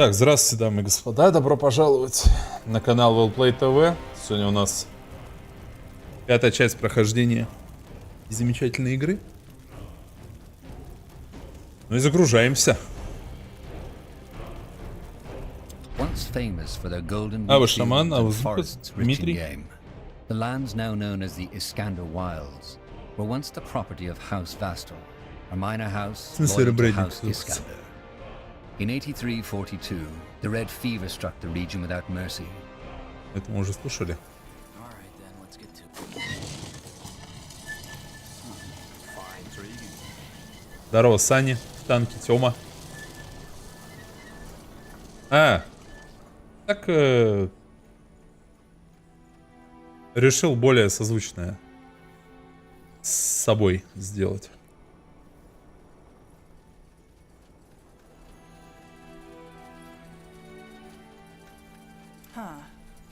Так, здравствуйте, дамы и господа, добро пожаловать на канал Wellplay TV. Сегодня у нас 5-я часть прохождения замечательной игры. Ну и загружаемся. А вы шаман, а вы Дмитрий. The lands now known as the Iskander Wilds were once the property of House Vastor, a minor house loyal to House Iskander. In 8342, the Red Fever struck the region without mercy. Это мы уже слушали. Здорово, Сани, в танке, Тёма. Так решил более созвучное с собой сделать.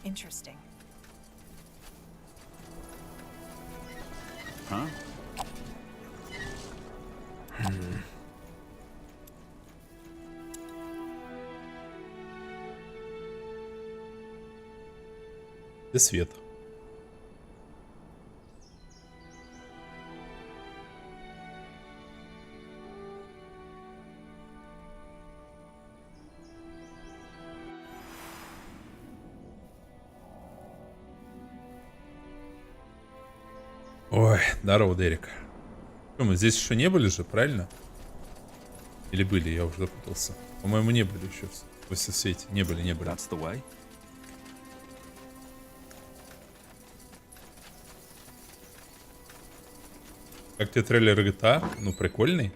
Interesting. Huh? Где свет? Ой, здорово, Дерек. Что, мы здесь еще не были же, правильно? Или были, я уже запутался. По-моему, не были еще в свете. Не были. Как тебе трейлер GTA? Ну, прикольный.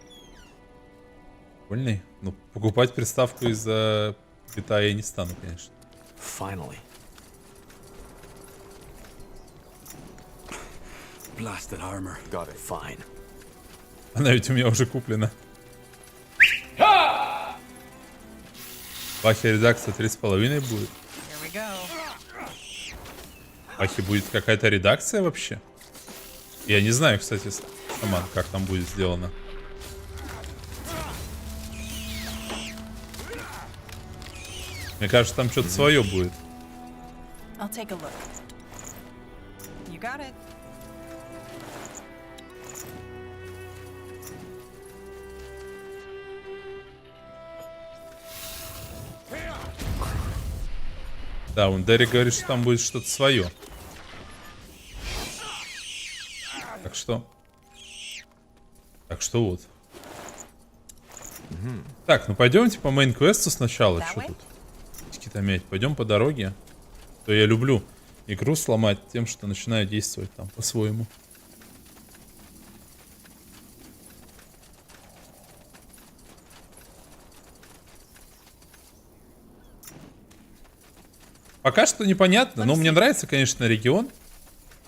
Прикольный. Ну, покупать приставку из-за GTA я не стану, конечно. Finally. Blasted armor. Got it. Fine. Она ведь у меня уже куплена. Пахи редакция 3,5 будет. Пахи будет какая-то редакция вообще? Я не знаю, кстати, шаман, как там будет сделано. Мне кажется, там что-то свое будет. Да, он Дерек говорит, что там будет что-то свое. Так что вот. Так, ну пойдемте по мейн-квесту сначала. Что тут? Скитомять. Пойдем по дороге. То я люблю игру сломать тем, что начинаю действовать там по-своему. Пока что непонятно, но мне нравится, конечно, регион,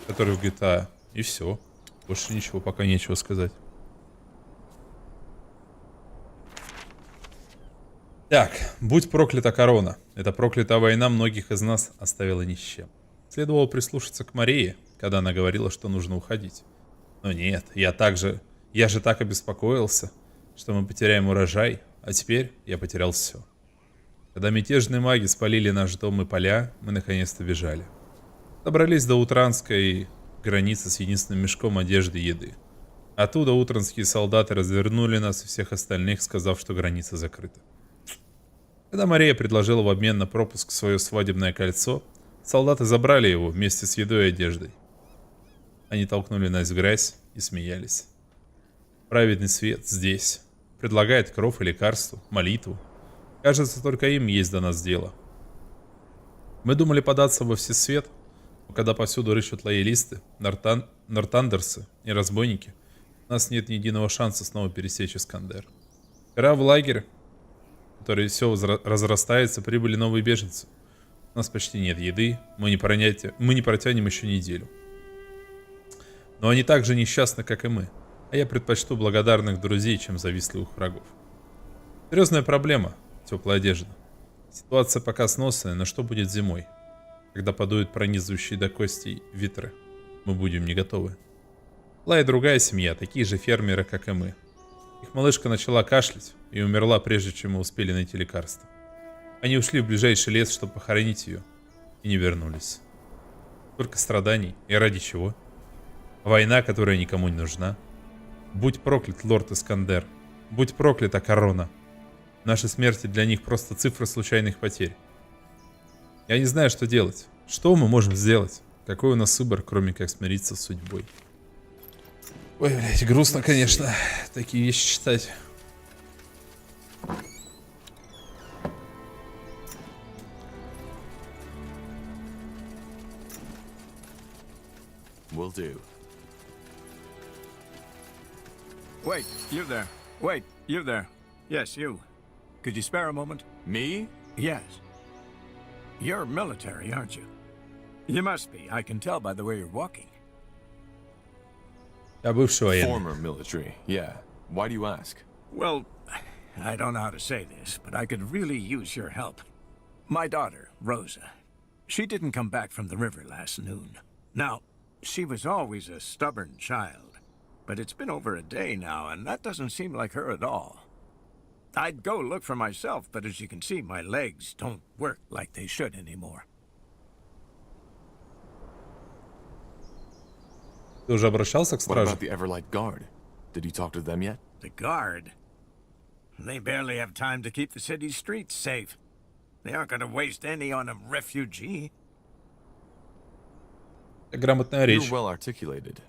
который в GTA, и все. Больше ничего, пока нечего сказать. Так, будь проклята корона. Эта проклятая война многих из нас оставила ни с чем. Следовало прислушаться к Марии, когда она говорила, что нужно уходить. Но нет, я же так обеспокоился, что мы потеряем урожай, а теперь я потерял все. Когда мятежные маги спалили наш дом и поля, мы наконец-то бежали. Добрались до утранской границы с единственным мешком одежды и еды. Оттуда утранские солдаты развернули нас и всех остальных, сказав, что граница закрыта. Когда Мария предложила в обмен на пропуск свое свадебное кольцо, солдаты забрали его вместе с едой и одеждой. Они толкнули нас в грязь и смеялись. Праведный свет здесь. Предлагает кров и лекарство, молитву. Кажется, только им есть до нас дело. Мы думали податься во всесвет, но когда повсюду рыщут лоялисты, нортандерсы и разбойники, у нас нет ни единого шанса снова пересечь Искандер. Вчера в лагерь, который все разрастается, прибыли новые беженцы. У нас почти нет еды, мы не протянем еще неделю. Но они так же несчастны, как и мы, а я предпочту благодарных друзей, чем завистливых врагов. Серьезная проблема. Теплая одежда. Ситуация пока сносная, но что будет зимой? Когда подуют пронизывающие до костей ветры, мы будем не готовы. Была и другая семья, такие же фермеры, как и мы. Их малышка начала кашлять и умерла, прежде чем мы успели найти лекарство. Они ушли в ближайший лес, чтобы похоронить ее, и не вернулись. Только страданий. И ради чего? Война, которая никому не нужна. Будь проклят, лорд Искандер. Будь проклята, корона. Наши смерти для них просто цифры случайных потерь. Я не знаю, что делать. Что мы можем сделать? Какой у нас выбор, кроме как смириться с судьбой? Ой, блядь, грустно, конечно, такие вещи читать. Will do. Wait, you there. Wait, you there. Yes, you. Could you spare a moment? Me? Yes. You're military, aren't you? You must be. I can tell by the way you're walking. Я бывший военный. Former military, yeah. Why do you ask? Well, I don't know how to say this, but I could really use your help. My daughter, Rosa, she didn't come back from the river last noon. Now, she was always a stubborn child, but it's been over a day now, and that doesn't seem like her at all. I'd go look for myself, but as you can see, my legs don't work like they should anymore. Ты уже обращался к What стражу? about the Everlight Guard? Did you talk to them yet? The guard? They barely have time to keep the city streets safe. They aren't going to waste any on a refugee. Грамотная You're речь. well articulated.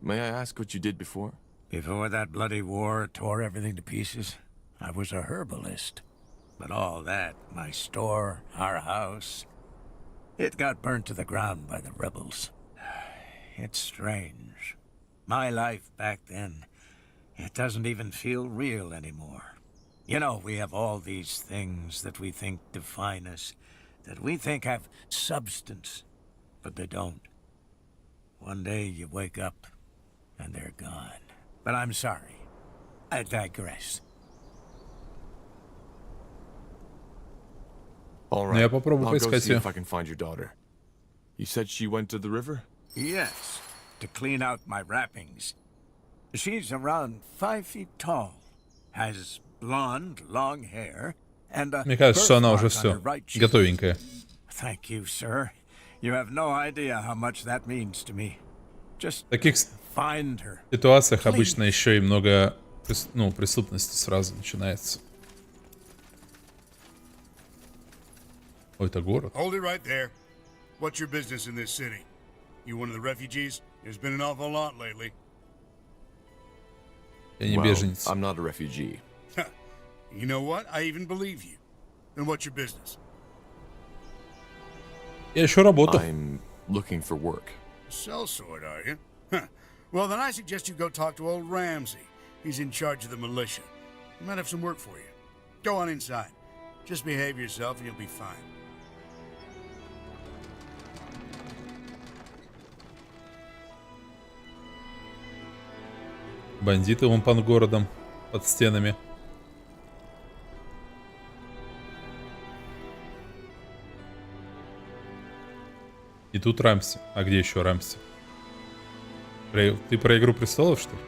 May I ask what you did before? Before that bloody war tore everything to pieces, I was a herbalist. But all that, my store, our house, it got burnt to the ground by the rebels. It's strange. My life back then, it doesn't even feel real anymore. You know, we have all these things that we think define us, that we think have substance, but they don't. One day you wake up, and they're gone. But I'm sorry. I digress. All Ну, я right. попробую I'll go поискать see ее. if I can find your daughter. You said she went to the river? Yes, to clean out my wrappings. She's around 5 feet tall, has blonde, long hair, and a Мне кажется, что она уже birthmark on her все. right cheek. Готовенькая. Thank you, sir. You have no idea how much that means to me. Just В таких find her. ситуациях обычно еще и много преступности сразу начинается. Ой, это город. Hold it right there. What's your business in this city? You one of the refugees? There's been an awful lot lately. Я не Well, беженец. I'm not a refugee. You know what? I even believe you. Then what's your business? Я ищу работу. I'm looking for work. Sellsword, are you? Huh. Well, then I suggest you go talk to old Ramsey. He's in charge of the militia. He might have some work for you. Go on inside. Just behave yourself and you'll be fine. Бандиты вон под городом, под стенами. И тут Рамси. А где еще Рамси? Ты про Игру престолов, что ли?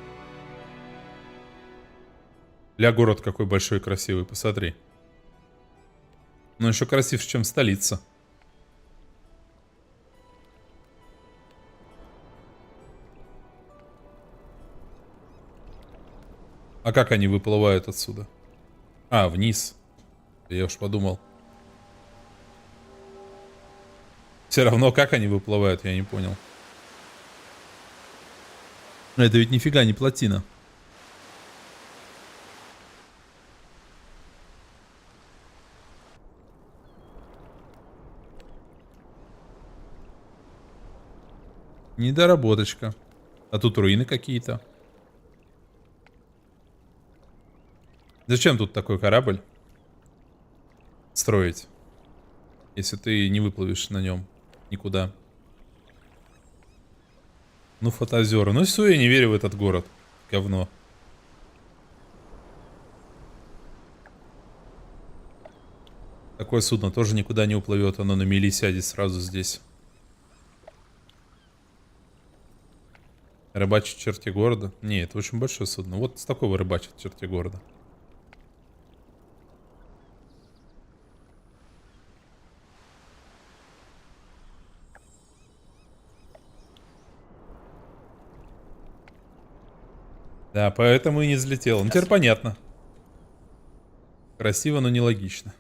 Ля, город какой большой и красивый, посмотри. Но еще красивше, чем столица. А как они выплывают отсюда? А, вниз. Я уж подумал. Все равно, как они выплывают, я не понял. Это ведь нифига не плотина. Недоработочка. А тут руины какие-то. Зачем тут такой корабль строить, если ты не выплывешь на нем никуда? Ну, фотоозера. Ну все, я не верю в этот город. Говно. Такое судно тоже никуда не уплывет. Оно на мели сядет сразу здесь. Рыбачить в черте города? Не, это очень большое судно. Вот с такого рыбачат в черте города. Да, поэтому и не взлетел. Ну, теперь понятно. Красиво, но нелогично.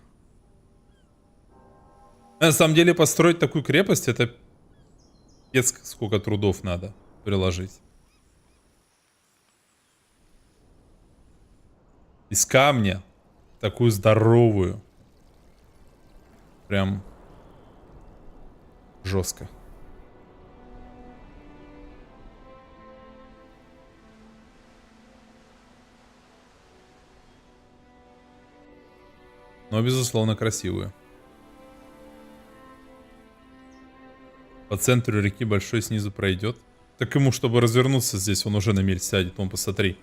На самом деле, построить такую крепость, это пец, сколько трудов надо приложить. Из камня. Такую здоровую. Прям жестко. Но, безусловно, красивую. По центру реки большой снизу пройдет. Так ему, чтобы развернуться здесь, он уже на мель сядет. Вон, посмотри.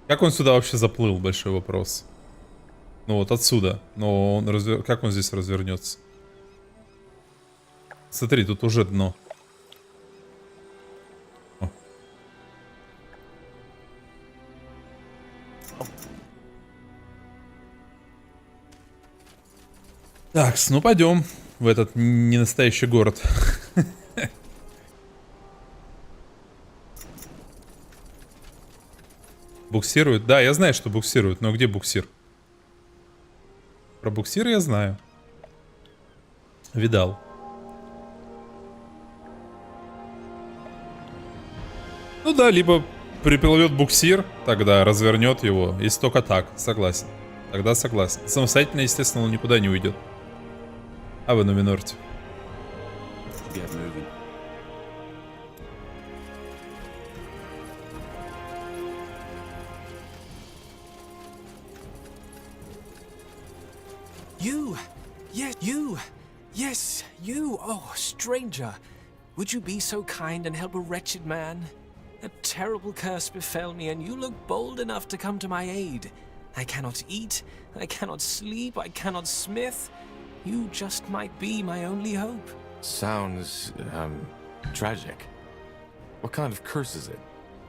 Как он сюда вообще заплыл? Большой вопрос. Ну вот отсюда. Но он как он здесь развернется? Смотри, тут уже дно. О. Так, ну пойдем в этот ненастоящий город. Буксирует? Да, я знаю, что буксирует, но где буксир? Про буксир я знаю. Видал. Ну да, либо приплывет буксир, тогда развернет его. Если только так, согласен. Тогда согласен. Самостоятельно, естественно, он никуда не уйдет. А вы на минорте. Yes, you. Oh, stranger. Would you be so kind and help a wretched man? A terrible curse befell me, and you look bold enough to come to my aid. I cannot eat, I cannot sleep, I cannot smith. You just might be my only hope. Sounds, tragic. What kind of curse is it?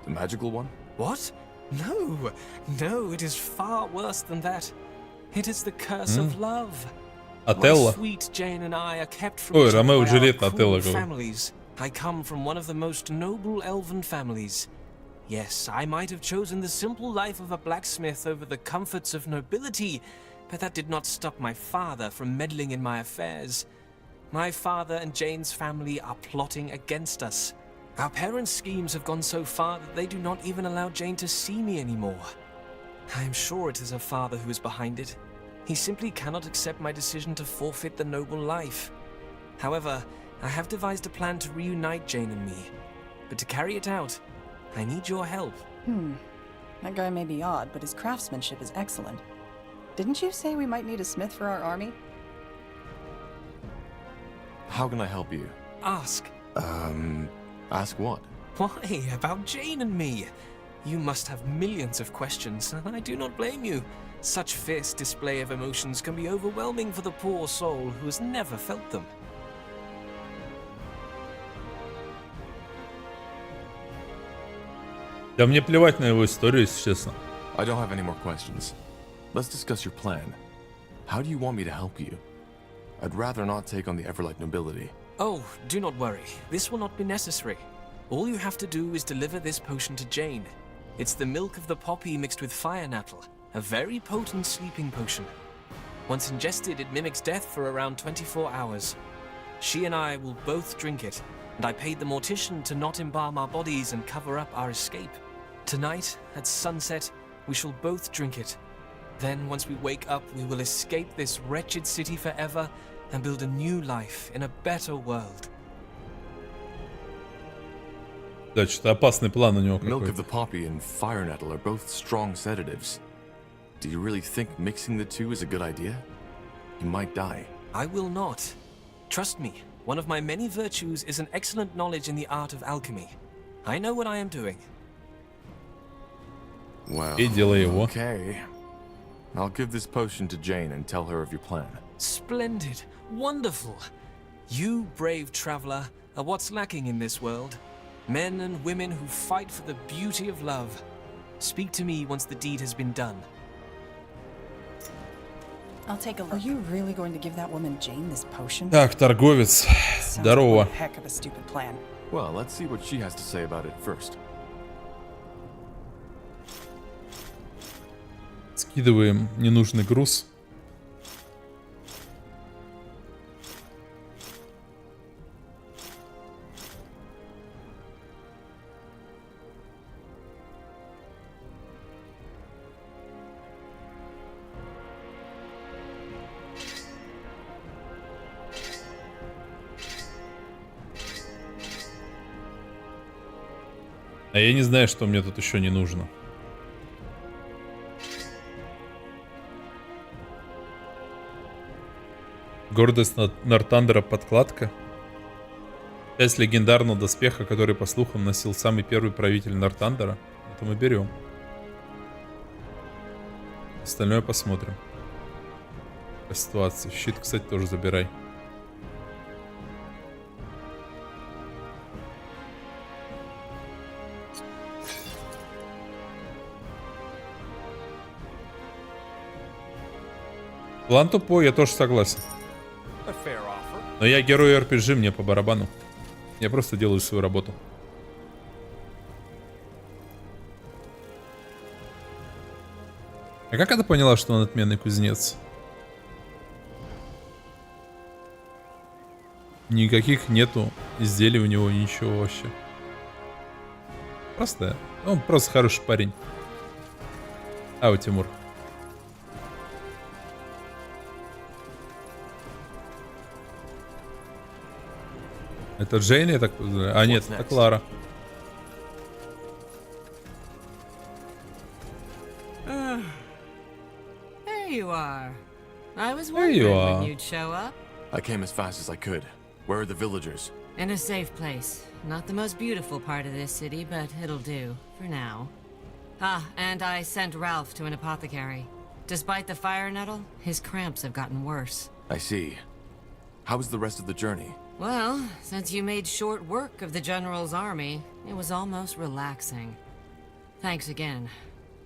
The magical one? What? No, it is far worse than that. It is the curse of love. Отелло. My sweet Jane and I are kept from each other Ромео и by our Джульетта, cruel Отелло. families. I come from one of the most noble elven families. Yes, I might have chosen the simple life of a blacksmith over the comforts of nobility, but that did not stop my father from meddling in my affairs. My father and Jane's family are plotting against us. Our parents' schemes have gone so far that they do not even allow Jane to see me anymore. I am sure it is her father who is behind it. He simply cannot accept my decision to forfeit the noble life. However, I have devised a plan to reunite Jane and me. But to carry it out, I need your help. That guy may be odd, but his craftsmanship is excellent. Didn't you say we might need a smith for our army? How can I help you? Ask. Ask what? Why, about Jane and me. You must have millions of questions, and I do not blame you. Such fierce display of emotions can be overwhelming for the poor soul who has never felt them. Да мне плевать на его историю, если честно. I don't have any more questions. Let's discuss your plan. How do you want me to help you? I'd rather not take on the Everlight nobility. Oh, do not worry. This will not be necessary. All you have to do is deliver this potion to Jane. It's the milk of the poppy mixed with fire nettle, a very potent sleeping potion. Once ingested, it mimics death for around 24 hours. She and I will both drink it, and I paid the mortician to not embalm our bodies and cover up our escape. Tonight, at sunset, we shall both drink it. Then, once we wake up, we will escape this wretched city forever and build a new life in a better world. Да, что-то опасный план у него Milk of the какой-то. poppy and fire nettle are both strong sedatives. Do you really think mixing the two is a good idea? You might die. I will not. Trust me, one of my many virtues is an excellent knowledge in the art of alchemy. I know what I am doing. Well, И делай его. okay. I'll give this potion to Jane and tell her of your plan. Splendid. Wonderful. You, brave traveler, are what's lacking in this world. Men and women who fight for the beauty of love. Speak to me once the deed has been done. I'll take a look. Are you really going to give that woman Jane this potion? Так, торговец. Sounds like Здорово. one heck of a stupid plan. Well, let's see what she has to say about it first. Скидываем ненужный груз. А я не знаю, что мне тут еще не нужно. Гордость Нортандера подкладка. Часть легендарного доспеха, который, по слухам, носил самый первый правитель Нортандера. Это мы берем. Остальное посмотрим. По ситуации. Щит, кстати, тоже забирай. План тупой, я тоже согласен. Но я герой RPG, мне по барабану. Я просто делаю свою работу. А как она поняла, что он отменный кузнец? Никаких нету изделий у него, ничего вообще. Просто, он просто хороший парень. Ау, Тимур. Это Джейн, я так понимаю? А нет, это Клара. There you are. I was wondering when you'd show up. I came as fast as I could. Where are the villagers? In a safe place. Not the most beautiful part of this city, but it'll do for now. Ah, and I sent Ralph to an apothecary. Despite the fire nettle, his cramps have gotten worse. I see. How was the rest of the journey? Well, since you made short work of the General's army, it was almost relaxing. Thanks again.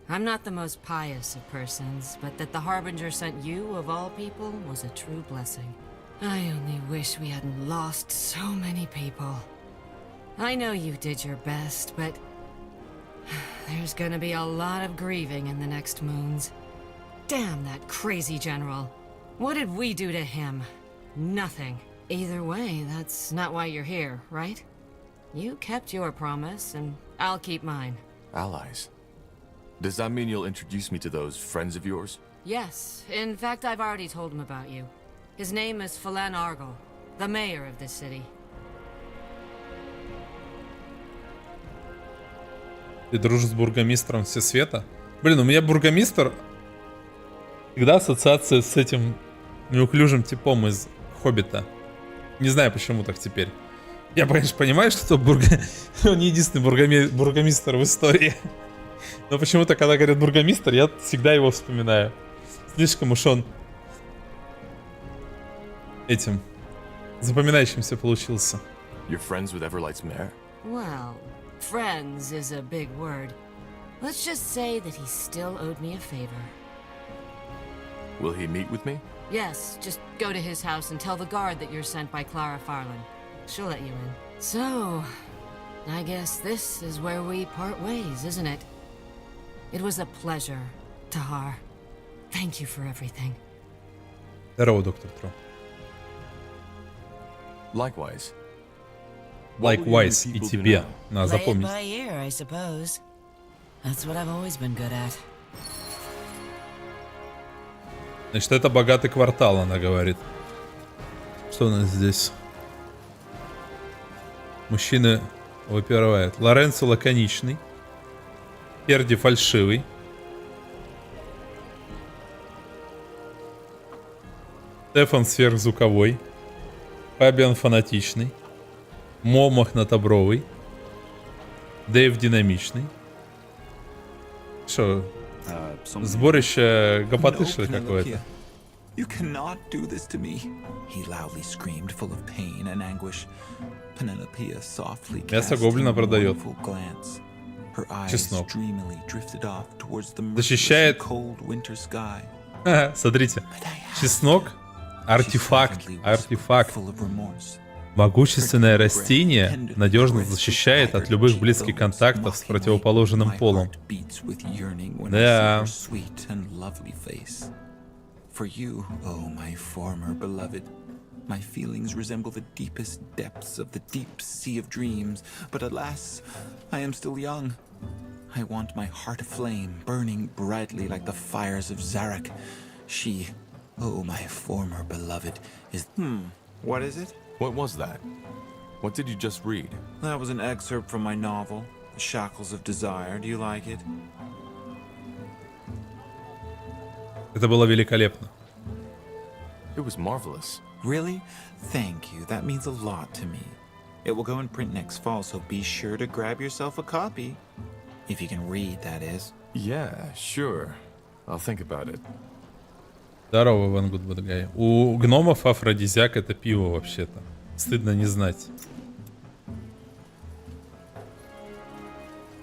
I'm not the most pious of persons, but that the Harbinger sent you, of all people, was a true blessing. I only wish we hadn't lost so many people. I know you did your best, but there's gonna be a lot of grieving in the next moons. Damn that crazy general. What did we do to him? Nothing. Either way, that's not why you're here, right? You kept your promise, and I'll keep mine. Allies? Does that mean you'll introduce me to those friends of yours? Yes. In fact, I've already told him about you. His name is Phelan Argyle, the mayor of this city. Ты дружишь с бургомистром Всесвета? Блин, у меня бургомистр всегда ассоциация с этим неуклюжим типом из Хоббита. Не знаю, почему так теперь. Я, конечно, понимаю, что он не единственный бургомистр в истории. Но почему-то, когда говорят бургомистр, я всегда его вспоминаю. Слишком уж он этим запоминающимся получился. You're friends with Everlight's mayor? Well, friends is a big word. Let's just say that he still owed me a favor. Will he meet with me? Yes, just go to his house and tell the guard that you're sent by Clara Farland. She'll let you in. So, I guess this is where we part ways, isn't it? It was a pleasure, Tahar. Thank you for everything. Здорово, доктор Тро. Likewise. Likewise, и тебе. На, Play it запомни. by ear, I suppose. That's what I've always been good at. Значит, это богатый квартал, она говорит. Что у нас здесь? Мужчины выпивают. Лоренцо лаконичный. Перди фальшивый. Стефан сверхзвуковой. Фабиан фанатичный. Мо мохнатобровый. Дэйв динамичный. Что? Сборище гопоты, что ли, какое-то? You cannot do this to me, he loudly screamed, full of pain and anguish. Penelope softly cast a mournful glance. Her eyes dreamily drifted off towards the merciless cold winter sky. Смотрите, чеснок, артефакт. Full of remorse. Могущественное растение надежно защищает от любых близких контактов с противоположным полом. Да. My feelings resemble the deepest depths of the deep sea of dreams, but alas, I am still young. I want my heart aflame, burning brightly like the fires of Zarak. She, oh my former beloved, is... What is it? What was that? What did you just read? That was an excerpt from my novel, The Shackles of Desire. Do you like it? Это было великолепно. It was marvelous. Really? Thank you. That means a lot to me. It will go in print next fall, so be sure to grab yourself a copy. If you can read, that is. Yeah, sure. I'll think about it. Здорово, Ван Гудбадгай. У гномов афродизиак это пиво вообще-то. Стыдно не знать.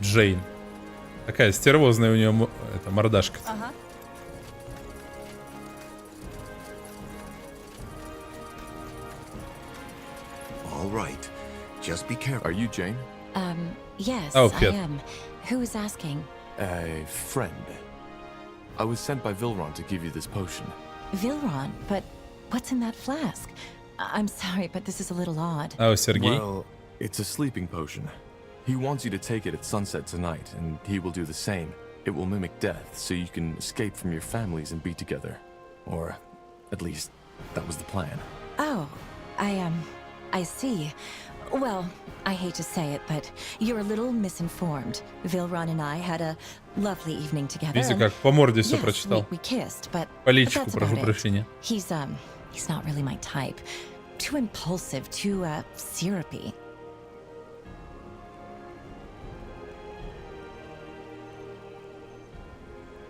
Джейн. Такая стервозная у нее мордашка. Ага. All right. Just be careful. Are you Jane? Yes, Oh, I am. Who is asking? A friend. I was sent by Vilron to give you this potion. Vilron? But what's in that flask? I'm sorry, but this is a little odd. Oh, Sergey? Well, it's a sleeping potion. He wants you to take it at sunset tonight, and he will do the same. It will mimic death, so you can escape from your families and be together. Or, at least, that was the plan. Oh, I see. Well, I hate to say it, but you're a little misinformed. Vilron and I had a lovely evening together. Видите, как по морде все Yes, прочитал. we kissed, but По личику, that's прошу about it. прощения. He's not really my type. Too impulsive, too syrupy.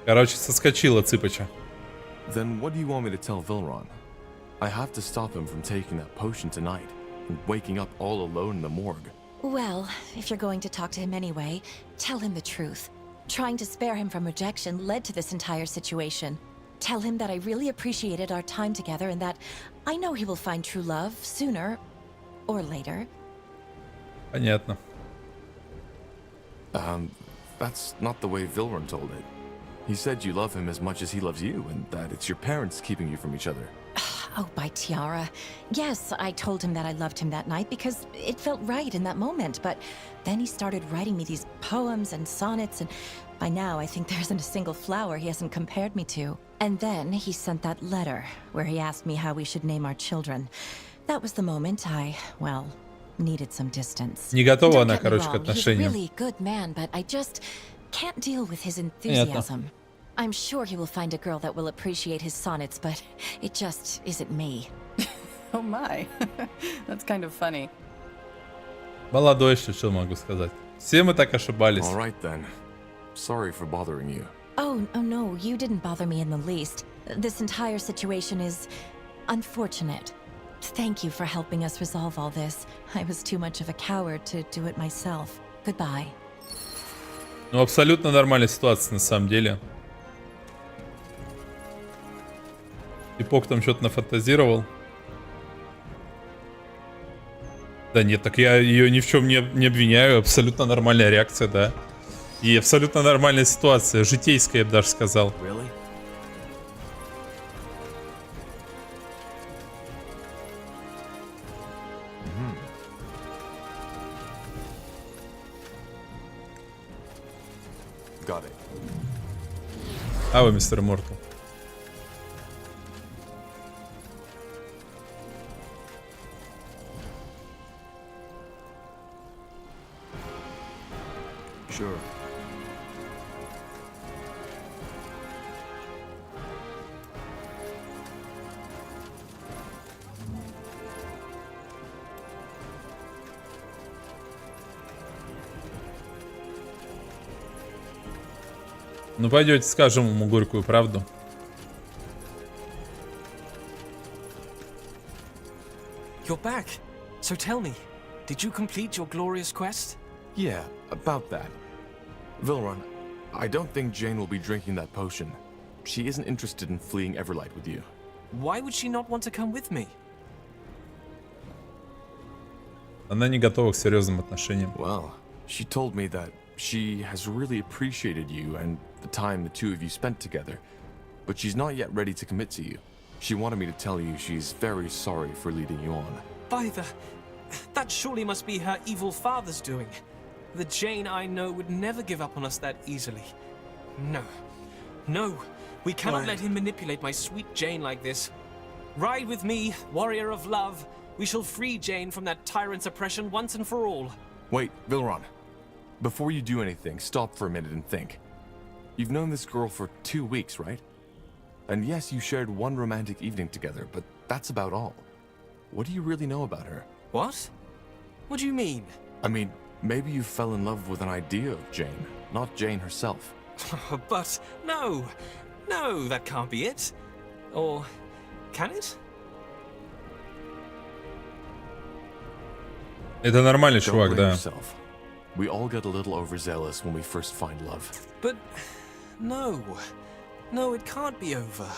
Короче, соскочила цыпоча. Then what do you want me to tell Vilron? I have to stop him from taking that potion tonight and waking up all alone in the morgue. Well, if you're going to talk to him anyway, tell him the truth. Trying to spare him from rejection led to this entire situation. Tell him that I really appreciated our time together and that I know he will find true love sooner or later. Понятно. That's not the way Vilron told it. He said you love him as much as he loves you, and that it's your parents keeping you from each other. Oh, by Tiara. Yes, I told him that I loved him that night because it felt right in that moment, but then he started writing me these poems and sonnets, and by now I think there isn't a single flower he hasn't compared me to. And then he sent that letter where he asked me how we should name our children. That was the moment I, well, needed some distance. Не готова Don't она, get me короче, к wrong, he's a отношениям. really good man, but I just can't deal with his enthusiasm. I'm sure he will find a girl that will appreciate his sonnets, but it just isn't me. Oh my. That's kind of funny. Молодой еще, что могу сказать. Все мы так ошибались. All right then. Sorry for bothering you. Oh no, you didn't bother me in the least. This entire situation is unfortunate. Thank you for helping us resolve all this. I was too much of a coward to do it myself. Goodbye. Ну, абсолютно нормальная ситуация, на самом деле. Типок там что-то нафантазировал. Да нет, так я ее ни в чем не обвиняю. Абсолютно нормальная реакция, да. И абсолютно нормальная ситуация. Житейская, я бы даже сказал. Really? Got it. А вы, мистер Мортал. Sure. Ну, пойдете, скажем ему горькую правду. You're back. So tell me, did you complete your glorious quest? Yeah, about that. Vilron, I don't think Jane will be drinking that potion. She isn't interested in fleeing Everlight with you. Why would she not want to come with me? Она не готова к серьезным отношениям. Well, she told me that she has really appreciated you and the time the two of you spent together, but she's not yet ready to commit to you. She wanted me to tell you she's very sorry for leading you on. By the... That surely must be her evil father's doing. The Jane I know would never give up on us that easily. No. No. We cannot let him manipulate my sweet Jane like this. Ride with me, warrior of love. We shall free Jane from that tyrant's oppression once and for all. Wait, Vilron. Before you do anything, stop for a minute and think. You've known this girl for 2 weeks, right? And yes, you shared one romantic evening together, but that's about all. What do you really know about her? What? What do you mean? I mean, maybe you fell in love with an idea of Jane, not Jane herself. But no. No, that can't be it. Or can it? Это нормальный Don't чувак, blame да. yourself. We all get a little overzealous when we first find love. But no. No, it can't be over.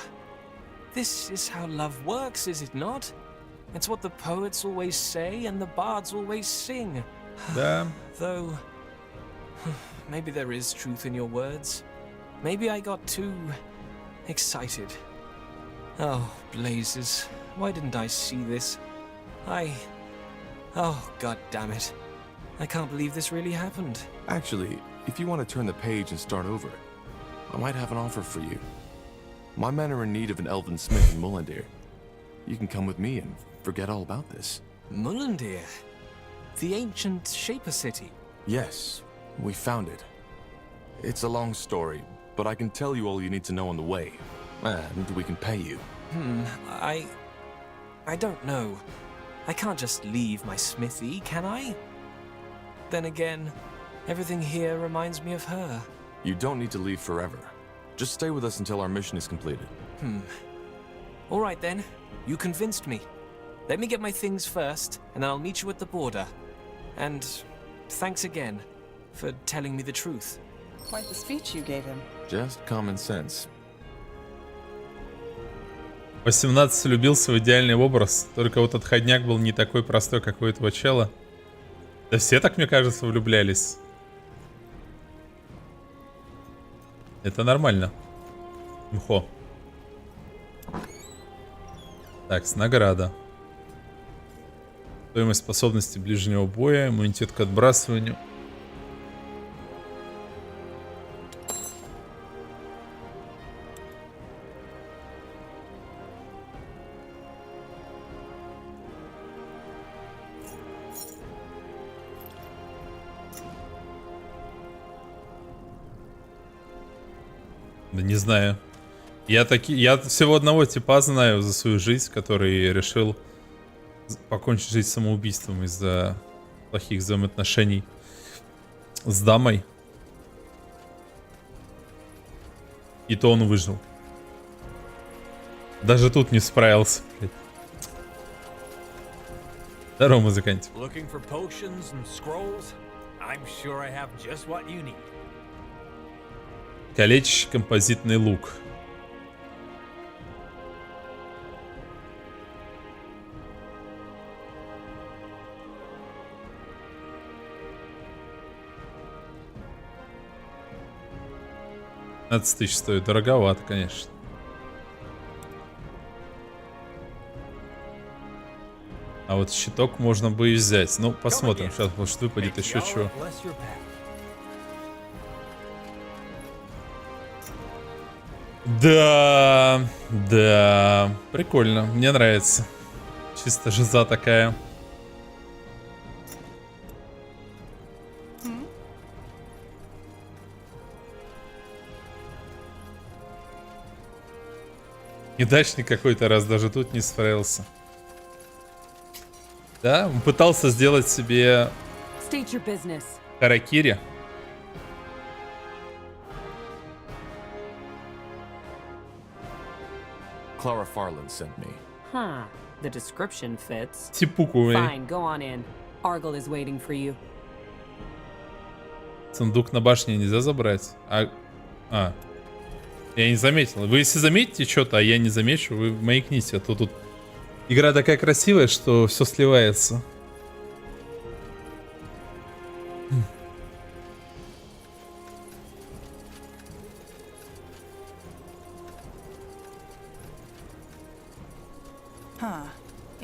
This is how love works, is it not? It's what the poets always say and the bards always sing. Да. Though, maybe there is truth in your words. Maybe I got too excited. Oh, blazes. Why didn't I see this? Oh, god damn it. I can't believe this really happened. Actually, if you want to turn the page and start over, I might have an offer for you. My men are in need of an elven smith in Mullendeer. You can come with me and forget all about this. Mullendeer? The ancient Shaper city? Yes, we found it. It's a long story, but I can tell you all you need to know on the way. And we can pay you. I don't know. I can't just leave my smithy, can I? Then again, everything here reminds me of her. You don't need to leave forever. Just stay with us until our mission is completed. All right then. You convinced me. Let me get my things first, and then I'll meet you at the border. And thanks again for telling me the truth. Quite the speech you gave him. Just common sense. 18 влюбился в идеальный образ. Только вот отходняк был не такой простой, как у этого чела. Да все так, мне кажется, влюблялись. Это нормально. Мхо. Так, награда. Стоимость способности ближнего боя, иммунитет к отбрасыванию. Да не знаю. Я всего одного типа знаю за свою жизнь, который решил покончить жизнь самоубийством из-за плохих взаимоотношений с дамой. И то он выжил. Даже тут не справился. Здорово, музыкант. Калечащий композитный лук. $15 000 стоит. Дороговато, конечно. А вот щиток можно бы и взять. Ну, посмотрим. Сейчас, может, выпадет еще чего. Да, да, прикольно, мне нравится. Чисто жиза такая. Неудачник какой-то раз даже тут не справился. Да, он пытался сделать себе харакири. Clara Farland sent me. Huh. The description fits. Типуку. Fine, go on in. Argyle is waiting for you. Сундук на башне нельзя забрать. Я не заметил. Вы если заметите что-то, а я не замечу, вы маякните. А то тут игра такая красивая, что все сливается.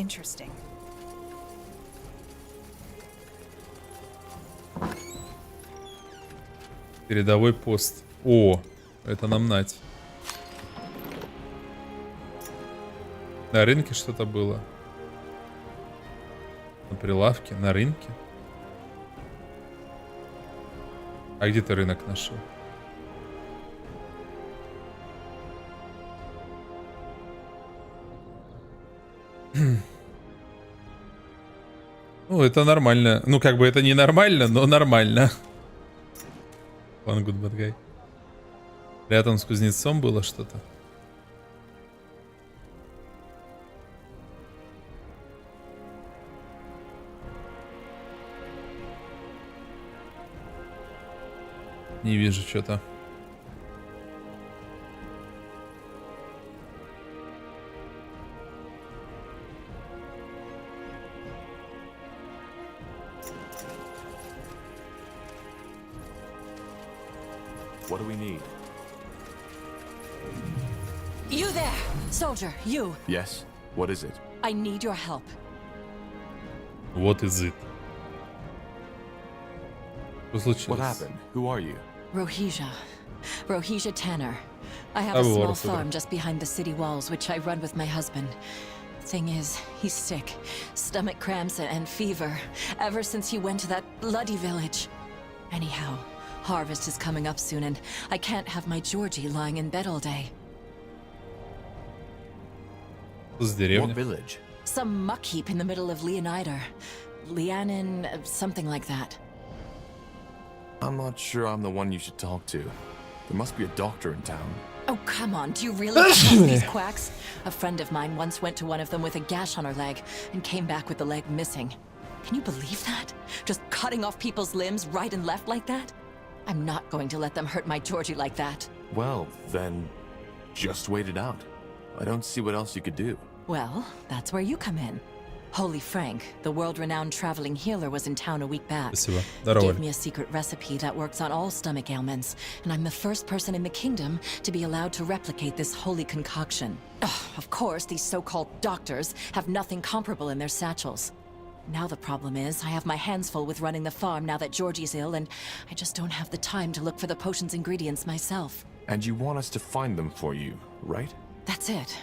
Interesting. Передовой пост. О, это нам нать. На рынке что-то было. На прилавке, на рынке. А где ты рынок нашел? Ну, это нормально. Ну, как бы это не нормально, но нормально. One good bad guy. Рядом с кузнецом было что-то. Не вижу что-то. What do we need? You there, soldier, you. Yes? What is it? I need your help. What is it? Что случилось? What happened? Who are you? Rohija Tanner. I have a small farm just behind the city walls, which I run with my husband. Thing is, he's sick. Stomach cramps and fever, ever since he went to that bloody village. Anyhow, harvest is coming up soon, and I can't have my Georgie lying in bed all day. What village? Some muck heap in the middle of Leonider. Lianin, something like that. I'm not sure I'm the one you should talk to. There must be a doctor in town. Oh, come on, do you really trust these quacks? A friend of mine once went to one of them with a gash on her leg and came back with the leg missing. Can you believe that? Just cutting off people's limbs right and left like that? I'm not going to let them hurt my Georgie like that. Well, then, just wait it out. I don't see what else you could do. Well, that's where you come in. Holy Frank, the world-renowned traveling healer, was in town a week back. Gave me a secret recipe that works on all stomach ailments, and I'm the first person in the kingdom to be allowed to replicate this holy concoction. Ugh, of course, these so-called doctors have nothing comparable in their satchels. Now the problem is, I have my hands full with running the farm now that Georgie's ill, and I just don't have the time to look for the potion's ingredients myself. And you want us to find them for you, right? That's it.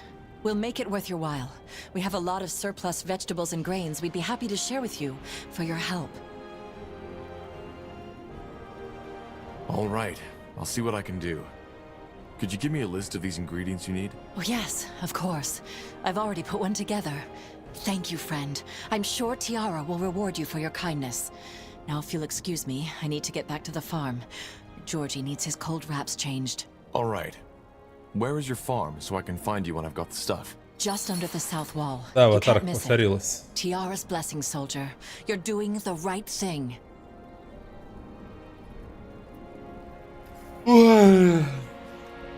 We'll make it worth your while. We have a lot of surplus vegetables and grains we'd be happy to share with you for your help. All right, I'll see what I can do. Could you give me a list of these ingredients you need? Oh yes, of course. I've already put one together. Thank you, friend. I'm sure Tiara will reward you for your kindness. Now, if you'll excuse me, I need to get back to the farm. Georgie needs his cold wraps changed. All right. Where is your farm so I can find you when I've got the stuff? Just under the south wall. Да, You аватарка can't miss it. повторилась. Tiara's blessing, soldier. You're doing the right thing.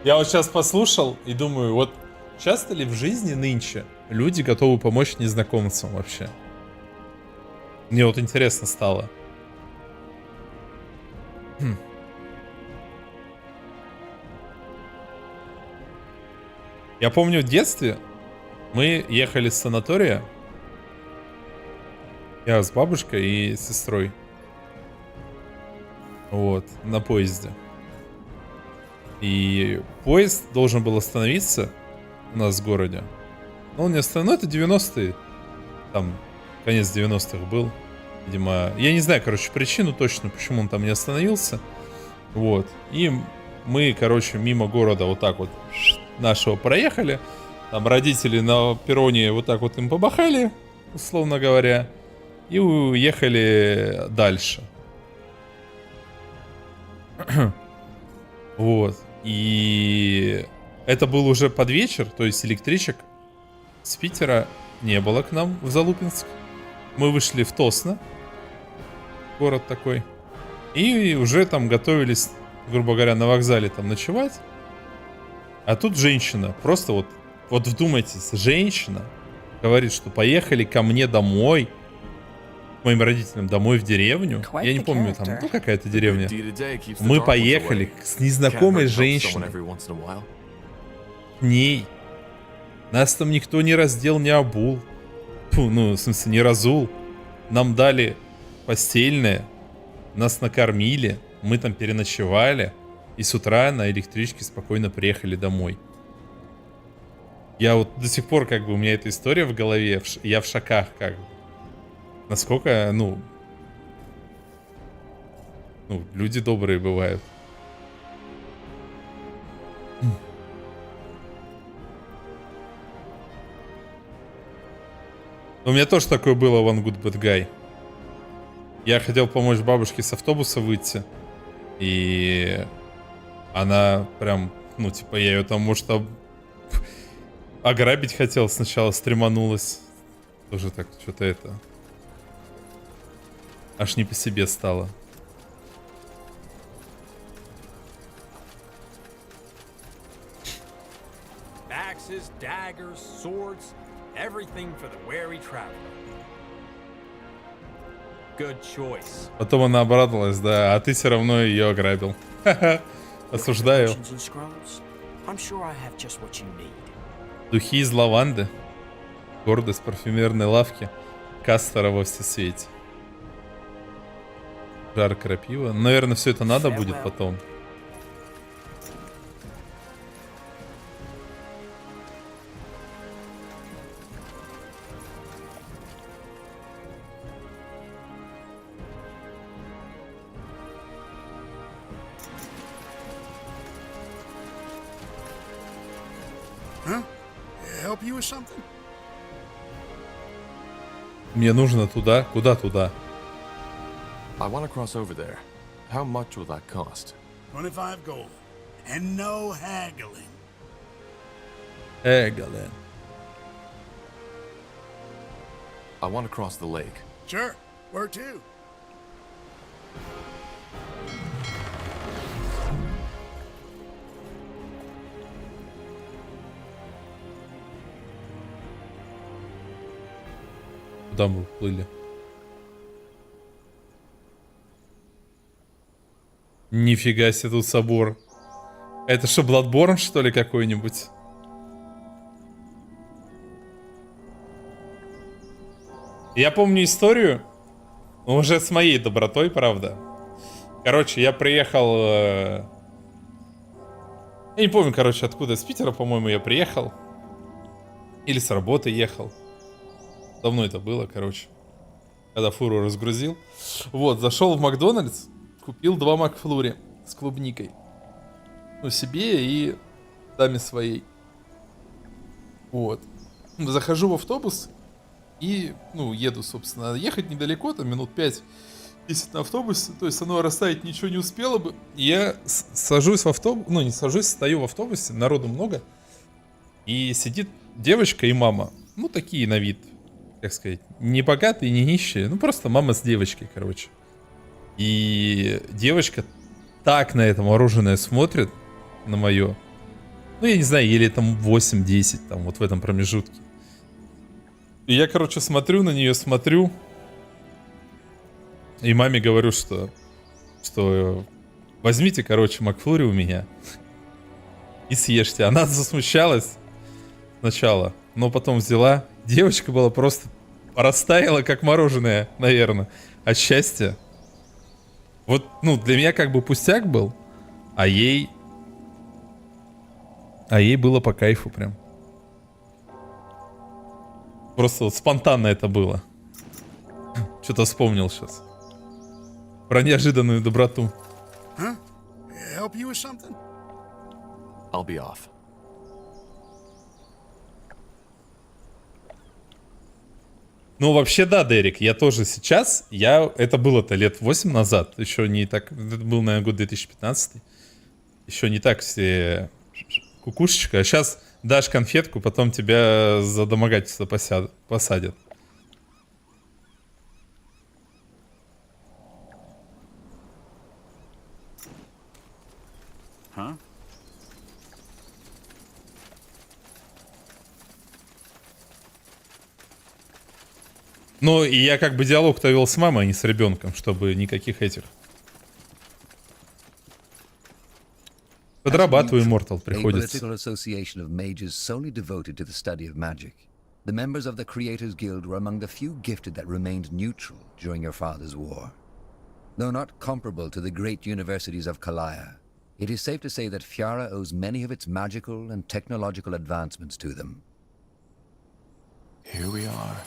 Я вот сейчас послушал и думаю, вот часто ли в жизни нынче люди готовы помочь незнакомцам вообще? Мне вот интересно стало. Я помню в детстве мы ехали с санатория. Я с бабушкой и сестрой. Вот, на поезде. И поезд должен был остановиться у нас в городе. Но он не остановил. Ну, это 90-е. Там, конец 90-х был. Видимо, я не знаю, короче, причину точно, почему он там не остановился. Вот. И мы, короче, мимо города вот так вот нашего проехали. Там родители на перроне вот так вот им побахали, условно говоря. И уехали дальше. Вот. И это был уже под вечер, то есть электричек с Питера не было к нам в Залупинск. Мы вышли в Тосно, город такой, и уже там готовились, грубо говоря, на вокзале там ночевать. А тут женщина, просто вот вдумайтесь, женщина говорит, что поехали ко мне домой, к моим родителям домой в деревню. Я не помню, там, ну, какая-то деревня. Мы поехали с незнакомой женщиной к ней. Нас там никто не раздел, не обул. Фу, ну, в смысле, не разул. Нам дали постельное, нас накормили, мы там переночевали, и с утра на электричке спокойно приехали домой. Я вот до сих пор, как бы, у меня эта история в голове, я в шоках, как бы. Насколько, ну, люди добрые бывают. У меня тоже такое было в One Good Bad Guy. Я хотел помочь бабушке с автобуса выйти. И она прям, ну, типа, я ее там, может, ограбить хотел сначала, стреманулась. Тоже так, что-то это... Аж не по себе стало. Axes, daggers, swords, everything for the wary traveler. Good choice. Потом она обрадовалась, да, а ты все равно ее ограбил. Осуждаю. Духи из лаванды. Гордость парфюмерной лавки Кастера во всесвете. Жар крапива. Наверное, все это надо будет потом. Мне нужно туда. Куда туда? I want to cross over there. How much will that cost? 25 gold. And no haggling. Haggling. I want to cross the lake. Sure. Where to? Куда мы уплыли? Нифига себе тут собор. Это что, Bloodborne, что ли, какой-нибудь? Я помню историю, уже с моей добротой, правда. Короче, я приехал... Я не помню, короче, откуда, с Питера, по-моему, я приехал. Или с работы ехал. Давно это было, короче. Когда фуру разгрузил. Вот, зашел в Макдональдс. Купил 2 Макфлури с клубникой. Ну, себе и даме своей. Вот. Захожу в автобус и, ну, еду, собственно. Ехать недалеко, там минут 5-10 на автобусе. То есть оно растаять ничего не успело бы. Я сажусь в автобус, ну, не сажусь, стою в автобусе, народу много. И сидит девочка и мама. Ну, такие на вид, как сказать, не богатые, не нищие. Ну, просто мама с девочкой, короче. И девочка так на это мороженое смотрит, на мое. Ну, я не знаю, еле там 8-10, там, вот в этом промежутке. И я, короче, смотрю на нее, смотрю. И маме говорю, что возьмите, короче, Макфлури у меня. И съешьте. Она засмущалась сначала, но потом взяла. Девочка была просто растаяла, как мороженое, наверное, от счастья. Вот, ну, для меня как бы пустяк был, а ей было по кайфу прям. Просто вот спонтанно это было. Что-то вспомнил сейчас. Про неожиданную доброту. Help you with something? I'll be off. Ну, вообще, да, Дерек, я тоже сейчас, это было-то лет 8 назад, еще не так, это был, наверное, год 2015, еще не так все кукушечка, а сейчас дашь конфетку, потом тебя за домогательство посадят. Ну, и я как бы диалог-то вел с мамой, а не с ребенком, чтобы никаких этих. Подрабатываю, Immortal, приходится. The members of the Creators Guild were among the few gifted that remained neutral during your father's war. Though not comparable to the great universities of Kalaya, it is safe to say that Fiara owes many of its magical and technological advancements to them. Here we are.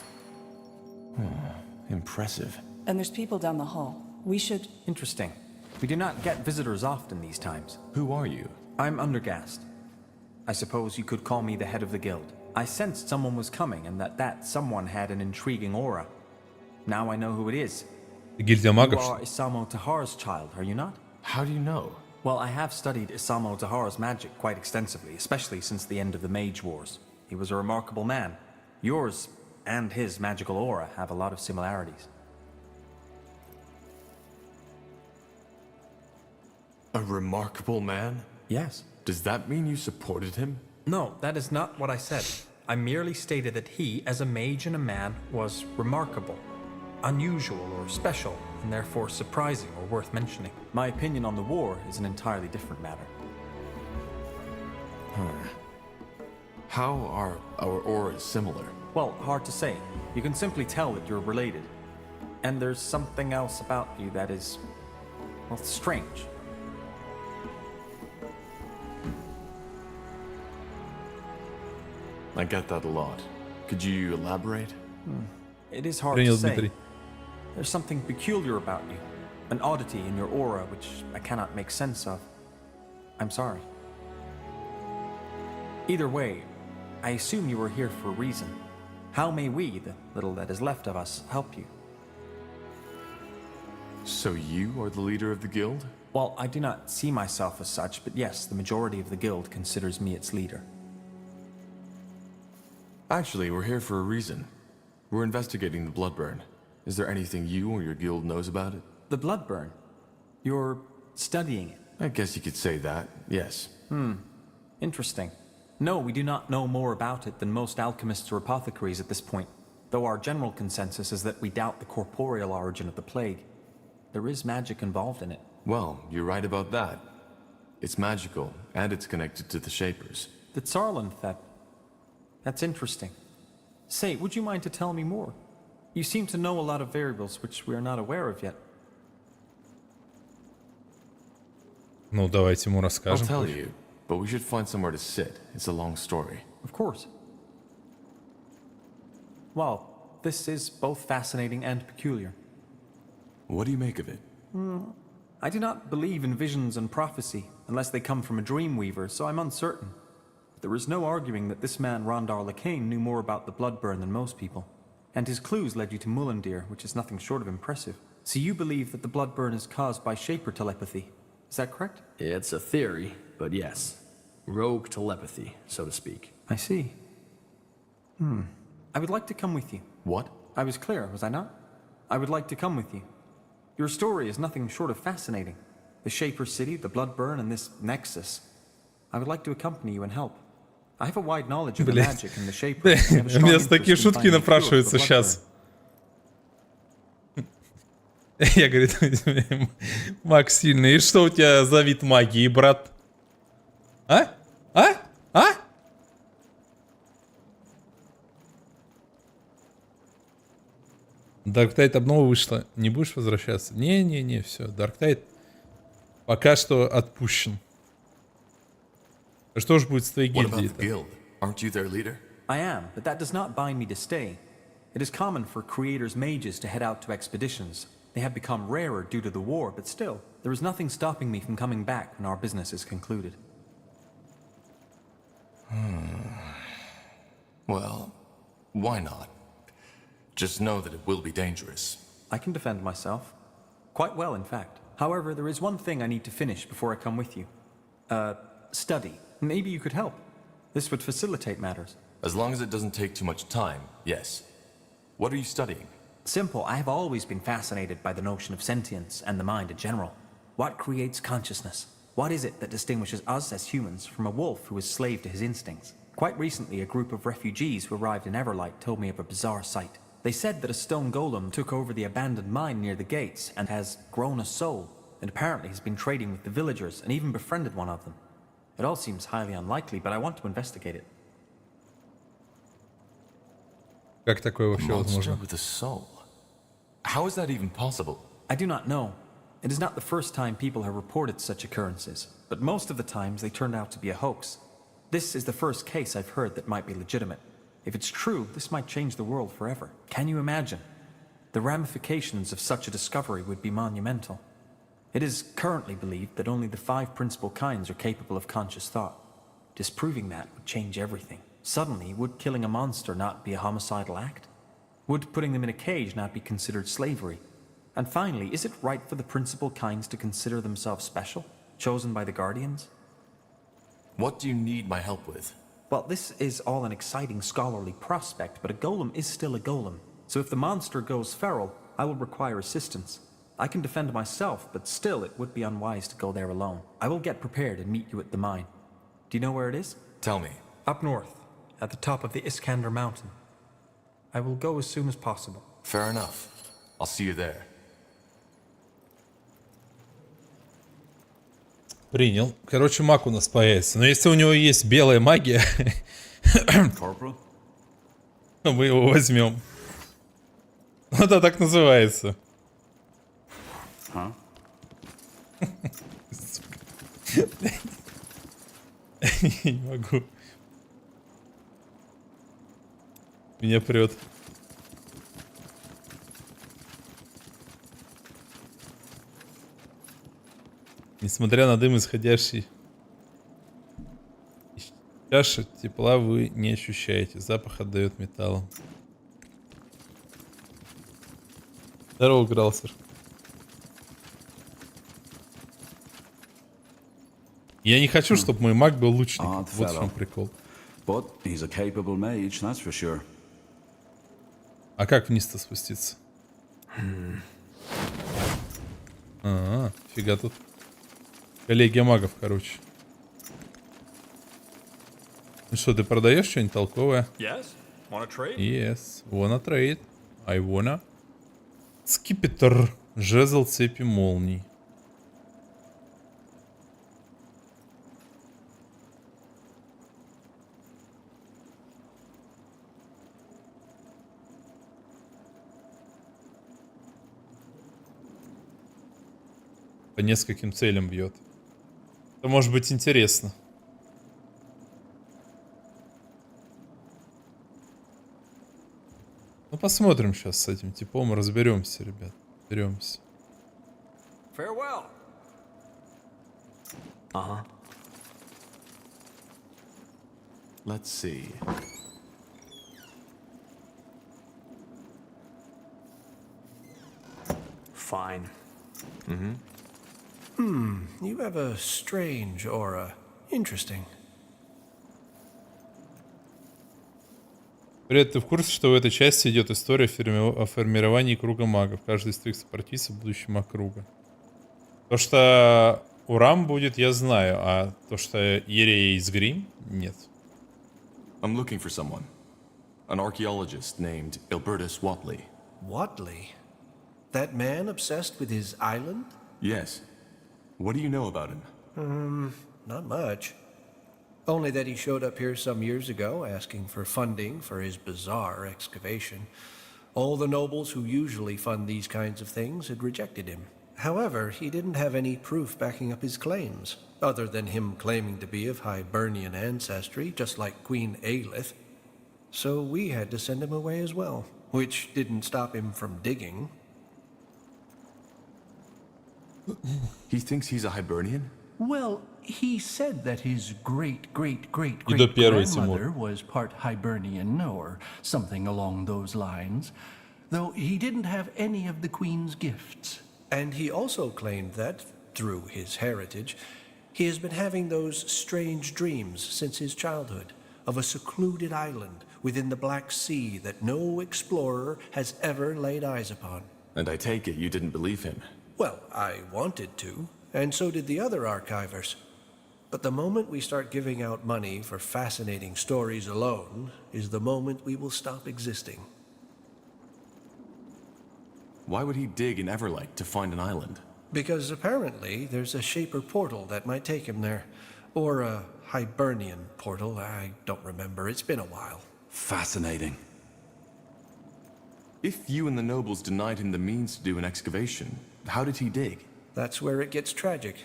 Impressive. And there's people down the hall. We should... Interesting. We do not get visitors often these times. Who are you? I'm Undergast. I suppose you could call me the head of the guild. I sensed someone was coming and that someone had an intriguing aura. Now I know who it is. Гильдия магов. You are Isamo Tahara's child, are you not? How do you know? Well, I have studied Isamo Tahara's magic quite extensively, especially since the end of the Mage Wars. He was a remarkable man. Yours and his magical aura have a lot of similarities. A remarkable man? Yes. Does that mean you supported him? No, that is not what I said. I merely stated that he, as a mage and a man, was remarkable, unusual or special, and therefore surprising or worth mentioning. My opinion on the war is an entirely different matter. How are our auras similar? Well, hard to say. You can simply tell that you're related. And there's something else about you that is, well, strange. I get that a lot. Could you elaborate? It is hard to say. There's something peculiar about you. An oddity in your aura which I cannot make sense of. I'm sorry. Either way, I assume you were here for a reason. How may we, the little that is left of us, help you? So you are the leader of the guild? Well, I do not see myself as such, but yes, the majority of the guild considers me its leader. Actually, we're here for a reason. We're investigating the Bloodburn. Is there anything you or your guild knows about it? The Bloodburn? You're studying it? I guess you could say that, yes. Interesting. No, we do not know more about it than most alchemists or apothecaries at this point, though our general consensus is that we doubt the corporeal origin of the plague. There is magic involved in it. Well, you're right about that. It's magical, and it's connected to the Shapers. The Tsarlan Thep. That's interesting. Say, would you mind to tell me more? You seem to know a lot of variables which we are not aware of yet. Ну, давайте ему I'll расскажем. tell you, but we should find somewhere to sit. It's a long story. Of course. Well, this is both fascinating and peculiar. What do you make of it? I do not believe in visions and prophecy, unless they come from a dreamweaver, so I'm uncertain. There is no arguing that this man Rondar Lacane knew more about the Bloodburn than most people. And his clues led you to Mullendeer, which is nothing short of impressive. So you believe that the Bloodburn is caused by Shaper telepathy. Is that correct? It's a theory, but yes. Rogue telepathy, so to speak. I see. I would like to come with you. What? I was clear, was I not? I would like to come with you. Your story is nothing short of fascinating. The Shaper City, the Bloodburn, and this Nexus. I would like to accompany you and help. I have a wide knowledge of the magic and the Shaper. У меня такие шутки напрашиваются сейчас. Я, говорит, Макс сильный. И что у тебя за вид магии, брат? А? А? А? Дарктайд обнова вышла. Не будешь возвращаться? Не-не-не, все. Дарктайд пока что отпущен. Что ж будет с твоей гильдией-то? Aren't you their leader? I am, but that does not bind me to stay. It is common for creators' mages to head out to expeditions. They have become rarer due to the war, but still, there is nothing stopping me from coming back when our business is concluded. Well, why not? Just know that it will be dangerous. I can defend myself. Quite well, in fact. However, there is one thing I need to finish before I come with you. Study. Maybe you could help. This would facilitate matters. As long as it doesn't take too much time, yes. What are you studying? Simple. I have always been fascinated by the notion of sentience and the mind in general. What creates consciousness? What is it that distinguishes us as humans from a wolf who is slave to his instincts? Quite recently, a group of refugees who arrived in Everlight told me of a bizarre sight. They said that a stone golem took over the abandoned mine near the gates and has grown a soul, and apparently has been trading with the villagers and even befriended one of them. It all seems highly unlikely, but I want to investigate it. Как такое вообще возможно? With a soul. How is that even possible? I do not know. It is not the first time people have reported such occurrences, but most of the times they turned out to be a hoax. This is the first case I've heard that might be legitimate. If it's true, this might change the world forever. Can you imagine? The ramifications of such a discovery would be monumental. It is currently believed that only the 5 principal kinds are capable of conscious thought. Disproving that would change everything. Suddenly, would killing a monster not be a homicidal act? Would putting them in a cage not be considered slavery? And finally, is it right for the principal kinds to consider themselves special, chosen by the Guardians? What do you need my help with? Well, this is all an exciting scholarly prospect, but a golem is still a golem. So if the monster goes feral, I will require assistance. I can defend myself, but still it would be unwise to go there alone. I will get prepared and meet you at the mine. Do you know where it is? Tell me. Up north, at the top of the Iskander mountain. I will go as soon as possible. Fair enough. I'll see you there. Принял. Короче, маг у нас появится. Но если у него есть белая магия, мы его возьмем. Это так называется. Не могу. Меня прет. Несмотря на дым, исходящий из чаши, тепла вы не ощущаете. Запах отдает металлом. Здорово, Гралсер. Я не хочу, чтобы мой маг был лучником. Вот в чем прикол. А как вниз-то спуститься? Фига тут. Коллегия магов, короче. Ну что, ты продаешь что-нибудь толковое? Yes. Wanna trade? Yes. Wanna trade. I wanna. Скипетр. Жезл цепи молний. По нескольким целям бьет. Это может быть интересно. Ну посмотрим сейчас с этим типом, разберемся, ребят. Разберемся. Farewell. Uh-huh. Let's see. Fine. Mm-hmm. You have a strange aura. Interesting. Привет, ты в курсе, что в этой части идет история о формировании круга магов? Каждый из твоих сопартийцев будущий маг круга. То, что Урам будет, я знаю, а то, что Ерея из Грим, нет. I'm looking for someone. An archaeologist named Ilbertus Watley. Watley? That man obsessed with his island? Yes. What do you know about him? Not much. Only that he showed up here some years ago asking for funding for his bizarre excavation. All the nobles who usually fund these kinds of things had rejected him. However, he didn't have any proof backing up his claims, other than him claiming to be of Hibernian ancestry, just like Queen Aelith. So we had to send him away as well, which didn't stop him from digging. He thinks he's a Hibernian? Well, he said that his great-great-great-great-grandmother was part Hibernian or something along those lines, though he didn't have any of the Queen's gifts. And he also claimed that, through his heritage, he has been having those strange dreams since his childhood of a secluded island within the Black Sea that no explorer has ever laid eyes upon. And I take it you didn't believe him? Well, I wanted to, and so did the other archivers. But the moment we start giving out money for fascinating stories alone is the moment we will stop existing. Why would he dig in Everlight to find an island? Because apparently there's a Shaper portal that might take him there. Or a Hibernian portal, I don't remember, it's been a while. Fascinating. If you and the nobles denied him the means to do an excavation, how did he dig? That's where it gets tragic.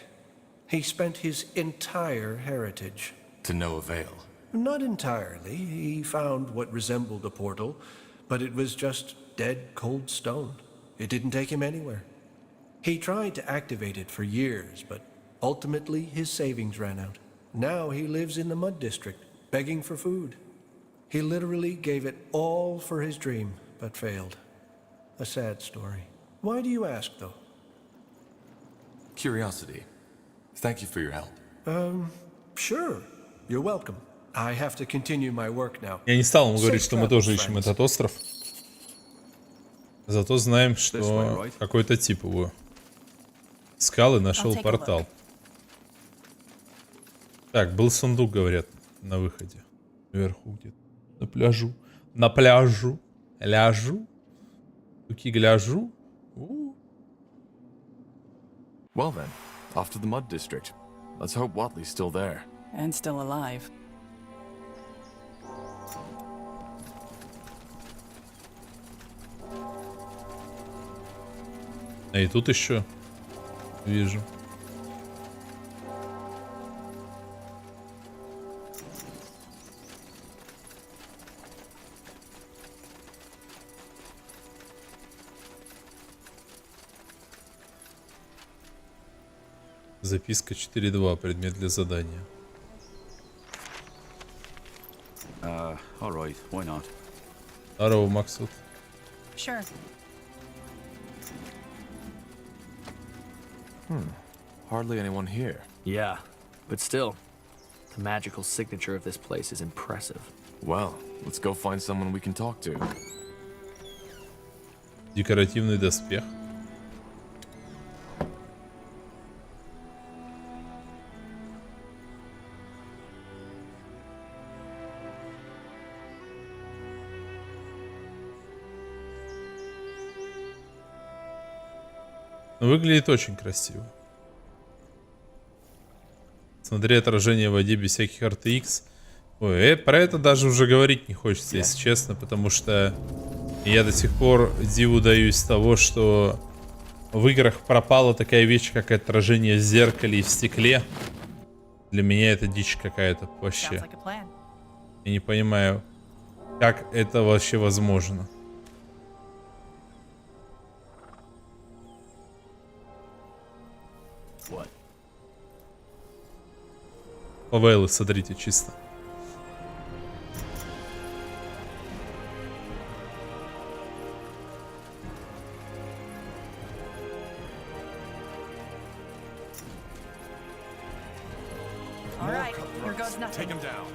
He spent his entire heritage. To no avail. Not entirely. He found what resembled a portal, but it was just dead, cold stone. It didn't take him anywhere. He tried to activate it for years, but ultimately his savings ran out. Now he lives in the Mud District, begging for food. He literally gave it all for his dream, but failed. A sad story. Why do you ask, though? Curiosity. Thank you for your help. Sure. You're welcome. I have to continue my work now. Я не стал ему говорить, что мы тоже ищем этот остров. Зато знаем, что какой-то тип его искал и нашел портал. Так, был сундук, говорят, на выходе. Вверху где-то. На пляжу. На пляжу. Ляжу. Туки гляжу. Well then, off to the Mud District. Let's hope Watley's still there. And still alive. А и тут еще вижу. Записка 4.2. Предмет для задания. All right, why not? Здорово, Максут. Sure. Hardly anyone here. Yeah, but still, the magical signature of this place is impressive. Well, let's go find someone we can talk to. Декоративный доспех. Выглядит очень красиво. Смотри, отражение в воде без всяких RTX. Ой, про это даже уже говорить не хочется, если честно, потому что я до сих пор диву даюсь того, что в играх пропала такая вещь, как отражение в зеркале и в стекле. Для меня это дичь какая-то вообще. Я не понимаю, как это вообще возможно. Павелы, смотрите, чисто. All right, here goes nothing. Take him down.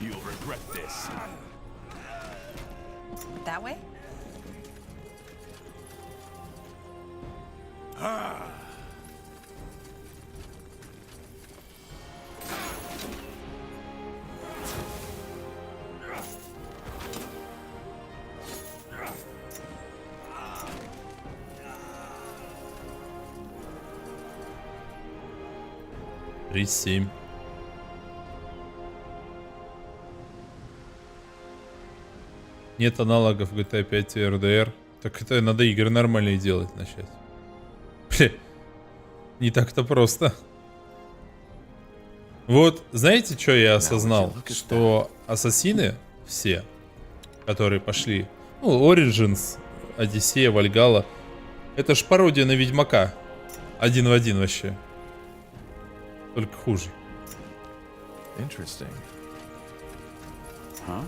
You'll regret this. That way? Три 7. Нет аналогов GTA 5 и RDR. Так это надо игры нормальные делать начать. Бля, не так-то просто. Вот, знаете, что я осознал? Что ассасины все, которые пошли, ну, Origins, Одиссея, Вальгалла, это ж пародия на Ведьмака. Один в один вообще. Только хуже. Interesting. Huh?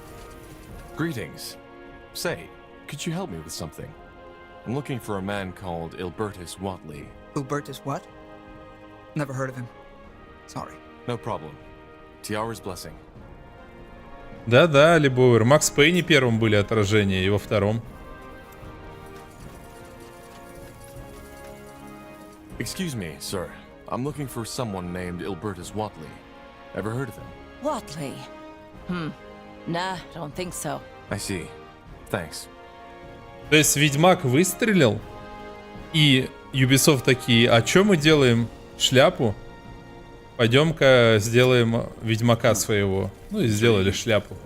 Greetings. Say, could you help me with something? I'm looking for a man called Ilbertus Watley. Ilbertus what? Never heard of him. Sorry. No problem. Tiara's blessing. Да-да, Либовер. Макс Пейне первым были отражения, и во втором. Excuse me, sir. I'm looking for someone named Ilbertus Watley. Ever heard of him? Watley? Nah, don't think so. I see. Thanks. То есть Ведьмак выстрелил, и Ubisoft такие, а чё мы делаем шляпу? Пойдем-ка сделаем Ведьмака своего. Ну и сделали шляпу.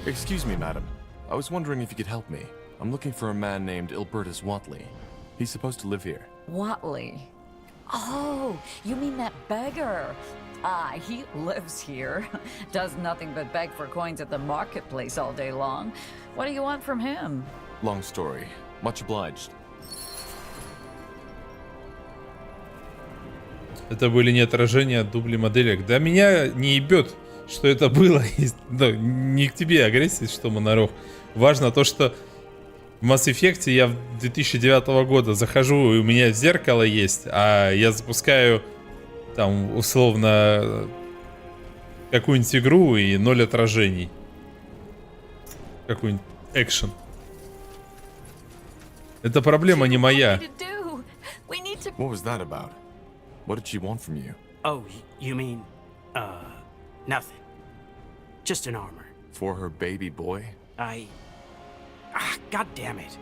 Excuse me, madam. I was wondering if you could help me. I'm looking for a man named Ilbertus Watley. He's supposed to live here. Watley? Oh, you mean that beggar? Ah, he lives here. Does nothing but beg for coins at the marketplace all day long. What do you want from him? Long story. Much obliged. Это были не отражения, а дубли моделек. Да меня не ебет, что это было. Да, не к тебе агрессия, что монорог. Важно то, что в Mass Effect я в 2009 года захожу, и у меня зеркало есть, а я запускаю там условно какую-нибудь игру и 0 отражений. Какой-нибудь экшен. Это проблема не моя. What was that about? What did she want from you? Oh, you mean, nothing. Just an armor. For her baby boy? God damn it.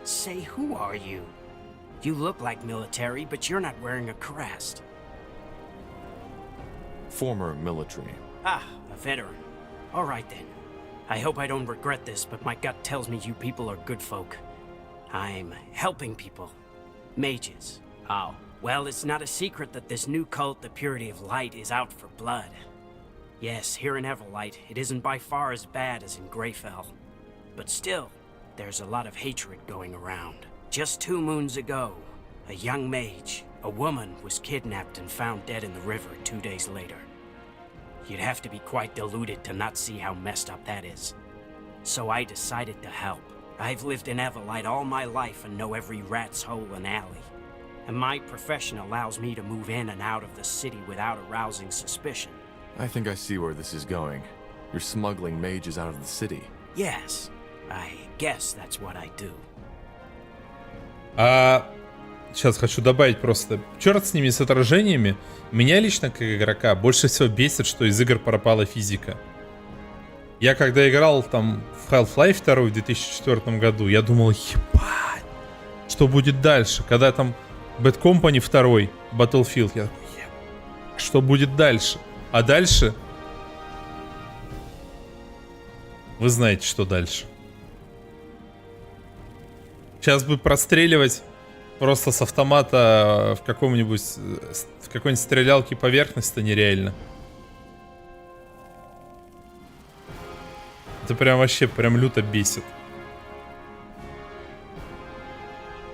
Say, who are you? You look like military, but you're not wearing a crest. Former military. Ah, a veteran. All right then. I hope I don't regret this, but my gut tells me you people are good folk. I'm helping people. Mages. How? Well, it's not a secret that this new cult, the Purity of Light, is out for blood. Yes, here in Everlight, it isn't by far as bad as in Greyfell. But still, there's a lot of hatred going around. Just 2 moons ago, a young mage, a woman, was kidnapped and found dead in the river 2 days later. You'd have to be quite deluded to not see how messed up that is. So I decided to help. I've lived in Everlight all my life and know every rat's hole and alley. And my profession allows me to move in and out of the city without arousing suspicion. I think I see where this is going. You're smuggling mages out of the city. Yes, I guess that's what I do. Сейчас хочу добавить просто. Черт с ними, с отражениями. Меня лично, как игрока, больше всего бесит, что из игр пропала физика. Я когда играл там в Half-Life 2 в 2004 году, я думал, ебать, что будет дальше? Когда там Bad Company 2, Battlefield, я такой, ебать, что будет дальше? А дальше... Вы знаете, что дальше. Сейчас бы простреливать просто с автомата в каком-нибудь... В какой-нибудь стрелялке поверхность-то нереально. Это прям вообще, прям люто бесит.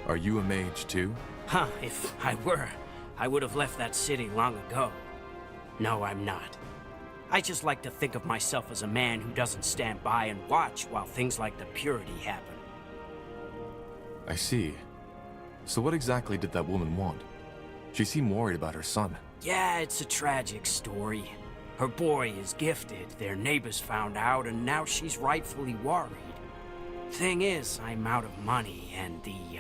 Are you a mage too? Huh, if I were, I would have left that city long ago. No, I'm not. I just like to think of myself as a man who doesn't stand by and watch while things like the Purity happen. I see. So what exactly did that woman want? She seemed worried about her son. Yeah, it's a tragic story. Her boy is gifted, their neighbors found out, and now she's rightfully worried. Thing is, I'm out of money, and the,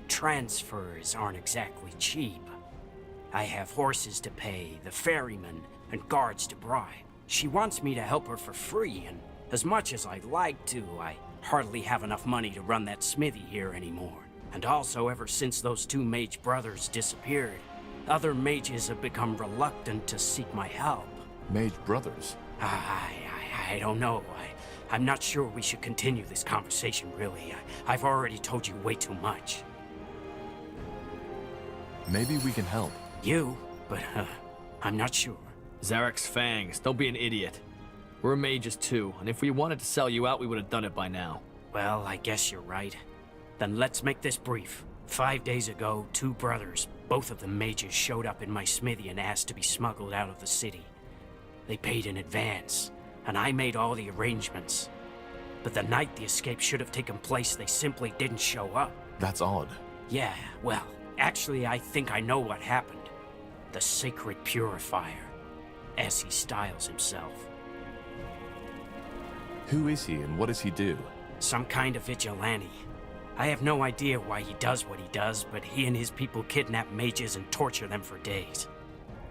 transfers aren't exactly cheap. I have horses to pay, the ferryman, and guards to bribe. She wants me to help her for free, and as much as I'd like to, I hardly have enough money to run that smithy here anymore. And also, ever since those 2 mage brothers disappeared, other mages have become reluctant to seek my help. Mage brothers? I don't know. I'm not sure we should continue this conversation, really. I've already told you way too much. Maybe we can help. You? But, I'm not sure. Zarek's fangs, don't be an idiot. We're mages too, and if we wanted to sell you out, we would have done it by now. Well, I guess you're right. Then let's make this brief. 5 days ago, 2 brothers, both of them mages, showed up in my smithy and asked to be smuggled out of the city. They paid in advance, and I made all the arrangements. But the night the escape should have taken place, they simply didn't show up. That's odd. Yeah, well, actually, I think I know what happened. The Sacred Purifier, as he styles himself. Who is he and what does he do? Some kind of vigilante. I have no idea why he does what he does, but he and his people kidnap mages and torture them for days.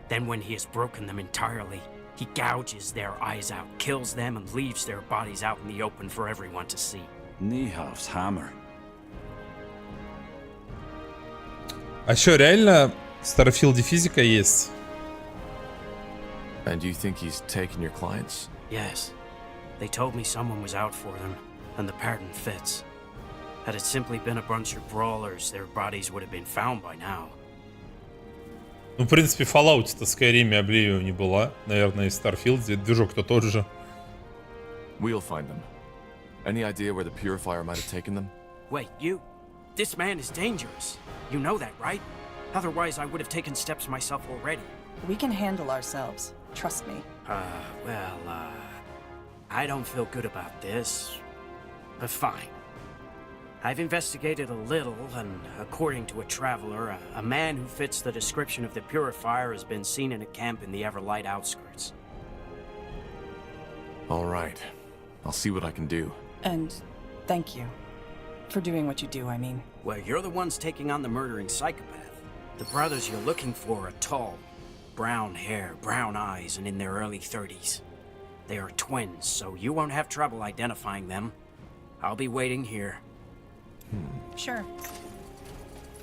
Then when he has broken them entirely, he gouges their eyes out, kills them, and leaves their bodies out in the open for everyone to see. Niehoff's hammer. А что, реально в Старфилде физика есть? And do you think he's taken your clients? Yes. They told me someone was out for them, and the pattern fits. Had it simply been a bunch of brawlers, their bodies would have been found by now. Ну, в принципе, в Fallout-то Skyrim и Oblivion не была. Наверное, и в Starfield движок-то тот же. We'll find them. Any idea where the Purifier might have taken them? Wait, you? This man is dangerous. You know that, right? Otherwise, I would have taken steps myself already. We can handle ourselves. Trust me. I don't feel good about this. But fine. I've investigated a little, and according to a traveler, a man who fits the description of the Purifier has been seen in a camp in the Everlight outskirts. All right. I'll see what I can do. And thank you. For doing what you do, I mean. Well, you're the ones taking on the murdering psychopath. The brothers you're looking for are tall. Brown hair, brown eyes, and in their early 30s. They are twins, so you won't have trouble identifying them. I'll be waiting here. Sure.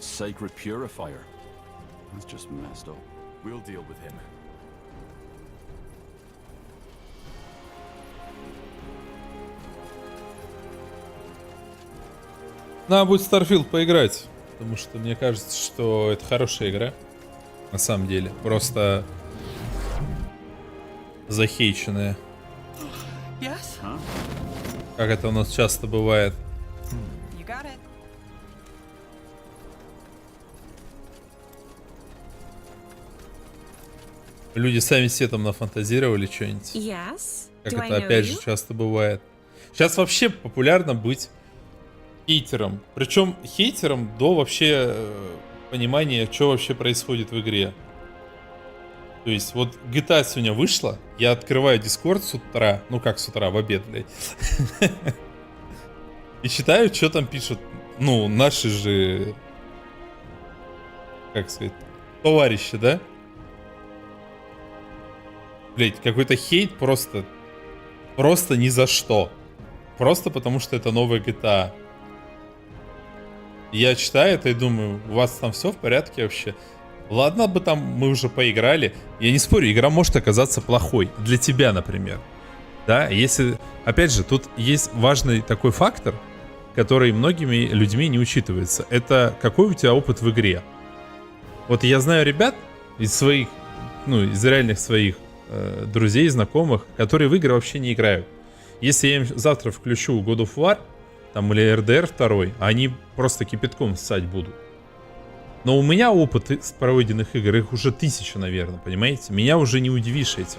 Sacred Purifier. That's just messed up. We'll deal with him. Надо будет Starfield поиграть, потому что мне кажется, что это хорошая игра. На самом деле. Просто захейченная. Yes? Как это у нас часто бывает. You got it. Люди сами себе там нафантазировали что-нибудь. Yes. Как это опять же часто бывает. Сейчас вообще популярно быть хейтером. Причем хейтером до вообще понимания, что вообще происходит в игре. То есть вот GTA сегодня вышла, я открываю Discord с утра, ну как с утра, в обед, блядь. И читаю, что там пишут. Ну, наши же, как сказать, товарищи, да? Блядь, какой-то хейт просто ни за что. Просто потому, что это новая GTA. Я читаю это и думаю, у вас там все в порядке вообще? Ладно бы там мы уже поиграли. Я не спорю, игра может оказаться плохой. Для тебя, например. Да, если... Опять же, тут есть важный такой фактор, который многими людьми не учитывается. Это какой у тебя опыт в игре. Вот я знаю ребят из своих, ну, из реальных своих друзей, знакомых, которые в игры вообще не играют. Если я им завтра включу God of War, там, или RDR 2, они просто кипятком ссать будут. Но у меня опыт с пройденных игр, их уже 1000, наверное, понимаете? Меня уже не удивишь этим.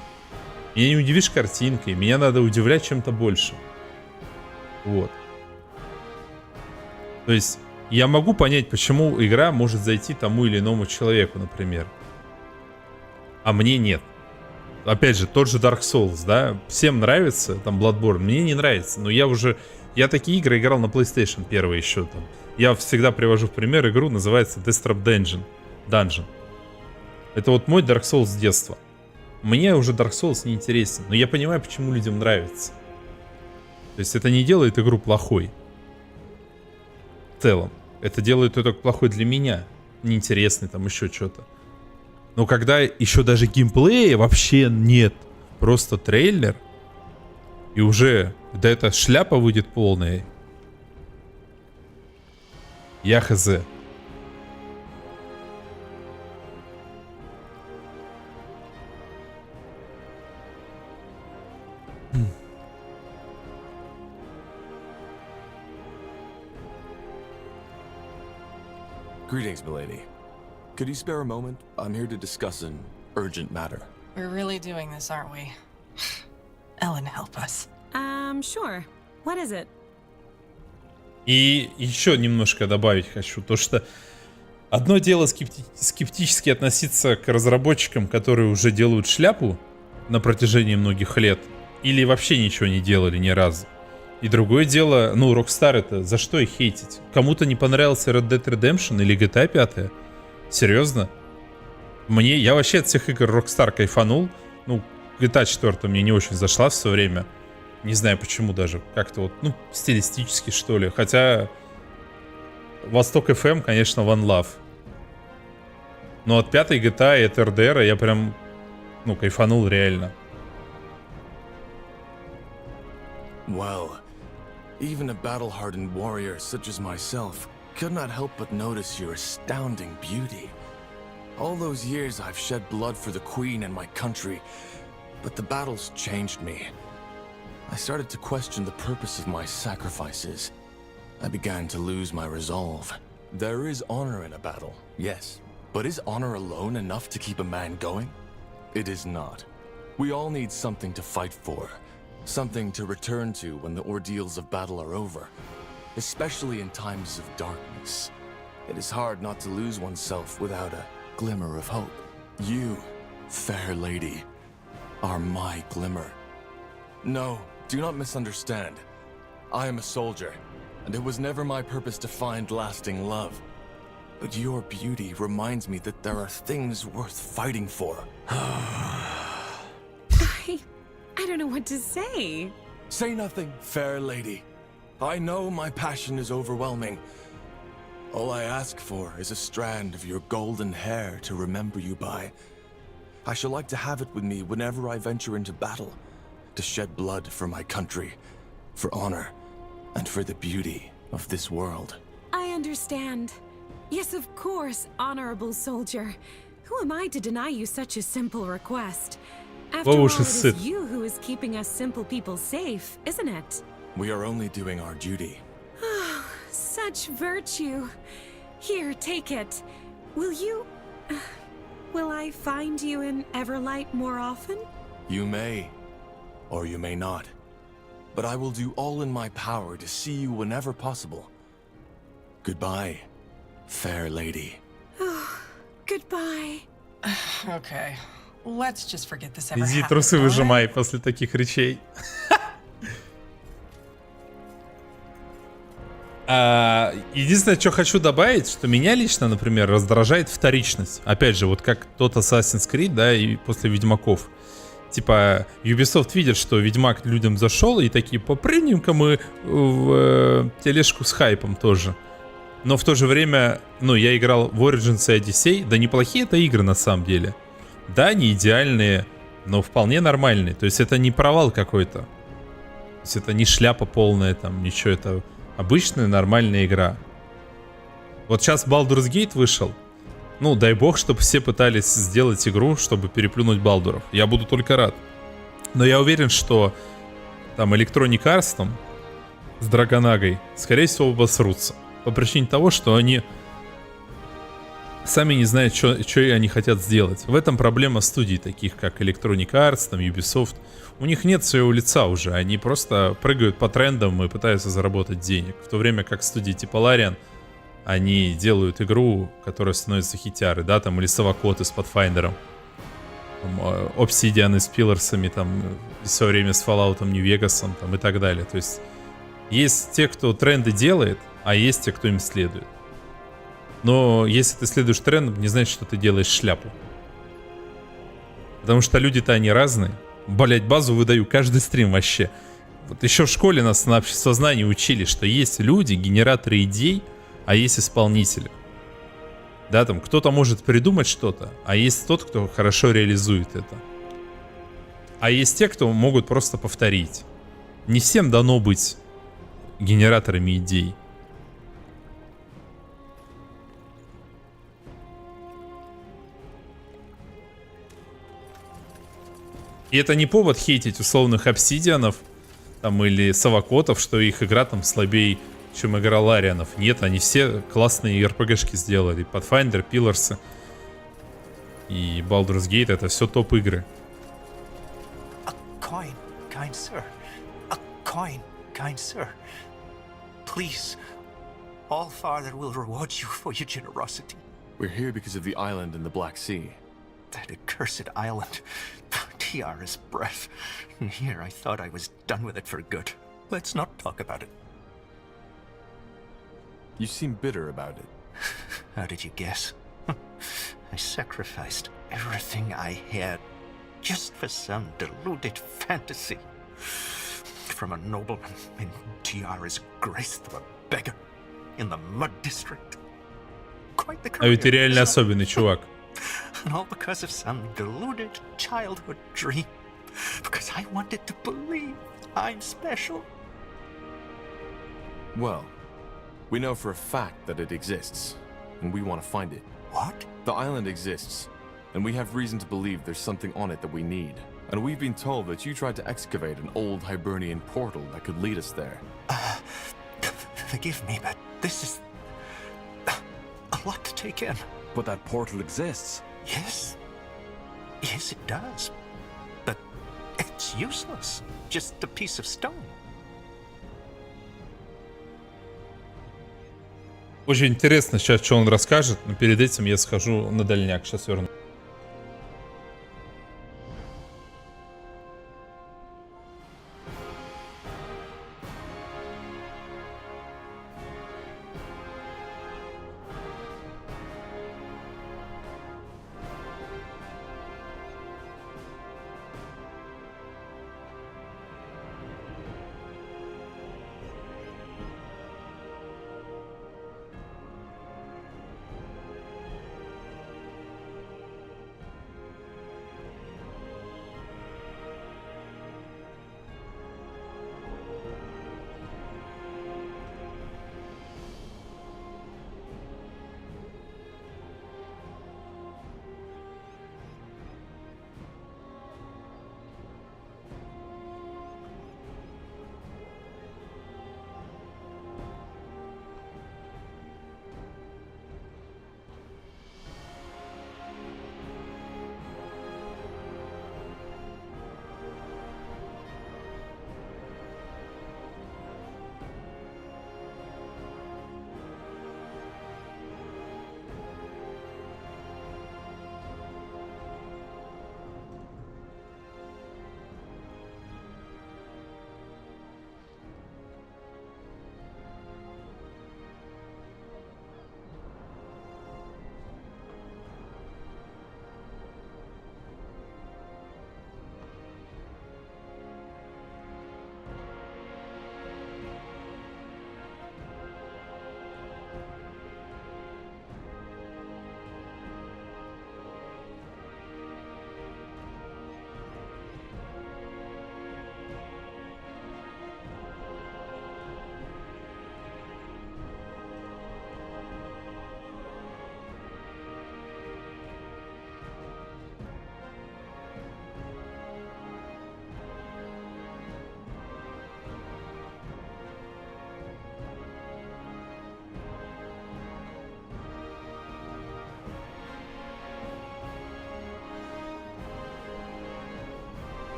Меня не удивишь картинкой, меня надо удивлять чем-то большим. Вот. То есть, я могу понять, почему игра может зайти тому или иному человеку, например. А мне нет. Опять же, тот же Dark Souls, да? Всем нравится, там, Bloodborne. Мне не нравится, но я такие игры играл на PlayStation 1 еще там. Я всегда привожу в пример игру, называется Deathtrap Dungeon. Это вот мой Dark Souls с детства. Мне уже Dark Souls не интересен, но я понимаю, почему людям нравится. То есть это не делает игру плохой. В целом. Это делает ее только плохой для меня. Неинтересный, там еще что-то. Но когда еще даже геймплея вообще нет, просто трейлер, и уже, да эта шляпа выйдет полная. Я хз. Greetings, milady. Could you spare a moment? I'm here to discuss an urgent matter. We're really doing this, aren't we? Ellen, help us. Sure. What is it? И еще немножко добавить хочу. То, что одно дело скептически относиться к разработчикам, которые уже делают шляпу на протяжении многих лет, или вообще ничего не делали ни разу. И другое дело, ну, Rockstar это, за что их хейтить? Кому-то не понравился Red Dead Redemption или GTA 5? Серьезно? Я вообще от всех игр Rockstar кайфанул. Ну, GTA 4 мне не очень зашла в свое время. Не знаю почему даже. Как-то вот, ну, стилистически, что ли. Хотя Восток FM, конечно, One Love. Но от 5-й GTA и от RDR я прям, ну, кайфанул реально. Well, even a battle-hardened warrior such as myself could not help but notice your astounding beauty. All those years I've shed blood for the Queen and my country, but the battles changed me. I started to question the purpose of my sacrifices. I began to lose my resolve. There is honor in a battle, yes, but is honor alone enough to keep a man going? It is not. We all need something to fight for, something to return to when the ordeals of battle are over, especially in times of darkness. It is hard not to lose oneself without a glimmer of hope. You, fair lady, are my glimmer. No, do not misunderstand. I am a soldier, and it was never my purpose to find lasting love. But your beauty reminds me that there are things worth fighting for. I don't know what to say. Say nothing, fair lady. I know my passion is overwhelming. All I ask for is a strand of your golden hair to remember you by. I shall like to have it with me whenever I venture into battle, to shed blood for my country, for honor, and for the beauty of this world. I understand. Yes, of course, honorable soldier. Who am I to deny you such a simple request? After all, it is you who is keeping us simple people safe, isn't it? We are only doing our duty. Such virtue. Here, take it. Will you... will I find you in Everlight more often? You may, or you may not. But I will do all in my power to see you whenever possible. Goodbye, fair lady. Goodbye. Okay. Let's just forget this ever Иди happened. трусы выжимай после таких речей. Единственное, что хочу добавить, что меня лично, например, раздражает вторичность. Опять же, вот как тот Assassin's Creed, да, и после Ведьмаков. Типа, Ubisoft видит, что Ведьмак людям зашел, и такие, попрыгнем-ка мы в тележку с хайпом тоже. Но в то же время, ну, я играл в Origins и Odyssey, да неплохие это игры на самом деле. Да, не идеальные, но вполне нормальные. То есть это не провал какой-то. То есть это не шляпа полная, там, ничего, это обычная нормальная игра. Вот сейчас Baldur's Gate вышел. Ну, дай бог, чтобы все пытались сделать игру, чтобы переплюнуть Балдуров. Я буду только рад. Но я уверен, что там Electronic Arts там, с Драгонагой, скорее всего, обосрутся. По причине того, что они сами не знают, что они хотят сделать. В этом проблема студий, таких как Electronic Arts, там, Ubisoft. У них нет своего лица уже. Они просто прыгают по трендам и пытаются заработать денег. В то время как студии типа Larian, они делают игру, которая становится хитярой, да, там, или Совокоты с Pathfinder'ом, Obsidian с Пиларсами, там, все время с Fallout'ом, Нью-Вегасом, там, и так далее. То есть есть те, кто тренды делает, а есть те, кто им следует. Но если ты следуешь трендам, не значит, что ты делаешь шляпу. Потому что люди-то они разные. Блять, базу выдаю каждый стрим вообще. Вот еще в школе нас на обществознании учили, что есть люди, генераторы идей, а есть исполнители. Да, там кто-то может придумать что-то, а есть тот, кто хорошо реализует это. А есть те, кто могут просто повторить. Не всем дано быть генераторами идей. И это не повод хейтить условных обсидианов там, или совокотов, что их игра там слабее, чем игра Ларианов. Нет, они все классные RPG-шки сделали. Pathfinder, Pillars и Baldur's Gate — это все топ-игры. Coin, kind sir. A coin, kind sir. Please, all Father will reward you for your generosity. We're here because of the island in the Black Sea. That accursed island. Tiara's breath. And here I thought I was done with it for good. Let's not talk about it. You seem bitter about it. How did you guess? I sacrificed everything I had just for some deluded fantasy. From a nobleman in Tiara's grace to a beggar in the mud district. Quite the career. А ведь ты реально особенный чувак. And all because of some deluded childhood dream. Because I wanted to believe I'm special. Well, we know for a fact that it exists, and we want to find it. What? The island exists, and we have reason to believe there's something on it that we need. And we've been told that you tried to excavate an old Hibernian portal that could lead us there. Forgive me, but this is a lot to take in. But that portal exists. Yes. Yes, it does. But it's useless. Just a piece of stone. Очень интересно сейчас, что он расскажет, но перед этим я схожу на дальняк. Сейчас верну.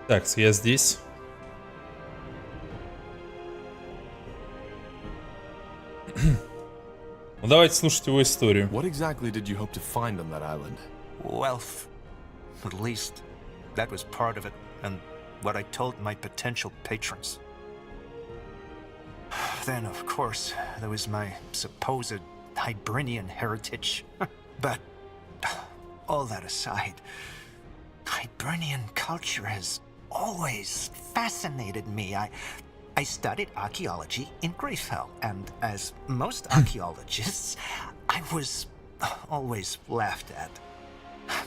Так, я здесь. Ну, давайте слушать его историю. What exactly did you hope to find on that island? Wealth. At least, that was part of it, and what I told my potential patrons. Then, of course, there was my supposed Hibernian heritage. But, all that aside, Hibernian culture has always fascinated me. I studied archaeology in Greyfell, and as most archaeologists, I was always laughed at.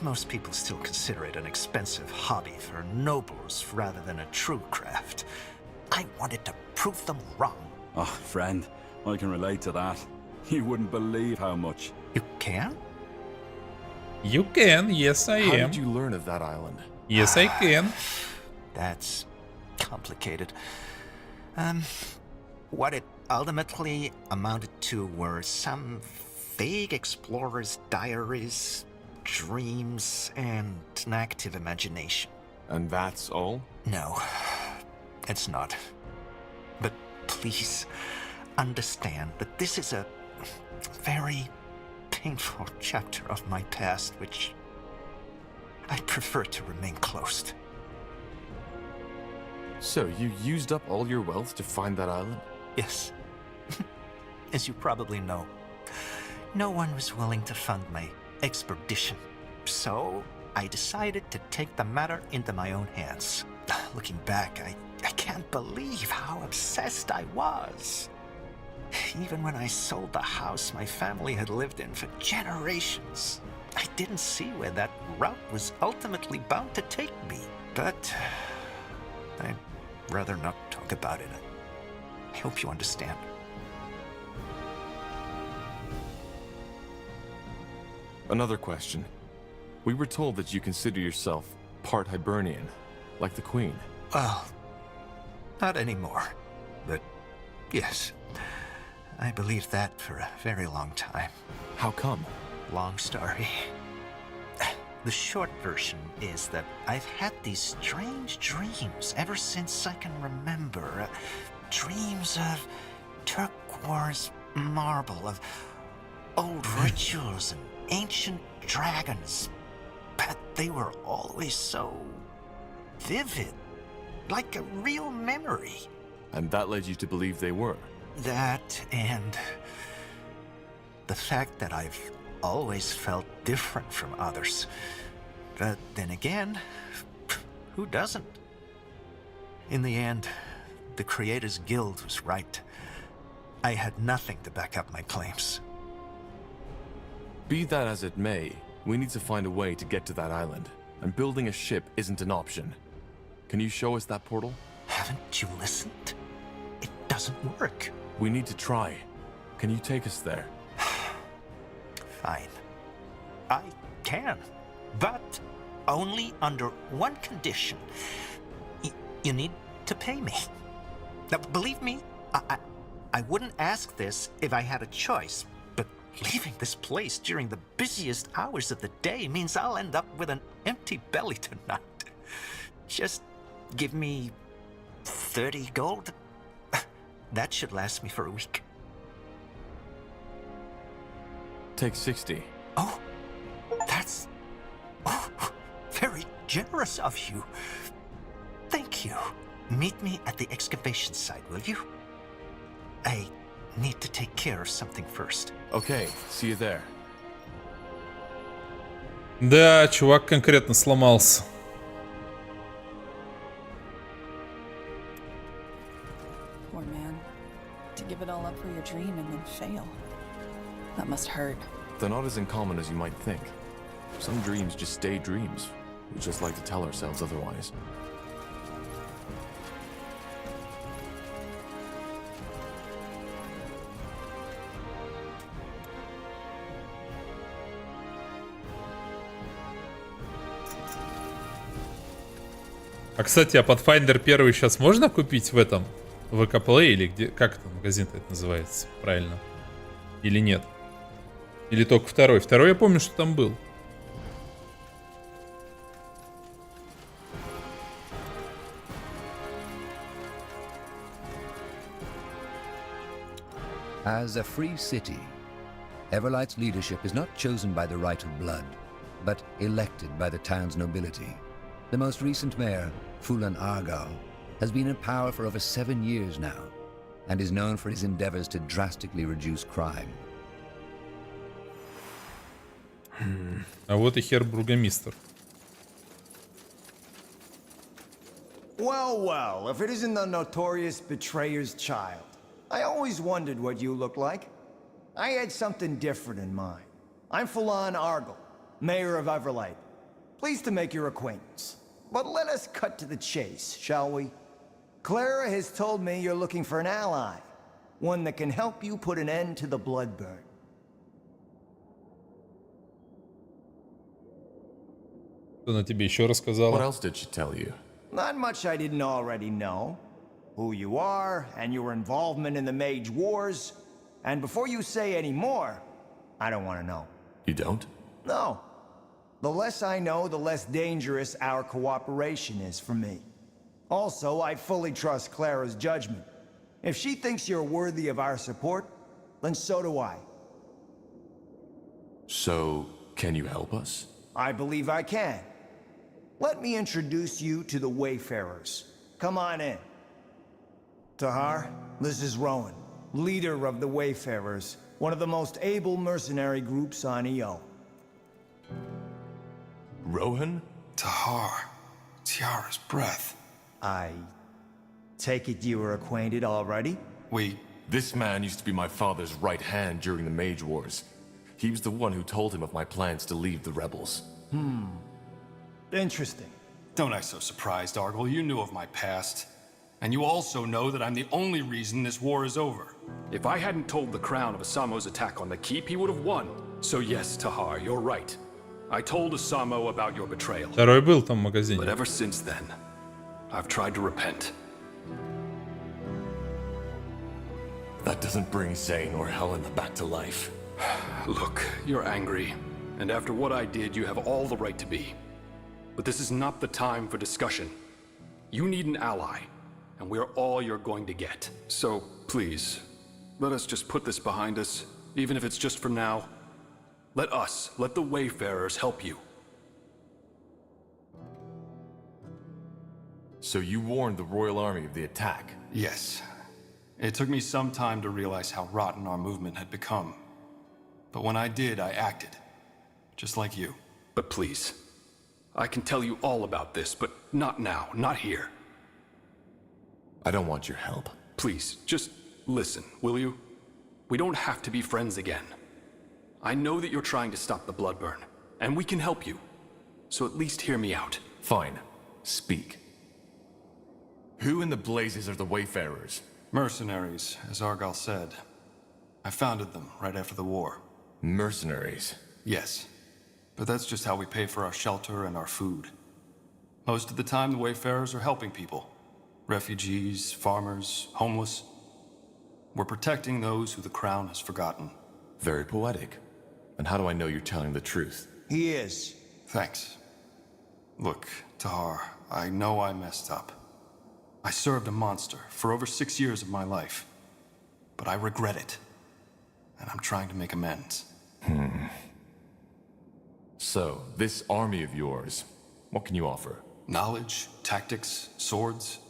Most people still consider it an expensive hobby for nobles rather than a true craft. I wanted to prove them wrong. Oh, friend, I can relate to that. You wouldn't believe how much. You can? You can, yes I am. How did you learn of that island? Yes I can. That's complicated. What it ultimately amounted to were some vague explorers' diaries, dreams, and an active imagination. And that's all? No, it's not. But please understand that this is a very painful chapter of my past, which I prefer to remain closed. So, you used up all your wealth to find that island? Yes. As you probably know, no one was willing to fund my expedition. So, I decided to take the matter into my own hands. Looking back, I can't believe how obsessed I was. Even when I sold the house my family had lived in for generations, I didn't see where that route was ultimately bound to take me. But I'd rather not talk about it. I hope you understand. Another question. We were told that you consider yourself part Hibernian, like the Queen. Well, not anymore. But yes, I believed that for a very long time. How come? Long story. The short version is that I've had these strange dreams ever since I can remember. Dreams of turquoise marble, of old rituals and ancient dragons. But they were always so vivid, like a real memory. And that led you to believe they were? That and the fact that I've always felt different from others. But then again, who doesn't? In the end, the Creators Guild was right. I had nothing to back up my claims. Be that as it may, we need to find a way to get to that island, and building a ship isn't an option. Can you show us that portal? Haven't you listened? It doesn't work. We need to try. Can you take us there? Fine. I can, but only under one condition. You need to pay me. Now, believe me, I wouldn't ask this if I had a choice, but leaving this place during the busiest hours of the day means I'll end up with an empty belly tonight. Just give me 30 gold. That should last me for a week. Take 60. Oh, that's very generous of you. Thank you. Meet me at the excavation site, will you? I need to take care of something first. Okay, see you there. Да, чувак конкретно сломался. Poor man. To give it all up for your dream and then fail. That must hurt. They're not as uncommon as you might think. Some dreams just stay dreams. We just like to tell ourselves otherwise. А, кстати, а Pathfinder 1 сейчас можно купить в этом? В ВК Play или где? Как это магазин-то это называется? Правильно. Или нет? Или только второй? Второй я помню, что там был. As a free city, Everlight's leadership is not chosen by the right of blood, but elected by the town's nobility. The most recent mayor, Fulan Argal, has been in power for over 7 years now, and is known for his endeavors to drastically reduce crime. А вот и хер-бургомистр. Well, if it isn't the notorious betrayer's child. I always wondered what you look like. I had something different in mind. I'm Fulan Argal, mayor of Everlight. Pleased to make your acquaintance. But let us cut to the chase, shall we? Clara has told me you're looking for an ally. One that can help you put an end to the blood burn. Что она тебе еще рассказала? What else did she tell you? Not much I didn't already know. Who you are, and your involvement in the Mage Wars. And before you say any more, I don't want to know. You don't? No. The less I know, the less dangerous our cooperation is for me. Also, I fully trust Clara's judgment. If she thinks you're worthy of our support, then so do I. So, can you help us? I believe I can. Let me introduce you to the Wayfarers. Come on in. Tahar, this is Rowan, leader of the Wayfarers, one of the most able mercenary groups on EO. Rohan? Tahar. Tiara's breath. I take it you were acquainted already? This man used to be my father's right hand during the Mage Wars. He was the one who told him of my plans to leave the rebels. Interesting. Don't act so surprised, Argal. You knew of my past. And you also know that I'm the only reason this war is over. If I hadn't told the Crown of Asamo's attack on the keep, he would have won. So yes, Tahar, you're right. I told Asamo about your betrayal. Второй был там в магазине. But ever since then, I've tried to repent. That doesn't bring Zane or Helena back to life. Look, you're angry. And after what I did, you have all the right to be. But this is not the time for discussion. You need an ally. And we're all you're going to get. So, please, let us just put this behind us, even if it's just for now. Let the Wayfarers help you. So you warned the Royal Army of the attack? Yes. It took me some time to realize how rotten our movement had become. But when I did, I acted. Just like you. But please, I can tell you all about this, but not now, not here. I don't want your help. Please, just listen, will you? We don't have to be friends again. I know that you're trying to stop the blood burn, and we can help you. So at least hear me out. Fine. Speak. Who in the blazes are the Wayfarers? Mercenaries, as Argal said. I founded them right after the war. Mercenaries? Yes. But that's just how we pay for our shelter and our food. Most of the time, the Wayfarers are helping people. Refugees, farmers, homeless. We're protecting those who the Crown has forgotten. Very poetic. And how do I know you're telling the truth? He is. Thanks. Look, Tahar, I know I messed up. I served a monster for over 6 years of my life. But I regret it. And I'm trying to make amends. So, this army of yours, what can you offer? Knowledge, tactics, swords.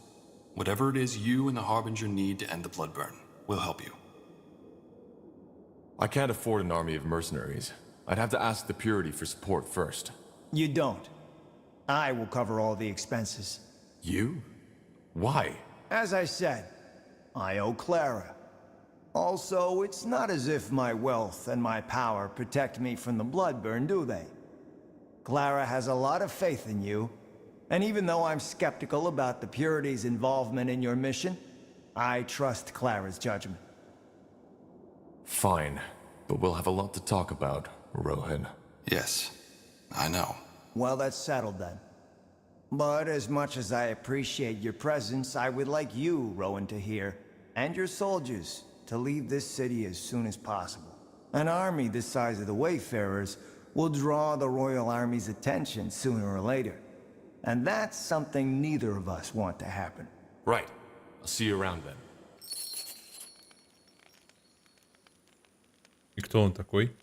Whatever it is you and the Harbinger need to end the blood burn, we'll help you. I can't afford an army of mercenaries. I'd have to ask the Purity for support first. You don't. I will cover all the expenses. You? Why? As I said, I owe Clara. Also, it's not as if my wealth and my power protect me from the blood burn, do they? Clara has a lot of faith in you, and even though I'm skeptical about the Purity's involvement in your mission, I trust Clara's judgment. Fine, but we'll have a lot to talk about, Rohan. Yes, I know. Well, that's settled then. But as much as I appreciate your presence, I would like you, Rowan, to hear, and your soldiers, to leave this city as soon as possible. An army this size of the Wayfarers will draw the Royal Army's attention sooner or later. And that's something neither of us want to happen. Right. I'll see you around then. кто он такой?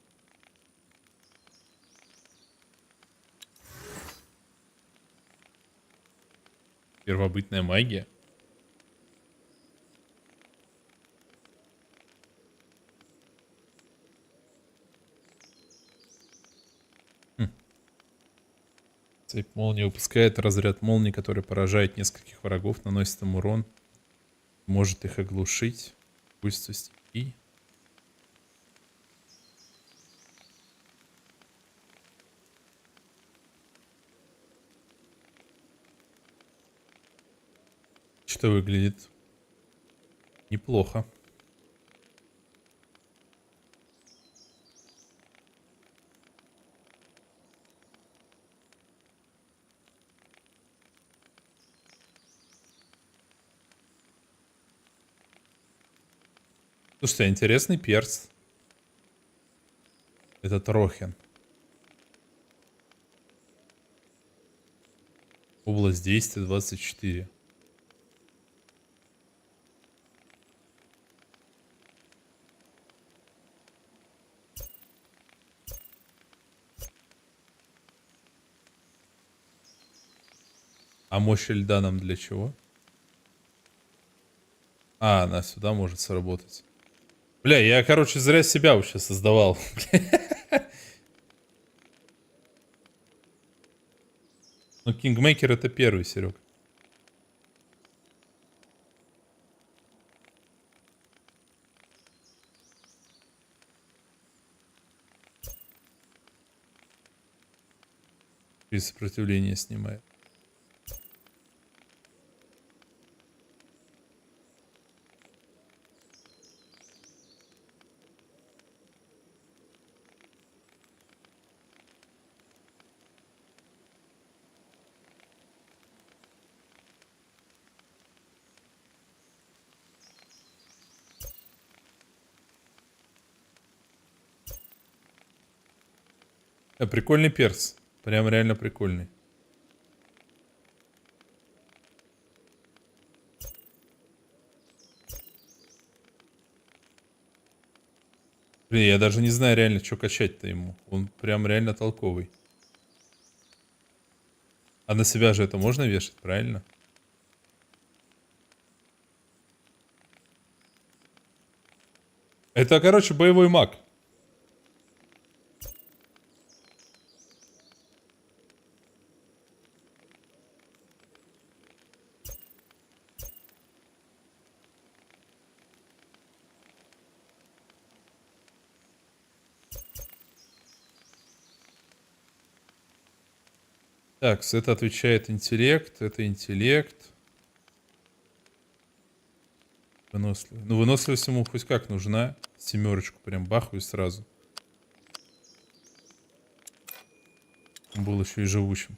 Первобытная магия. Цепь молнии выпускает разряд молнии, который поражает нескольких врагов, наносит им урон, может их оглушить. Буйство стихий. Что выглядит неплохо. Слушайте, интересный перс. Это Trojan. Область действия 24. А мощь льда нам для чего? А, она сюда может сработать. Бля, я, короче, зря себя вообще создавал. Ну, Кингмейкер это первый, Серег. И сопротивление снимает. Прикольный перс. Прям реально прикольный. Блин, я даже не знаю реально, что качать-то ему. Он прям реально толковый. А на себя же это можно вешать, правильно? Это, короче, боевой маг. Так, это отвечает интеллект, это интеллект. Выносливость. Ну, выносливость ему хоть как нужна. Семерочку прям бахаю сразу. Он был еще и живучим.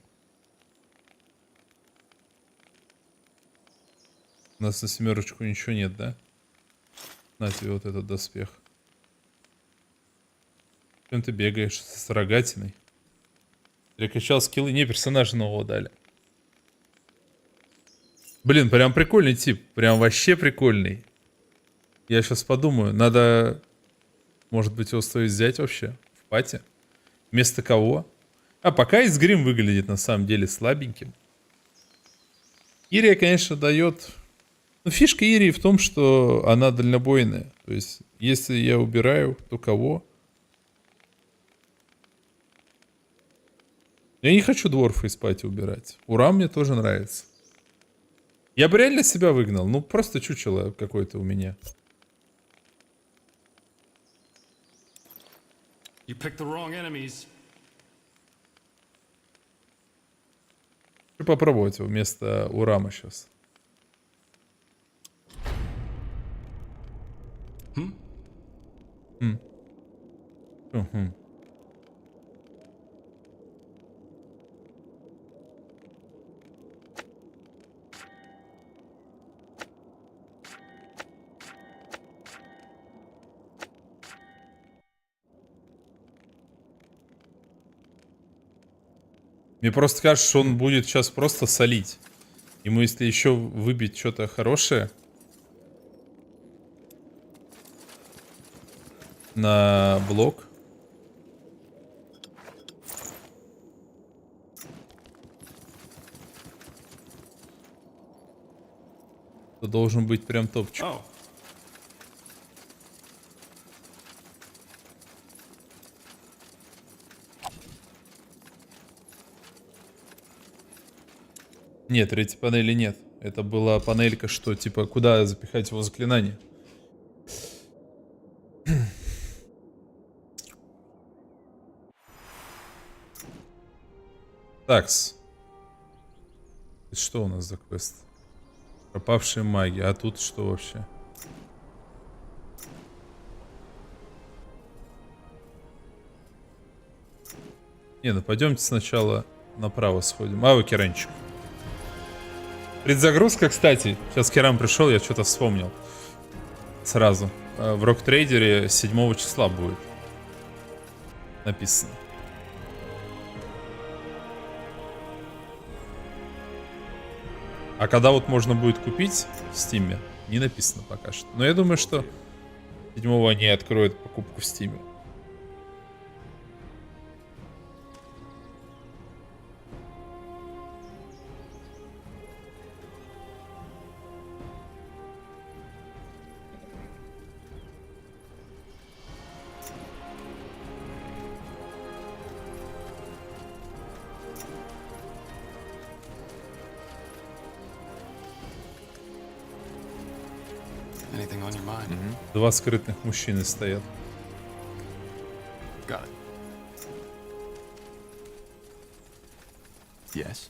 У нас на семерочку ничего нет, да? На тебе вот этот доспех. Чем ты бегаешь? С рогатиной? Перекачал скиллы. Не, персонажа нового дали. Блин, прям прикольный тип. Прям вообще прикольный. Я сейчас подумаю. Надо, может быть, его стоит взять вообще в пати. Вместо кого? А пока Изгрим выглядит на самом деле слабеньким. Ирия, конечно, дает... Но фишка Ирии в том, что она дальнобойная. То есть, если я убираю, то кого? Я не хочу дворфа из пати убирать. Урам мне тоже нравится. Я бы реально себя выгнал. Ну, просто чучело какое-то у меня. You picked the wrong enemies. Хочу попробовать его вместо Урама сейчас. Мне просто кажется, что он будет сейчас просто солить. Ему если еще выбить что-то хорошее. на блок. Это должен быть прям топчик. Нет, третьей панели нет. Это была панелька, что типа куда запихать его заклинание. Такс. Что у нас за квест? Пропавшие маги. А тут что вообще? Не, ну пойдемте сначала направо сходим. А, вы Керанчик. Предзагрузка, кстати. Сейчас Керам пришел, я что-то вспомнил. Сразу. В Рок-трейдере 7 числа будет. Написано. А когда вот можно будет купить в Стиме, не написано пока что. Но я думаю, что 7 они откроют покупку в Стиме. Два скрытных мужчины стоят. Got it. Yes.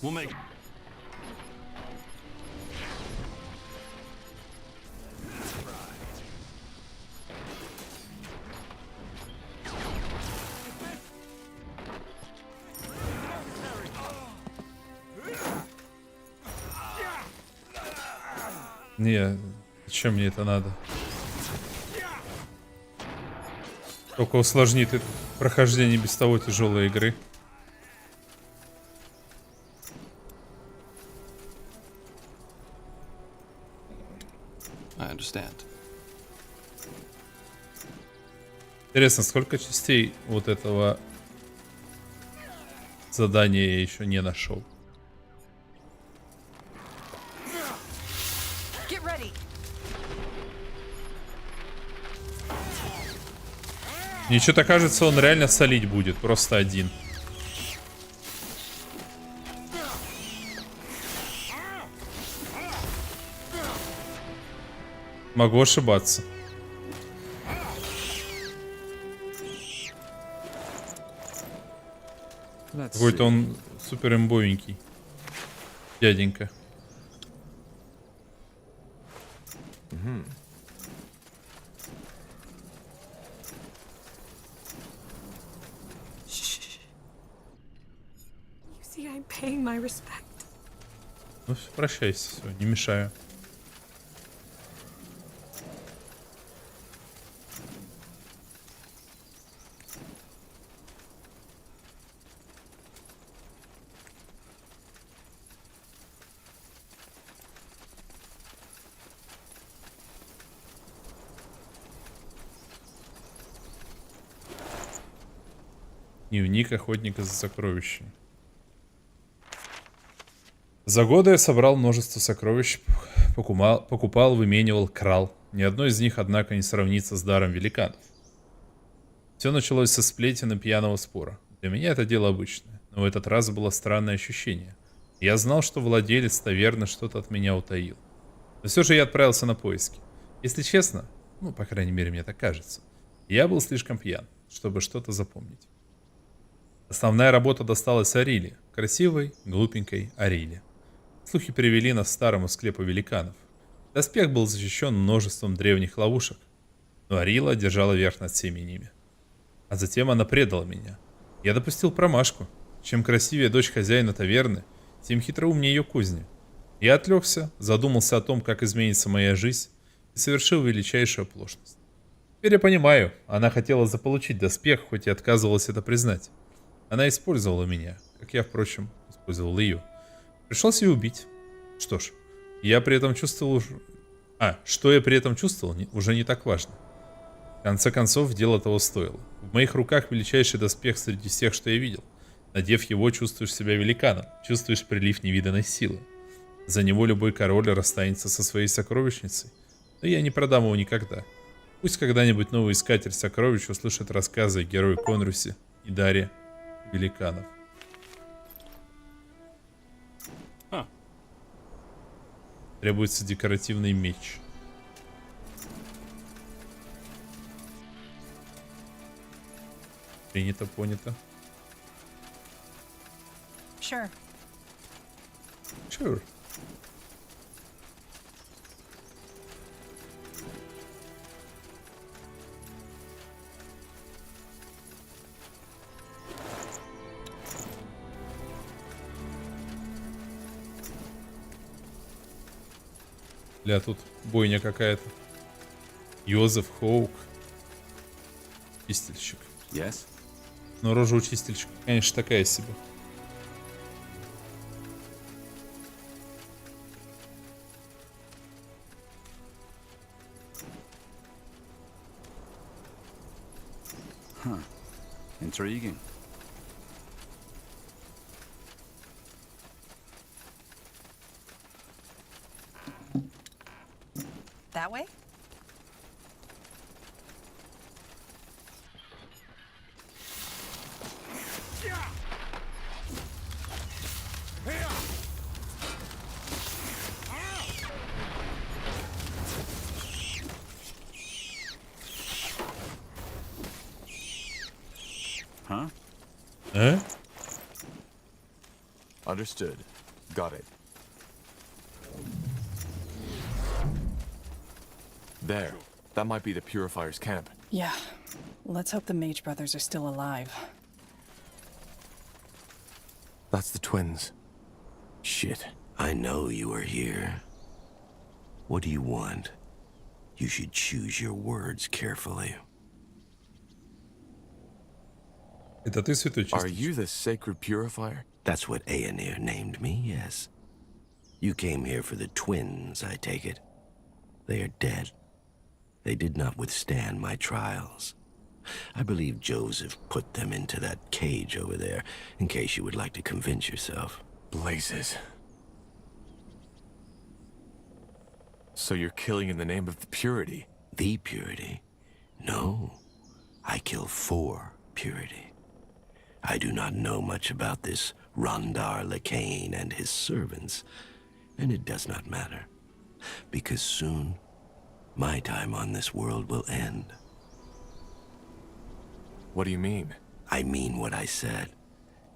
We'll make. Не, зачем мне это надо? Только усложнит прохождение без того тяжелой игры. I understand. Интересно, сколько частей вот этого задания я еще не нашел. Мне что-то кажется, он реально солить будет. Просто один. Могу ошибаться. Какой-то он супер имбовенький. Дяденька. Ну, прощайся, все, не мешаю. Дневник охотника за сокровищами. За годы я собрал множество сокровищ, покупал, выменивал, крал. Ни одно из них, однако, не сравнится с даром великанов. Все началось со сплетен и пьяного спора. Для меня это дело обычное, но в этот раз было странное ощущение. Я знал, что владелец таверны что-то от меня утаил. Но все же я отправился на поиски. Если честно, ну, по крайней мере, мне так кажется, я был слишком пьян, чтобы что-то запомнить. Основная работа досталась Ариле, красивой, глупенькой Ариле. Слухи привели нас к старому склепу великанов. Доспех был защищен множеством древних ловушек, но Арила держала верх над всеми ними. А затем она предала меня. Я допустил промашку. Чем красивее дочь хозяина таверны, тем хитроумнее ее кузни. Я отвлекся, задумался о том, как изменится моя жизнь, и совершил величайшую оплошность. Теперь я понимаю, она хотела заполучить доспех, хоть и отказывалась это признать. Она использовала меня, как я, впрочем, использовал ее. Пришлось ее убить. Что ж, я при этом чувствовал... что я при этом чувствовал, уже не так важно. В конце концов, дело того стоило. В моих руках величайший доспех среди всех, что я видел. Надев его, чувствуешь себя великаном, чувствуешь прилив невиданной силы. За него любой король расстанется со своей сокровищницей, но я не продам его никогда. Пусть когда-нибудь новый искатель сокровищ услышит рассказы о герое Конрусе и даре великанов. Требуется декоративный меч. Принято, понято. Sure. Sure. Бля, тут бойня какая-то. Йозеф Хоук. Чистильщик. Yes. Но рожа у чистильщика, конечно, такая себе. Huh. Intriguing. That way? Huh? Understood. Got it. There. That might be the Purifier's camp. Yeah. Let's hope the Mage brothers are still alive. That's the twins. Shit. I know you are here. What do you want? You should choose your words carefully. Это ты, святой чистильщик? Are you the sacred purifier? That's what Aenir named me, yes. You came here for the twins, I take it. They are dead. They did not withstand my trials. I believe Joseph put them into that cage over there, in case you would like to convince yourself. Blazes. So you're killing in the name of the purity? The purity? No. I kill for purity. I do not know much about this Rondar Lacane and his servants, and it does not matter, because soon my time on this world will end. What do you mean? I mean what I said.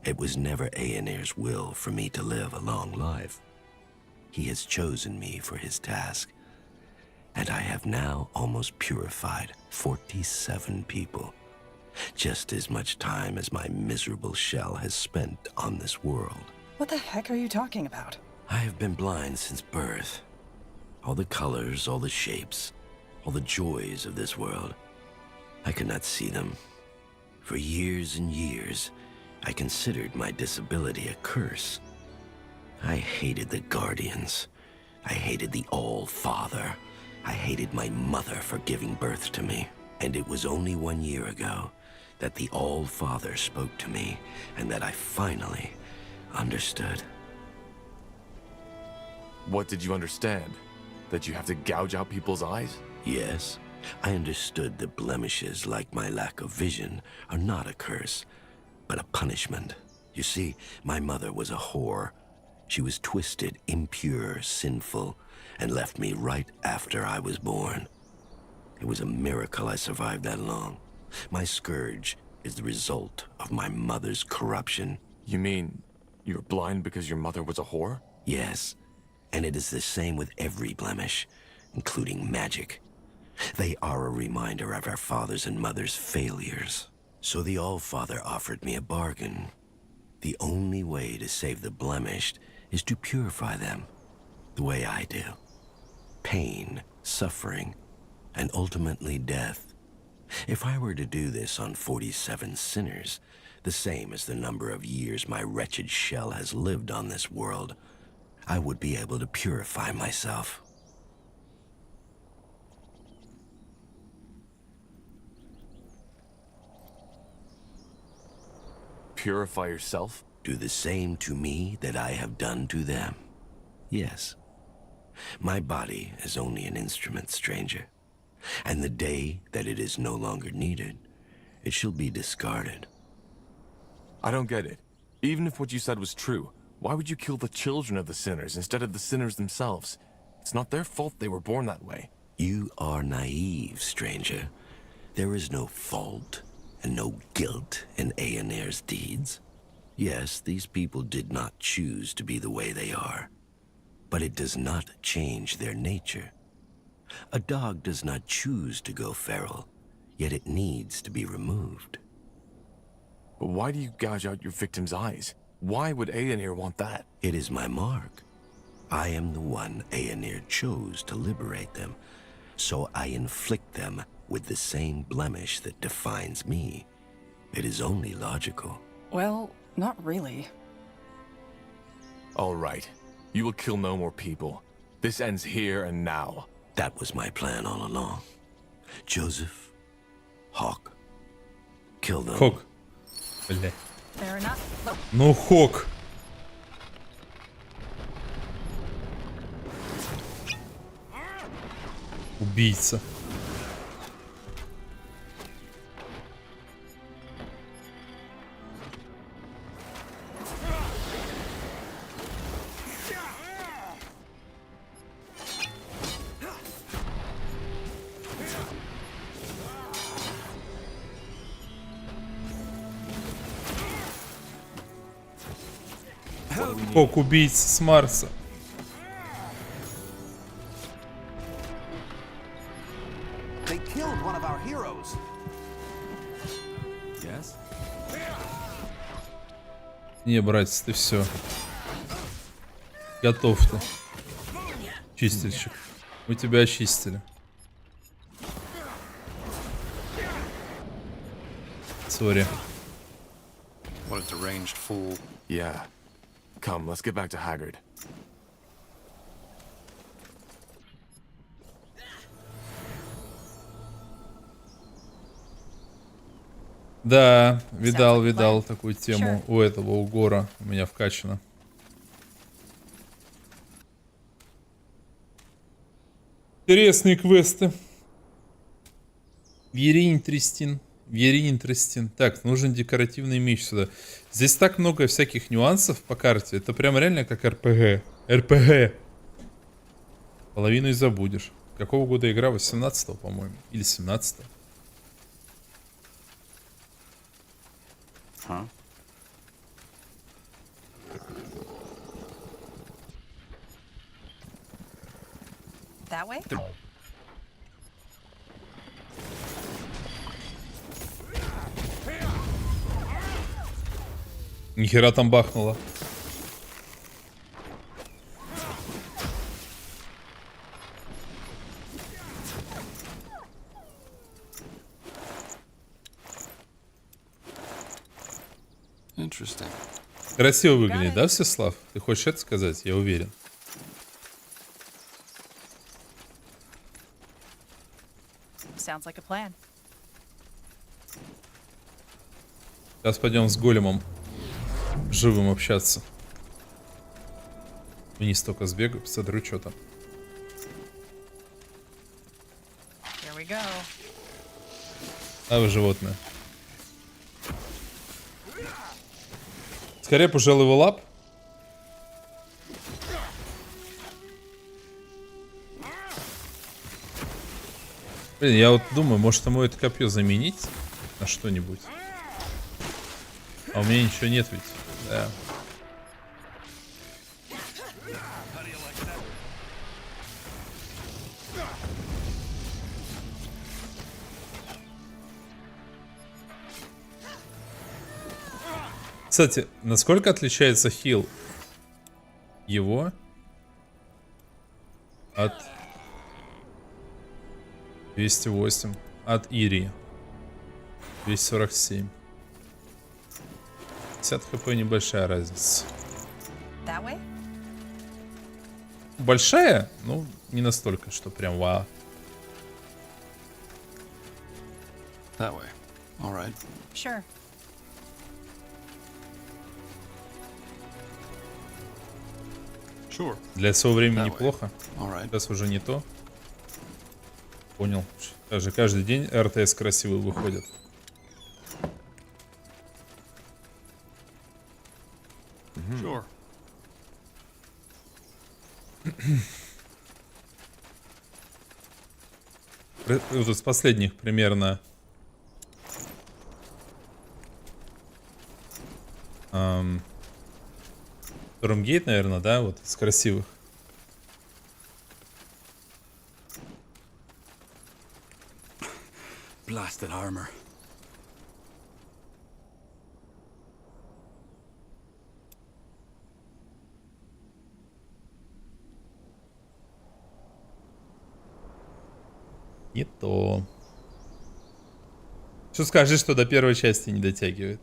It was never Aenir's will for me to live a long life. He has chosen me for his task, and I have now almost purified 47 people. Just as much time as my miserable shell has spent on this world. What the heck are you talking about? I have been blind since birth. All the colors, all the shapes, all the joys of this world. I could not see them. For years and years, I considered my disability a curse. I hated the Guardians. I hated the All-Father. I hated my mother for giving birth to me. And it was only 1 year ago that the All-Father spoke to me, and that I finally understood. What did you understand? That you have to gouge out people's eyes? Yes, I understood that blemishes like my lack of vision are not a curse, but a punishment. You see, my mother was a whore. She was twisted, impure, sinful, and left me right after I was born. It was a miracle I survived that long. My scourge is the result of my mother's corruption. You mean you were blind because your mother was a whore? Yes, and it is the same with every blemish, including magic. They are a reminder of our fathers and mothers' failures. So the All-Father offered me a bargain. The only way to save the blemished is to purify them, the way I do. Pain, suffering, and ultimately death. If I were to do this on 47 sinners, the same as the number of years my wretched shell has lived on this world, I would be able to purify myself. Purify yourself? Do the same to me that I have done to them. Yes. My body is only an instrument, stranger. And the day that it is no longer needed, it shall be discarded. I don't get it. Even if what you said was true, why would you kill the children of the sinners instead of the sinners themselves? It's not their fault they were born that way. You are naive, stranger. There is no fault and no guilt in Aeneir's deeds. Yes, these people did not choose to be the way they are, but it does not change their nature. A dog does not choose to go feral, yet it needs to be removed. But why do you gouge out your victim's eyes? Why would Aeneir want that? It is my mark. I am the one Aeneir chose to liberate them, so I inflict them with the same blemish that defines me. It is only logical. Well, not really. All right. You will kill no more people. This ends here and now. That was my plan all along. Joseph, Hawk, kill them. Хок. Бля. Fair enough. Ну, Хок. Убийца. Хок, убийца с Марса. Не, братец, ты все. Готов ты. Чистильщик. Мы тебя очистили. Сори. What a deranged fool. Yeah. Come, let's get back to Haggard. Да, видал такую тему у этого, у Гора. У меня вкачано. Интересные квесты. Very interesting. Так, нужен декоративный меч сюда. Здесь так много всяких нюансов по карте. Это прям реально как РПГ. РПГ. Половину и забудешь. Какого года игра? 18-го, по-моему. Или 17-го. That way? Нихера там бахнуло. Красиво выглядит, да, Всеслав? Ты хочешь это сказать? Я уверен. Sounds like a plan. Сейчас пойдем с големом живым общаться. Вниз только сбегаю, посмотрю, что там. Here we go. А вы животное. Скорее, пожалуй, его лап. Блин, я вот думаю, может ему это копье заменить на что-нибудь. А у меня ничего нет ведь. Да. Кстати, насколько отличается хил его от 208, от Ирии 247. 50 хп небольшая разница. That way? большая, ну, не настолько, что прям вау. That way. All right. Sure. Sure. Для своего времени That way. неплохо. All right. Сейчас уже не то. Понял. Даже каждый день RTS красивый выходит. Sure. Вот из последних примерно Stormgate, наверное, да, вот из красивых. Blasted armor. Не то. Что скажешь, что до первой части не дотягивает?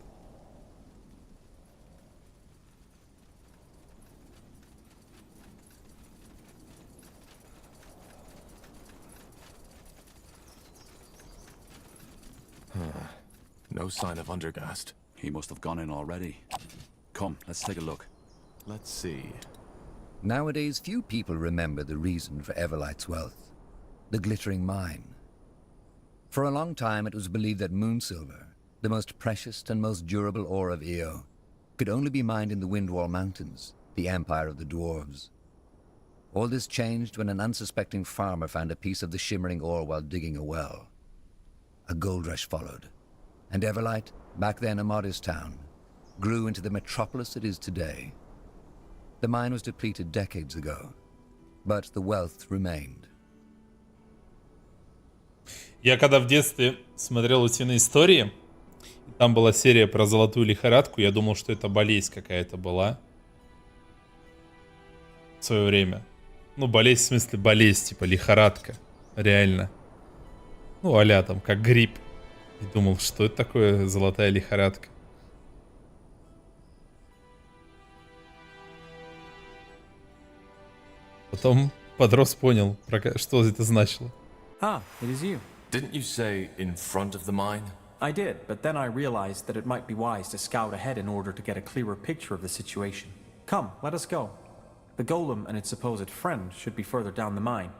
No sign of Undergast. He must have gone in already. Come, let's take a look. Let's see. Nowadays, few people remember the reason for Everlight's wealth. The glittering mine. For a long time, it was believed that moonsilver, the most precious and most durable ore of Io, could only be mined in the Windwall Mountains, the empire of the dwarves. All this changed when an unsuspecting farmer found a piece of the shimmering ore while digging a well. A gold rush followed, and Everlight, back then a modest town, grew into the metropolis it is today. The mine was depleted decades ago, but the wealth remained. Я когда в детстве смотрел «Утиные истории», там была серия про золотую лихорадку, я думал, что это болезнь какая-то была в свое время. Ну, болезнь, в смысле болезнь, типа лихорадка, реально. Ну, а-ля там, как грипп. И думал, что это такое золотая лихорадка. Потом подрос, понял, что это значило. Ah, it is you. Didn't you say in front of the mine? I did, but then I realized that it might be wise to scout ahead in order to get a clearer picture of the situation. Come, let us go. The golem and its supposed friend should be further down the mine.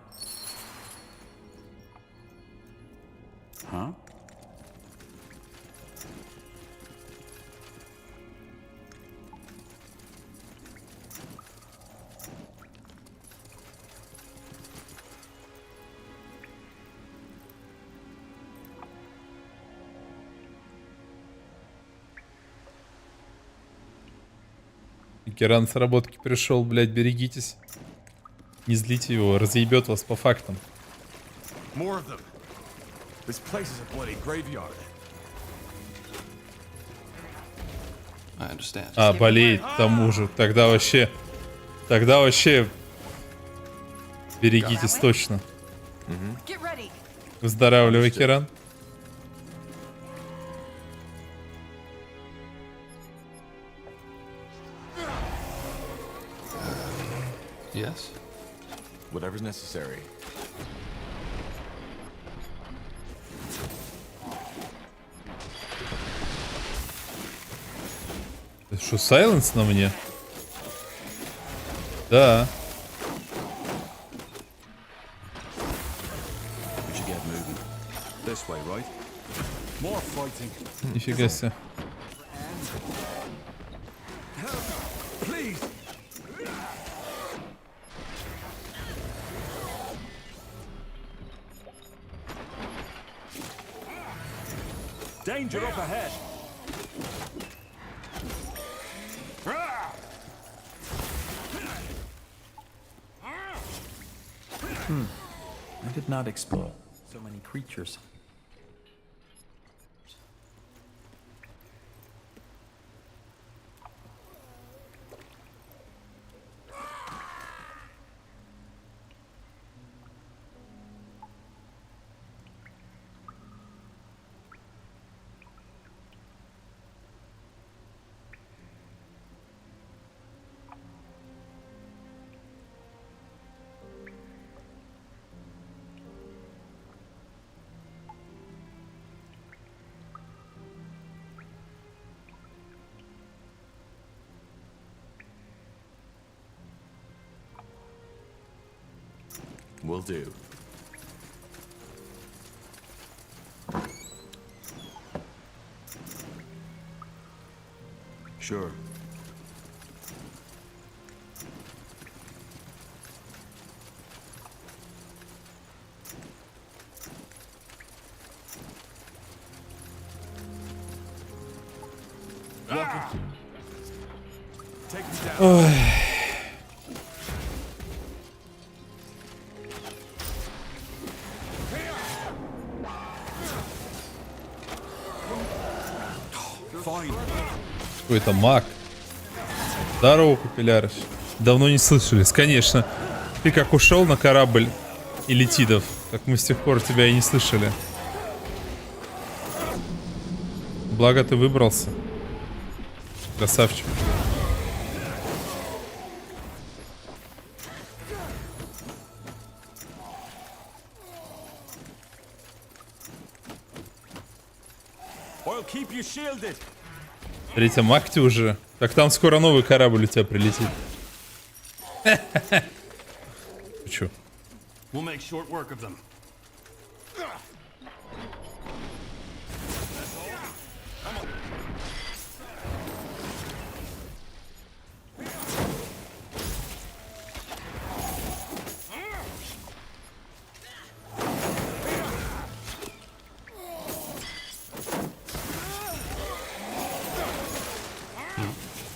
Huh? Керан с работки пришел, блядь, берегитесь. Не злите его, разъебет вас по фактам. А, болеет к тому же. Тогда вообще берегитесь точно. Выздоравливай, Керан. Yes. Whatever's necessary. Это что, сайленс на мне? Да. Нифига себе. Danger up ahead. I did not expect so many creatures. Will do. Sure. Ой. Какой-то маг. Здорово, Капиллярыч. Давно не слышались, конечно. Ты как ушел на корабль Элитидов, как мы с тех пор тебя и не слышали. Благо ты выбрался. Красавчик. Третья Макти уже. Так там скоро новый корабль у тебя прилетит. Чё?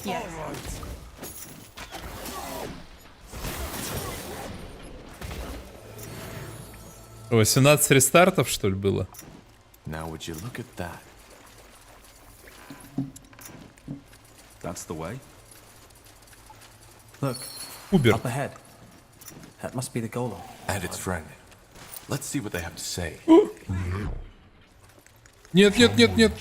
Yes. 18 рестартов, что ли, было? Now would you look at that? That's the way. Look. Uber. Up ahead. That must be the golem. And its friend. Let's see what they have to say. Нет, нет, нет, нет.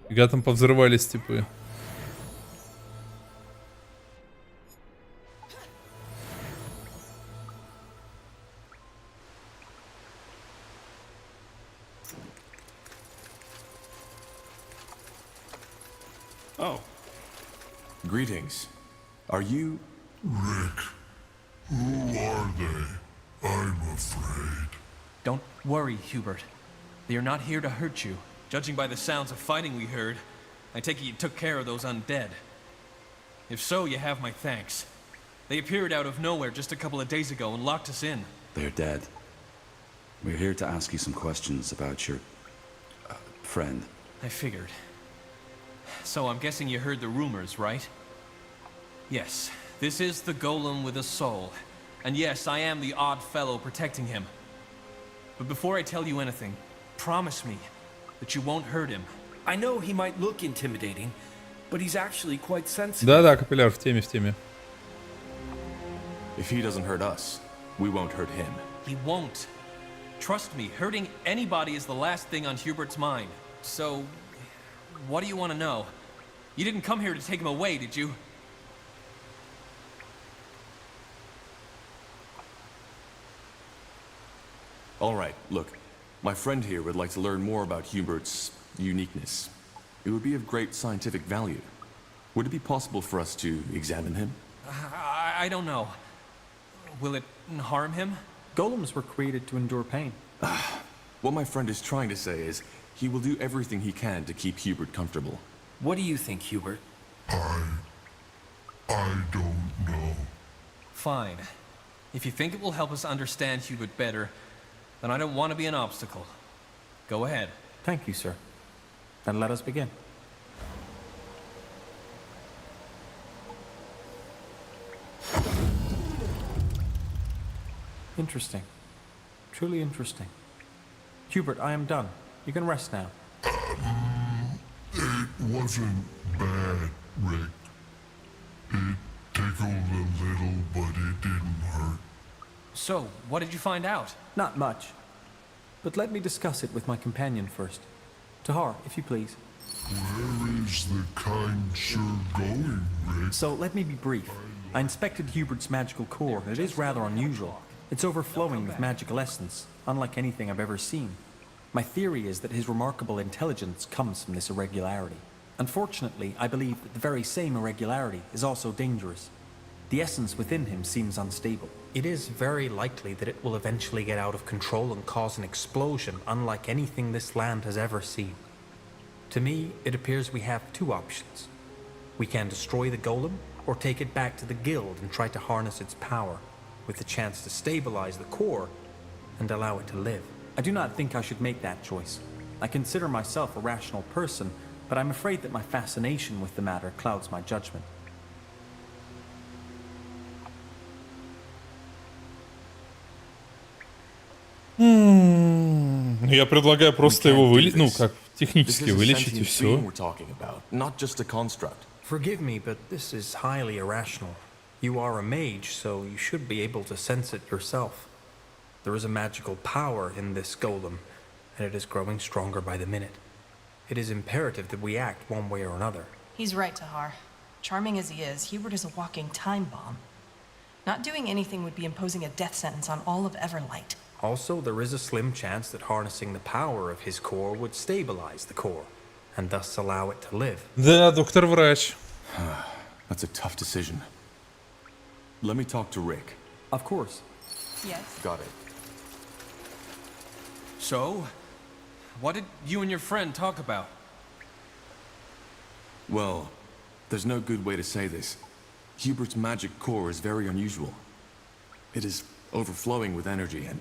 Фига там повзрывались типы. Oh. Greetings. Are you... Rick, who are they? I'm afraid. Don't worry, Hubert. They are not here to hurt you. Judging by the sounds of fighting we heard, I take it you took care of those undead. If so, you have my thanks. They appeared out of nowhere just a couple of days ago and locked us in. They're dead. We're here to ask you some questions about your... friend. I figured. So I'm guessing you heard the rumors, right? Yes, this is the golem with a soul. And yes, I am the odd fellow protecting him. But before I tell you anything, promise me that you won't hurt him. I know he might look intimidating, but he's actually quite sensitive. Да-да, Капилляр, в теме, в теме. If he doesn't hurt us, we won't hurt him. He won't. Trust me, hurting anybody is the last thing on Hubert's mind. So, what do you want to know? You didn't come here to take him away, did you? All right, look. My friend here would like to learn more about Hubert's uniqueness. It would be of great scientific value. Would it be possible for us to examine him? I don't know. Will it harm him? Golems were created to endure pain. What my friend is trying to say is, he will do everything he can to keep Hubert comfortable. What do you think, Hubert? I don't know. Fine. If you think it will help us understand Hubert better, then I don't want to be an obstacle. Go ahead. Thank you, sir. Then let us begin. Interesting. Truly interesting. Hubert, I am done. You can rest now. It wasn't bad, Rick. It tickled a little, but it didn't hurt. So, what did you find out? Not much. But let me discuss it with my companion first. Tahar, if you please. Where is the kind sir going, Rick? So let me be brief. I inspected Hubert's magical core, and it is rather unusual. It's overflowing with magical essence, unlike anything I've ever seen. My theory is that his remarkable intelligence comes from this irregularity. Unfortunately, I believe that the very same irregularity is also dangerous. The essence within him seems unstable. It is very likely that it will eventually get out of control and cause an explosion unlike anything this land has ever seen. To me, it appears we have two options. We can destroy the golem, or take it back to the guild and try to harness its power, with the chance to stabilize the core and allow it to live. I do not think I should make that choice. I consider myself a rational person, but I'm afraid that my fascination with the matter clouds my judgment. Я предлагаю просто его вылечить, ну, как технически вылечить и все. Forgive me, but this is highly irrational. You are a mage, so you should be able to sense it yourself. There is a magical power in this golem, and it is growing stronger by the minute. It is imperative that we act one way or another. He's right, Tahar. Charming as he is, Hubert is a walking time bomb. Not doing anything would be imposing a death sentence on all of Everlight. Also, there is a slim chance that harnessing the power of his core would stabilize the core, and thus allow it to live. Да, доктор-врач. That's a tough decision. Let me talk to Rick. Of course. Yes. Got it. So, what did you and your friend talk about? Well, there's no good way to say this. Hubert's magic core is very unusual. It is overflowing with energy, and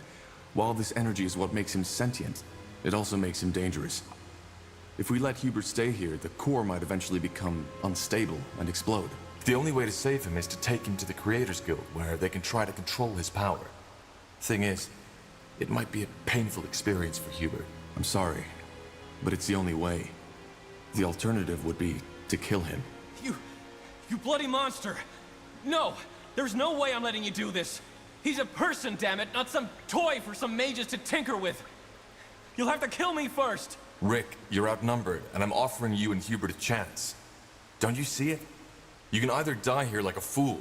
while this energy is what makes him sentient, it also makes him dangerous. If we let Hubert stay here, the core might eventually become unstable and explode. The only way to save him is to take him to the Creators Guild, where they can try to control his power. Thing is, it might be a painful experience for Hubert. I'm sorry, but it's the only way. The alternative would be to kill him. You bloody monster! No! There's no way I'm letting you do this! He's a person, damn it, not some toy for some mages to tinker with! You'll have to kill me first! Rick, you're outnumbered, and I'm offering you and Hubert a chance. Don't you see it? You can either die here like a fool,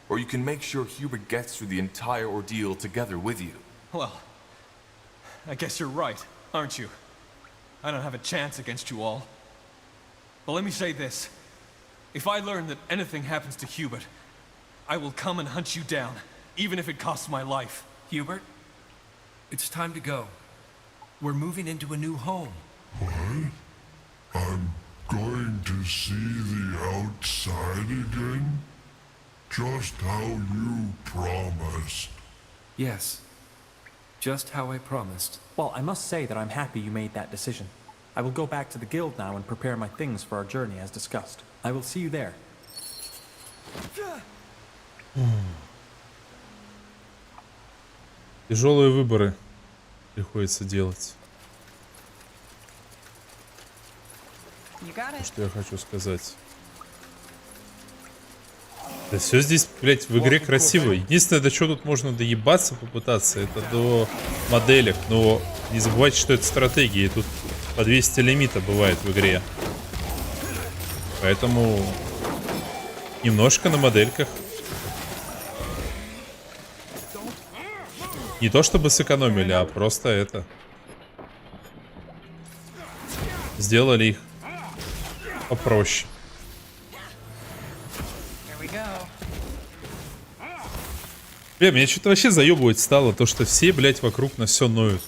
or you can make sure Hubert gets through the entire ordeal together with you. Well, I guess you're right, aren't you? I don't have a chance against you all. But let me say this. If I learn that anything happens to Hubert, I will come and hunt you down, even if it costs my life. Hubert, it's time to go. We're moving into a new home. What? I'm going to see the outside again? Just how you promised. Yes. Just how I promised. Well, I must say that I'm happy you made that decision. I will go back to the guild now and prepare my things for our journey as discussed. I will see you there. Тяжелые выборы приходится делать. Что я хочу сказать. Да все здесь, блять, в игре красиво. Единственное, до чего тут можно доебаться, попытаться, это до моделек. Но не забывайте, что это стратегия. И тут по 200 лимита бывает в игре. Поэтому немножко на модельках. Не то чтобы сэкономили, а просто это. Сделали их попроще. Бля, меня что-то вообще заебывать стало, то что все, блядь, вокруг нас все ноют.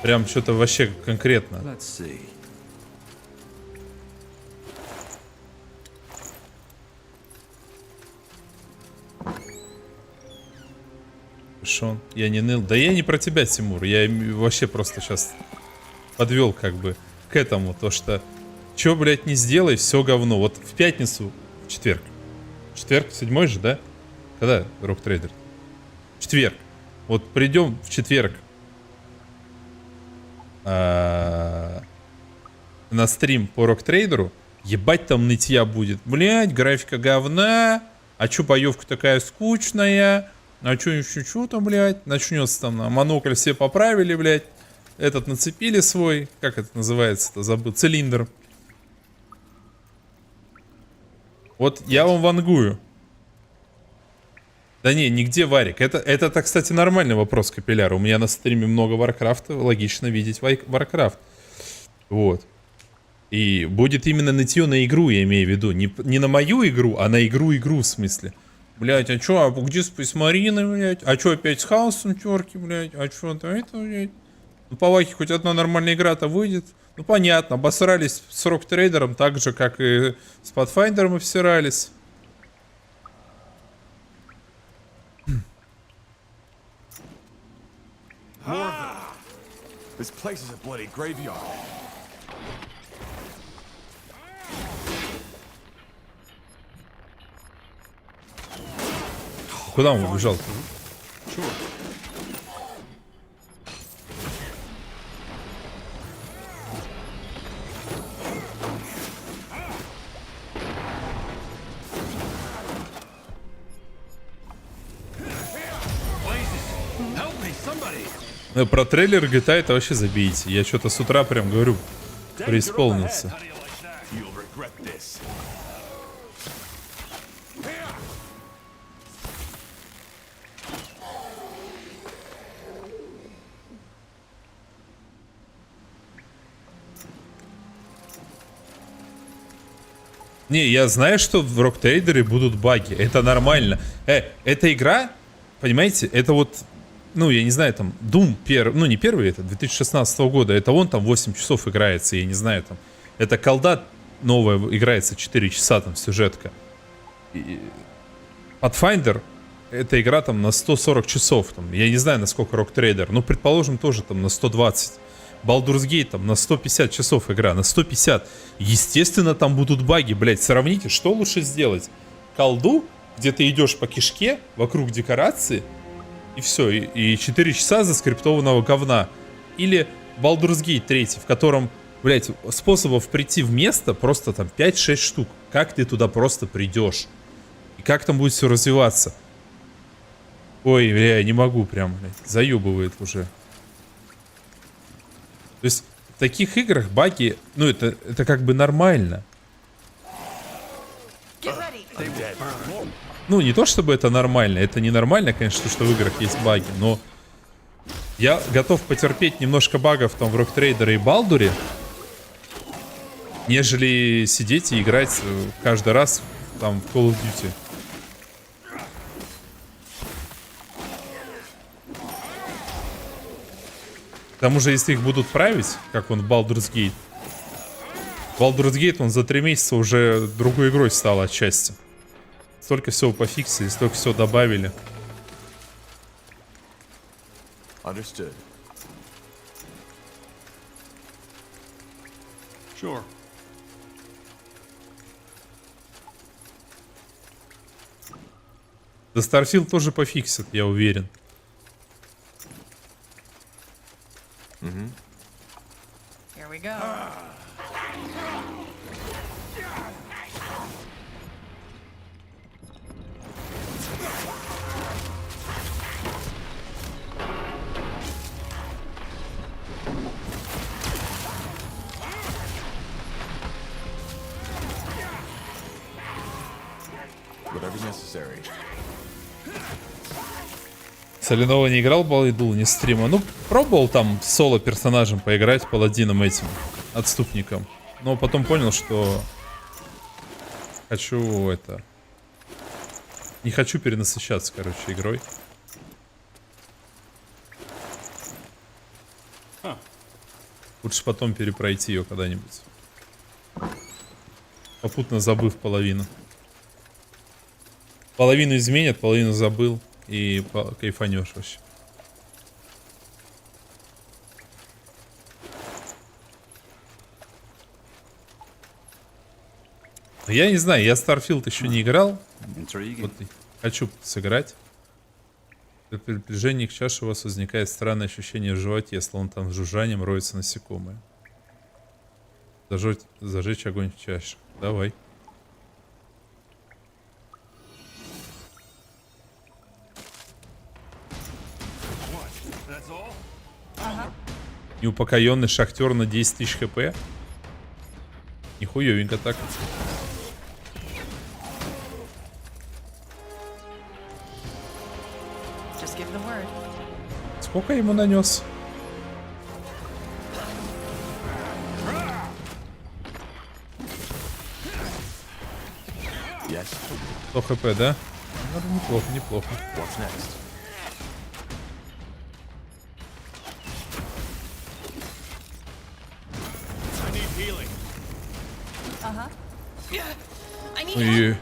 Прям что-то вообще конкретно. Шон, я не ныл. Да я не про тебя, Тимур. Я вообще просто сейчас подвел как бы к этому. То что, чё, блядь, не сделай, все говно. Вот в пятницу, в четверг. Четверг, 7 же, да? Когда Rock Trader? Четверг. Вот придем в четверг на стрим по Rock Trader. Ебать там нытья будет. Блядь, графика говна. А чё боевка такая скучная? А чё еще что-то, блядь? Начнется там, монокль все поправили, блядь. Этот нацепили свой, как это называется-то, забыл, цилиндр. Вот я вам вангую. Да не, нигде варик. Это, кстати, нормальный вопрос, Капилляр. У меня на стриме много Варкрафта, логично видеть Варкрафт. Вот. И будет именно нытье на игру, я имею в виду. Не на мою игру, а на игру в смысле. Блять, а чё, а где Space Marine, блять? А чё опять с хаосом терки, блять? А чё-то это, блять? Ну, по Вахе хоть одна нормальная игра-то выйдет. Ну, понятно, обосрались с рок-трейдером так же, как и с Pathfinder'ом обсирались. This place is a bloody graveyard. Куда он убежал? Ну, про трейлер GTA это вообще забейте. Я что-то с утра прям говорю, преисполнился. Не, я знаю, что в рок-трейдере будут баги. Это нормально. Эта игра, понимаете, это вот, ну, я не знаю, там, Doom, ну, не первый, это 2016 года, это он там 8 часов играется, я не знаю, там. Это колда новая играется 4 часа, там, сюжетка. Pathfinder, эта игра там на 140 часов, там, я не знаю, насколько рок-трейдер, ну, предположим, тоже там на 120. Baldur's Gate там на 150 часов игра, на 150. Естественно, там будут баги, блять. Сравните, что лучше сделать? Колду, где ты идешь по кишке, вокруг декорации, и все, и 4 часа заскриптованного говна. Или Baldur's Gate 3, в котором, блять, способов прийти в место просто там 5-6 штук. Как ты туда просто придешь? И как там будет все развиваться? Ой, бля, не могу прям, блядь, заебывает уже. То есть в таких играх баги, ну это как бы нормально. Ну не то чтобы это нормально, это ненормально, конечно, что в играх есть баги, но я готов потерпеть немножко багов там в рок-трейдере и Балдуре, нежели сидеть и играть каждый раз там в Call of Duty. К тому же, если их будут править, как он в Baldur's Gate, он за 3 месяца уже другой игрой стал отчасти. Столько всего пофиксили, столько всего добавили. Understood. Sure. Да Starfield тоже пофиксит, я уверен. Here we go. Whatever's necessary. Соленова не играл в Балайдул, не стрима. Ну, пробовал там соло-персонажем поиграть, паладином этим, отступником. Но потом понял, что хочу это... Не хочу перенасыщаться, короче, игрой. Лучше потом перепройти ее когда-нибудь. Попутно забыв половину. Половину изменят, половину забыл. И кайфанешь вообще. Я не знаю, я Starfield еще не играл. Вот хочу сыграть. При приближении к чаше у вас возникает странное ощущение в животе, словно там с жужжанием роются насекомые. Зажечь огонь в чаше. Давай. Неупокоенный шахтер на 10 тысяч хп. Нихуевенько так. Сколько ему нанес? Yes. 100 хп, да? Ну, неплохо, неплохо. Ой.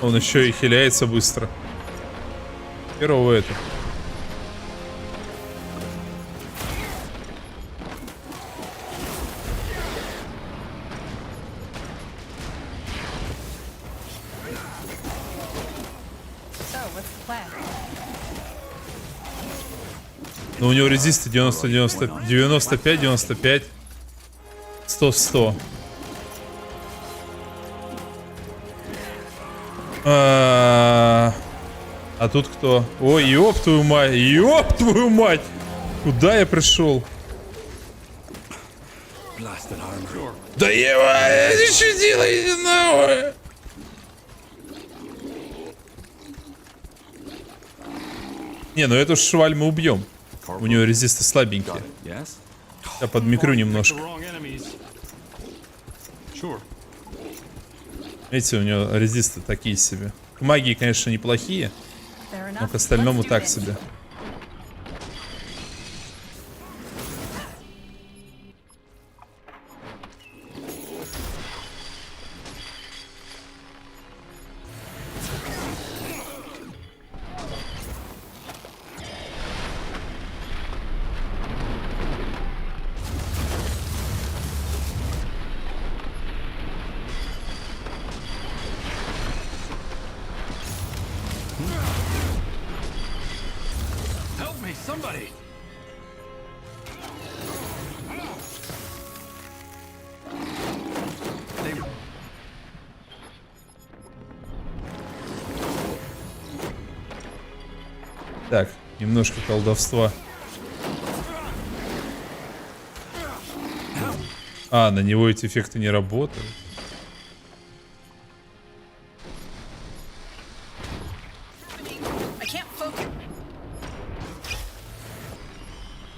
Он еще и хиляется быстро. Херово это. Но у него резисты 90, 90, 95, 95, 100, 100. А тут кто? Ой, ёб твою мать, ёб твою мать! Куда я пришел? Да я что делаете нахуй? Не, ну эту шваль мы убьем. У нее резисты слабенькие. Я подмикрю немножко. Видите, у него резисты такие себе. К магии, конечно, неплохие, но к остальному так себе. Somebody! Так, немножко колдовства. А, на него эти эффекты не работают.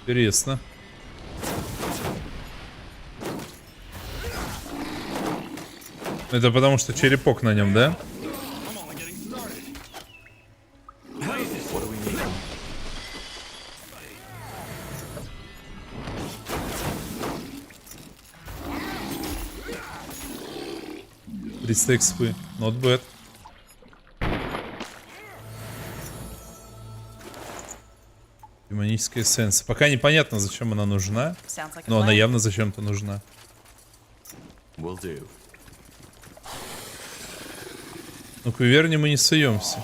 Интересно. Это потому что черепок на нем, да? Экспы. Not bad. Демоническая эссенция. Пока непонятно, зачем она нужна, но она явно зачем-то нужна. Ну, к Виверне мы не суемся.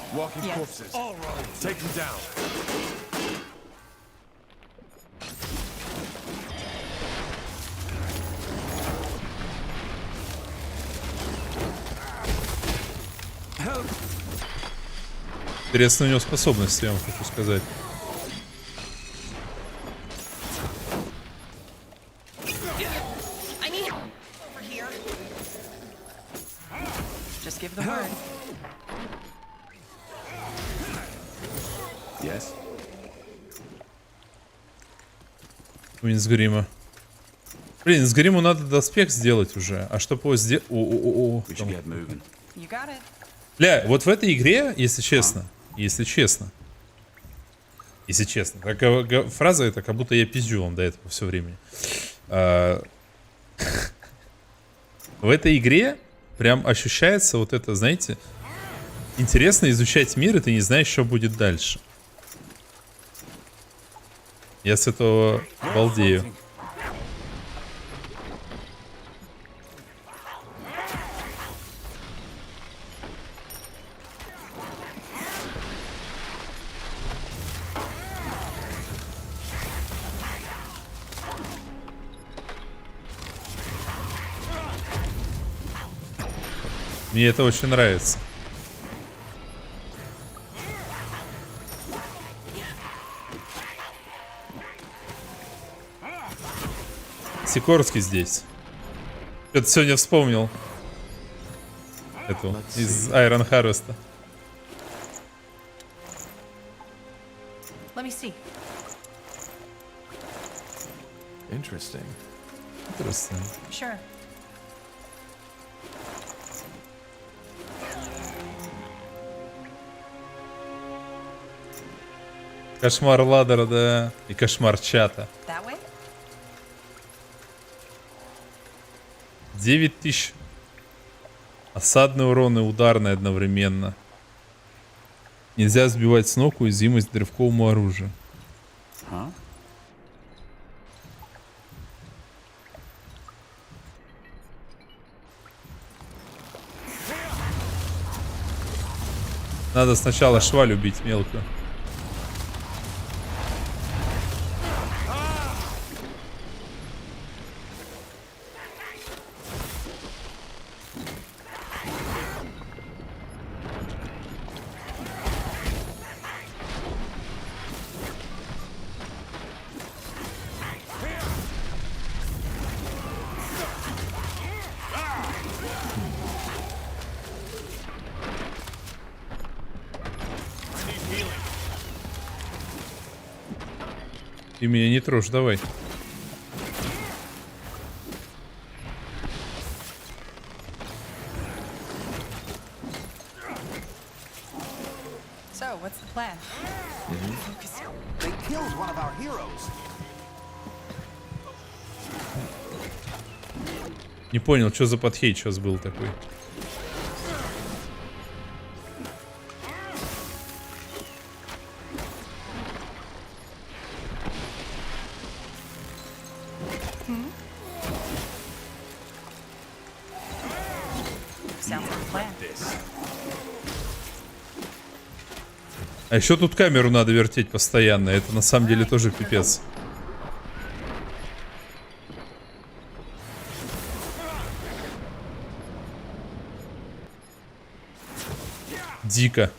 Интересно у него способности, я вам хочу сказать. Блин, с грима. Блин, с гриму надо доспех сделать уже. А чтобы его сделать... Бля, вот в этой игре, если честно, как фраза это, как будто я пиздю вам до этого все время. В этой игре прям ощущается вот это, знаете, интересно изучать мир, и ты не знаешь, что будет дальше. Я с этого балдею. Мне это очень нравится. Сикорский здесь. Что-то сегодня вспомнил. Эту из Iron Harvest. let me see. Interesting. Интересно. Sure. Кошмар ладера, да. И кошмар чата. That way? 9000. Осадный урон и ударный одновременно. Нельзя сбивать с ног уязвимость древковому оружию. Надо сначала шваль убить мелкую. Ты меня не трожь, давай. So, what's the plan? They killed one of our heroes. Не понял, что за подхейт сейчас был такой. А еще тут камеру надо вертеть постоянно. Это на самом деле тоже пипец. Дико.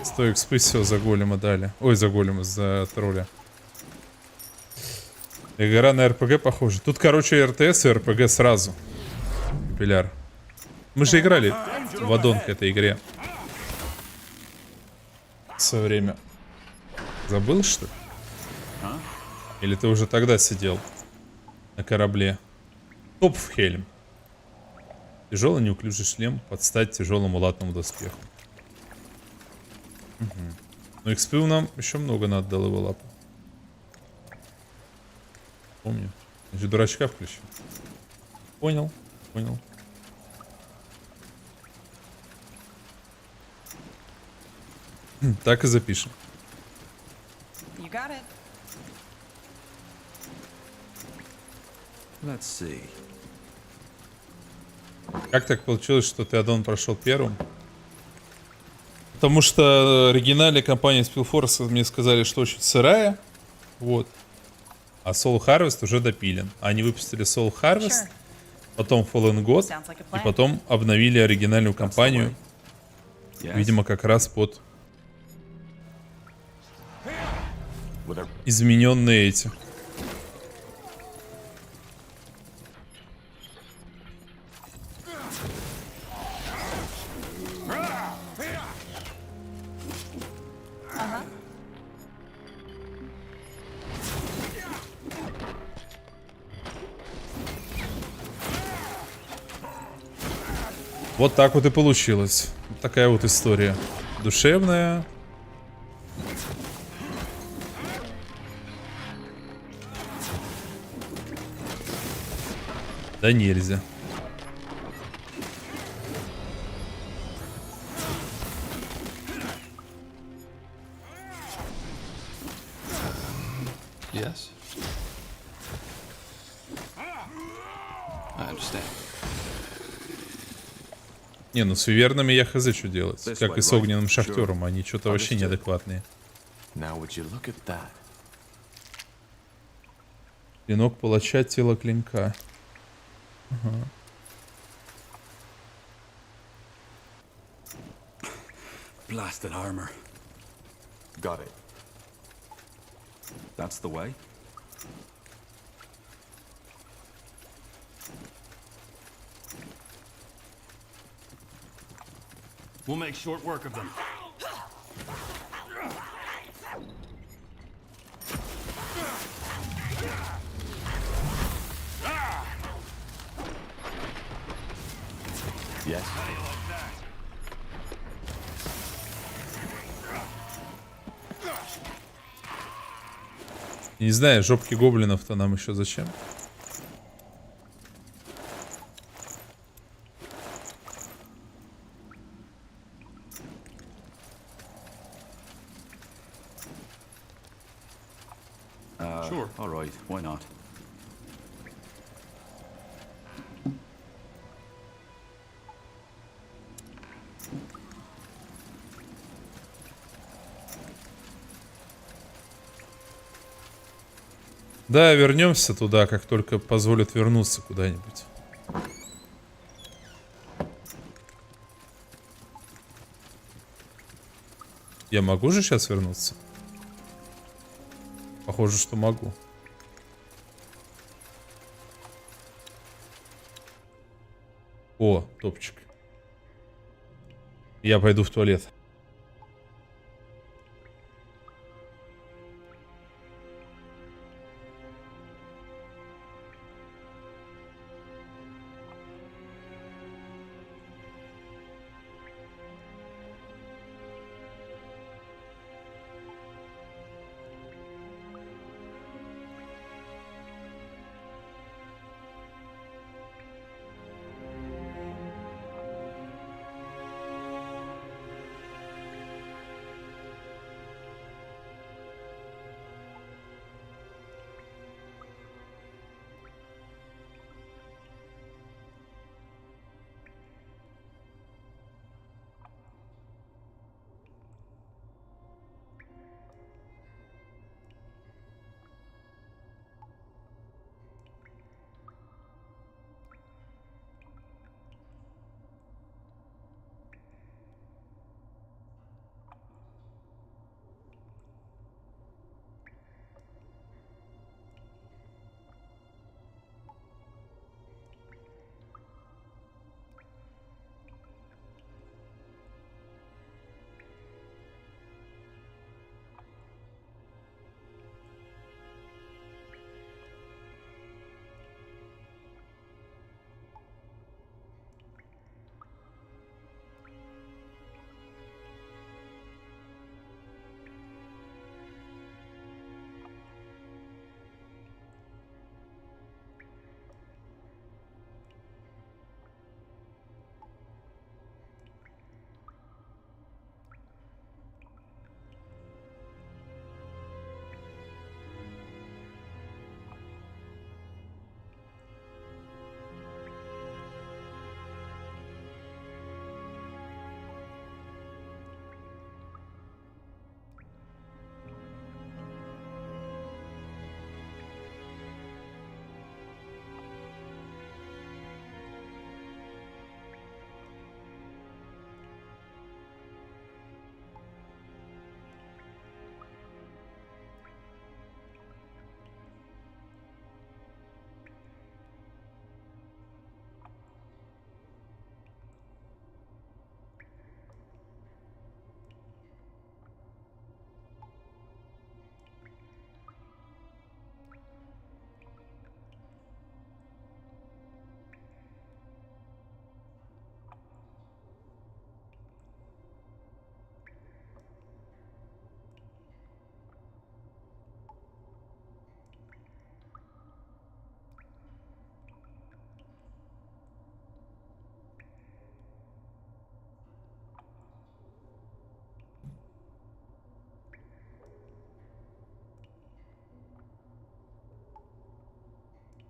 100 экспы все за голема дали. Ой, за голема, за тролля. Игра на РПГ похожа. Тут, короче, РТС и РПГ сразу. Пиляр. Мы же играли в аддон к этой игре. В свое время. Забыл, что ли? Или ты уже тогда сидел на корабле? Топфхельм. Тяжелый неуклюжий шлем под стать тяжелому латному доспеху. Угу. Но XP нам еще много надо до левелапа. Помню. Значит, дурачка включил. Понял, понял. Так и запишем. You got it. Let's see. Как так получилось, что ты аддон прошел первым? Потому что в оригинале компания Spellforce мне сказали, что очень сырая. Вот. А Soul Harvest уже допилен. Они выпустили Soul Harvest, потом Fallen God, и потом обновили оригинальную кампанию. Видимо, как раз под измененные эти. Вот так вот и получилось. Вот такая вот история. Душевная. Да нельзя. Yes. I understand. Не, ну с вивернами я хз что делать. Как и с огненным шахтером. Они что-то вообще неадекватные. Клинок палача, тело клинка. Ага. Blasted armor. Got it. That's the way. We'll make short work of them. Yes. Не знаю, жопки гоблинов-то нам еще зачем? Sure. All right. Why not? Да, вернемся туда, как только позволят вернуться куда-нибудь. Я могу же сейчас вернуться? Похоже, что могу. О, топчик. Я пойду в туалет.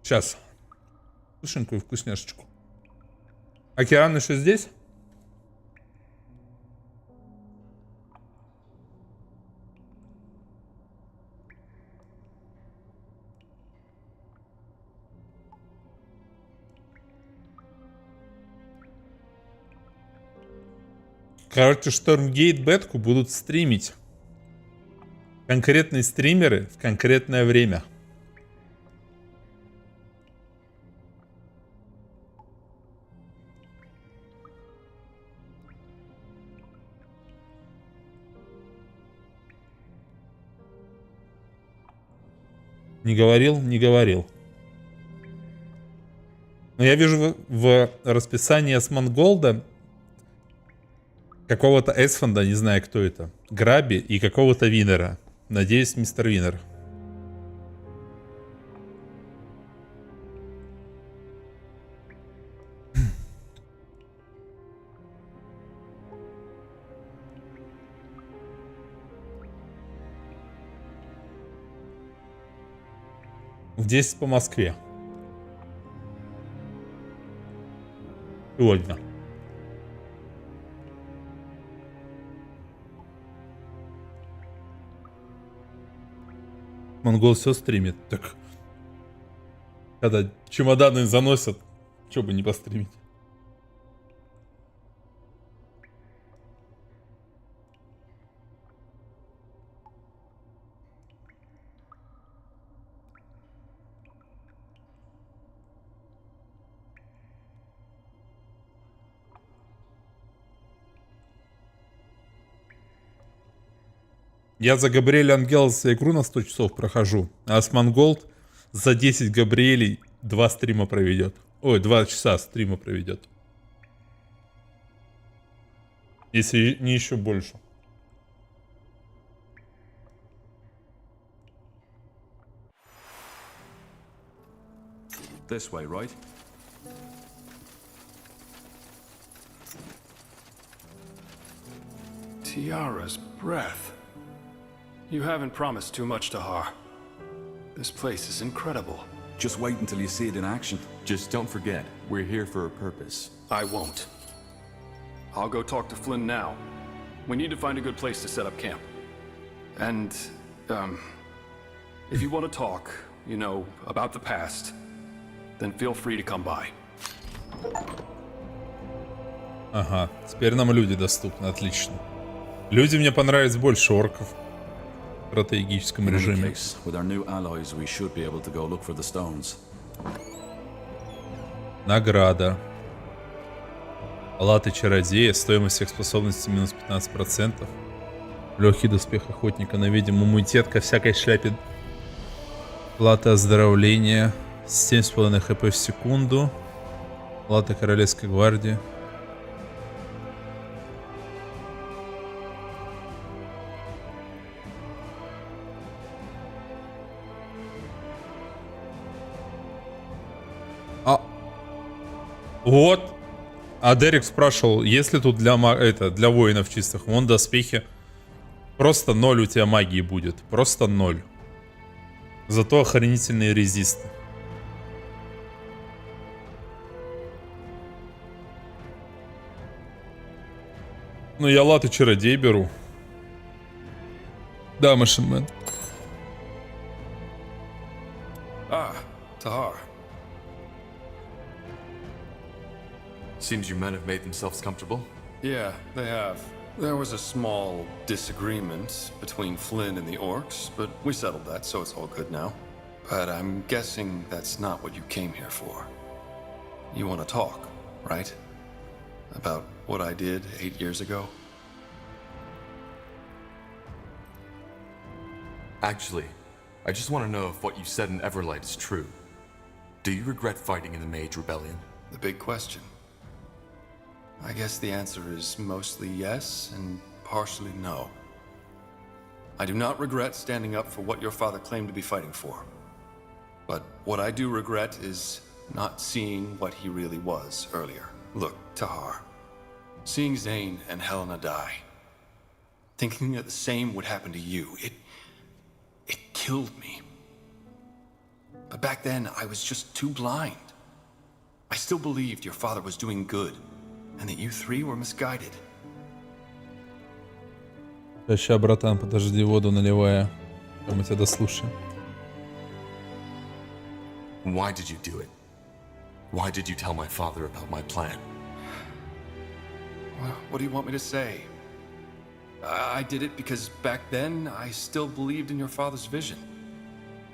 Сейчас. Вкусненькую вкусняшечку. Океан еще здесь? Короче, Штормгейт бетку будут стримить конкретные стримеры в конкретное время. Не говорил? Не говорил. Но я вижу в расписании Асмонголда какого-то Эсфонда, не знаю, кто это, Граби и какого-то Винера. Надеюсь, мистер Винер. В 10 по Москве. Сегодня. Монгол все стримит. Так. Когда чемоданы заносят, что бы не постримить. Я за Габриэля Ангелса игру на 100 часов прохожу, а Асмонголд за 10 Габриэлей 2 стрима проведет. Ой, 2 часа стрима проведет. Если не еще больше. This way, right? Tiara's breath. You haven't promised too much, Tahar. This place is incredible. Just wait until you see it in action. Just don't forget, we're here for a purpose. I won't. I'll go talk to Flynn now. We need to find a good place to set up camp. And, if you want to talk, you know, about the past, then feel free to come by. Ага, теперь нам люди доступны, отлично. Люди мне понравились больше орков. В стратегическом режиме. Награда. Латы чародея. Стоимость всех способностей минус 15%. Легкий доспех охотника на ведьм. Иммунитет ко всякой шляпе. Лата оздоровления. 7,5 хп в секунду. Лата королевской гвардии. Вот. А Дерек спрашивал, есть ли тут для воинов чистых. Вон доспехи. Просто 0 у тебя магии будет. Просто 0. Зато охранительные резисты. Ну, я латы чародей беру. Да, Машинмен. Tahar. Seems your men have made themselves comfortable. Yeah, they have. There was a small disagreement between Flynn and the orcs, but we settled that, so it's all good now. But I'm guessing that's not what you came here for. You want to talk, right? About what I did 8 years ago? Actually, I just want to know if what you said in Everlight is true. Do you regret fighting in the Mage Rebellion? The big question. I guess the answer is mostly yes and partially no. I do not regret standing up for what your father claimed to be fighting for. But what I do regret is not seeing what he really was earlier. Look, Tahar, seeing Zane and Helena die, thinking that the same would happen to you, it killed me. But back then, I was just too blind. I still believed your father was doing good, and that you three were misguided. Ща, братан, подожди, воду наливая. Мы тебя дослушаем. Why did you do it? Why did you tell my father about my plan? Well, what do you want me to say? I did it because back then, I still believed in your father's vision.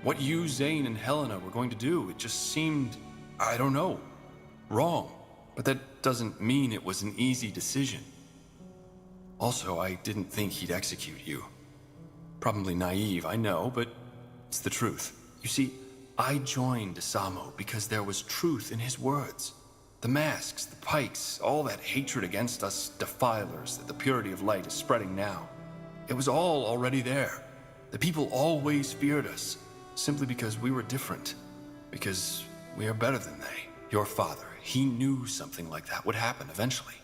What you, Zane, and Helena were going to do, it just seemed, I don't know, wrong. But that doesn't mean it was an easy decision. Also, I didn't think he'd execute you. Probably naive, I know, but it's the truth. You see, I joined Asamo because there was truth in his words. The masks, the pikes, all that hatred against us defilers that the purity of light is spreading now. It was all already there. The people always feared us, simply because we were different. Because we are better than they. Your father, he knew something like that would happen eventually.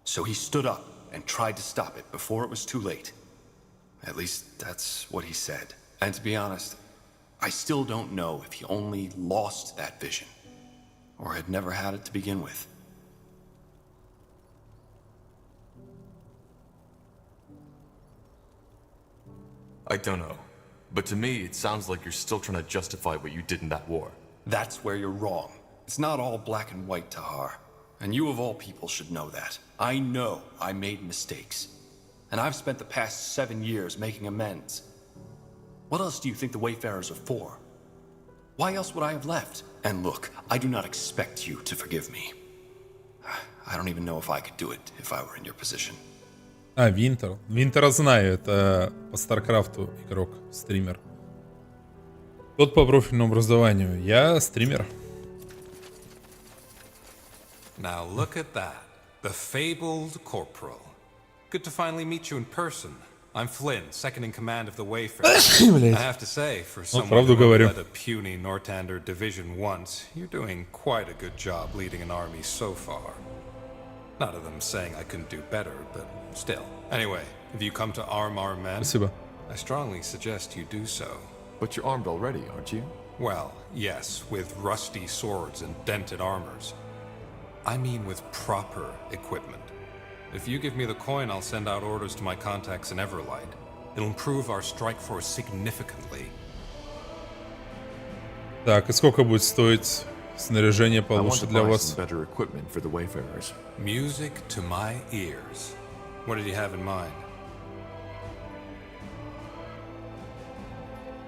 So he stood up and tried to stop it before it was too late. At least that's what he said. And to be honest, I still don't know if he only lost that vision, or had never had it to begin with. I don't know. But to me, it sounds like you're still trying to justify what you did in that war. That's where you're wrong. It's not all black and white, Tahar. And you of all people should know that. I know I made mistakes. And I've spent the past 7 years making amends. What else do you think the Wayfarers are for? Why else would I have left? And look, I do not expect you to forgive me. I don't even know if I could do it if I were in your position. А, Винтер. Винтера знаю, это по Старкрафту игрок, стример. Тот по профильному образованию. Я стример. Now look at that. The fabled Corporal. Good to finally meet you in person. I'm Flynn, second in command of the Wayfarers. I have to say, for someone who led a puny Nortander division once, you're doing quite a good job leading an army so far. Not of them saying I couldn't do better, but still. Anyway, if you come to arm our men, I strongly suggest you do so. But you're armed already, aren't you? Well, yes, with rusty swords and dented armors. I mean with proper equipment. If you give me the coin, I'll send out orders to my contacts in Everlight. It'll improve our strike force significantly. Так, и сколько будет стоить снаряжение получше для вас? Music to my ears. What did you have in mind?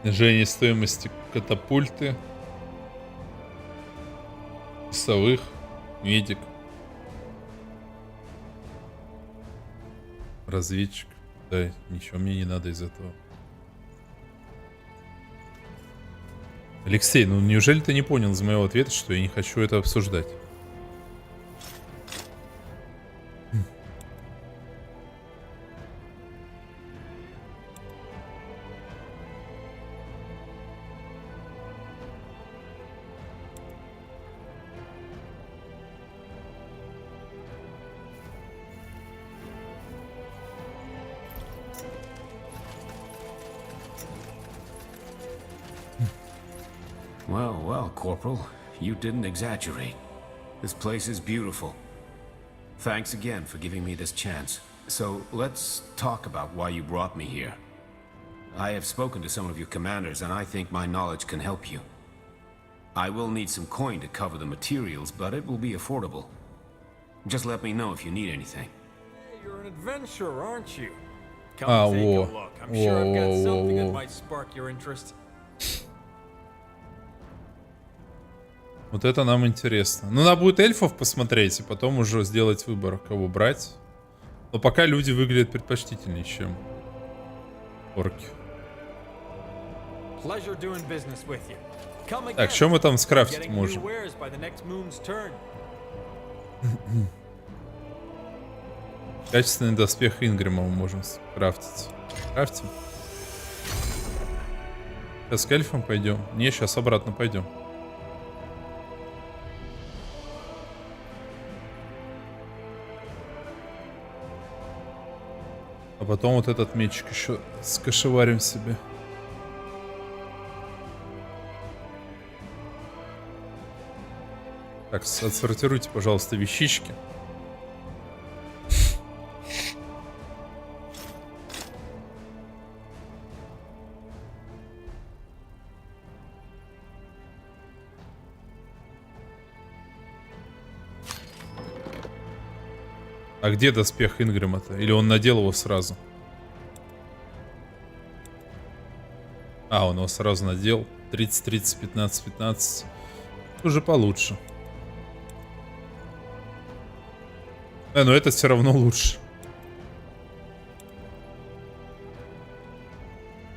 Снижение стоимости катапульты, часовых, медик, разведчик. Да, ничего мне не надо из этого. Алексей, ну неужели ты не понял из моего ответа, что я не хочу это обсуждать? Well, well, Corporal, you didn't exaggerate. This place is beautiful. Thanks again for giving me this chance. So, let's talk about why you brought me here. I have spoken to some of your commanders, and I think my knowledge can help you. I will need some coin to cover the materials, but it will be affordable. Just let me know if you need anything. Hey, you're an adventurer, aren't you? Come take a look. I'm sure I've got something that might spark your interest. Вот это нам интересно. Ну, надо будет эльфов посмотреть, и потом уже сделать выбор, кого брать. Но пока люди выглядят предпочтительнее, чем орки. Так, что мы там скрафтить можем? Качественный доспех Ингрима мы можем скрафтить. Крафтим. Сейчас к эльфам пойдем. Не, сейчас обратно пойдем. А потом вот этот мечик еще скошеварим себе. Так, отсортируйте, пожалуйста, вещички. А где доспех Ингрима-то? Или он надел его сразу? А, он его сразу надел. 30-30, 15-15. Уже получше. Но этот все равно лучше.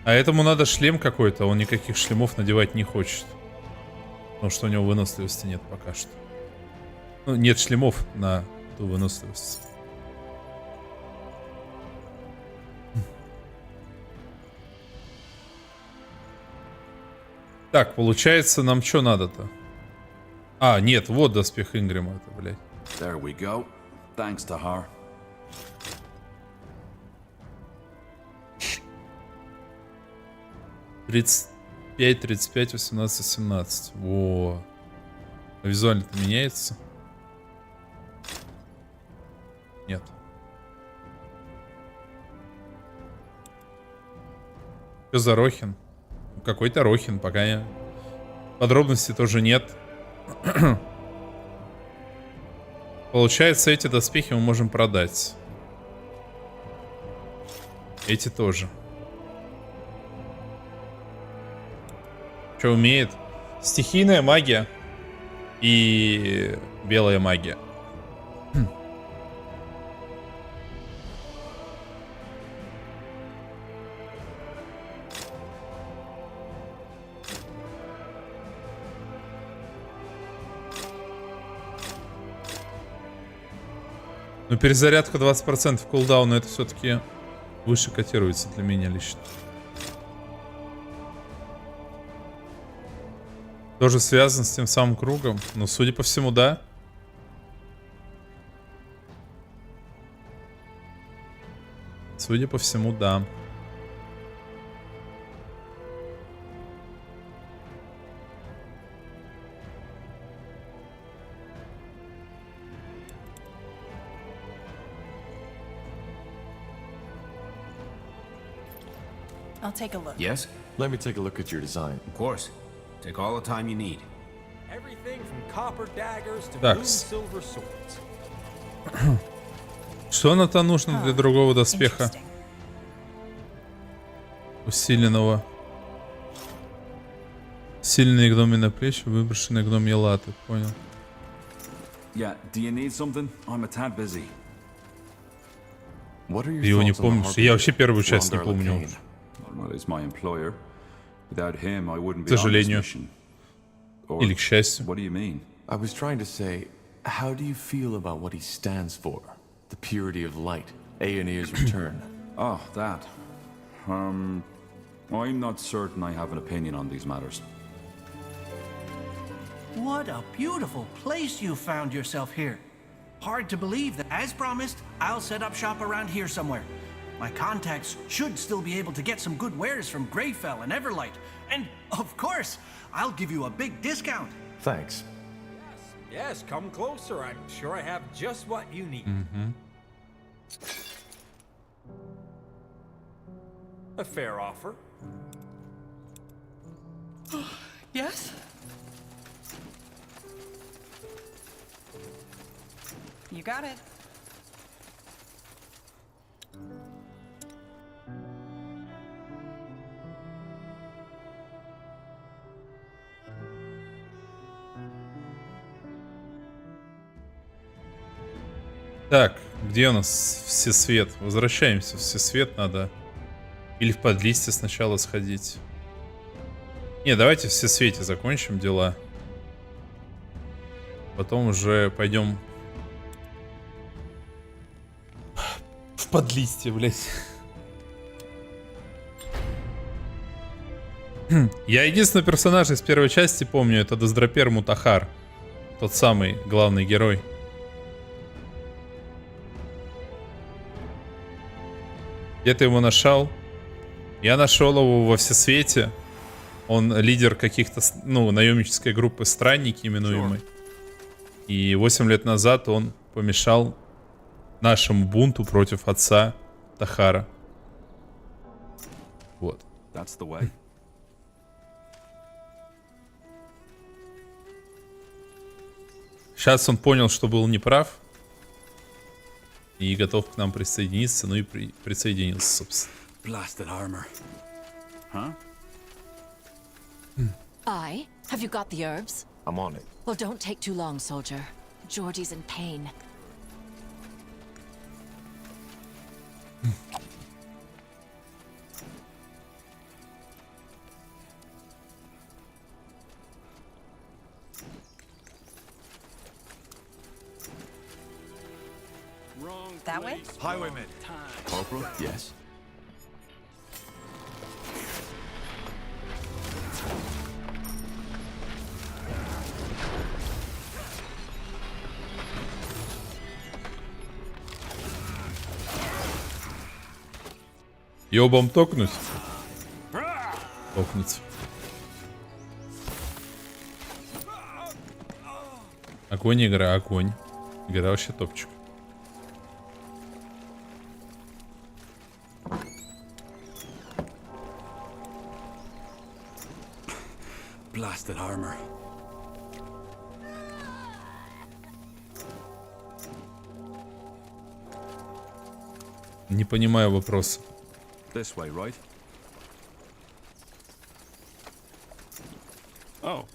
А этому надо шлем какой-то, он никаких шлемов надевать не хочет. Потому что у него выносливости нет пока что. Ну, нет шлемов на ту выносливость. Так, получается, нам что надо-то? А, нет, вот доспех Ингрима, это, блядь. There we go. Thanks to her. Тридцать 35, 18, 17. Во. А визуально-то меняется? Нет. Что за Рохин? Какой-то Рохин, пока я... Подробностей тоже нет. Получается, эти доспехи мы можем продать. Эти тоже. Что умеет? Стихийная магия и белая магия. Но перезарядка 20% кулдауна, это все-таки выше котируется для меня лично. Тоже связан с тем самым кругом? Ну, судя по всему, да. Судя по всему, да. I'll take a look. Yes? Let me take a look at your design. Of course. Take all the time you need. Everything from copper daggers to Так. blue silver swords. Что нам-то нужно для другого доспеха? Усиленного. Сильные гномьи на плечи, выброшенные гномьи латы. Понял. Yeah, do you need something? I'm a tad busy. What are your Ты его не thoughts on the помнишь? Я вообще первую Harpy часть не Rondar помню. Lacane? Well, he's my employer. Without him, I wouldn't К be on this сожалению. mission. Or, Или к счастью. what do you mean? I was trying to say, how do you feel about what he stands for? The purity of light, Aeneir's return. Oh, that. I'm not certain I have an opinion on these matters. What a beautiful place you found yourself here. Hard to believe that, as promised, I'll set up shop around here somewhere. My contacts should still be able to get some good wares from Greyfell and Everlight. And, of course, I'll give you a big discount. Thanks. Yes, come closer. I'm sure I have just what you need. A fair offer. Yes? You got it. Так, где у нас всесвет? Возвращаемся в всесвет, надо. Или в подлистье сначала сходить. Не, давайте в всесвете закончим дела. Потом уже пойдем в подлистье, блять. Я единственный персонаж из первой части помню, это Доздропер Мутахар. Тот самый главный герой. Где ты его нашел? Я нашел его во всесвете. Он лидер каких-то, ну, наемнической группы Странники именуемой. И 8 лет назад он помешал нашему бунту против отца Тахара. Вот. That's the way. Сейчас он понял, что был неправ. И готов к нам присоединиться. Ну и присоединился, собственно. Blasted armor. Huh? Aye. Have you got the herbs? I'm on it. Well, don't take too long, soldier. Geordie's in pain. That way? Highwayman. Corporal? Yes. Ёбом токнуть? Токнуть. Огонь, игра, огонь. Игра вообще топчик. Blasted armor. Не понимаю вопроса. This way, right? Oh.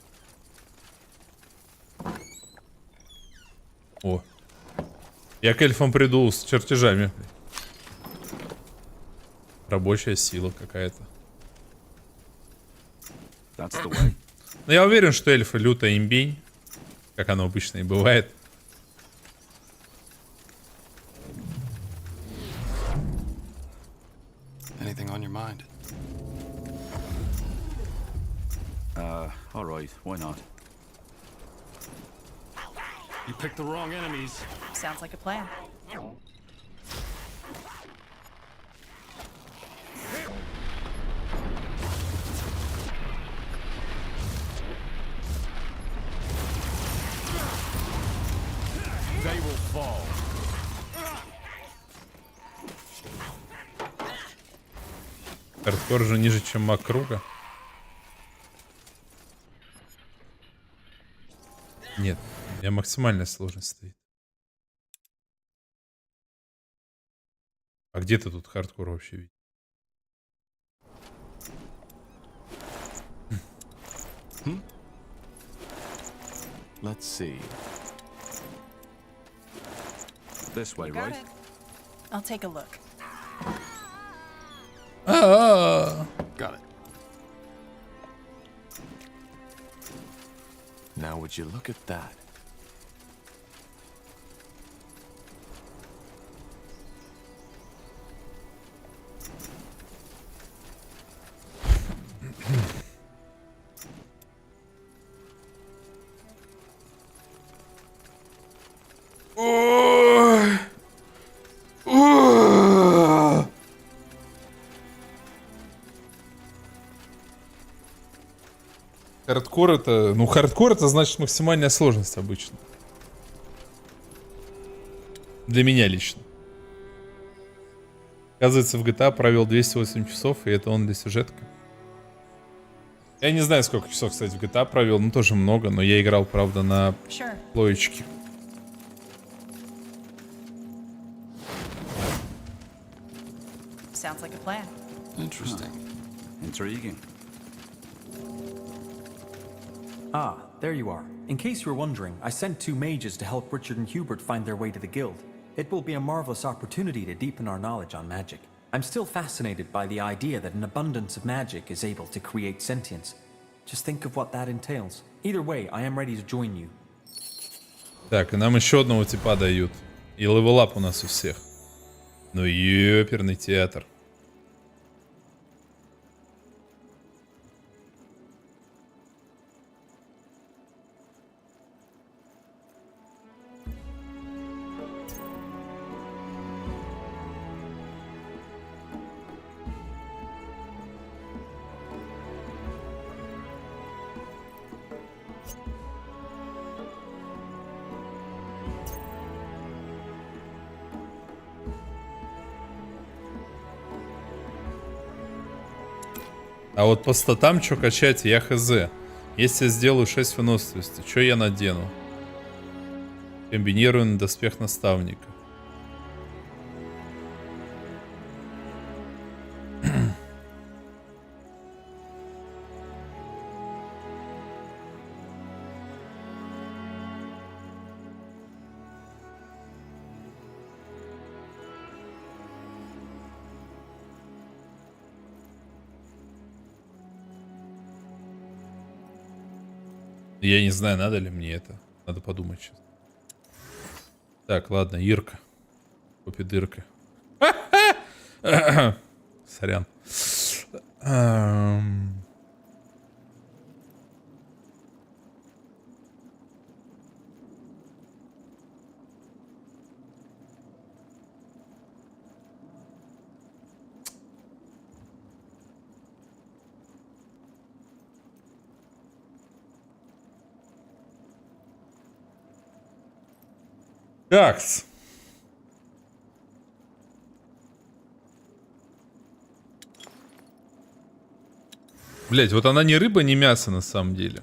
О. Я к эльфам приду с чертежами. Рабочая сила какая-то. That's the way. Но я уверен, что эльфы лютая имбень. Как оно обычно и бывает. Anything on your mind? All right, why not? You picked the wrong enemies. Sounds like a plan. They will fall. Хардкор же ниже, чем маг круга. Нет, у меня максимальная сложность стоит. А где ты тут хардкор вообще видишь? Let's see. This way, Got right? it. I'll take a look. Got it. Now would you look at that? Хардкор это... Ну, хардкор это значит максимальная сложность обычно. Для меня лично. Оказывается, в GTA провел 208 часов, и это он для сюжетка. Я не знаю, сколько часов, кстати, в GTA провел, ну тоже много, но я играл, правда, на плоечке. Sounds like a plan. Interesting. Intriguing. Ah, there you are. In case you were wondering, I sent 2 mages to help Richard and Hubert find their way to the guild. It will be a marvelous opportunity to deepen our knowledge on magic. I'm still fascinated by the idea that an abundance of magic is able to create sentience. Just think of what that entails. Either way, I am ready to join you. Так, и нам еще одного типа дают. И левелап у нас у всех. Ну ёперный театр. А вот по статам что качать, я хз. Если я сделаю 6 выносливости, что я надену? Комбинированный доспех наставника. Я не знаю, надо ли мне это. Надо подумать сейчас. Так, ладно, Ирка. Попе дырка. Сорян. Такс. Блять, вот она не рыба, не мясо на самом деле.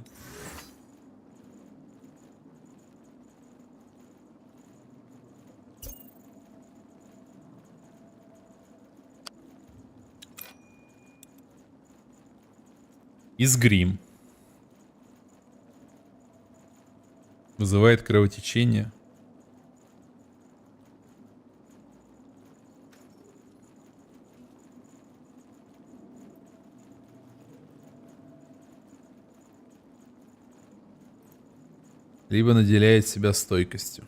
Изгрим. Вызывает кровотечение. Либо наделяет себя стойкостью.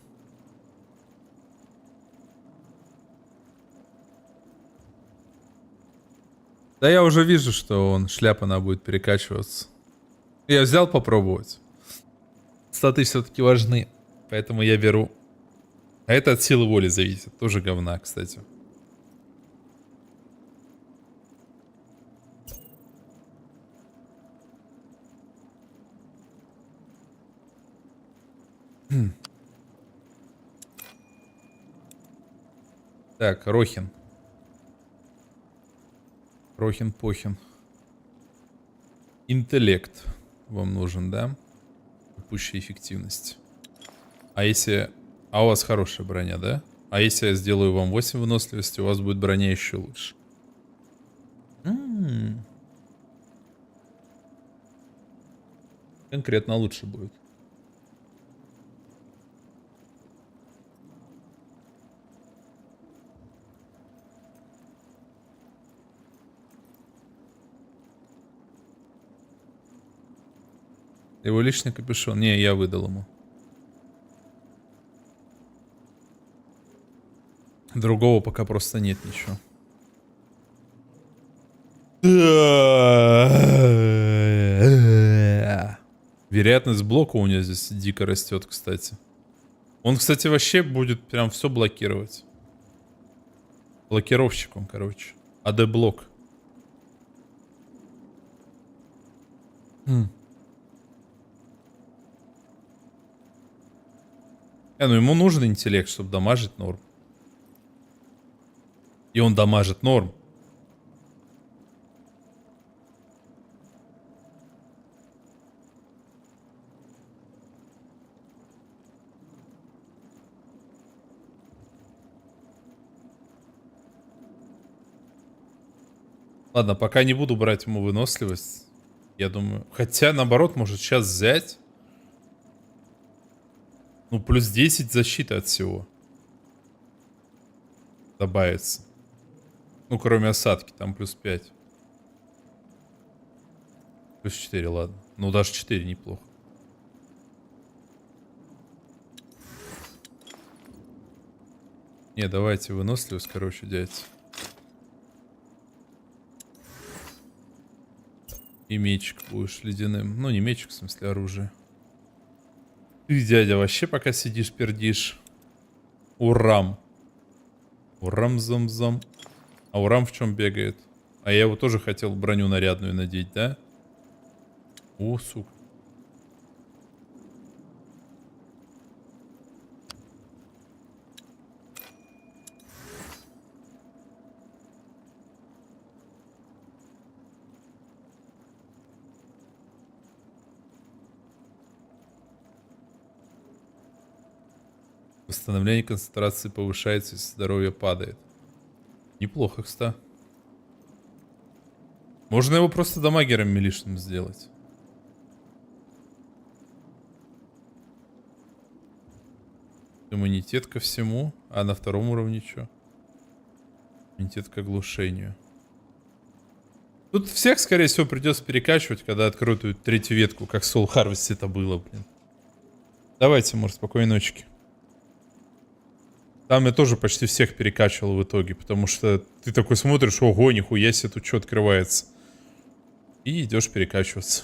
Да я уже вижу, что он шляпа она будет перекачиваться. Я взял попробовать. Статы все-таки важны, поэтому я беру. А это от силы воли зависит. Тоже говна, кстати. Так, Рохин. Рохин-похин. Интеллект вам нужен, да? Пущая эффективность. А если... А у вас хорошая броня, да? А если я сделаю вам 8 выносливости, у вас будет броня еще лучше. Конкретно лучше будет. Его личный капюшон. Не, я выдал ему. Другого пока просто нет ничего. Вероятность блока у него здесь дико растет, кстати. Он, кстати, вообще будет прям все блокировать. Блокировщик он, короче. АД-блок. Ну ему нужен интеллект, чтобы дамажить норм. И он дамажит норм. Ладно, пока не буду брать ему выносливость. Я думаю... Хотя, наоборот, может сейчас взять. Ну, плюс 10 защиты от всего. Добавится. Ну, кроме осадки, там плюс 5. Плюс 4, ладно. Ну, даже 4 неплохо. Не, давайте выносливость, короче, дядь. И мечик будешь ледяным. Ну, не мечик, в смысле оружие. Ты, дядя, вообще пока сидишь, пердишь. Урам. Урам-зам-зам. А Урам в чем бегает? А я его тоже хотел броню нарядную надеть, да? О, сука. Восстановление концентрации повышается, если здоровье падает. Неплохо, кстати. Можно его просто дамагером милишным сделать. Иммунитет ко всему. А на втором уровне что? Иммунитет к оглушению. Тут всех, скорее всего, придется перекачивать, когда откроют эту третью ветку, как в Soul Harvest это было, блин. Давайте, может, спокойной ночки. Там я тоже почти всех перекачивал в итоге, потому что ты такой смотришь, ого, нихуя себе, тут что открывается. И идешь перекачиваться.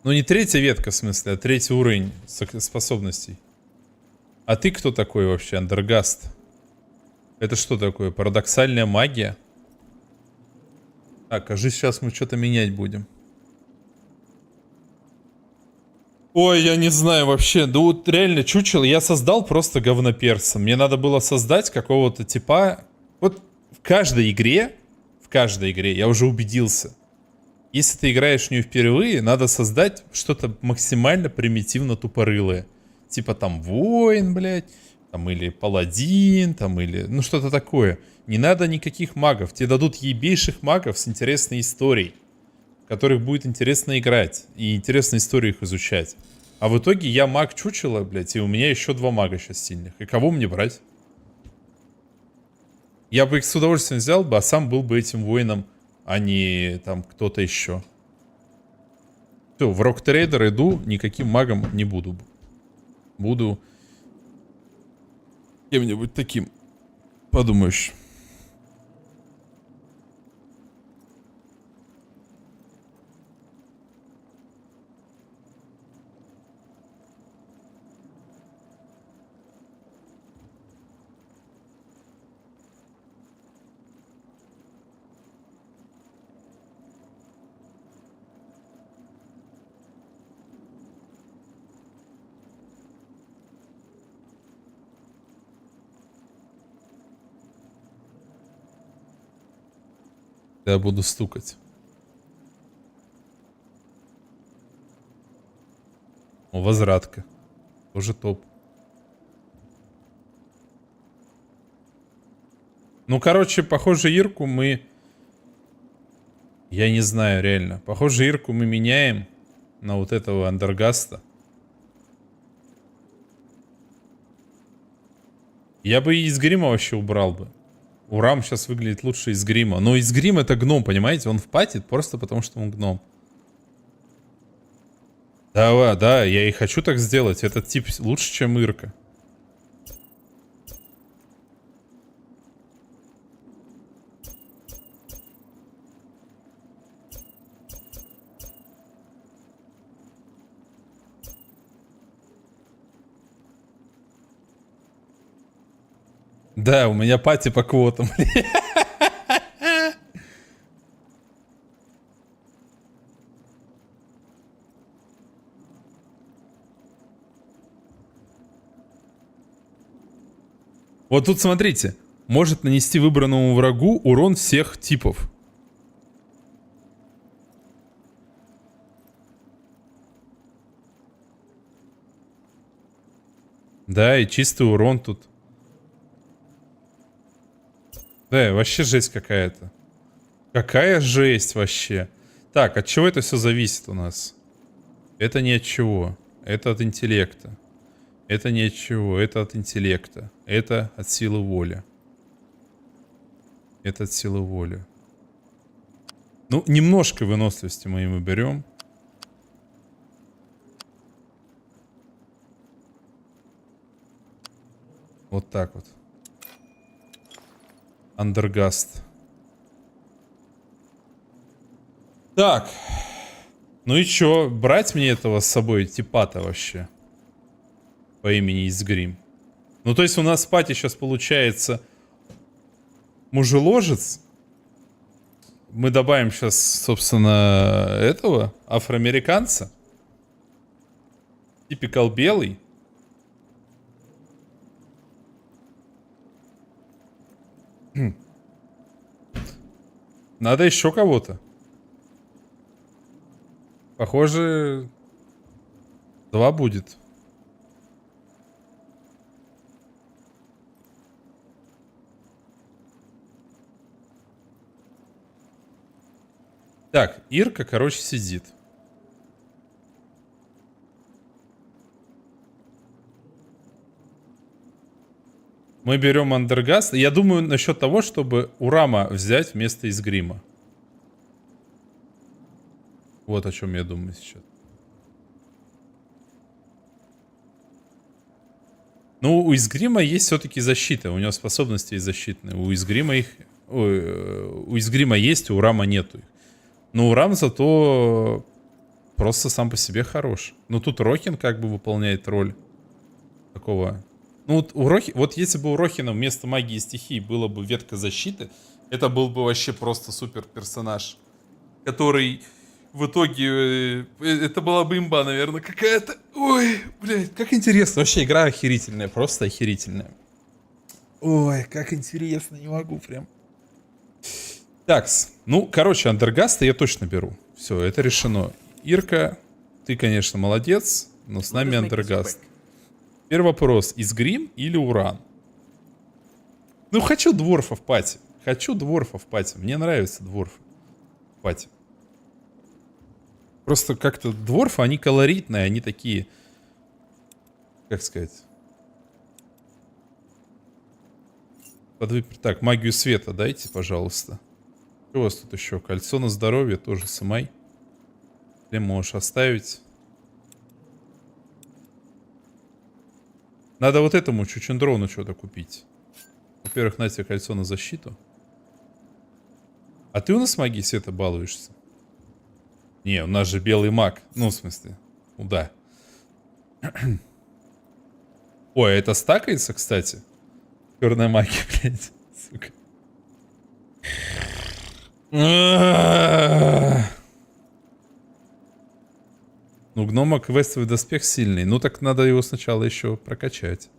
Ну не третья ветка, в смысле, а третий уровень способностей. А ты кто такой вообще, Андергаст? Это что такое? Парадоксальная магия? Так, кажется, сейчас мы что-то менять будем. Ой, я не знаю вообще. Да вот реально чучело я создал просто говноперсом. Мне надо было создать какого-то типа... Вот в каждой игре я уже убедился. Если ты играешь в нее впервые, надо создать что-то максимально примитивно тупорылое. Типа там воин, блядь, там или паладин, там или... Ну что-то такое. Не надо никаких магов. Тебе дадут ебейших магов с интересной историей, в которых будет интересно играть. И интересно историю их изучать. А в итоге я маг чучела, блядь, и у меня еще 2 мага сейчас сильных. И кого мне брать? Я бы их с удовольствием взял бы, а сам был бы этим воином, а не там кто-то еще. Все, в рок-трейдер иду, никаким магом не буду. Буду кем-нибудь таким, подумаешь. Я буду стукать. О, возвратка. Тоже топ. Ну, короче, похоже, Ирку мы... Я не знаю, реально. Похоже, Ирку мы меняем на вот этого Андергаста. Я бы и из грима вообще убрал бы. Урам сейчас выглядит лучше из грима. Но из грима это гном, понимаете? Он впатит просто потому, что он гном. Да, я и хочу так сделать. Этот тип лучше, чем Ирка. Да, у меня пати по квотам. Вот тут смотрите. Может нанести выбранному врагу урон всех типов. Да, и чистый урон тут. Да, вообще жесть какая-то. Какая жесть вообще. Так, от чего это все зависит у нас? Это не от чего. Это от интеллекта. Это не от чего. Это от интеллекта. Это от силы воли. Это от силы воли. Ну, немножко выносливости мы ему берем. Вот так вот. Андергаст. Так. Ну и чё? Брать мне этого с собой типа-то вообще? По имени Изгрим. Ну то есть у нас в пати сейчас получается мужеложец. Мы добавим сейчас, собственно, этого афроамериканца. Типикал белый. Надо еще кого-то. Похоже, 2 будет. Так, Ирка, короче, сидит. Мы берем Андергаст. Я думаю насчет того, чтобы Урама взять вместо Изгрима. Вот о чем я думаю сейчас. Ну, у Изгрима есть все-таки защита. У него способности есть защитные. У Изгрима есть, у Рама нету их. Но у Рам зато просто сам по себе хорош. Ну, тут Рохин как бы выполняет роль такого... Ну, вот если бы у Рохина вместо магии стихий было бы ветка защиты, это был бы вообще просто супер персонаж, который в итоге... Это была бы имба, наверное, какая-то. Ой, блядь, как интересно. Вообще игра охерительная, просто охерительная. Ой, как интересно, не могу прям. Такс. Ну, короче, Андергаста я точно беру. Все, это решено. Ирка, ты, конечно, молодец, но с нами Андергаст. Теперь вопрос. Изгрим или Уран? Ну, хочу дворфа в пати. Хочу дворфа в пати. Мне нравится дворф в пати. Просто как-то дворфы, они колоритные, они такие... Как сказать? Так, магию света дайте, пожалуйста. Что у вас тут еще? Кольцо на здоровье тоже сымай. Ты можешь оставить. Надо вот этому чучундрону что-то купить. Во-первых, на тебе кольцо на защиту. А ты у нас магией света балуешься? Не, у нас же белый маг. Ну, в смысле, ну да. Ой, это стакается, кстати? Черная магия, блядь. Сука. Ну, гнома квестовый доспех сильный. Ну, так надо его сначала еще прокачать.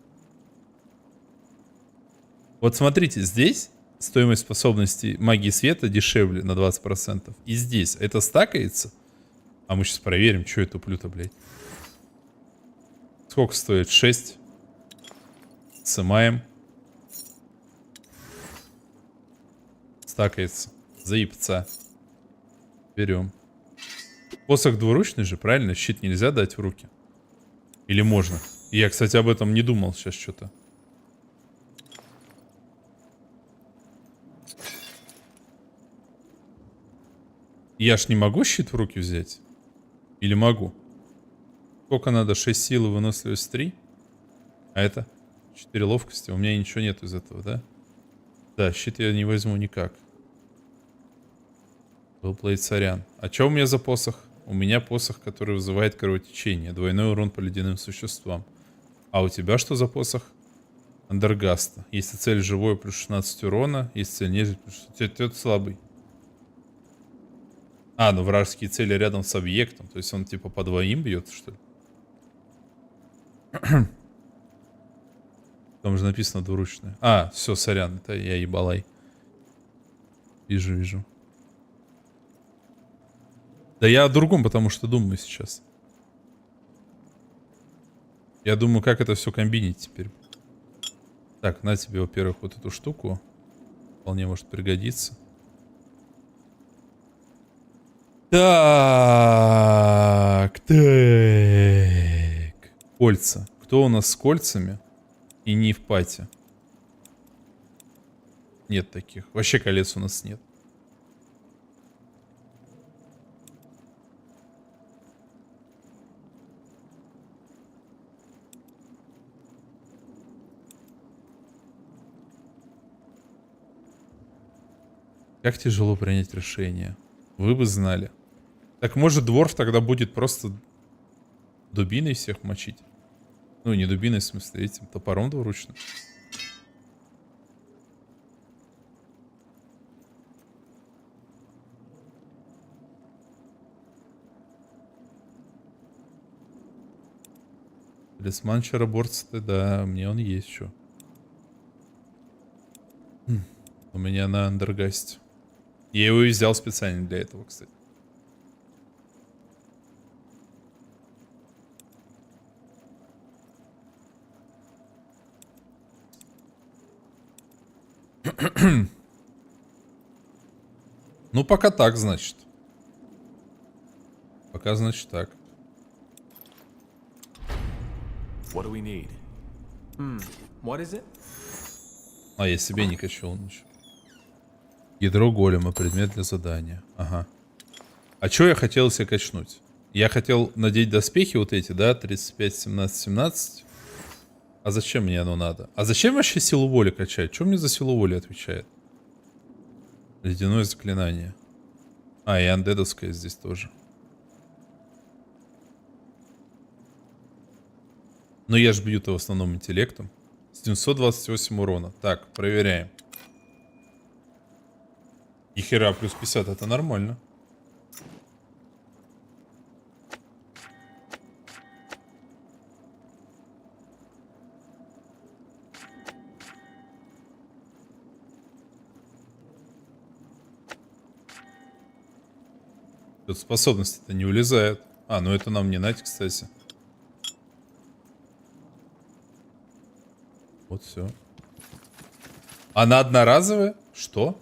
Вот смотрите, здесь стоимость способностей магии света дешевле на 20%. И здесь это стакается. А мы сейчас проверим, что я туплю-то, блядь. Сколько стоит? 6. Сымаем. Стакается. Заебца. Берем. Посох двуручный же, правильно? Щит нельзя дать в руки. Или можно? Я, кстати, об этом не думал сейчас что-то. Я ж не могу щит в руки взять? Или могу? Сколько надо? 6 силы, выносливость 3? А это? 4 ловкости. У меня ничего нет из этого, да? Да, щит я не возьму никак. Был царян. А что у меня за посох? У меня посох, который вызывает кровотечение. Двойной урон по ледяным существам. А у тебя что за посох? Андергаста. Если цель живой, плюс 16 урона. Если цель нежить, плюс 16... Это слабый. А, ну вражеские цели рядом с объектом. То есть он типа по двоим бьет, что ли? Там же написано двуручное. А, все, сорян, это я ебалай. Вижу, вижу. Да я о другом, потому что думаю сейчас. Я думаю, как это все комбинить теперь. Так, на тебе, во-первых, вот эту штуку. Вполне может пригодиться. Так. Кольца. Кто у нас с кольцами? И не в пати. Нет таких. Вообще колец у нас нет. Как тяжело принять решение. Вы бы знали. Так может дворф тогда будет просто дубиной всех мочить? Ну не дубиной, в смысле, этим топором двуручным. Талисман чароборца-то, да, мне он есть что. У меня на Андергасте. Я его и взял специально для этого, кстати. Ну, пока так, значит. Пока, значит, так. What do we need? What is it? А, я себе не качал ничего. Ядро голема, предмет для задания. Ага. А что я хотел себе качнуть? Я хотел надеть доспехи вот эти, да? 35, 17, 17. А зачем мне оно надо? А зачем вообще силу воли качать? Что мне за силу воли отвечает? Ледяное заклинание. А, и андедовское здесь тоже. Но я же бью-то в основном интеллектом. 728 урона. Так, проверяем. И хера, плюс 50, это нормально. Тут способности-то не улезают. А, ну это нам не нать, кстати. Вот все. Она одноразовая? Что?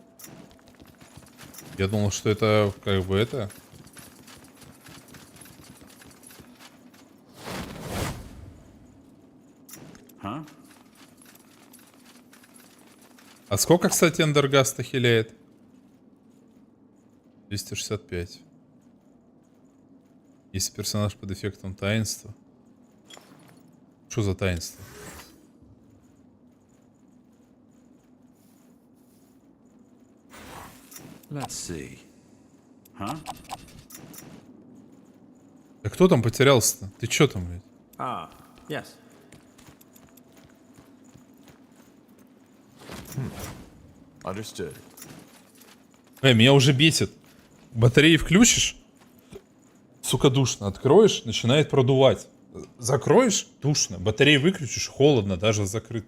Я думал, что это как бы это... А сколько, кстати, эндергаста хиляет? 265. Если персонаж под эффектом таинства. Что за таинство? Let's see. Huh? Да кто там потерялся-то? Ты чё там, блядь? Ah, yes. Understood. Меня уже бесит. Батареи включишь? Сука, душно. Откроешь, начинает продувать. Закроешь? Душно. Батареи выключишь? Холодно, даже закрыто.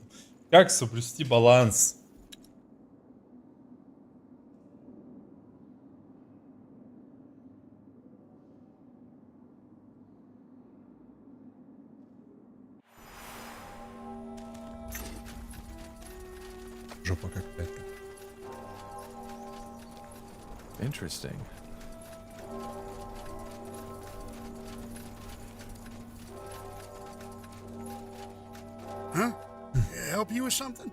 Как соблюсти баланс? Жопа какая-то. Interesting. Huh? Help you with something?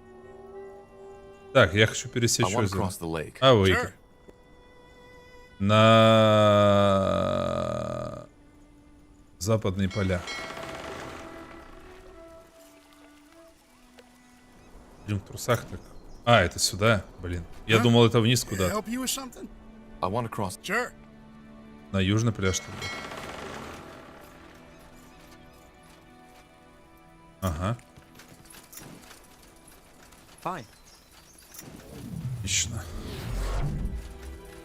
Так, я хочу пересечь I want to озеро. cross the lake. А вы? Sure. На западные поля. Идем в трусах так. А, это сюда, блин. Я думал, это вниз куда-то. Help you with something? I want to cross. Sure. На южный пляж тогда. Ага. Fine. Отлично.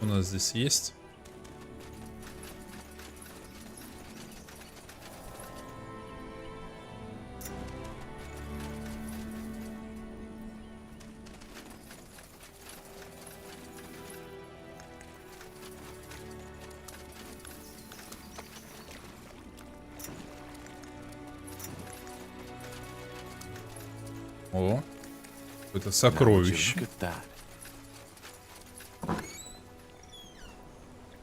У нас здесь есть. О, это сокровище.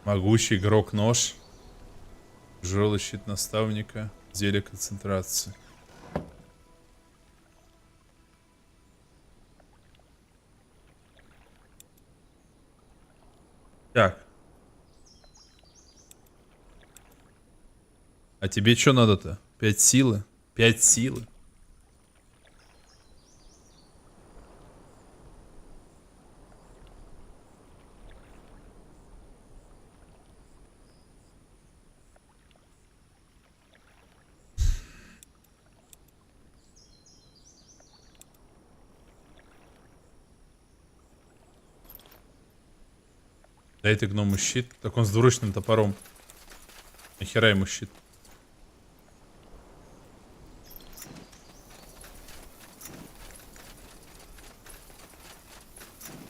Могучий игрок нож. Тяжелый щит наставника. Зелье концентрации. Так. А тебе что надо-то? 5 силы? 5 силы? Дайте гному щит. Так он с двуручным топором. Нахера ему щит?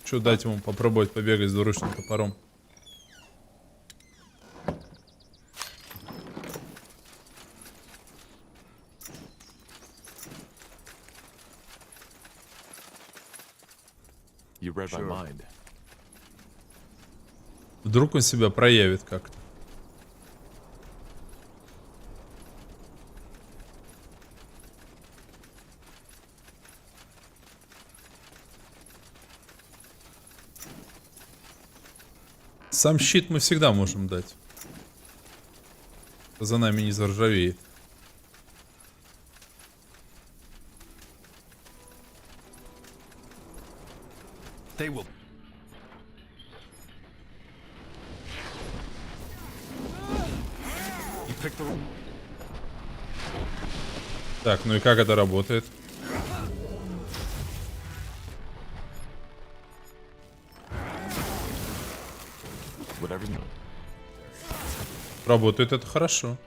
Что дать ему попробовать побегать с двуручным топором? You read my mind. Вдруг он себя проявит как-то. Сам щит мы всегда можем дать. За нами не заржавеет. They will. You picked the... Так, ну и как это работает? Работает это хорошо.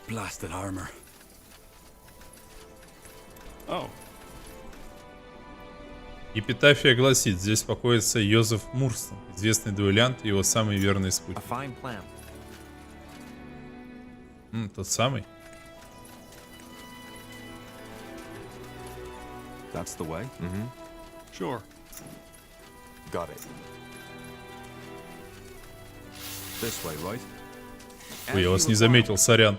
Blasted armor. Oh. Эпитафия гласит, здесь покоится Йозеф Мурстон, известный дуэлянт и его самый верный спутник. Тот самый. That's the way? Mm-hmm. Sure. Got it. This way, right? Ой, я вас не заметил, сорян.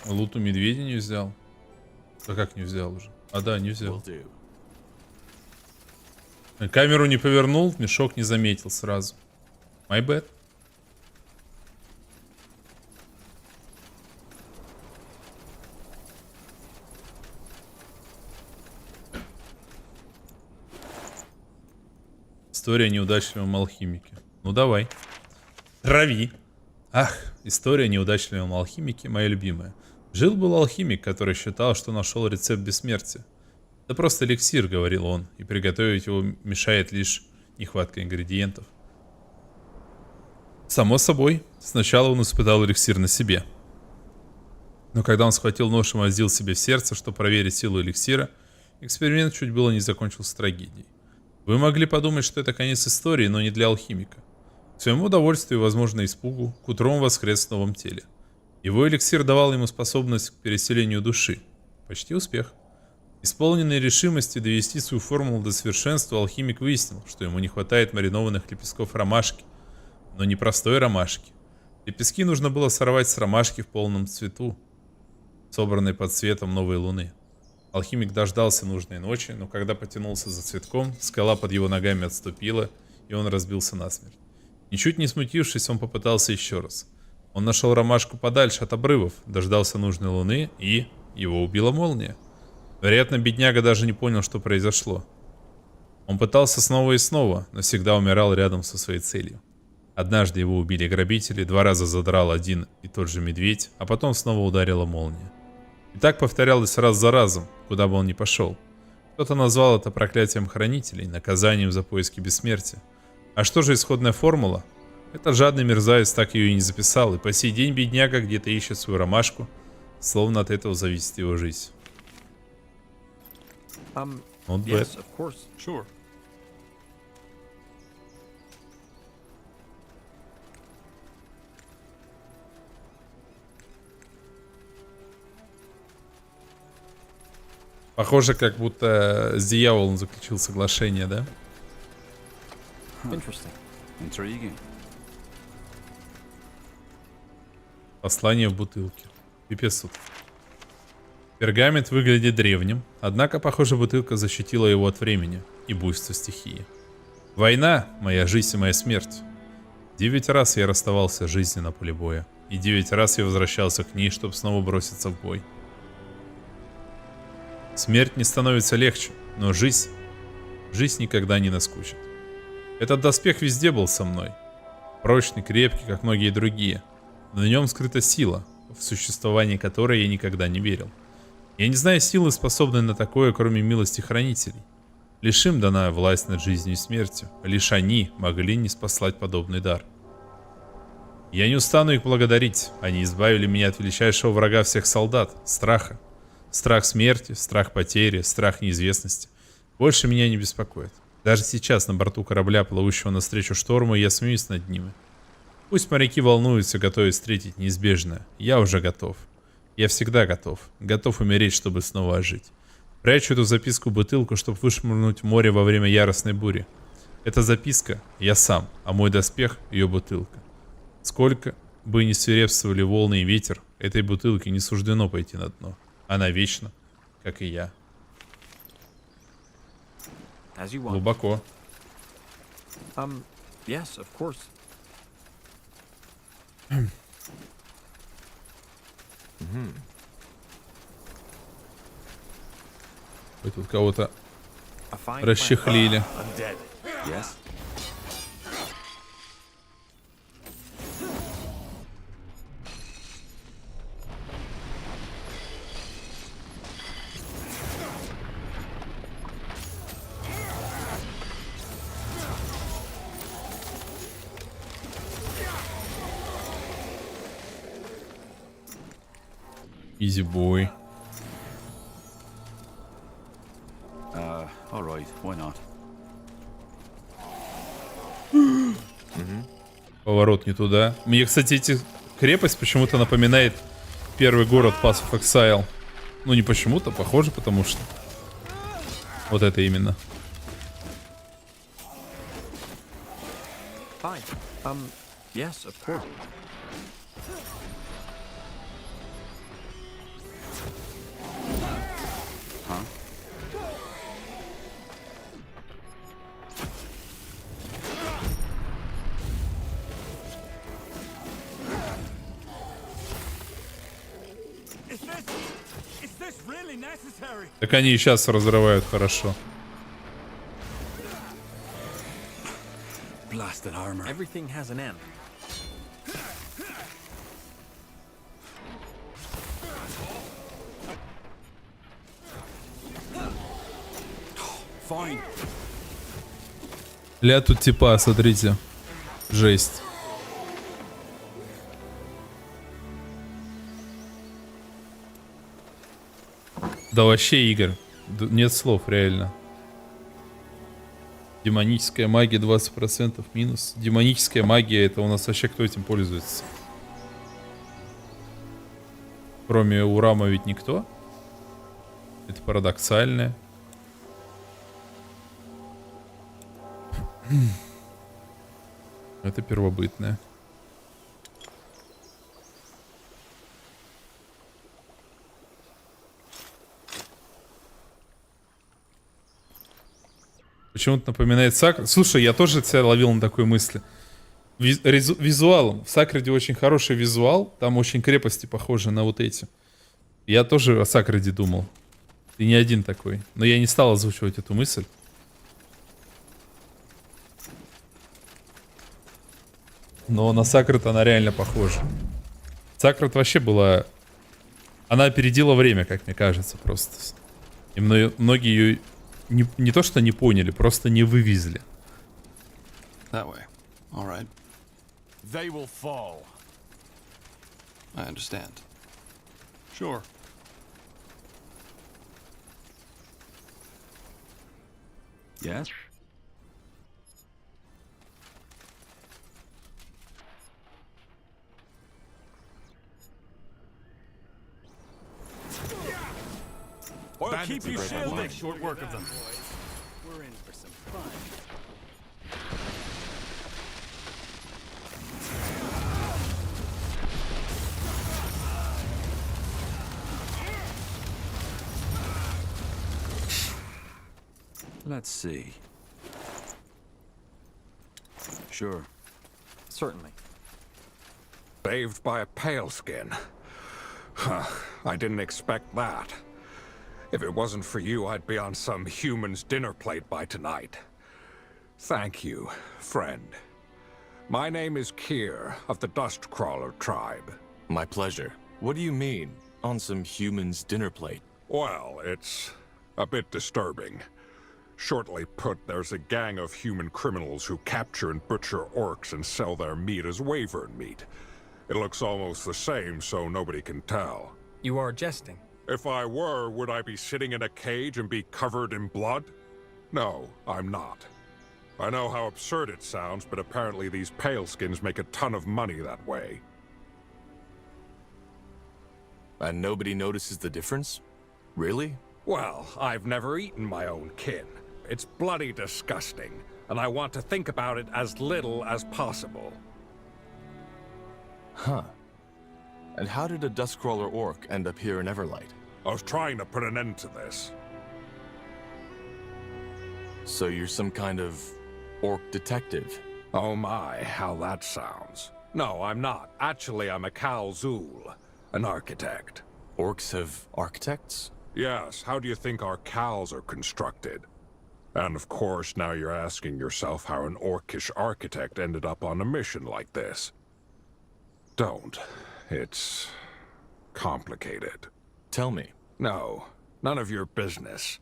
Лут у медведя не взял. А как не взял уже? А да, не взял. Камеру не повернул, мешок не заметил сразу. My bad. История о неудачливом алхимике. Ну давай. Трави. Ах, история о неудачливом алхимике, моя любимая. Жил-был алхимик, который считал, что нашел рецепт бессмертия. Это просто эликсир, говорил он, и приготовить его мешает лишь нехватка ингредиентов. Само собой, сначала он испытал эликсир на себе. Но когда он схватил нож и вонзил себе в сердце, чтобы проверить силу эликсира, эксперимент чуть было не закончился трагедией. Вы могли подумать, что это конец истории, но не для алхимика. К своему удовольствию и, возможно, испугу, к утру он воскрес в новом теле. Его эликсир давал ему способность к переселению души. Почти успех. Исполненный решимости довести свою формулу до совершенства, алхимик выяснил, что ему не хватает маринованных лепестков ромашки. Но не простой ромашки. Лепестки нужно было сорвать с ромашки в полном цвету, собранной под светом новой луны. Алхимик дождался нужной ночи, но когда потянулся за цветком, скала под его ногами отступила, и он разбился насмерть. Ничуть не смутившись, он попытался еще раз. Он нашел ромашку подальше от обрывов, дождался нужной луны, и его убила молния. Вероятно, бедняга даже не понял, что произошло. Он пытался снова и снова, но всегда умирал рядом со своей целью. Однажды его убили грабители, 2 раза задрал один и тот же медведь, а потом снова ударила молния. И так повторялось раз за разом, куда бы он ни пошел. Кто-то назвал это проклятием хранителей, наказанием за поиски бессмертия. А что же исходная формула? Этот жадный мерзавец так ее и не записал, и по сей день бедняга где-то ищет свою ромашку, словно от этого зависит его жизнь. Yes, of course. Sure. Похоже, как будто с дьяволом заключил соглашение, да? Intriguing. Послание в бутылке. Пипец тут. Пергамент выглядит древним, однако, похоже, бутылка защитила его от времени и буйства стихии. Война — моя жизнь и моя смерть. 9 раз я расставался с жизнью на поле боя, и 9 раз я возвращался к ней, чтобы снова броситься в бой. Смерть не становится легче, но жизнь никогда не наскучит. Этот доспех везде был со мной. Прочный, крепкий, как многие другие. Но в нем скрыта сила, в существовании которой я никогда не верил. Я не знаю силы, способной на такое, кроме милости хранителей. Лишь им дана власть над жизнью и смертью. Лишь они могли ниспослать подобный дар. Я не устану их благодарить. Они избавили меня от величайшего врага всех солдат — страха. Страх смерти, страх потери, страх неизвестности. Больше меня не беспокоит. Даже сейчас на борту корабля, плывущего навстречу шторму, я смеюсь над ними. Пусть моряки волнуются, готовясь встретить неизбежное. Я уже готов. Я всегда готов. Готов умереть, чтобы снова ожить. Прячу эту записку в бутылку, чтобы вышвырнуть в море во время яростной бури. Эта записка — я сам, а мой доспех — ее бутылка. Сколько бы ни свирепствовали волны и ветер, этой бутылке не суждено пойти на дно. Она вечна, как и я. Глубоко. Yes, of course. Вы тут кого-то расчехлили. Yes. Easy boy. All right, why not? Поворот не туда. Мне, кстати, крепость почему-то напоминает первый город Pass of Exile. Ну, не почему-то, похоже, потому что... Вот это именно. Fine. Yes, of course. Так они и сейчас разрывают хорошо. Everything has an end. Fine. Ля тут типа, смотрите. Жесть. Да вообще, Игорь, нет слов, реально. Демоническая магия 20% минус. Демоническая магия, это у нас вообще кто этим пользуется? Кроме Урама ведь никто. Это парадоксальное. Это первобытное. Почему-то напоминает Сакр. Слушай, я тоже себя ловил на такой мысли. Визуалом. В Сакреде очень хороший визуал. Там очень крепости похожи на вот эти. Я тоже о Сакреде думал. Ты не один такой. Но я не стал озвучивать эту мысль. Но на Сакред она реально похожа. Сакред вообще была... Она опередила время, как мне кажется, просто. И многие ее... Не то, что не поняли, просто не вывезли. That way. All right. They will fall. I understand. Sure. Yes? Well, keep you shielded. Short work of them. We're in for some fun. Let's see. Sure. Certainly. Saved by a pale skin. Huh, I didn't expect that. If it wasn't for you, I'd be on some human's dinner plate by tonight. Thank you, friend. My name is Kier, of the Dustcrawler tribe. My pleasure. What do you mean, on some human's dinner plate? Well, it's a bit disturbing. Shortly put, there's a gang of human criminals who capture and butcher orcs and sell their meat as wyvern meat. It looks almost the same, so nobody can tell. You are jesting. If I were, would I be sitting in a cage and be covered in blood? No, I'm not. I know how absurd it sounds, but apparently these paleskins make a ton of money that way. And nobody notices the difference? Really? Well, I've never eaten my own kin. It's bloody disgusting. and I want to think about it as little as possible. Huh. And how did a Dustcrawler orc end up here in Everlight? I was trying to put an end to this. So you're some kind of orc detective? Oh my, how that sounds. No, I'm not. Actually, I'm a Khal Zul, an architect. Orcs have architects? Yes, how do you think our Khals are constructed? And of course, now you're asking yourself how an orcish architect ended up on a mission like this. Don't. It's complicated. Tell me. No, none of your business.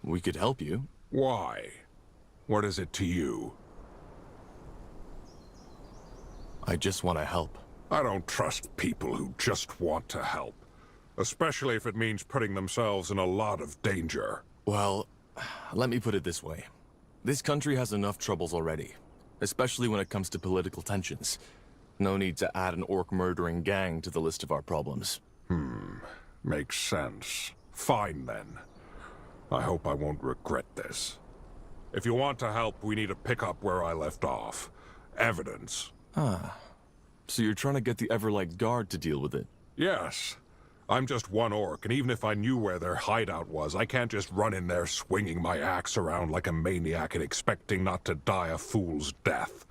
We could help you. Why? What is it to you? I just want to help. I don't trust people who just want to help. Especially if it means putting themselves in a lot of danger. Well, let me put it this way. This country has enough troubles already. Especially when it comes to political tensions. No need to add an orc-murdering gang to the list of our problems. Makes sense. Fine then. I hope I won't regret this. If you want to help, we need to pick up where I left off. Evidence. Ah. So you're trying to get the Everlight Guard to deal with it? Yes. I'm just one orc, and even if I knew where their hideout was, I can't just run in there swinging my axe around like a maniac and expecting not to die a fool's death.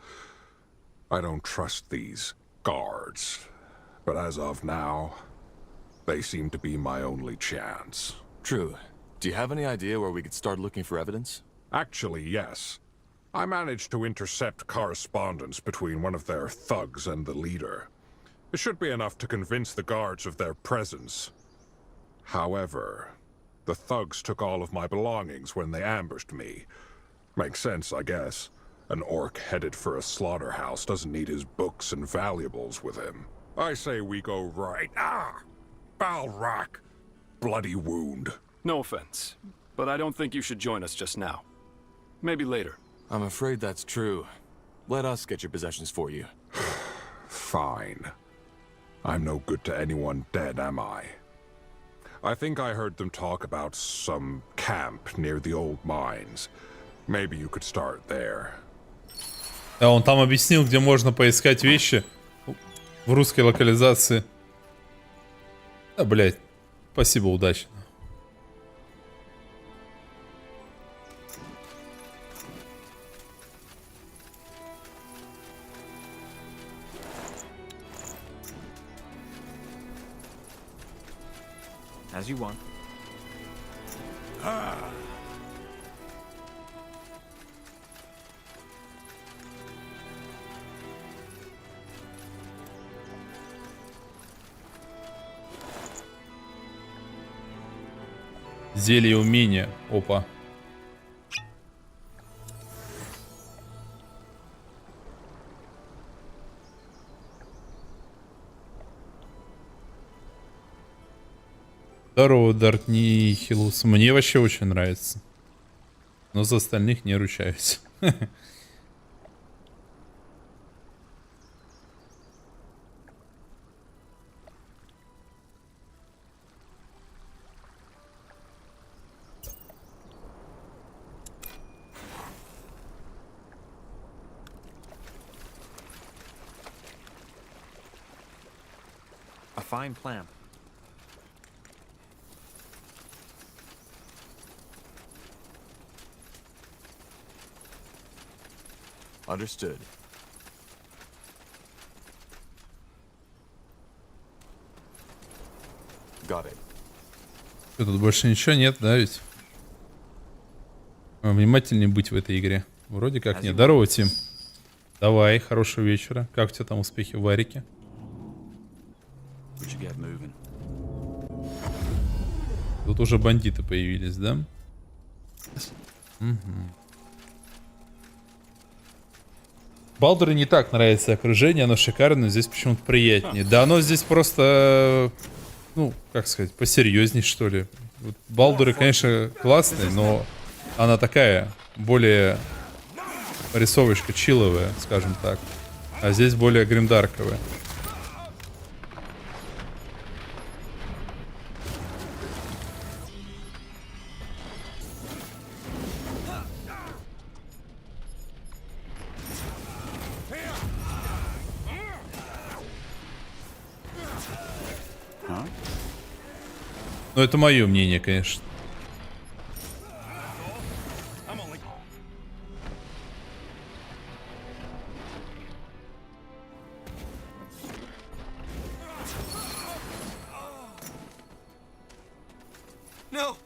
I don't trust these guards. But as of now, they seem to be my only chance. True. Do you have any idea where we could start looking for evidence? Actually, yes. I managed to intercept correspondence between one of their thugs and the leader. It should be enough to convince the guards of their presence. However, the thugs took all of my belongings when they ambushed me. Makes sense, I guess. An orc headed for a slaughterhouse doesn't need his books and valuables with him. I say we go right. Balrak! Bloody wound. No offense, but I don't think you should join us just now. Maybe later. I'm afraid that's true. Let us get your possessions for you. Fine. I'm no good to anyone dead, am I? I think I heard them talk about some camp near the old mines. Maybe you could start there. Да, он там объяснил, где можно поискать вещи в русской локализации. Да, блядь. Спасибо, удачи. As you want. Зелье умения. Опа. Здорово, Дарт Нихилус. Мне вообще очень нравится. Но за остальных не ручаюсь. A fine plan. Understood. Got it. Что, тут больше ничего нет, да, ведь? Внимательнее быть в этой игре. Вроде как нет. Здорово, Тим. Давай, хорошего вечера. Как у тебя там успехи в Варике? Тут уже бандиты появились, да? Угу. Балдуру не так нравится окружение, оно шикарное, здесь почему-то приятнее. Да, оно здесь просто, ну, как сказать, посерьезней, что ли. Вот Балдуры, конечно, классные, но она такая, более рисовочка чиловая, скажем так. А здесь более гримдарковая. huh? Ну, это мое мнение, конечно. No,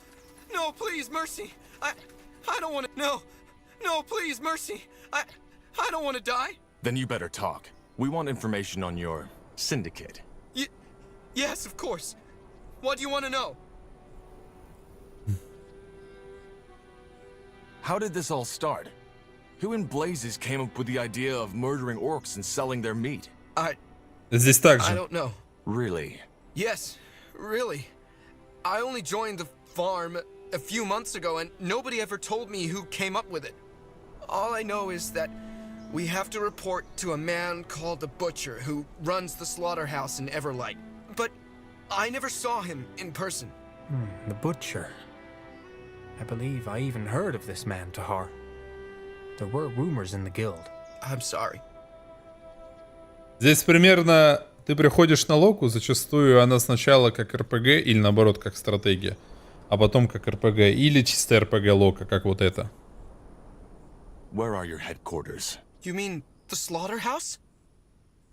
no, please, mercy. I don't want to. No, no, please, mercy. I don't want to die. Then you better talk. We want information on your syndicate. Yes, of course. What do you want to know? How did this all start? Who in blazes came up with the idea of murdering orcs and selling their meat? Здесь так I же. don't know. Really? Yes, really. I only joined the farm a few months ago, and nobody ever told me who came up with it. All I know is that we have to report to a man called the Butcher who runs the slaughterhouse in Everlight. But I never saw him in person. The Butcher. I believe I even heard of this man, Tahar. There were rumors in the guild. I'm sorry. Здесь примерно ты приходишь на локу, зачастую она сначала как РПГ или наоборот как стратегия, а потом как РПГ или чисто РПГ лока, как вот это. Where are your headquarters? You mean the slaughterhouse?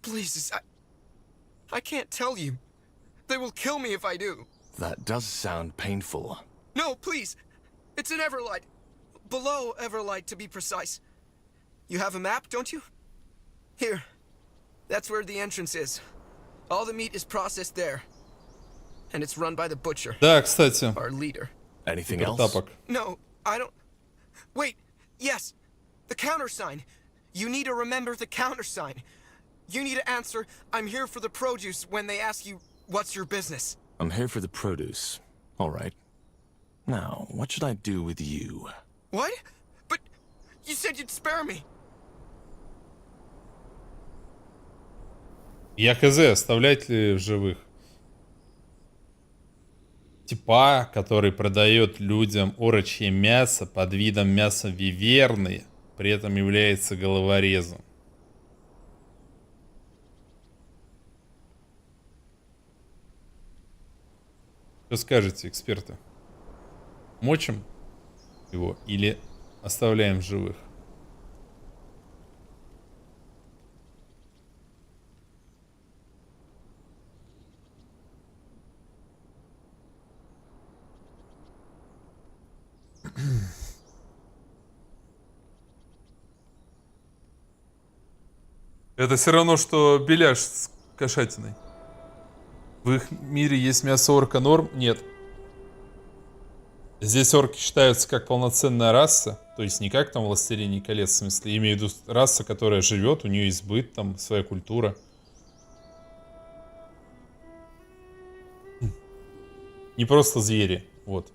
Please, I can't tell you. They will kill me if I do. That does sound painful. No, please. It's in Everlight. Below Everlight, to be precise. You have a map, don't you? Here. That's where the entrance is. All the meat is processed there. And it's run by the Butcher. Да, кстати. Our leader. Anything else? Тапок. No, I don't... Wait, yes. The countersign. You need to remember the countersign. You need to answer, I'm here for the produce, when they ask you, what's your business? I'm here for the produce. All right. Now, what should I do with you? What? But you said you'd spare me. Я хз, оставлять ли в живых? Типа, который продает людям орочье мясо под видом мяса виверны, при этом является головорезом. Что скажете, эксперты? Мочим его или оставляем в живых? Это все равно, что беляш с кошатиной. В их мире есть мясо орка норм? Нет. Здесь орки считаются как полноценная раса, то есть не как там в «Властелине колец», в смысле, я имею в виду раса, которая живет, у нее есть быт, там своя культура. Не просто звери, вот.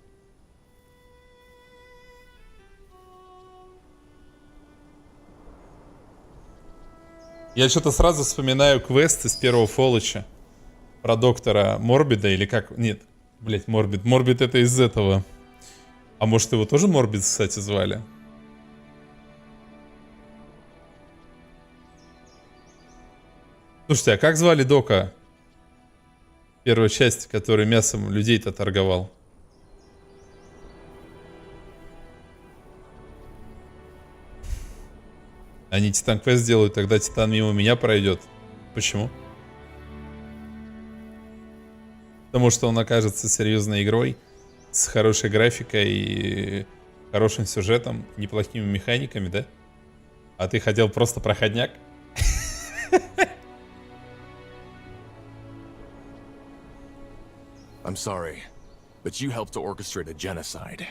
Я что-то сразу вспоминаю квест из первого Фоллача про доктора Морбида, или как... Нет, блять, Морбид. Морбид это из этого. А может его тоже Морбид, кстати, звали? Слушайте, а как звали Дока? Первая часть, который мясом людей-то торговал. Они Титан Квест делают, тогда Титан мимо меня пройдет. Почему? Потому что он окажется серьезной игрой, с хорошей графикой и хорошим сюжетом, неплохими механиками, да? А ты хотел просто проходняк? I'm sorry, but you helped to orchestrate a genocide.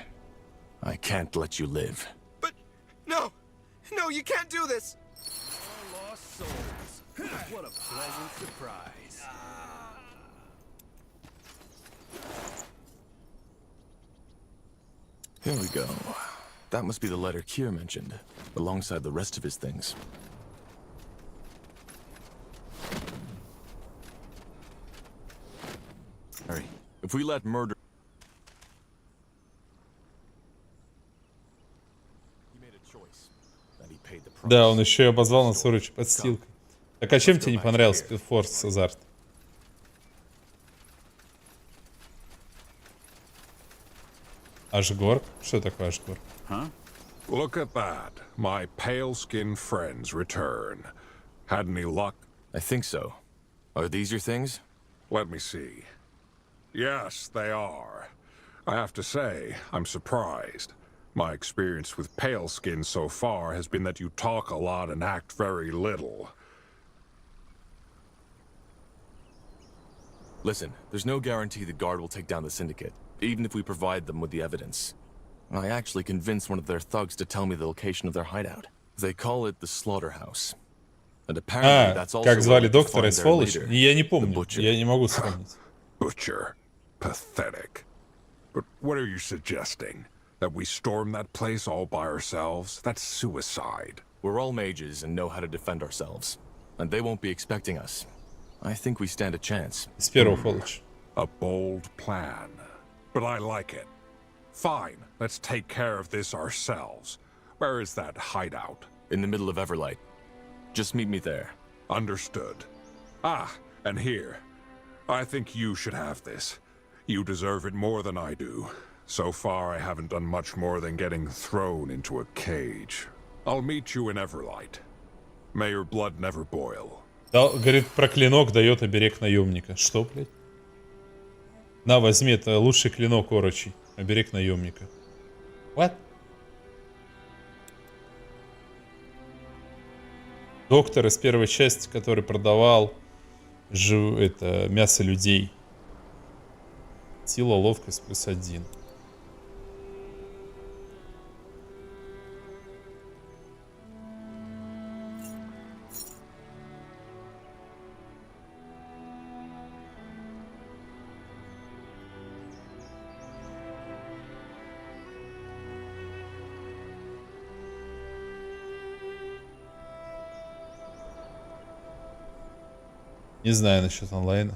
I can't let you live. No! No, you can't do this! Lost souls. What a pleasant surprise. Here we go. That must be the letter Kier mentioned, alongside the rest of his things. Harry, if we let murder... Да, он еще и обозвал нас орочью подстилкой. Так а чем тебе не понравился Spellforce, Азарт? Ашгор? Что такое Ашгор? Look at that. My pale-skinned friends return. Had any luck? I think so. Are these your things? Let me see. Yes, they are. I have to say, I'm surprised. My experience with pale skin so far has been that you talk a lot and act very little. Listen, there's no guarantee the guard will take down the syndicate, even if we provide them with the evidence. I actually convinced one of their thugs to tell me the location of their hideout. They call it the Slaughterhouse. And apparently that's also как звали where they доктора, find their сволочь? leader, Я не the помню, Butcher. я не могу вспомнить. Butcher. Pathetic. But what are you suggesting? That we storm that place all by ourselves? That's suicide. We're all mages and know how to defend ourselves. And they won't be expecting us. I think we stand a chance. С первого фоллоч. A bold plan. But I like it. Fine, let's take care of this ourselves. Where is that hideout? In the middle of Everlight. Just meet me there. Understood. Ah, and here. I think you should have this. You deserve it more than I do. So far, I haven't done much more than getting thrown into a cage. I'll meet you in Everlight. May your blood never boil. Говорит, про клинок дает оберег наемника. Что, блядь? На, возьми, это лучший клинок орочий. Оберег наемника. What? Доктор из первой части, который продавал это мясо людей. Сила, ловкость +1. Не знаю насчет онлайна.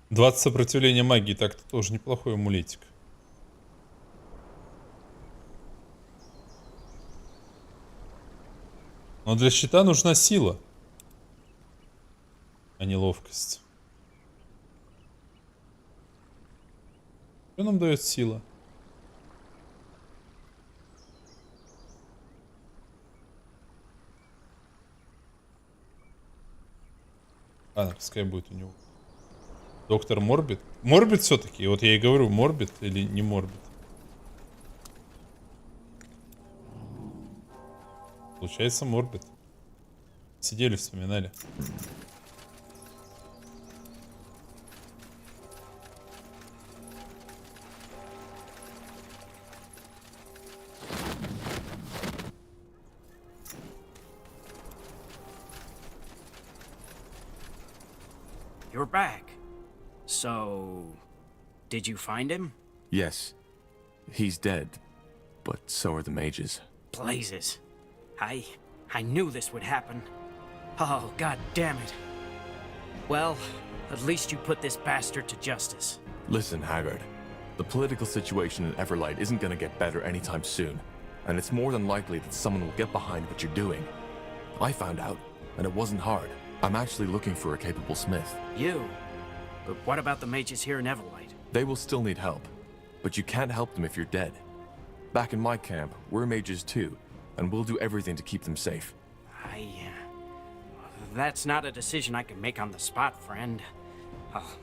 «20 сопротивления магии» так-то тоже неплохой амулетик. Но для щита нужна сила, а не ловкость. Что нам дает сила? Ладно, пускай будет у него. Доктор Морбит? Морбит все-таки? Вот я и говорю, Морбит или не Морбит? Получается, Морбит. Сидели, вспоминали. You're back. So, did you find him? Yes. He's dead. But so are the mages. Blazes. I knew this would happen. Oh, god damn it. Well, at least you put this bastard to justice. Listen, Haggard. The political situation in Everlight isn't gonna get better anytime soon. And it's more than likely that someone will get behind what you're doing. I found out, and it wasn't hard. I'm actually looking for a capable smith. You? But what about the mages here in Everlight? They will still need help. But you can't help them if you're dead. Back in my camp, we're mages too. And we'll do everything to keep them safe. That's not a decision I can make on the spot, friend.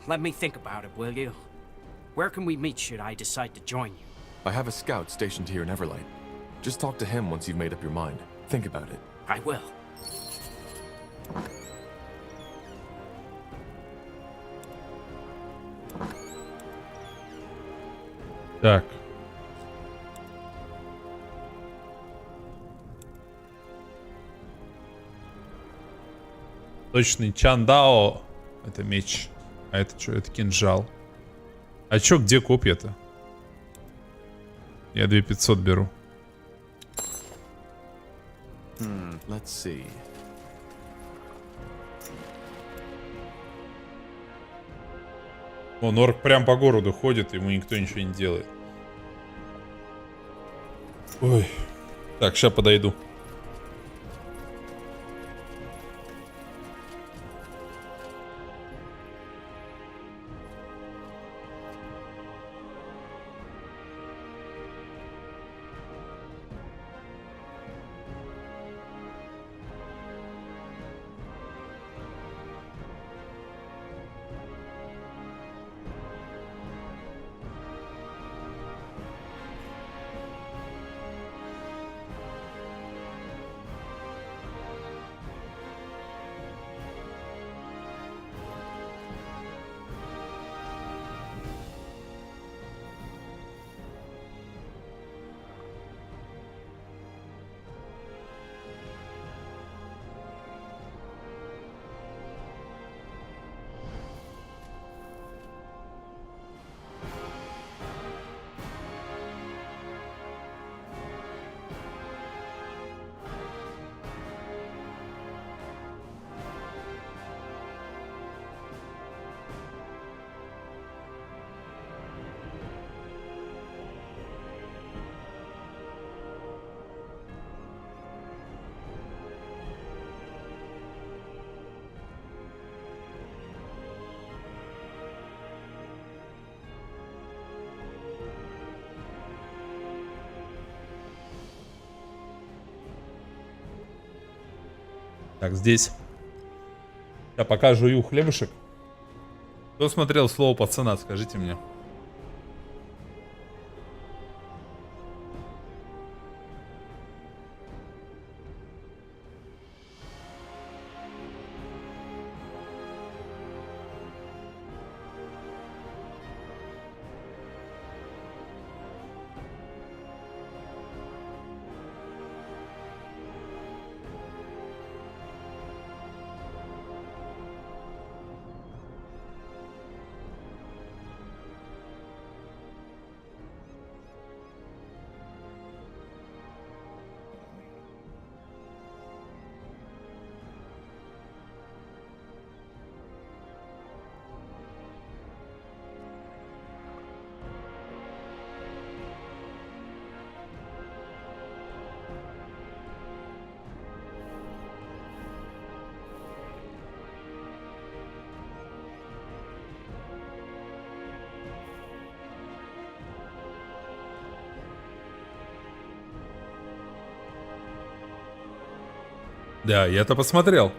Let me think about it, will you? Where can we meet should I decide to join you? I have a scout stationed here in Everlight. Just talk to him once you've made up your mind. Think about it. I will. Так. Точный Чандао. Это меч. А это что? Это кинжал. А чё, где копья-то? Я 2500 беру. Let's see. О, Норк прям по городу ходит, ему никто ничего не делает. Ой. Так, сейчас подойду. Так, здесь. Я пока жую хлебушек. Кто смотрел «Слово пацана», скажите мне. Да, я-то посмотрел.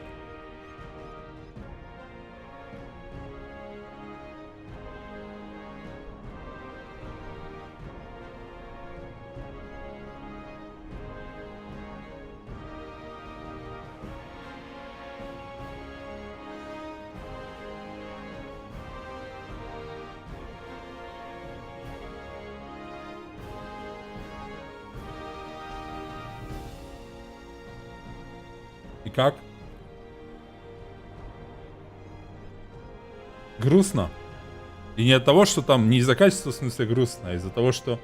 И как? Грустно. И не от того, что там, не из-за качества, в смысле, грустно, а из-за того, что...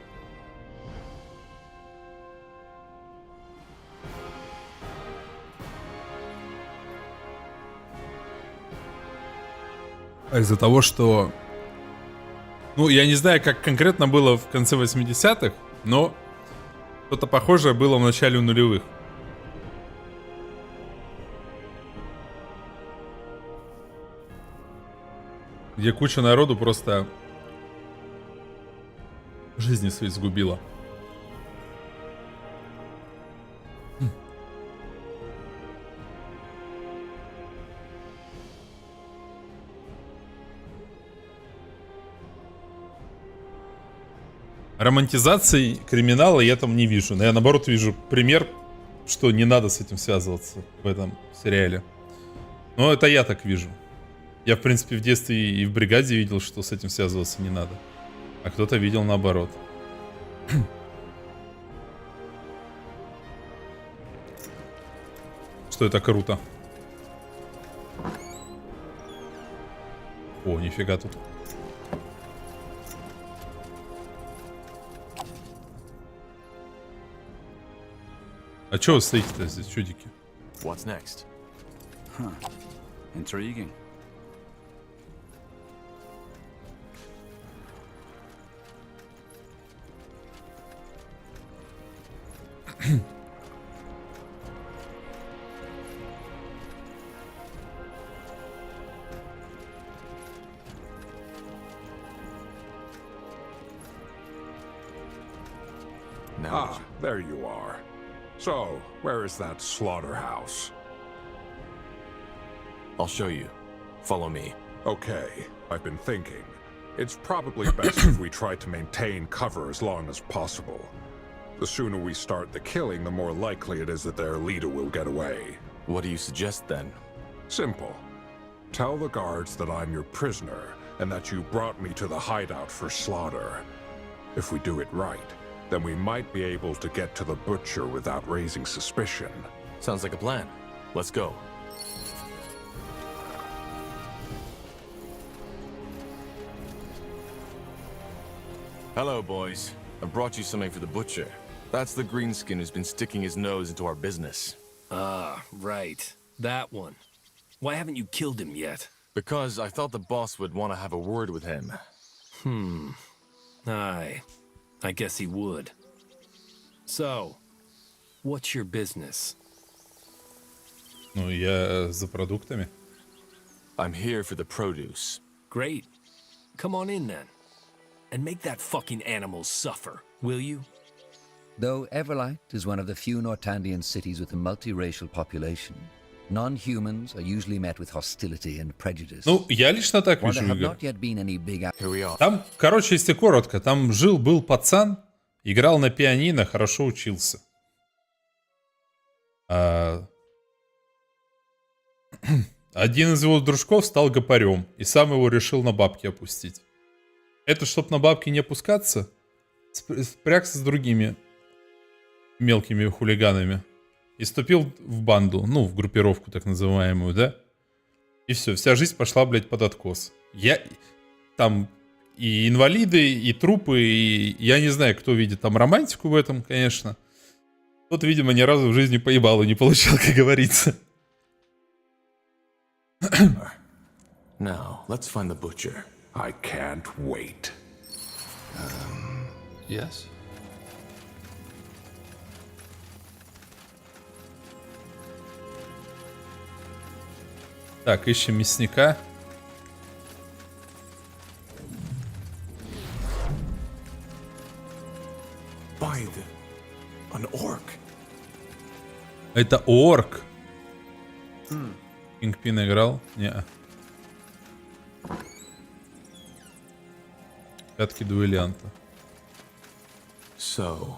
А из-за того, что... Ну, я не знаю, как конкретно было в конце 80-х, но что-то похожее было в начале нулевых. Где куча народу просто жизни свои сгубила. Романтизации криминала я там не вижу. Но я наоборот вижу пример, что не надо с этим связываться в этом сериале. Но это я так вижу. Я, в принципе, в детстве и в бригаде видел, что с этим связываться не надо. А кто-то видел наоборот. Что это круто. О, нифига тут. А чё вы стоите-то здесь, чудики? What's next? Huh. Intriguing. analogy. Ah, there you are. So, where is that slaughterhouse? I'll show you. Follow me. Okay, I've been thinking. It's probably best if we try to maintain cover as long as possible. The sooner we start the killing, the more likely it is that their leader will get away. What do you suggest then? Simple. Tell the guards that I'm your prisoner, and that you brought me to the hideout for slaughter. If we do it right, then we might be able to get to the butcher without raising suspicion. Sounds like a plan. Let's go. Hello, boys. I brought you something for the butcher. That's the greenskin who's been sticking his nose into our business. Ah, right. That one. Why haven't you killed him yet? Because I thought the boss would want to have a word with him. Aye. I guess he would. So, what's your business? Ну, я за продуктами. I'm here for the produce. Great. Come on in then. And make that fucking animal suffer, will you? Though Everlight is one of the few Nortandian cities with a multiracial population, non-humans are usually met with hostility and prejudice. Ну, я лично так While вижу, there have Игорь. not yet been any big... Там, короче, если коротко, там жил-был пацан, играл на пианино, хорошо учился. Один из его дружков стал гопарем, и сам его решил на бабки опустить. Это, чтоб на бабки не опускаться, спрягся с другими мелкими хулиганами и вступил в банду, ну, в группировку так называемую, да? И все, вся жизнь пошла, блядь, под откос. Там и инвалиды, и трупы, и я не знаю, кто видит там романтику в этом, конечно. Тот, видимо, ни разу в жизни поебалу не получал, как говорится. Now, let's find the butcher. I can't wait. Yes? Так, ищем мясника. By an orc. Это орк. Кингпин играл? Неа. Пятки дуэлянта. So,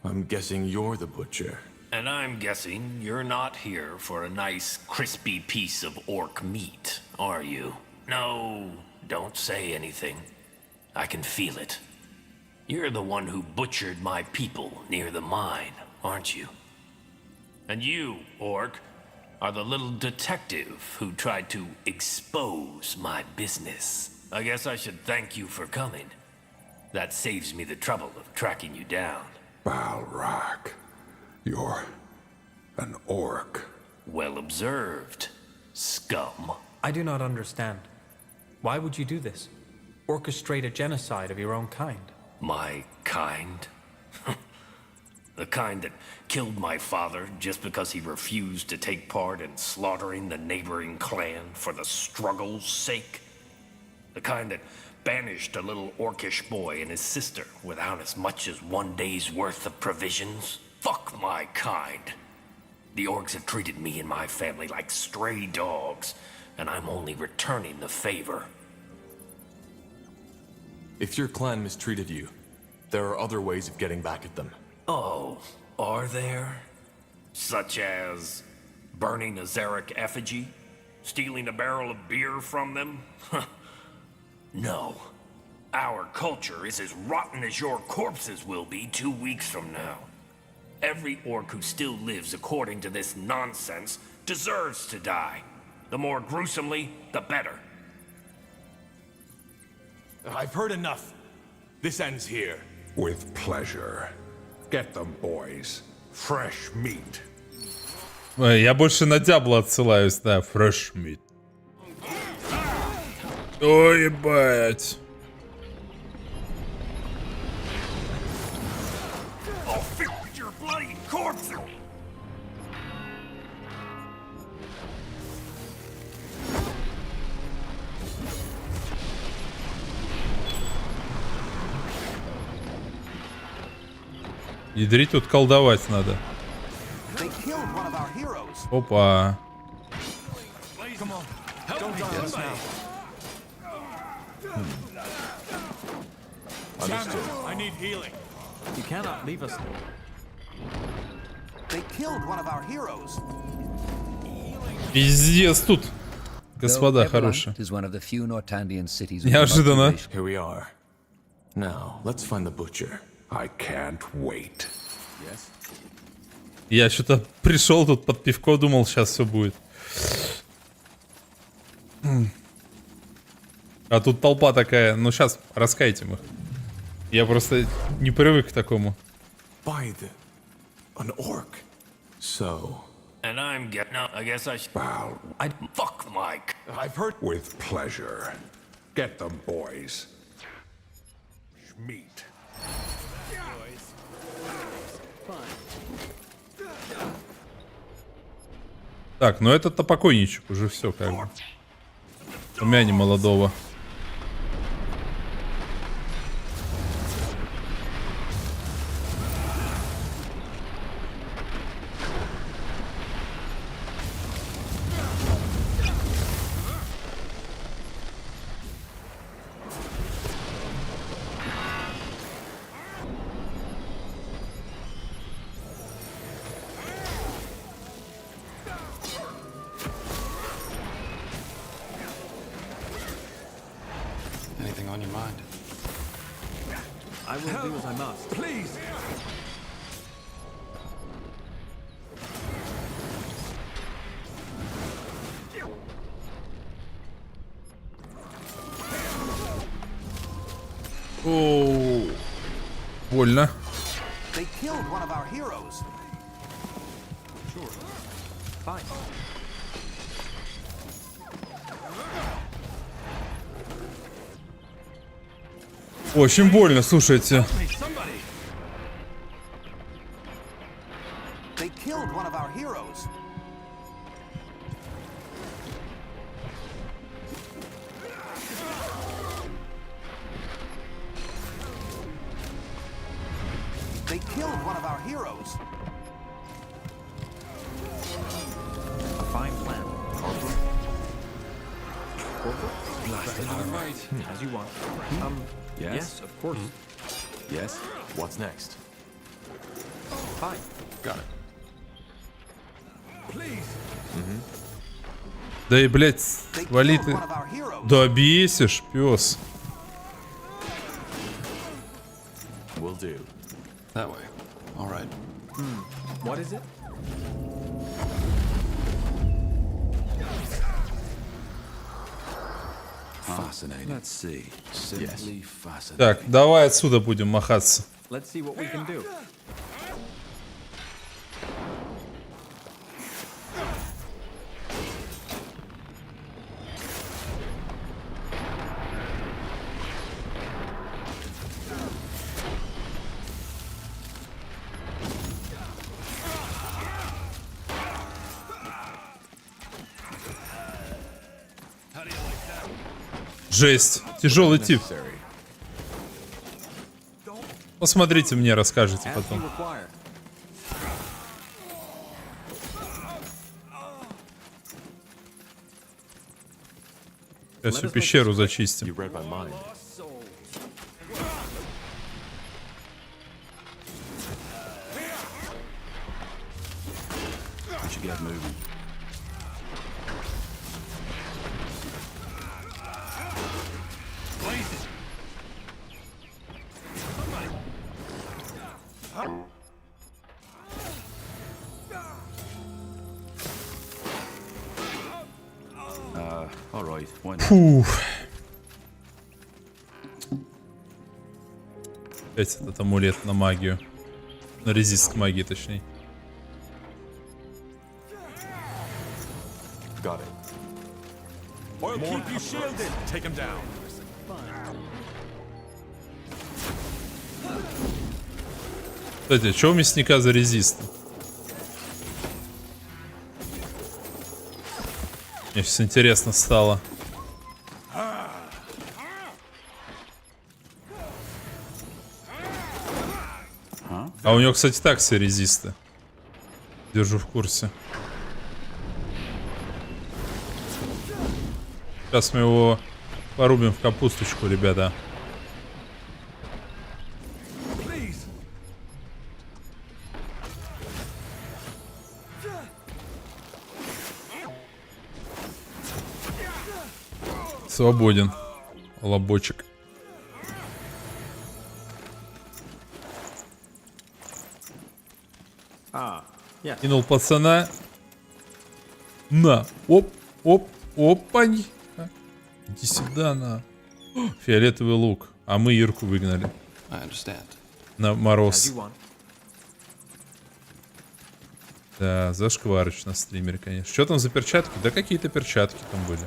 I'm guessing you're the butcher. And I'm guessing you're not here for a nice, crispy piece of orc meat, are you? No, don't say anything. I can feel it. You're the one who butchered my people near the mine, aren't you? And you, orc, are the little detective who tried to expose my business. I guess I should thank you for coming. That saves me the trouble of tracking you down. Balrak, you're an orc. Well observed, scum. I do not understand. Why would you do this? Orchestrate a genocide of your own kind? My kind? The kind that killed my father just because he refused to take part in slaughtering the neighboring clan for the struggle's sake? The kind that banished a little orcish boy and his sister without as much as one day's worth of provisions? Fuck my kind. The orcs have treated me and my family like stray dogs, and I'm only returning the favor. If your clan mistreated you, there are other ways of getting back at them. Oh, are there? Such as burning a Zarek effigy? Stealing a barrel of beer from them? No. Our culture is as rotten as your corpses will be 2 weeks from now. Every orc who still lives according to this nonsense deserves to die. The more gruesomely, the better. I've heard enough. This ends here. With pleasure. Get them, boys. Fresh meat. Я больше на Дябло отсылаюсь, да, fresh meat. Ой, ебать. I'll fix your bloody corpse! Ядрить тут колдовать надо. Опа. I need healing. You cannot leave us. They killed one of our heroes. Пиздец тут. Господа хорошие. Неожиданно. Here we are. Now, let's find the butcher. I can't wait. Yes. Я что-то пришел тут под пивко, думал, сейчас все будет. А тут толпа такая, ну сейчас раскайтим их. Я просто не привык к такому. By an orc. So. And I'm getting. No, I guess I should. Well, Fuck Mike. I've heard. With pleasure. Get them, boys. Schmeat. Так, ну этот-то покойничек уже все как бы. Умяни молодого. Anything on your mind? I will do as I must. Please. О, больно. They killed one of our heroes. Sure. Fine. Очень больно, слушайте. They killed one of our heroes. They killed one of our heroes. A fine plan. Right. As you want. Yes, of course. Yes. What's next? Fine. Got it. Да и, блядь, вали ты. Да бесишь, пес. Will do. That way. All right. What is it? Fascinating. Let's see. Simply fascinating. Так, давай отсюда будем махаться. Let's see what we can do. Жесть, тяжелый тип. Посмотрите мне, расскажете потом. Сейчас всю пещеру зачистим. Фух. Опять этот амулет на магию. На резист к магии, точнее. Got it. We'll keep you shielded. Take him down. Кстати, что у мясника за резист? Мне сейчас интересно стало. А у него, кстати, так все резисты. Держу в курсе. Сейчас мы его порубим в капусточку, ребята. Свободен. Лобочек. Кинул пацана. На. Оп, оп, опань. Иди сюда, на. Фиолетовый лук. А мы Ирку выгнали. На мороз. Да, зашкварыч на стримере, конечно. Что там за перчатки? Да какие-то перчатки там были.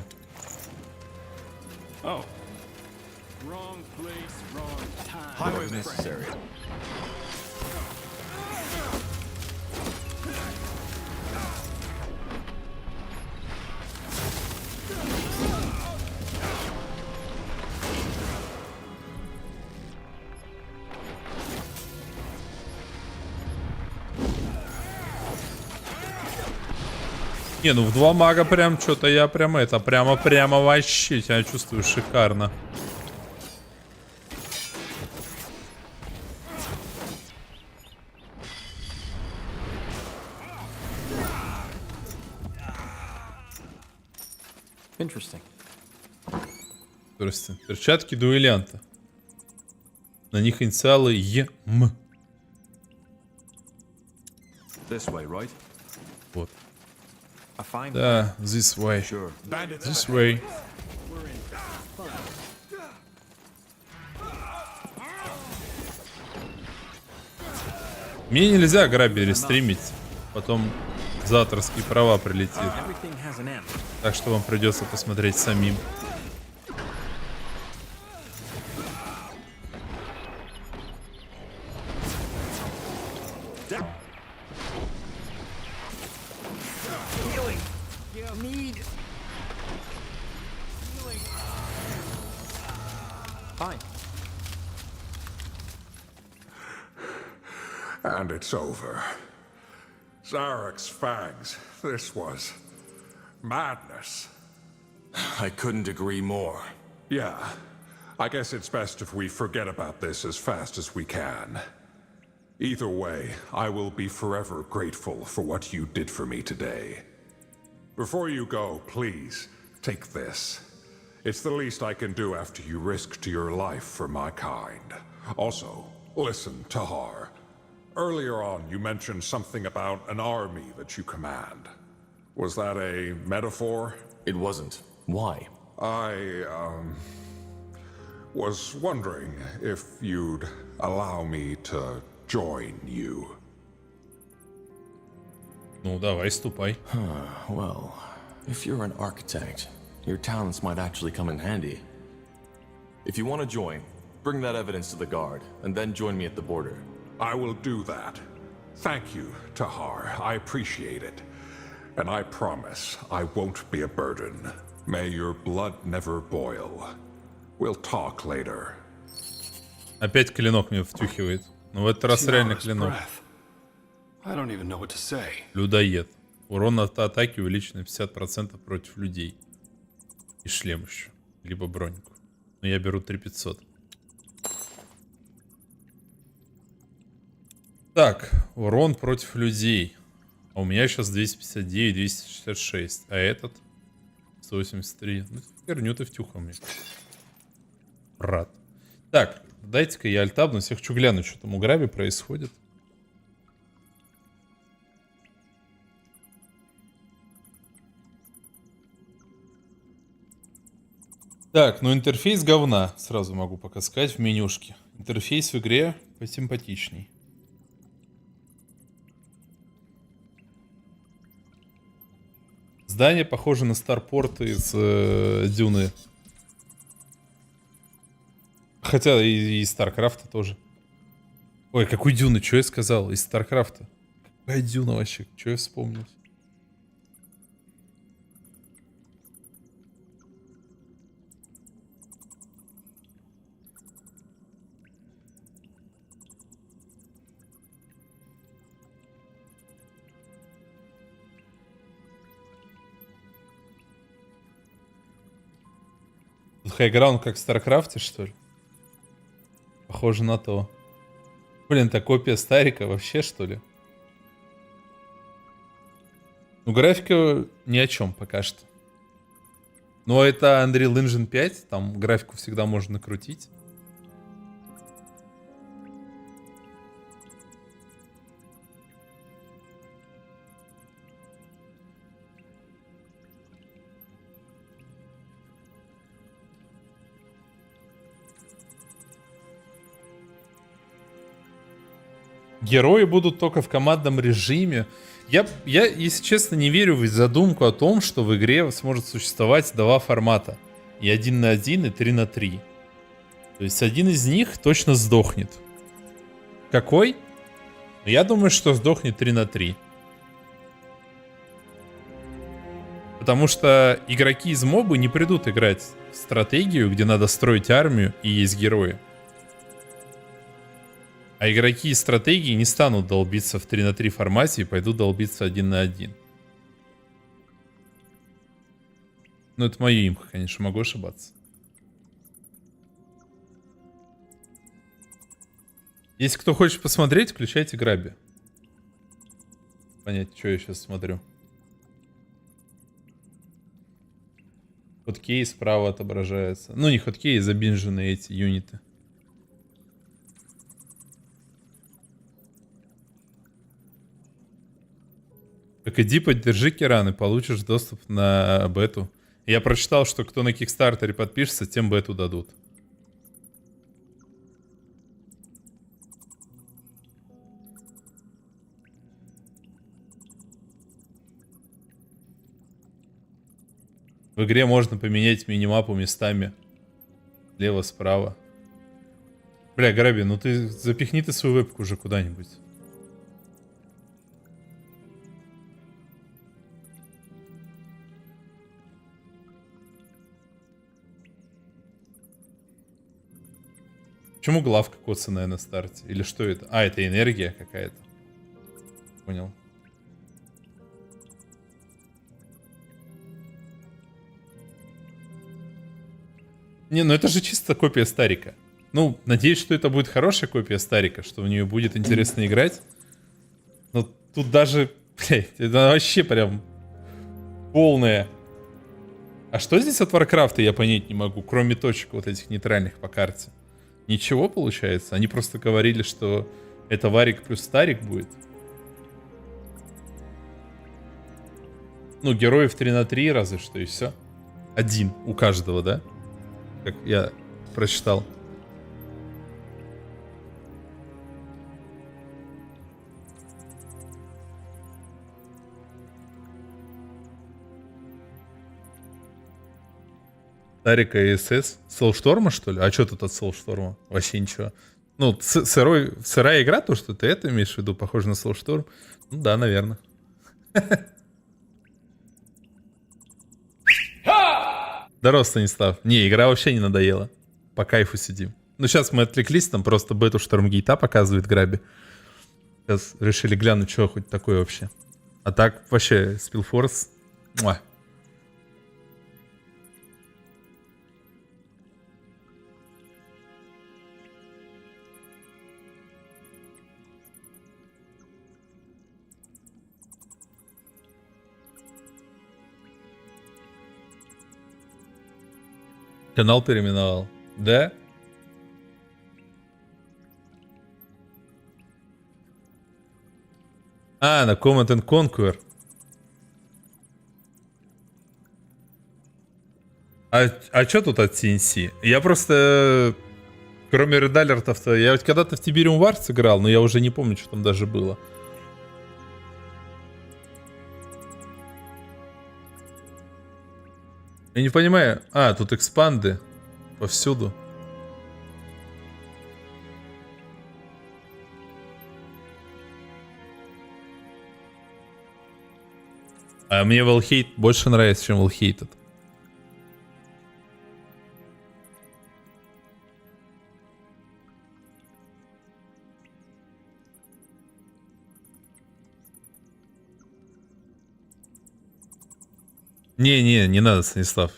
Не, ну в 2 мага прям что-то я прям это, прямо вообще себя чувствую шикарно. Interesting. Здрасте. Перчатки дуэлянта. На них инициалы ЕМ. Вот. Да, this way. This way. Мне нельзя грабили стримить. Потом за авторские права прилетит. Так что вам придется посмотреть самим. And it's over. Zarek's fangs. This was madness. I couldn't agree more. Yeah. I guess it's best if we forget about this as fast as we can. Either way, I will be forever grateful for what you did for me today. Before you go, please, take this. It's the least I can do after you risked your life for my kind. Also, listen, Tahar. Earlier on, you mentioned something about an army that you command. Was that a metaphor? It wasn't. Why? I, was wondering if you'd allow me to join you. Ну, давай, ступай. Well, if you're an architect, your talents might actually come in handy. If you want to join, bring that evidence to the guard, and then join me at the border. I will do that. Thank you, Tahar. I appreciate it. And I promise I won't be a burden. May your blood never boil. We'll talk later. Опять клинок мне втюхивает. Ну, в этот раз реально клинок. Людоед. Урон от атаки увеличен на 50% против людей. И шлем еще. Либо броньку. Но я беру 3500. Так, урон против людей. А у меня сейчас 259, 266. А этот 183. Ну, херню ты втюхал мне. Брат. Так, дайте-ка я альтабнусь. Я хочу глянуть, что там у Граби происходит. Так, ну интерфейс говна. Сразу могу пока сказать в менюшке. Интерфейс в игре посимпатичней. Здание похоже на старпорт из Дюны. Хотя и из Старкрафта тоже. Ой, какой Дюны? Что я сказал? Из Старкрафта. Какая Дюна вообще? Что я вспомнил? Тут хайграунд как в Старкрафте, что ли? Похоже на то. Блин, это копия Старика вообще, что ли? Ну, графика ни о чем пока что. Но это Unreal Engine 5, там графику всегда можно накрутить. Герои будут только в командном режиме. Я, если честно, не верю в задумку о том, что в игре сможет существовать два формата. И 1 на 1, и 3 на 3. То есть один из них точно сдохнет. Какой? Я думаю, что сдохнет 3 на 3. Потому что игроки из мобы не придут играть в стратегию, где надо строить армию и есть герои. А игроки из стратегии не станут долбиться в 3 на 3 формате и пойдут долбиться 1 на 1. Ну, это моя имха, конечно, могу ошибаться. Если кто хочет посмотреть, включайте Граби. Понять, что я сейчас смотрю. Хоткей справа отображается. Ну, не хоткей, забинженные эти юниты. Так иди поддержи Киран и получишь доступ на бету. Я прочитал, что кто на Кикстартере подпишется, тем бету дадут. В игре можно поменять минимапу местами. Лево-справа. Бля, Граби, ну ты запихни ты свою вебку уже куда-нибудь. Почему главка коцаная на старте? Или что это? А, это энергия какая-то. Понял. Не, ну это же чисто копия Старика. Ну, надеюсь, что это будет хорошая копия Старика, что в нее будет интересно играть. Но тут даже, блядь, это вообще прям полная. А что здесь от Варкрафта, я понять не могу, кроме точек вот этих нейтральных по карте. Ничего получается? Они просто говорили, что это Варик плюс Старик будет. Ну, героев 3 на 3 разве что, и все. Один у каждого, да? Как я прочитал. Старика и СС. Соулшторма, что ли? А что тут от Соулшторма? Вообще ничего. Ну, сырая игра, то, что ты это имеешь в виду, похоже на Soulstorm. Ну да, наверное. Здорово, Станислав. Не, игра вообще не надоела. По кайфу сидим. Ну, сейчас мы отвлеклись, там просто бету Штормгейта показывает Граби. Сейчас решили глянуть, что хоть такое вообще. А так, вообще, Spellforce. Муа. Канал переименовал. Да? А, на Command and Conquer. А что тут от CNC? Я просто... Кроме Red Alert-то... Я вот когда-то в Tiberium Wars играл, но я уже не помню, что там даже было. Я не понимаю. А, тут экспанды повсюду. А мне Valhate больше нравится, чем Valhated. Не надо, Станислав.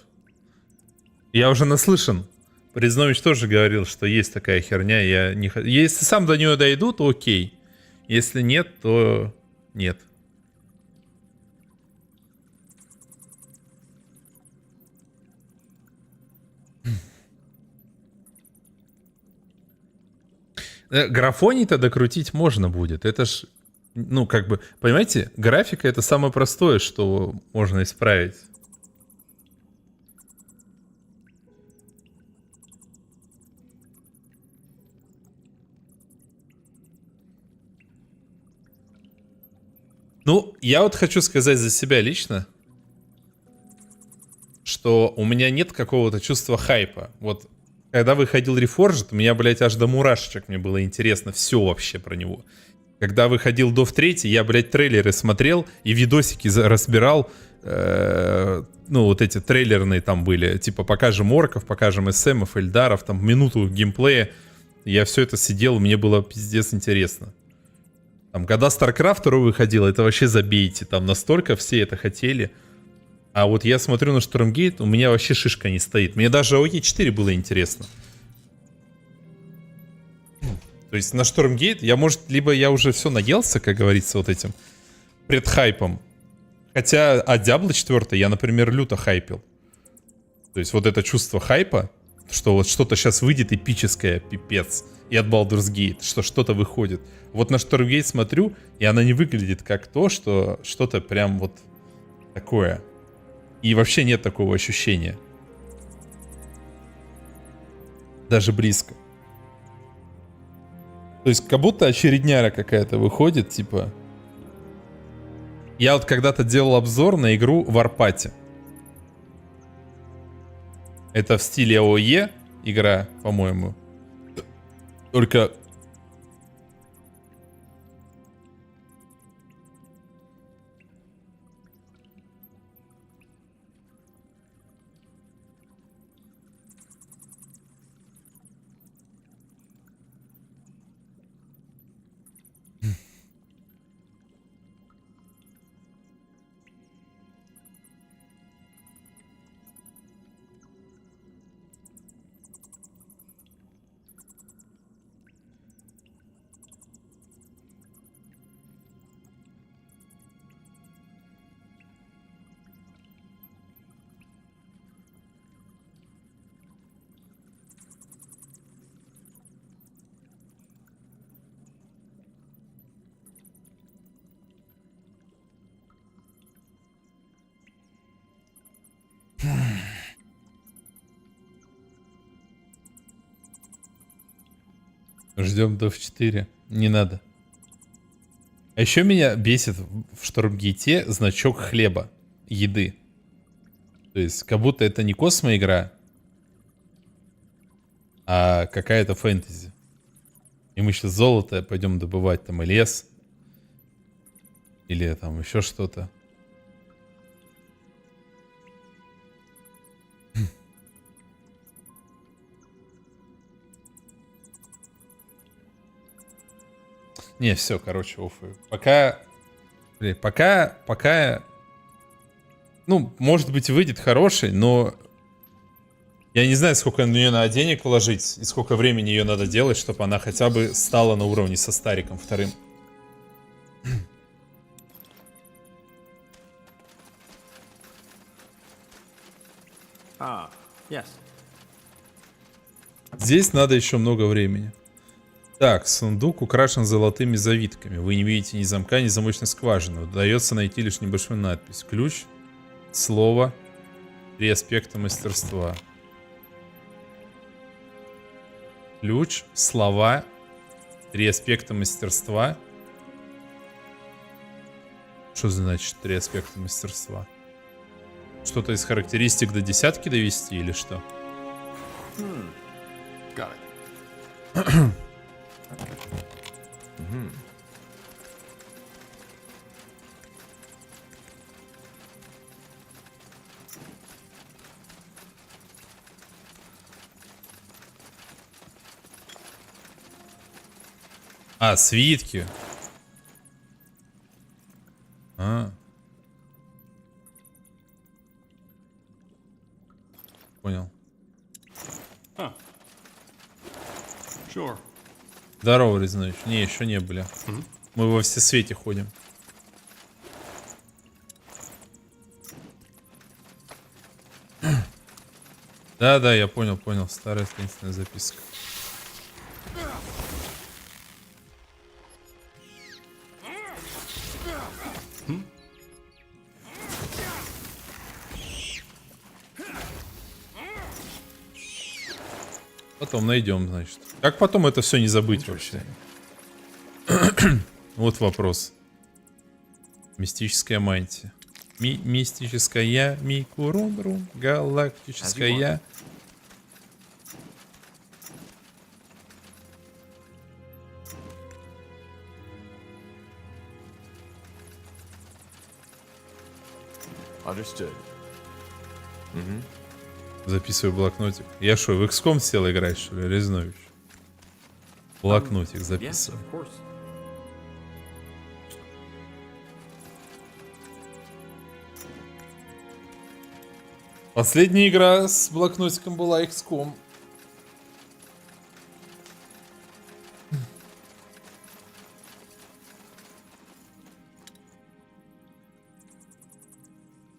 Я уже наслышан. Признович тоже говорил, что есть такая херня. Я не... Если сам до нее дойду, то окей. Если нет, то нет. Графоний-то докрутить можно будет. Это ж, ну, как бы, понимаете, графика — это самое простое, что можно исправить. Ну, я вот хочу сказать за себя лично, что у меня нет какого-то чувства хайпа. Вот, когда выходил Reforced, у меня, блядь, аж до мурашечек мне было интересно все вообще про него. Когда выходил Dove 3, я, блядь, трейлеры смотрел и видосики разбирал. Ну, вот эти трейлерные там были. Типа, покажем орков, покажем СМов, эльдаров, там, минуту геймплея. Я все это сидел, мне было пиздец интересно. Там, когда StarCraft 2 выходил, это вообще забейте. Там настолько все это хотели. А вот я смотрю на Stormgate, у меня вообще шишка не стоит. Мне даже ОЕ4 было интересно. То есть на Stormgate я, может, либо я уже все наелся, как говорится, вот этим предхайпом. Хотя от Diablo 4 я, например, люто хайпил. То есть вот это чувство хайпа, что вот что-то сейчас выйдет эпическое, пипец. И от Baldur's Gate, что что-то выходит. Вот на Stormgate смотрю, и она не выглядит как то, что что-то прям вот такое. И вообще нет такого ощущения. Даже близко. То есть как будто очередняра какая-то выходит, типа... Я вот когда-то делал обзор на игру Warpath. Это в стиле ОЕ игра, по-моему. Только... Ждем Dove 4. Не надо. А еще меня бесит в Штормгейте значок хлеба, еды. То есть, как будто это не космо-игра, а какая-то фэнтези. И мы сейчас золото пойдем добывать, там, и лес. Или там еще что-то. Не, все, короче, уфы. Пока... Блин, пока... Ну, может быть, выйдет хороший, но... Я не знаю, сколько на нее надо денег вложить, и сколько времени ее надо делать, чтобы она хотя бы стала на уровне со Стариком вторым. Yes. Здесь надо еще много времени. Так, сундук украшен золотыми завитками. Вы не видите ни замка, ни замочной скважины. Удается найти лишь небольшую надпись. Ключ, слово, 3 аспекта мастерства. Ключ, слова, 3 аспекта мастерства. Что значит 3 аспекта мастерства? Что-то из характеристик до десятки довести или что? Got it. А, свитки. Понял. Sure. Здорово, Резнович. Не, еще не были. Мы во всесвете ходим. Да, я понял. Старая таинственная записка. Потом найдем, значит. Как потом это все не забыть вообще? Вот вопрос. Мистическая мантия. Мистическая, микурунрун, галактическая. Understood. Записываю блокнотик. Я что, в XCOM сел играть, что ли, Резнович? Блокнотик записываю. Последняя игра с блокнотиком была XCOM.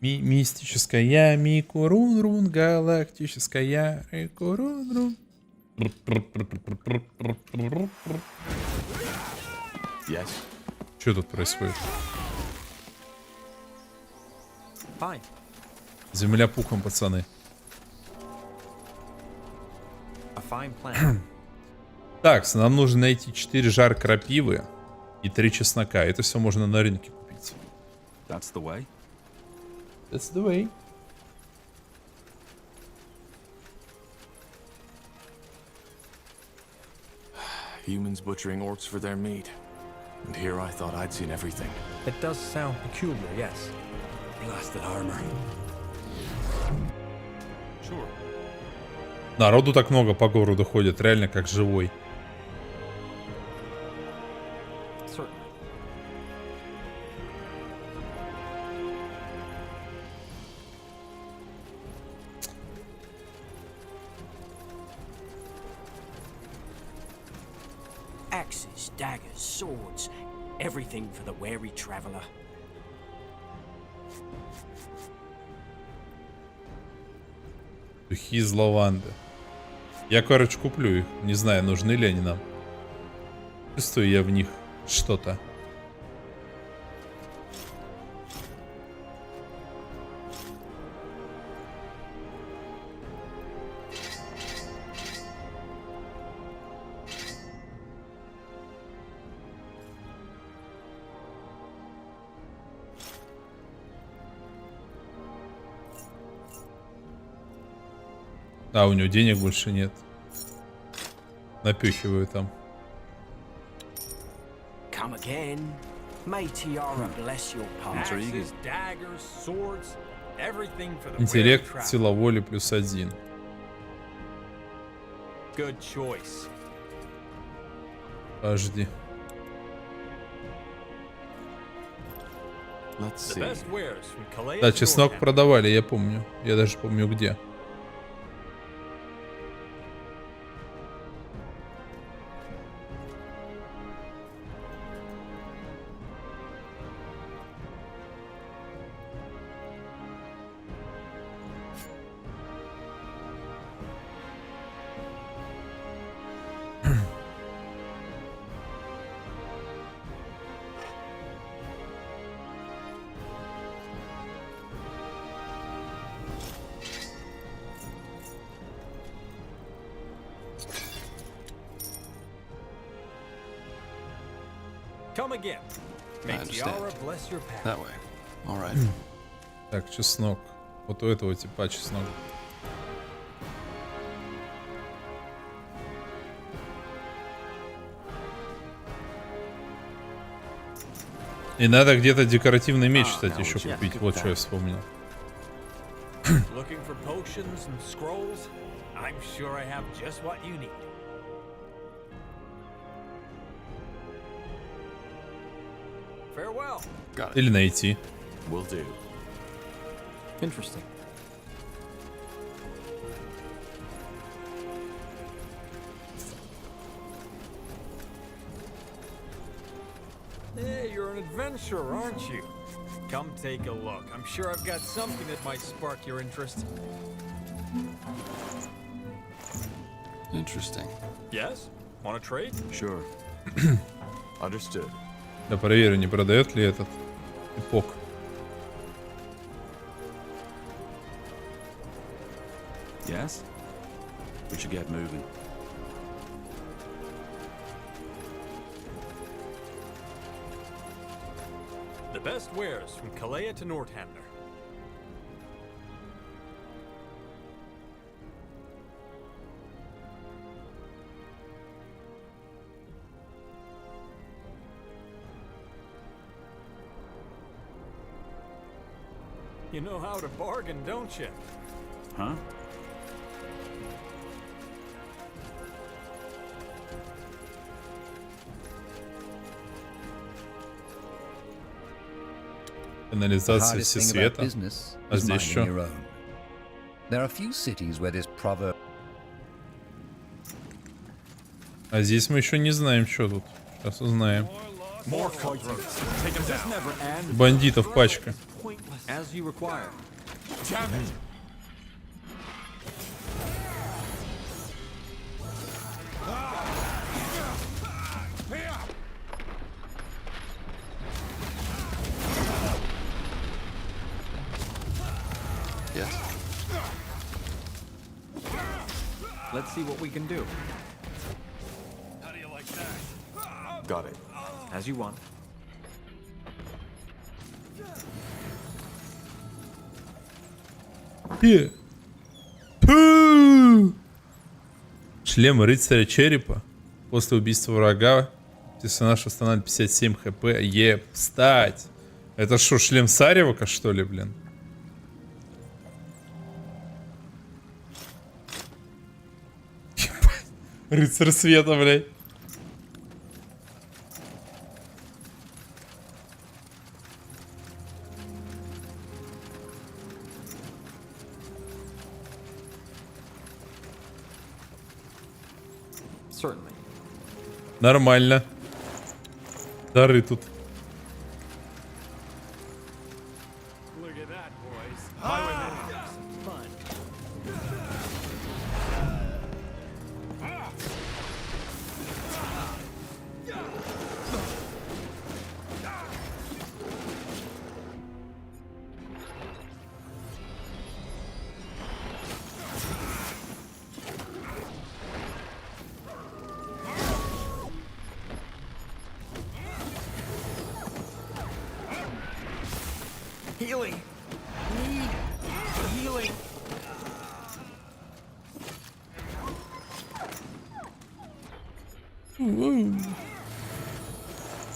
Мистическая, микурун-рун, галактическая, рекурун-рун. Yes. Что тут происходит? Fine. Земля пухом, пацаны. A fine plan. Так, нам нужно найти 4 жар крапивы и 3 чеснока. Это все можно на рынке купить. That's the way. That's the way. Humans butchering orcs for their meat. And here I thought I'd seen everything. It does sound peculiar, yes. Blasted armor. Sure. Народу так много по городу ходит, реально как живой. Axes, daggers, swords, everything for the wary traveler. Духи из лаванды. Я, короче, куплю их. Не знаю, нужны ли они нам. Чувствую я в них что-то. А, у него денег больше нет. Напихиваю там. Come again. May Tiara bless your path. Axes, daggers, swords, everything for the Интеллект, wary traveler. сила воли +1. Good choice. Подожди. The best wares from Calais Да, to чеснок Trojan. продавали, я помню. Я даже помню где. Come again. May I understand. Tiara bless your path. That way. All right. Так, чеснок. Вот у этого типа чеснок. И надо где-то декоративный меч, кстати, еще купить. Вот что я вспомнил. Looking for potions and scrolls? I'm sure I have just what you need. Farewell. Или найти. Will do. Interesting. adventurer, aren't you? Come take a look. I'm sure I've got something that might spark your interest. Interesting. Yes? Want to trade? Sure. Understood. Да, проверю, не продает ли этот эпок. Yes? We should get moving. The best wares from Kalea to Nordhamner. You know how to bargain, don't you? Huh? Канализация всесвета. А здесь что? There are few cities where this proverb. А здесь мы еще не знаем, что тут. Сейчас узнаем. Бандитов пачка. As you require. Yes. Let's see what we can do. How do you like that? Got it. As you want. Шлем рыцаря черепа. После убийства врага персонаж восстанавливает 57 хп. Встать! Это что, шлем Саревака, что ли, блин? Ебать. Рыцарь света, блядь. Certainly. Нормально. Дары тут. Look at that, boys. Highwaymen have some fun. Healing. Need healing.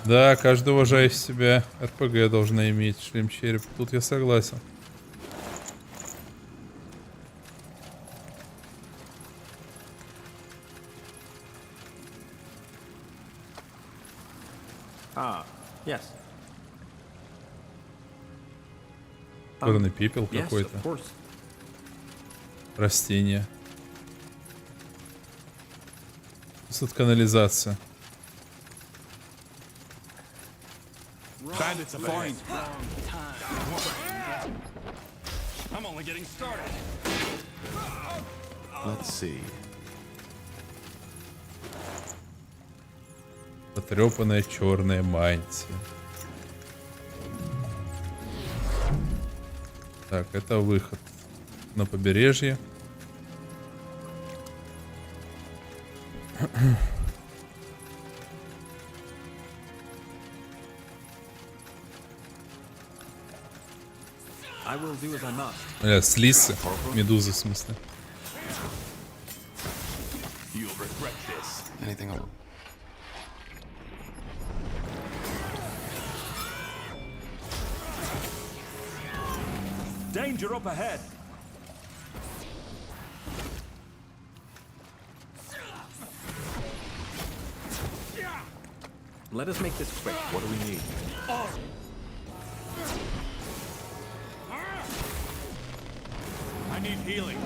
Да, каждый уважающий себя РПГ должна иметь шлем череп. Тут я согласен. Ah, yes. Черный пепел Yes, какой-то. of course. Растение. Тут канализация. Bandits are fine. I'm only getting started. Let's see. Потрепанная черная мантия. Так, это выход на побережье. I will do as I must. Бля, слисы. Медузы, в смысле. You'll regret this. Anything else? Danger up ahead. Let us make this quick. What do we need? I need healing.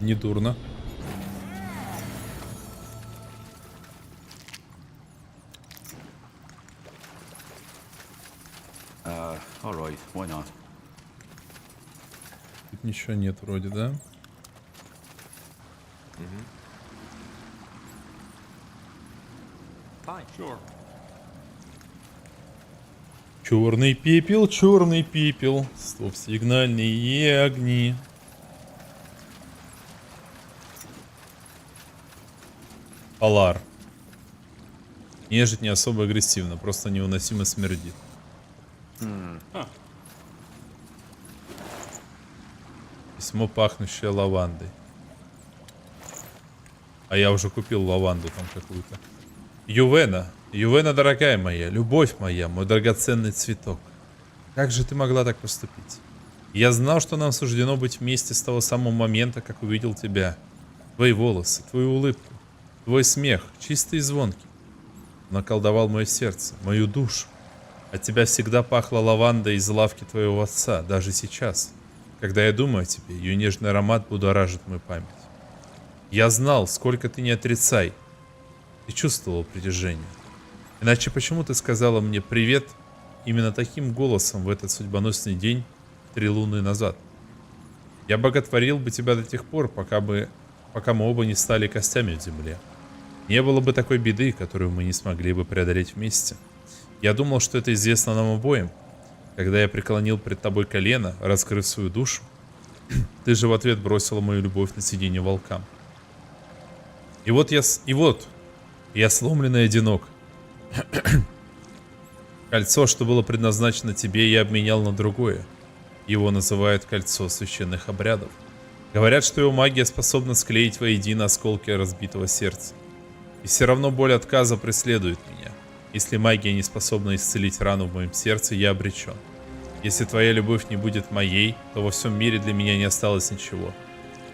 Недурно. тут ничего нет вроде, да? Черный пепел, стоп-сигнальные огни. Полар. Нежить не особо агрессивно, просто невыносимо смердит. Письмо, пахнущее лавандой. А я уже купил лаванду там какую-то. Ювена, дорогая моя, любовь моя, мой драгоценный цветок. Как же ты могла так поступить? Я знал, что нам суждено быть вместе с того самого момента, как увидел тебя. Твои волосы, твою улыбку, твой смех, чистый и звонкий. Наколдовал мое сердце, мою душу. От тебя всегда пахло лавандой из лавки твоего отца, даже сейчас. Когда я думаю о тебе, ее нежный аромат будоражит мою память. Я знал, сколько ты не отрицай. Ты чувствовал притяжение. Иначе почему ты сказала мне «привет» именно таким голосом в этот судьбоносный день 3 луны назад? Я боготворил бы тебя до тех пор, пока мы оба не стали костями в земле. Не было бы такой беды, которую мы не смогли бы преодолеть вместе. Я думал, что это известно нам обоим. Когда я преклонил пред тобой колено, раскрыв свою душу, ты же в ответ бросила мою любовь на сиденье волкам. И вот я сломлен и одинок. Кольцо, что было предназначено тебе, я обменял на другое. Его называют кольцо священных обрядов. Говорят, что его магия способна склеить воедино осколки разбитого сердца. И все равно боль отказа преследует меня. Если магия не способна исцелить рану в моем сердце, я обречен. Если твоя любовь не будет моей, то во всем мире для меня не осталось ничего.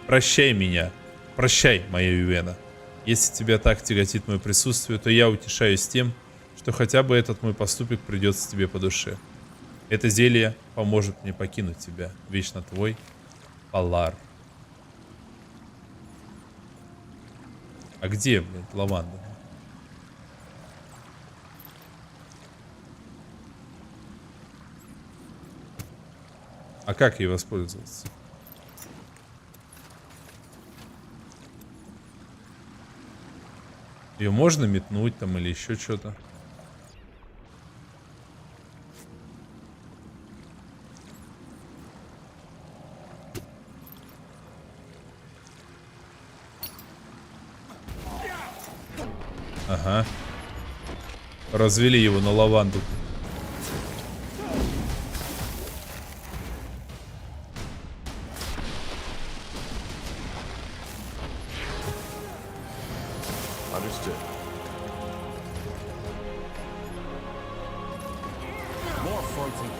Прощай меня. Прощай, моя Ювена. Если тебя так тяготит мое присутствие, то я утешаюсь тем, что хотя бы этот мой поступок придется тебе по душе. Это зелье поможет мне покинуть тебя. Вечно твой Полар. А где, блядь, лаванда? А как ей воспользоваться? Ее можно метнуть там или еще что-то? Ага. Развели его на лаванду. Understood. More fighting.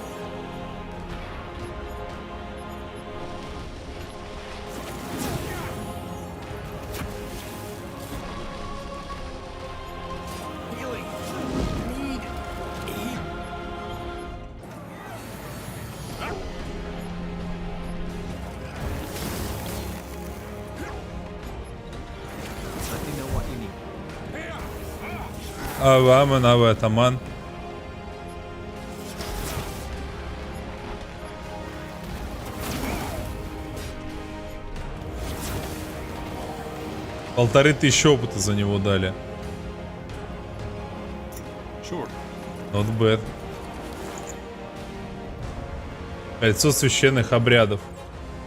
Аваман, аватаман. Полторы тысячи опыта за него дали. Not bad. Кольцо священных обрядов.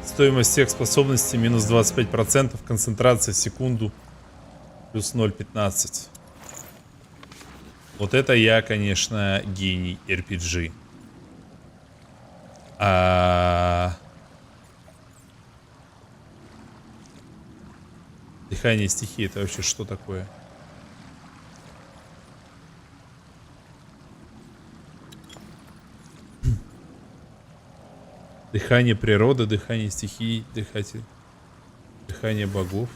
Стоимость всех способностей минус 25%, концентрация в секунду плюс 0,15. Вот это я, конечно, гений RPG. Дыхание стихии — это вообще что такое? Дыхание природы, дыхание стихий, дыхание богов.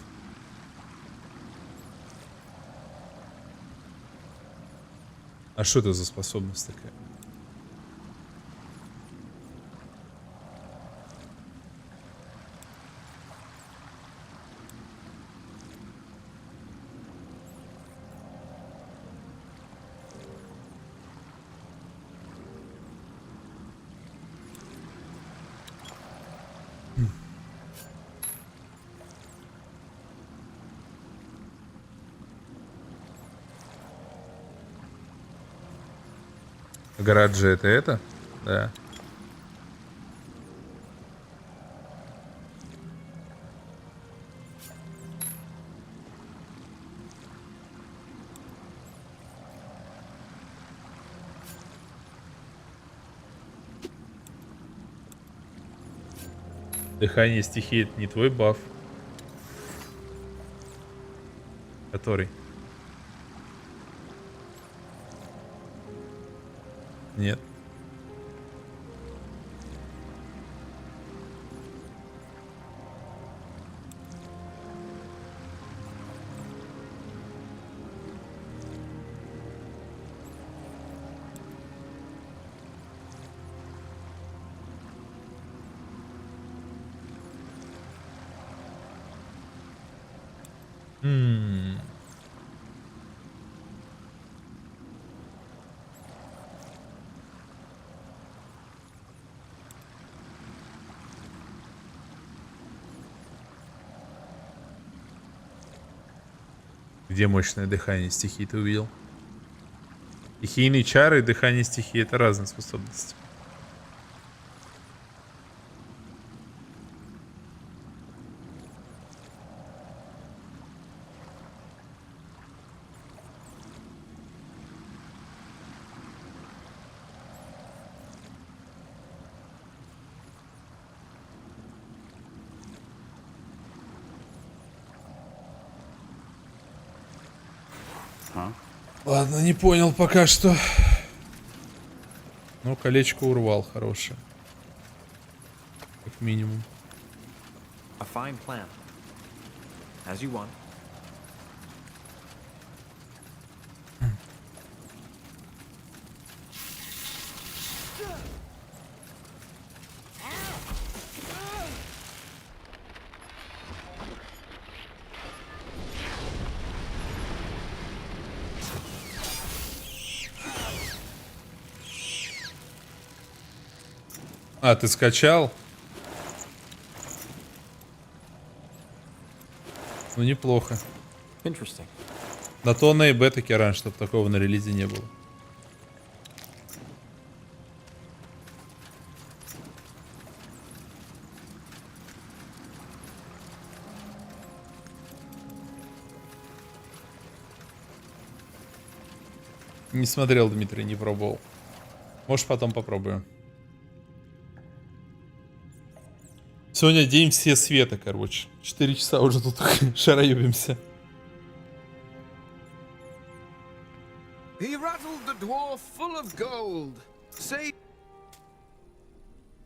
А что это за способность такая? Гаражи это? Да. Дыхание стихии — это не твой баф. Который? Нет. Где мощное дыхание стихии ты увидел? Стихийные чары и дыхание стихии — это разные способности. Ладно, не понял пока что. Ну, колечко урвал хорошее. Как минимум. A fine plan. As you want. А, ты скачал? Ну, неплохо. На то на и бета-ке раньше, чтобы такого на релизе не было. Не смотрел, Дмитрий, не пробовал. Может, потом попробуем. Сегодня день все света, короче. 4 часа уже тут шароебимся. He rattled the dwarf full of gold. Say,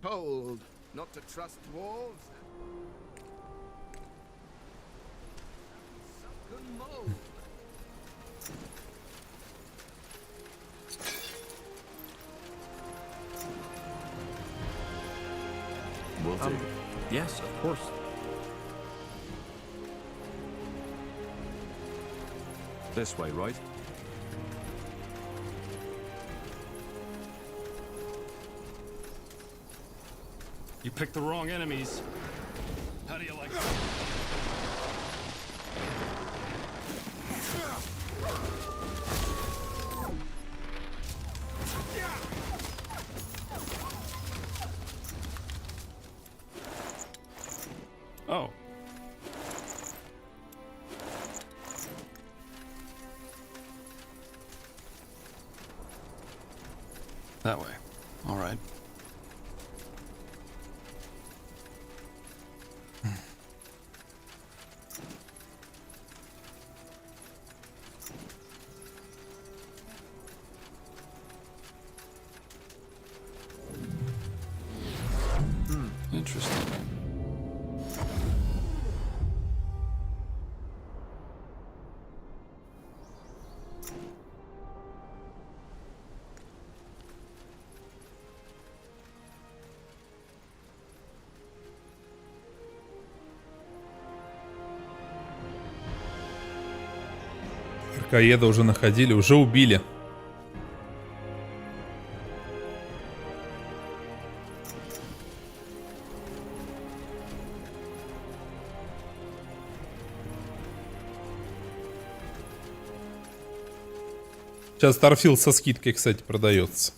told not to trust dwarves. Sunken mold. Will do. Yes, of course. This way, right? You picked the wrong enemies. How do you like that? Oh. That way. All right. Interesting. Каеда уже находили, уже убили. Сейчас Starfield со скидкой, кстати, продается.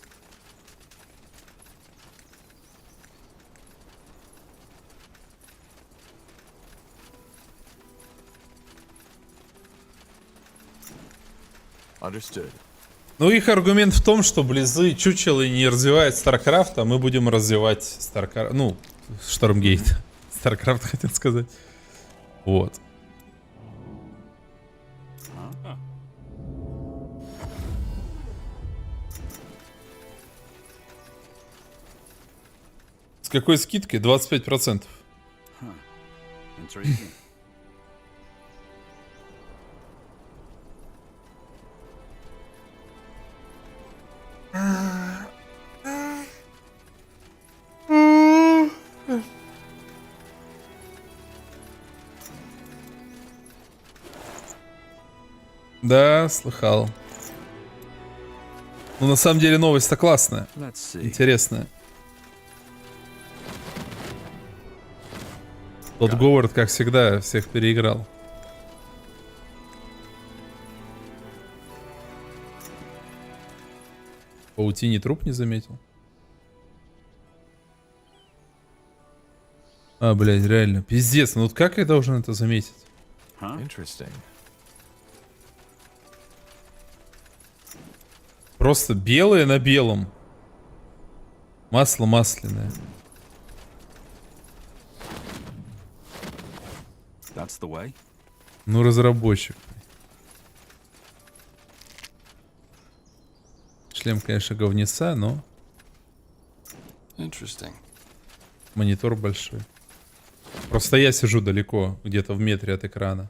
Ну, их аргумент в том, что близы чучелы не развивают StarCraft, а мы будем развивать StarCraft. Ну, Штормгейт. StarCraft хотел сказать. Вот. С какой скидкой? 25%. Да, слыхал. Ну, на самом деле, новость-то классная. Интересная. Тот Говард, как всегда, всех переиграл. Паутине труп не заметил. А, блядь, реально. Пиздец, ну вот как я должен это заметить? Просто белое на белом. Масло масляное. Ну, разработчик. Шлем, конечно, говнеца, но... Монитор большой. Просто я сижу далеко, где-то в метре от экрана.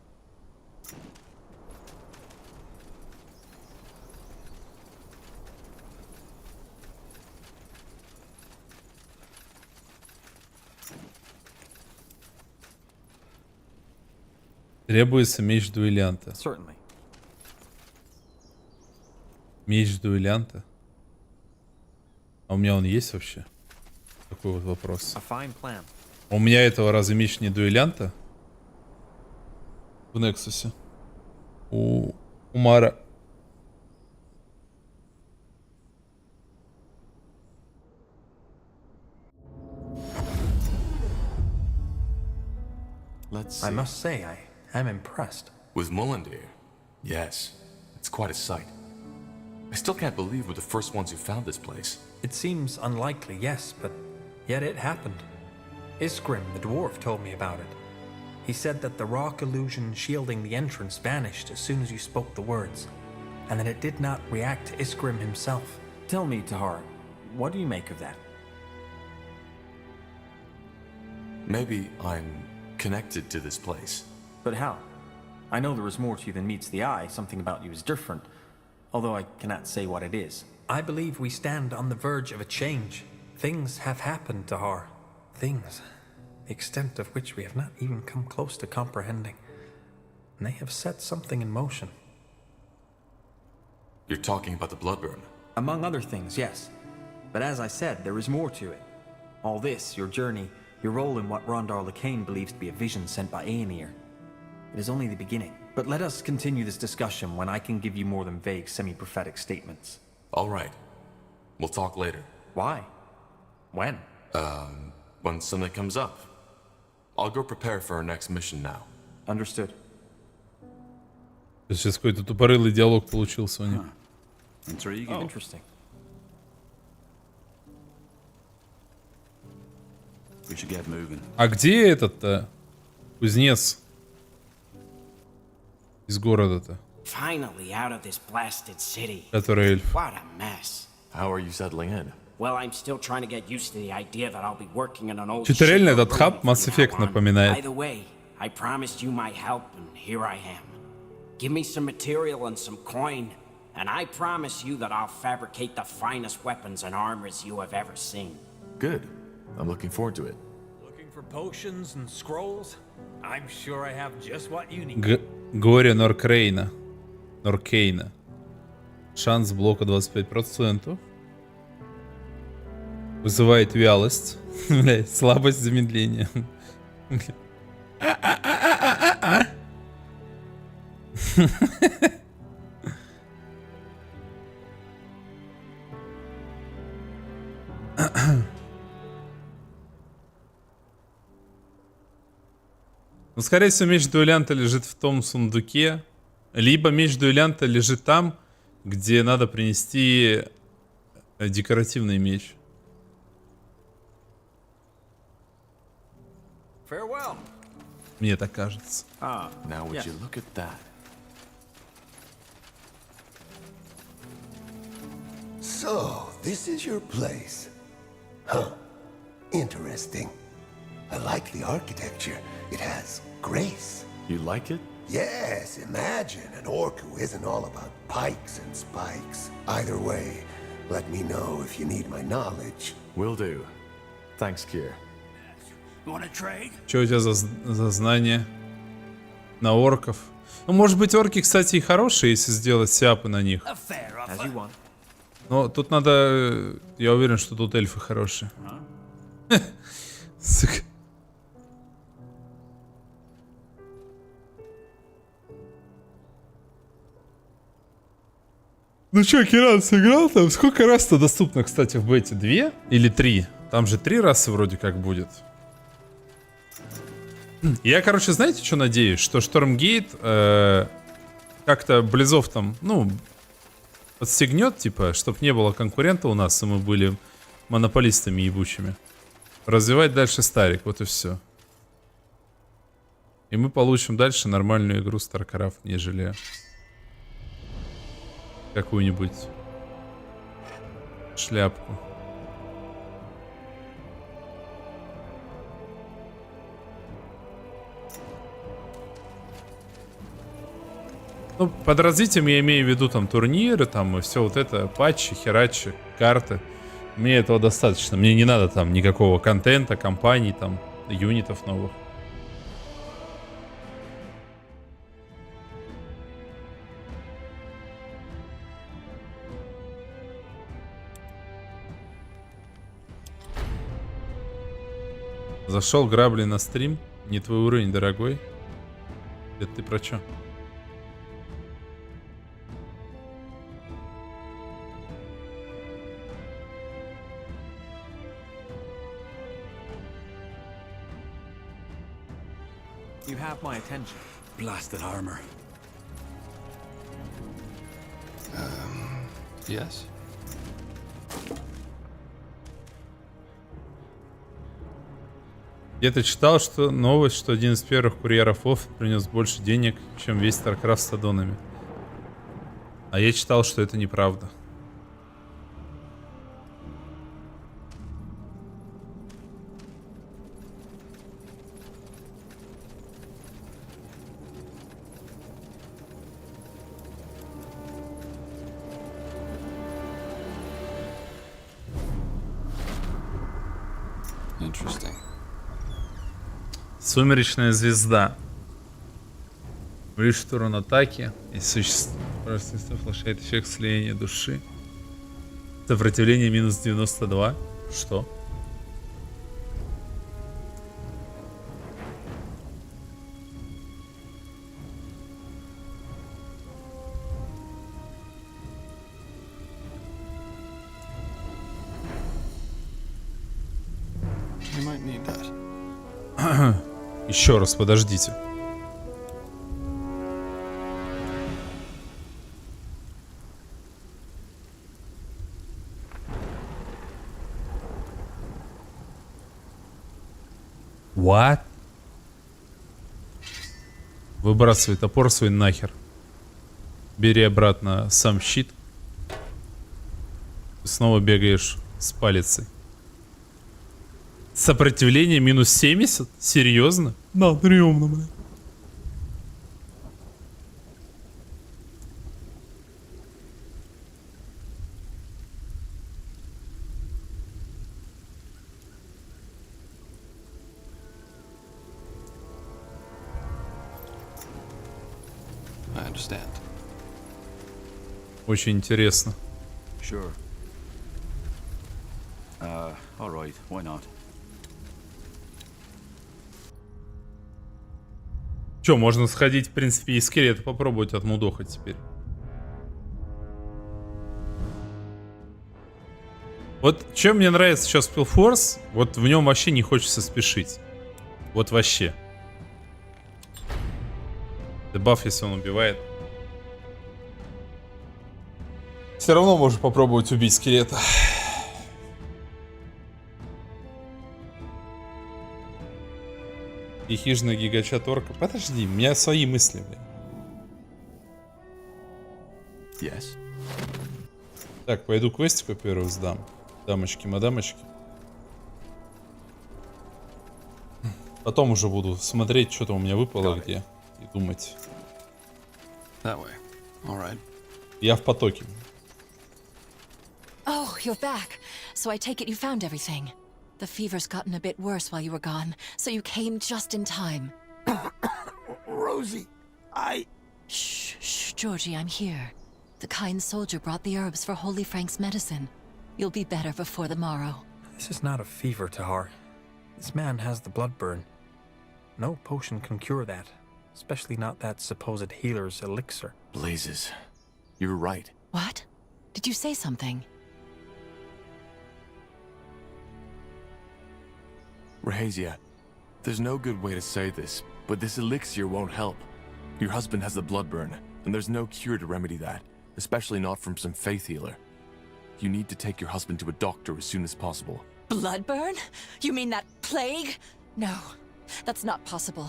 Требуется меч дуэлянта. Меч дуэлянта? А у меня он есть вообще? Такой вот вопрос. У меня этого разве меч не дуэлянта? В Нексусе. У Мара. I must say, I'm impressed. With Mullendeer? Yes. It's quite a sight. I still can't believe we're the first ones who found this place. It seems unlikely, yes, but yet it happened. Iskrim, the dwarf, told me about it. He said that the rock illusion shielding the entrance vanished as soon as you spoke the words, and that it did not react to Iskrim himself. Tell me, Tahar, what do you make of that? Maybe I'm connected to this place. But how? I know there is more to you than meets the eye. Something about you is different, although I cannot say what it is. I believe we stand on the verge of a change. Things have happened, Tahar. Things, the extent of which we have not even come close to comprehending. And they have set something in motion. You're talking about the Bloodburn? Among other things, yes. But as I said, there is more to it. All this, your journey, your role in what Rondar Lacane believes to be a vision sent by Aenir. It is only the beginning. But let us continue this discussion when I can give you more than vague, semi-prophetic statements. All right. We'll talk later. Why? When? When something comes up. I'll go prepare for our next mission now. Understood. Сейчас какой-то тупорылый диалог получился у них. Interesting. А где этот-то кузнец из города-то? Finally out of this blasted city. Который эльф. What a mess. How are you settling in? Well, I'm still trying to get used to the idea that I'll be working in an old Что-то реально этот хаб Mass Effect напоминает. By the way, I promised you my help, and here I am. Give me some material and some coin, and I promise you that I'll fabricate the finest weapons and armors you have ever seen. Good. I'm looking forward to it. Looking for potions and scrolls? I'm sure I have just what you need. Горе Норкейна. Шанс блока 25%. Вызывает вялость. Блять, слабость замедления. Ну, скорее всего, меч дуэлянта лежит в том сундуке. Либо меч дуэлянта лежит там, где надо принести декоративный меч. Farewell. Мне так кажется. Now would yes. you look at that? So, this is your place. Huh. Interesting. I like the architecture. It has grace. You like it? Yes, imagine an orc who isn't all about pikes and spikes. Either way, let me know if you need my knowledge. Will do. Thanks, Kier. You want to trade? Что у тебя за знания на орков? Ну, может быть, орки, кстати, и хорошие, если сделать сяпы на них. As you want. Но тут надо... Я уверен, что тут эльфы хорошие. Сука. Ну чё, Киран, сыграл там? Сколько раз-то доступно, кстати, в бете? 2 или 3? Там же 3 расы вроде как будет. Я, короче, знаете, что надеюсь? Что Штормгейт как-то Близов там, ну, подстегнет, типа, чтобы не было конкурента у нас, и мы были монополистами ебучими. Развивать дальше Старик, вот и все. И мы получим дальше нормальную игру StarCraft, нежели какую-нибудь шляпку. Ну, под развитием я имею в виду там турниры, там и все вот это, патчи, херачи, карты. Мне этого достаточно. Мне не надо там никакого контента, компаний, там, юнитов новых. Зашел грабли на стрим. Не твой уровень, дорогой. Это ты про чё? You have my attention. Blasted armor. Yes? Где-то читал, что новость, что один из первых курьеров Офф принес больше денег, чем весь StarCraft с аддонами. А я читал, что это неправда. Interesting. Сумеречная звезда. Увеличит урон атаки. Если существо флешает эффект слияния души. Сопротивление минус 92. Что? We might need that. Еще раз, подождите. What? Выбрасывай топор свой нахер. Бери обратно сам щит. Снова бегаешь с палицей. Сопротивление минус 70? Серьезно? Да, стрёмно, блядь. I understand. Очень интересно. Sure. All right, why not? Че, можно сходить, в принципе, и скелета попробовать отмудохать теперь. Вот, чем мне нравится сейчас Spellforce, вот в нем вообще не хочется спешить. Вот вообще. Дебаф, если он убивает. Все равно можешь попробовать убить скелета. И хижина гигачат орка. Подожди, у меня свои мысли, блин. Yes. Так, пойду квестик, во-первых, сдам. Дамочки-мадамочки. Потом уже буду смотреть, что там у меня выпало где. И думать. That way. All right. Я в потоке. Oh, you're back. So I take it you found everything. The fever's gotten a bit worse while you were gone, so you came just in time. Rosie, Shh, Georgie, I'm here. The kind soldier brought the herbs for Holy Frank's medicine. You'll be better before the morrow. This is not a fever, Tahar. This man has the blood burn. No potion can cure that, especially not that supposed healer's elixir. Blazes. You're right. What? Did you say something? Rahazia, there's no good way to say this, but this elixir won't help. Your husband has the blood burn, and there's no cure to remedy that, especially not from some faith healer. You need to take your husband to a doctor as soon as possible. Bloodburn? You mean that plague? No, that's not possible.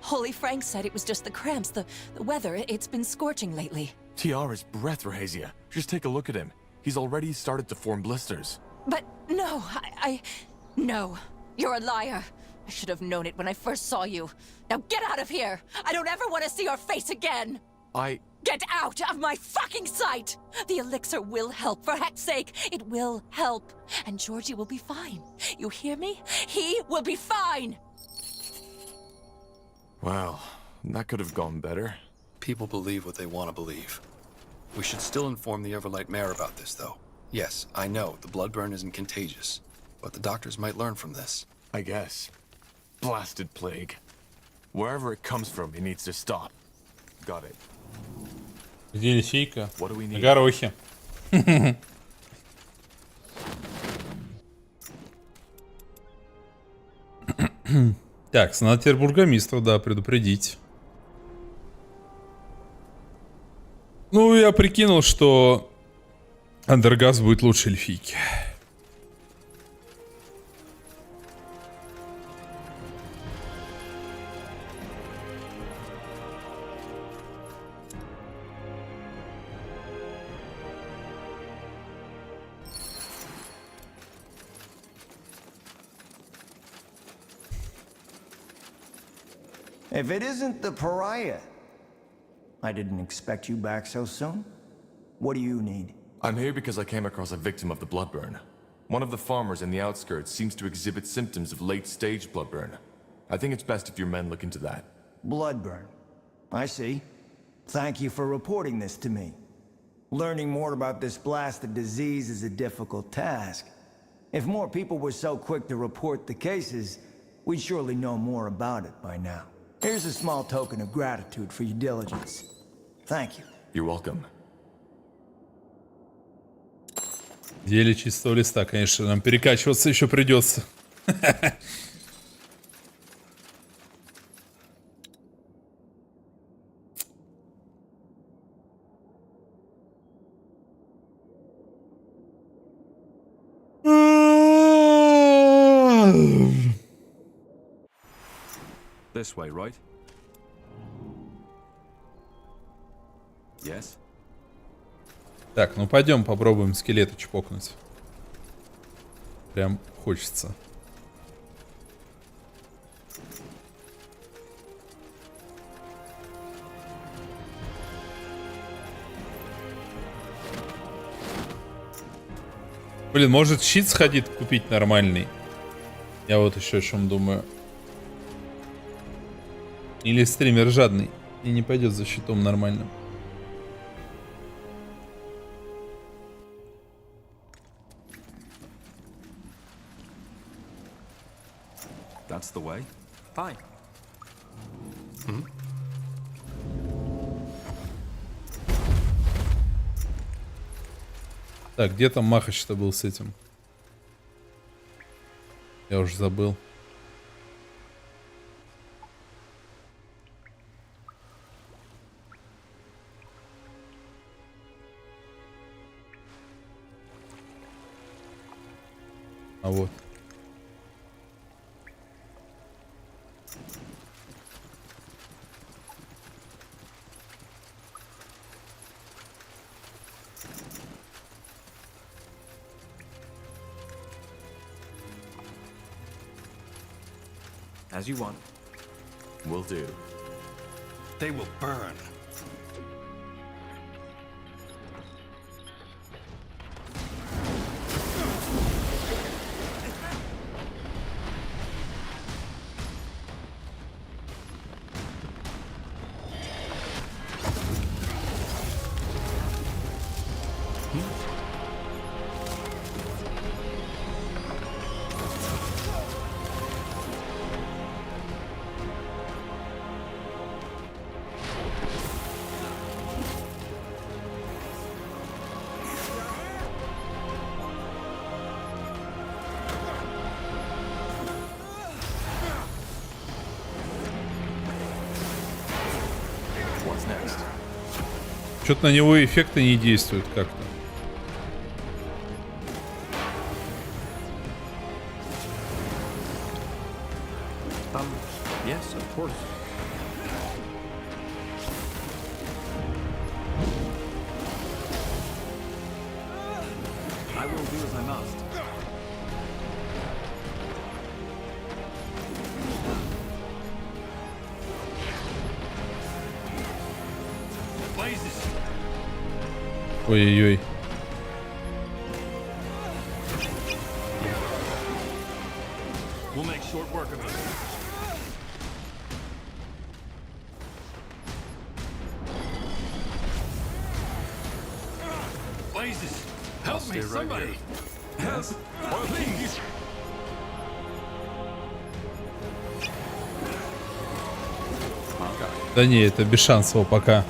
Holy Frank said it was just the cramps, the weather. It's been scorching lately. Tiara's breath, Rahazia. Just take a look at him. He's already started to form blisters. But no, No. You're a liar. I should have known it when I first saw you. Now get out of here! I don't ever want to see your face again! Get out of my fucking sight! The elixir will help, for heck's sake! It will help. And Georgie will be fine. You hear me? He will be fine! Well, that could have gone better. People believe what they want to believe. We should still inform the Everlight Mayor about this, though. Yes, I know, the bloodburn isn't contagious. But the doctors might learn from this. I guess. Blasted plague. Wherever it comes from, it needs to stop. Got it. Где эльфийка? На горохе. Так, надо теперь бургомистру, да, предупредить. Ну, я прикинул, что Андергас будет лучше эльфийки. If it isn't the pariah. I didn't expect you back so soon. What do you need? I'm here because I came across a victim of the bloodburn. One of the farmers in the outskirts seems to exhibit symptoms of late-stage bloodburn. I think it's best if your men look into that. Bloodburn. I see. Thank you for reporting this to me. Learning more about this blasted disease is a difficult task. If more people were so quick to report the cases, we'd surely know more about it by now. Here's a small token of gratitude for your diligence. Thank you. You're welcome. Деле чистого листа, конечно, нам перекачиваться еще придется. This way, right? Yes. Так, ну пойдем попробуем скелета чпокнуть. Прям хочется. Блин, может щит сходить купить нормальный? Я вот еще о чем думаю. Или стример жадный и не пойдет за щитом нормальным. That's the way. Fine. Так, где там Махач-то был с этим? Я уже забыл. As you want. Will do. They will burn. Что-то на него эффекты не действуют как-то. Yes, of course. I will do as I must. Ой-ой-ой. We'll make short work of it. Blazes, help me, somebody. Help, please. Да не, это без шансов пока.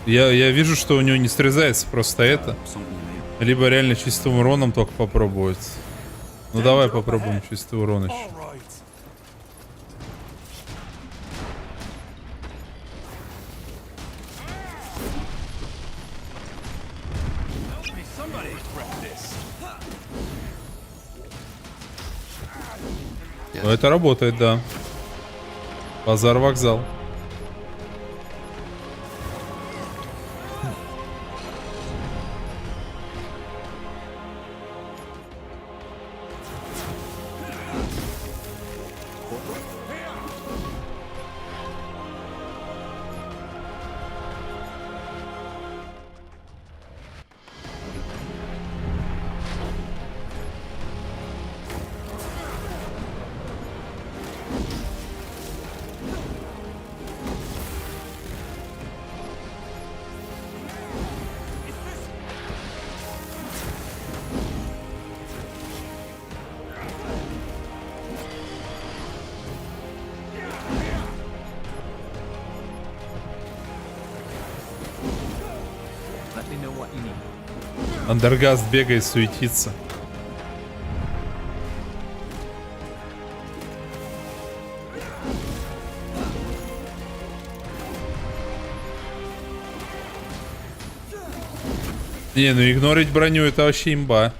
Я вижу, что у него не срезается просто это. Либо реально чистым уроном только попробовать. Ну давай попробуем чистый урон еще. Ну, это работает, да. Базар вокзал. Андергаст бегает, суетится. Не, ну игнорить броню — это вообще имба.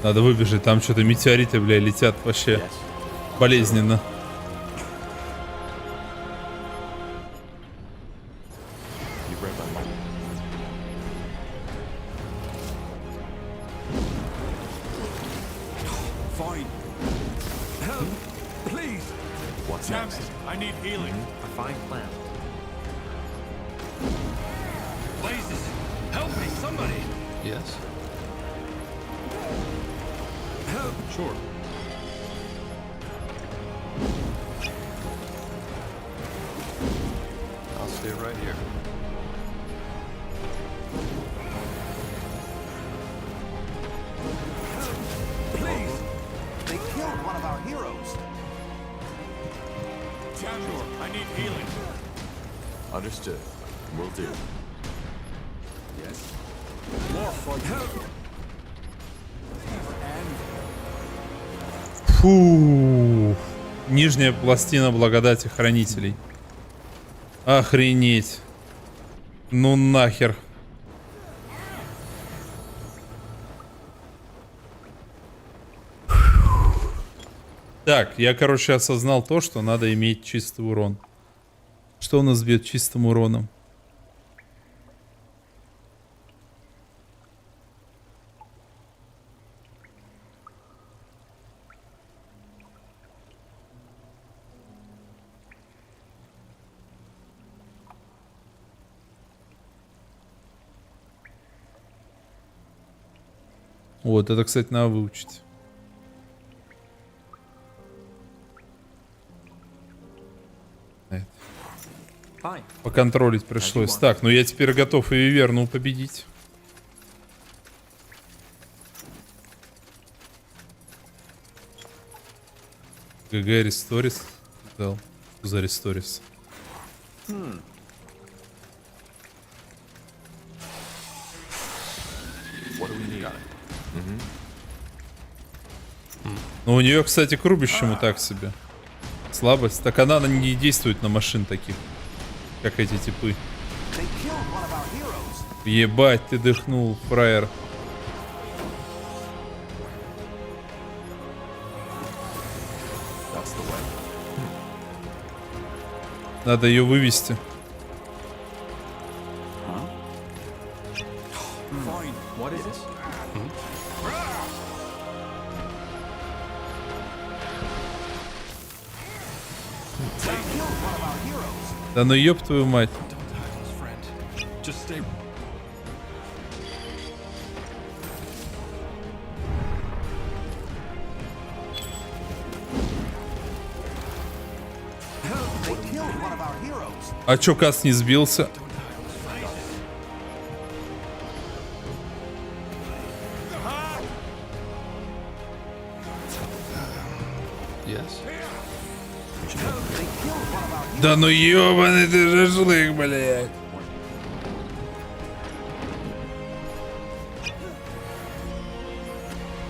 Надо выбежать, там что-то метеориты, бля, летят вообще болезненно. I need healing. A fine plan. Blazes, help me, somebody. Yes. Help. Sure. I'll stay right here. Please. They killed one of our heroes. Sure, I need healing. Understood. Will do. Yes. More for help. Фу. Нижняя пластина благодати хранителей. Охренеть. Ну нахер. Так, я, короче, осознал то, что надо иметь чистый урон. Что у нас бьет чистым уроном? Вот, это, кстати, надо выучить. Поконтролить пришлось. Так, ну я теперь готов и Виверну победить. ГГ Ресторис. Дал. За Ресторис. Ну у нее, кстати, к рубящему так себе. Слабость. Так она не действует на машин таких, как эти типы. Ебать, ты дыхнул, фраер. Надо ее вывести. Да ну ёб твою мать. А чё, Кас не сбился? Да ну ёбаный ты шашлык, блядь.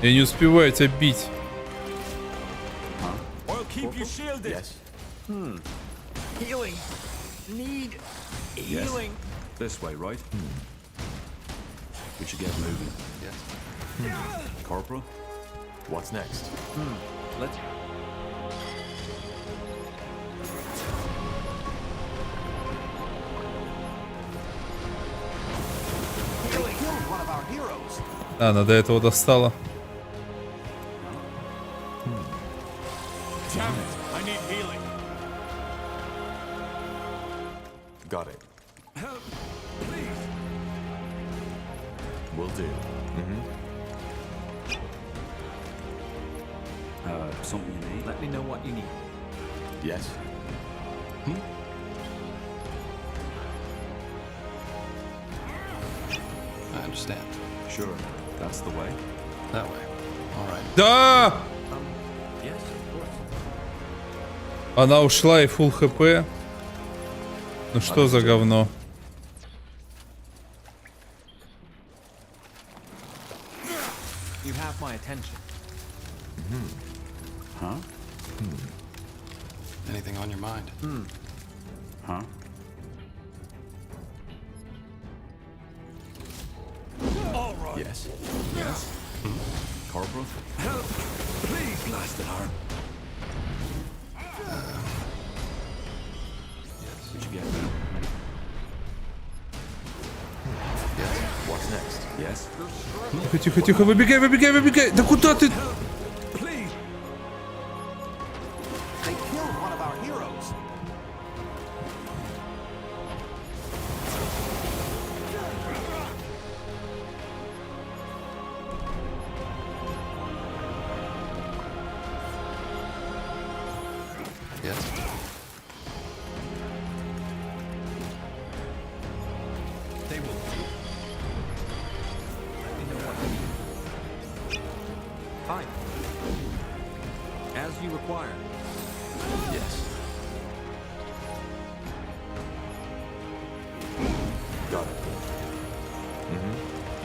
Я не успеваю тебя бить. Healing. Need healing. This way, right? We should get moving. Yes. Corporal? What's next? Let's... А, она до этого достала. Got it. Will do. Something you need? Let me know what you need. Yes. I understand. Sure. That's the way. That way. All right. Да! Yes, of course. Она ушла и фулл хп. Ну что за говно? You have my attention. Huh? Anything on your mind? Huh? All right. Yes. Yes? Corporal? Help, please, blasted heart. We should get moving. Yes. What's next? Yes? Тихо, тихо, тихо, выбегай, выбегай, выбегай. Да куда ты? Please. They killed one of our heroes. Yes. They will. Let me know what you need. Fine. As you require. Yes. Got it.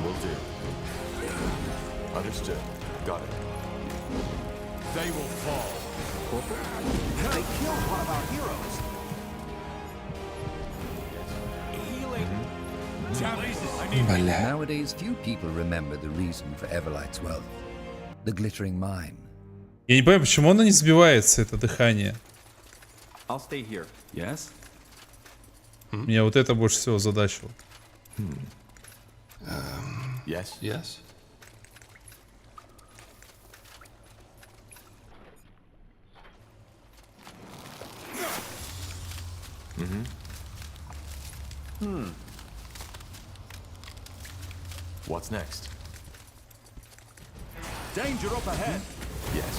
Will do. Understood. Got it. They will fall. They killed one of our heroes. Healing. Nowadays, few people remember the reason for Everlight's wealth. The glittering mine. Я не понимаю, почему оно не сбивается, это дыхание. I'll stay here. Yes? Меня вот это больше всего задачило. Yes? Yes? What's next? Danger up ahead. Yes.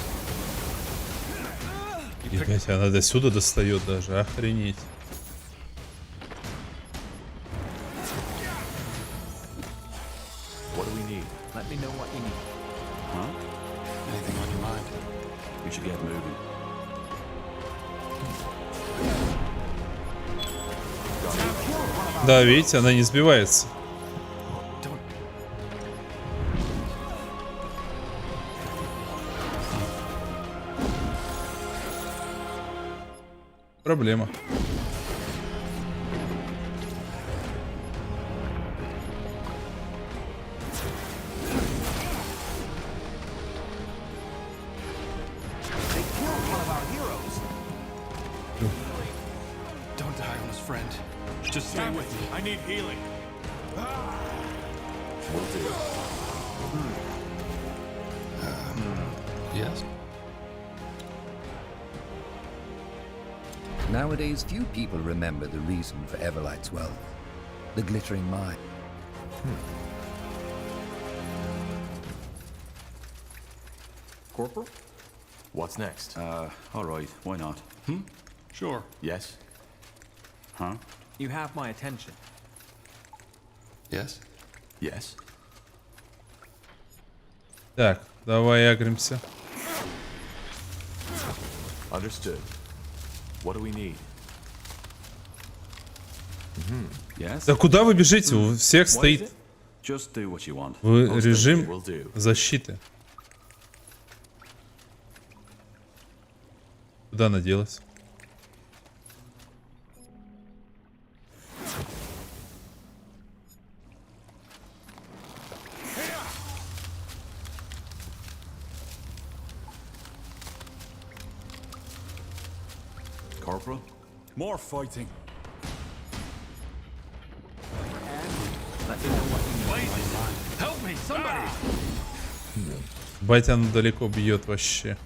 Ебать, она до сюда достает даже, охренеть. What do we need? Let me know what you need. Huh? Anything on your mind? We should get moving. Да, видите, она не сбивается. Проблема. Don't die on us, friend. Just stay with me. I need healing. Will do. Yes? Nowadays, few people remember the reason for Everlight's wealth. The glittering mine. Corporal? What's next? All right, why not? Sure. Yes? Huh? You have my attention. Yes? Yes? Так, давай агримся. Understood. What do we need? Yes? Да куда вы бежите? У всех стоит Just do what you want. режим защиты. Куда она делась? Corporal? More fighting. Let me know what you need. Help me, somebody. Батя она далеко бьет вообще.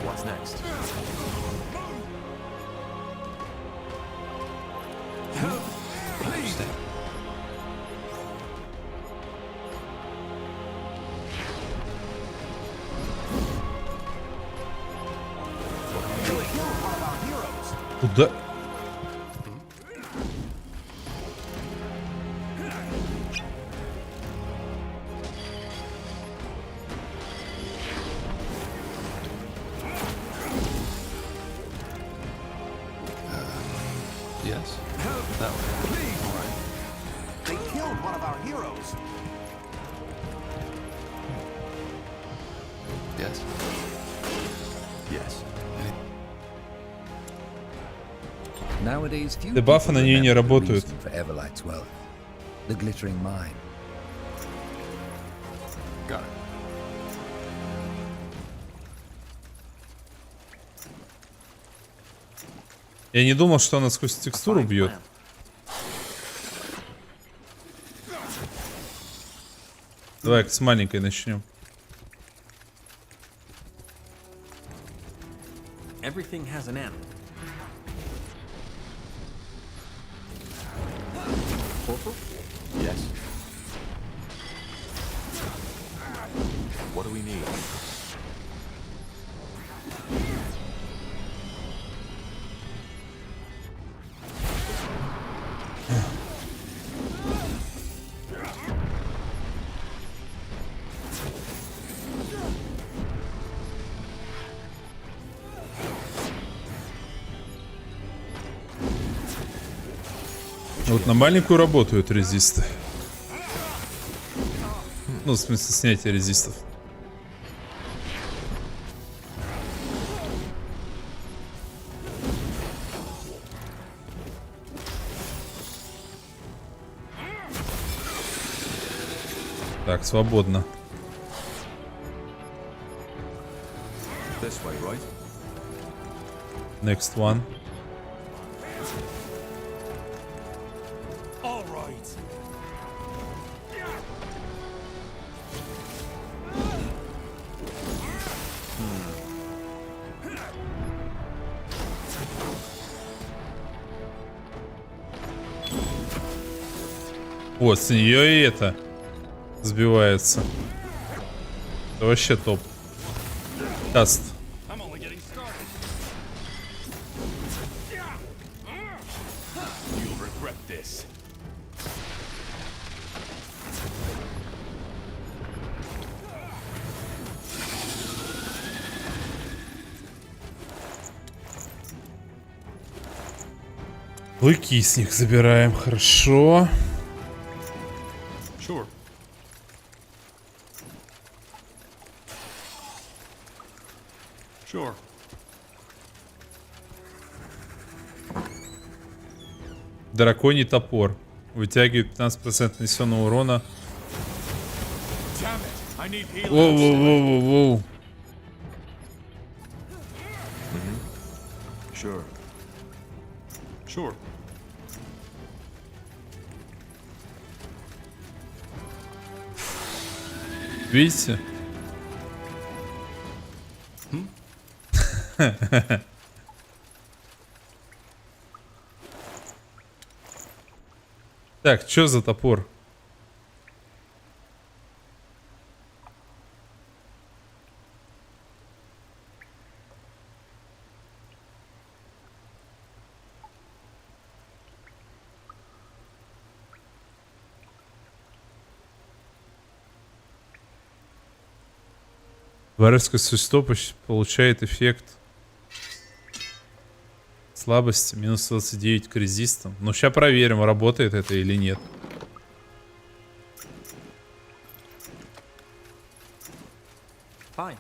What's next? Help, please. Куда? Yes? Help, That way. please. All right. They killed one of our heroes. Yes? Yes. Nowadays, few Дебафы на нее не работают. for Everlight's wealth. The glittering mine. Got it. Я не думал, что она сквозь текстуру бьет. Давай с маленькой начнем. Everything has an end. Corporal? Yes? What do we need? Вот на маленькую работают резисты. Ну, в смысле, снятие резистов. Так, свободно. This way, right? Next one. All right. Вот, с нее и это сбивается. Это вообще топ. Каст. You'll regret this. Клыки с них забираем, хорошо. Sure. Sure. Драконий топор. Вытягивает 15% нанесенного урона. Damn it. I need healing. Воу-воу-воу-воу-воу. Sure. Sure. Видите? Так, что за топор? Варварское существо получает эффект слабости минус 29 к резистам. Ну, сейчас проверим, работает это или нет. Fine.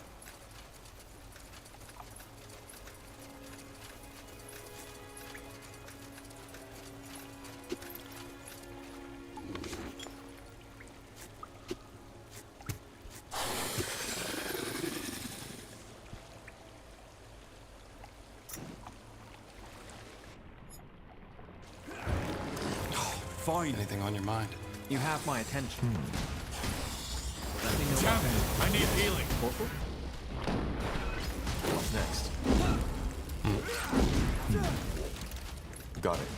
Fine. Anything on your mind? You have my attention. Let me know. Damn it. I need healing. What's next? Got it.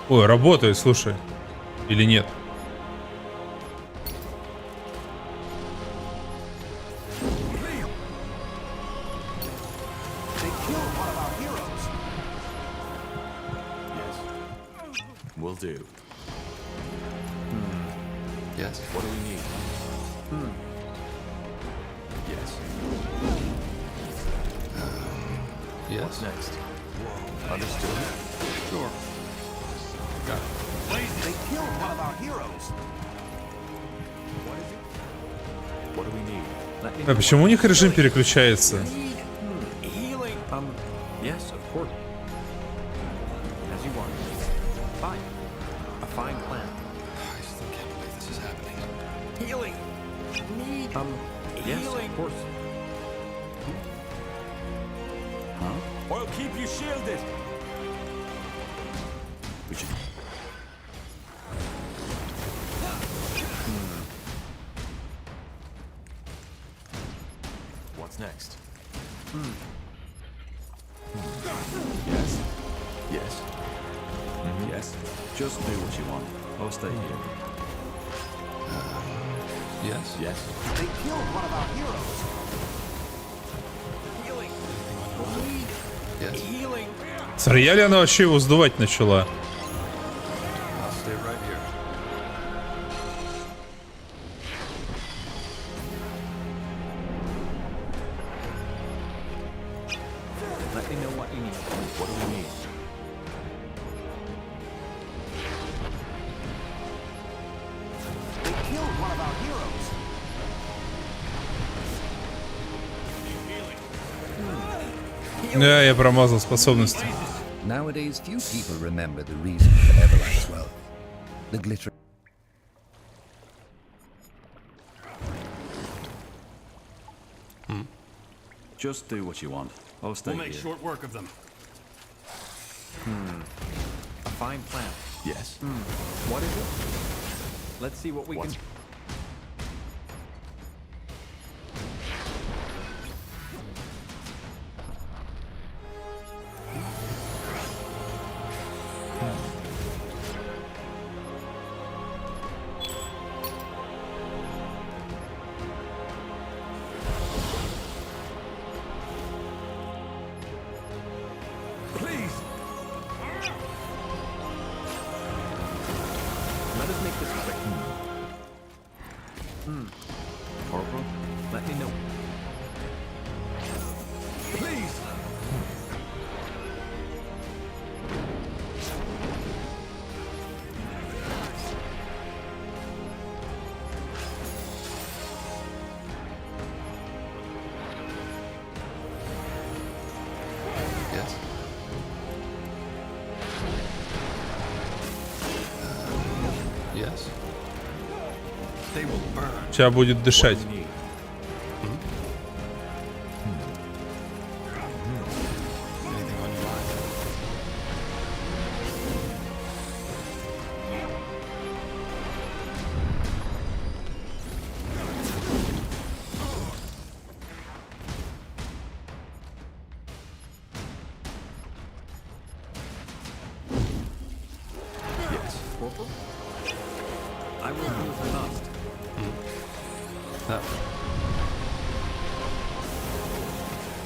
Ой, работает, слушай. Или нет? Will do. Yes. What do we need? Yes. Yes. What's next? Understood. Sure. Got it. They killed one of our heroes. What do we need? А почему у них режим переключается? Healing. Yes, of course. As you want. Fine. A fine plan. I still can't believe this is happening. Healing. Need. Yes, of course. Huh? I'll keep you shielded. We should. What's next? Yes. Yes. Yes. Just do what you want. I'll stay here. Yes. Yes. They killed one of our heroes. Healing. Yes. Healing. С рояля она вообще его сдувать начала. I'll stay right here. Let me know what you need. What do we need? They killed one of our heroes. Да, я промазал способности. Nowadays, few people remember the reason for Everlight's wealth. The glitter. Just do what you want. I'll stay We'll make here. short work of them. A fine plan. Yes. What is it? Let's see what we can. Please. Let us make this quick. Corporal, let me know. Please. Yes. Yes. They will burn. Сейчас будет дышать. Anything on your mind? Yes. Corporal? I will do as I must. That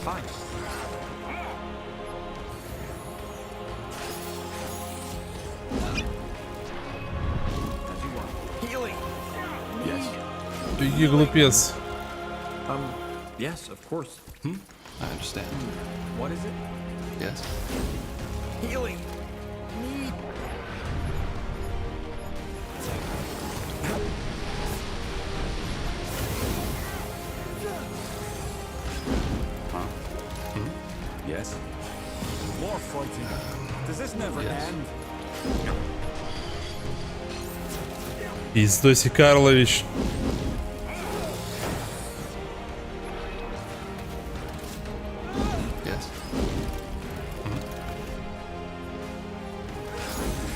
Fine. As you want. Healing! Yes. Беги, глупец. Yes, of course. I understand. What is it? Yes. Healing! Need. Yes? More fighting. Does this never Yes. end? Издоси Карлович. Yes.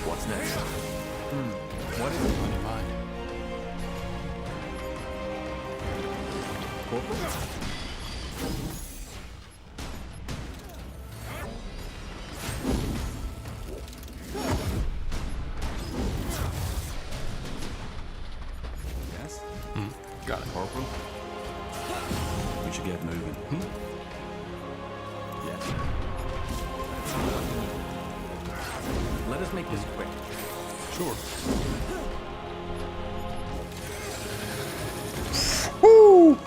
What's next? What is it? On your mind? Corporal? Yes? Got it. Corporal? We should get moving. Yes. Let us make this quick. Sure. Woo!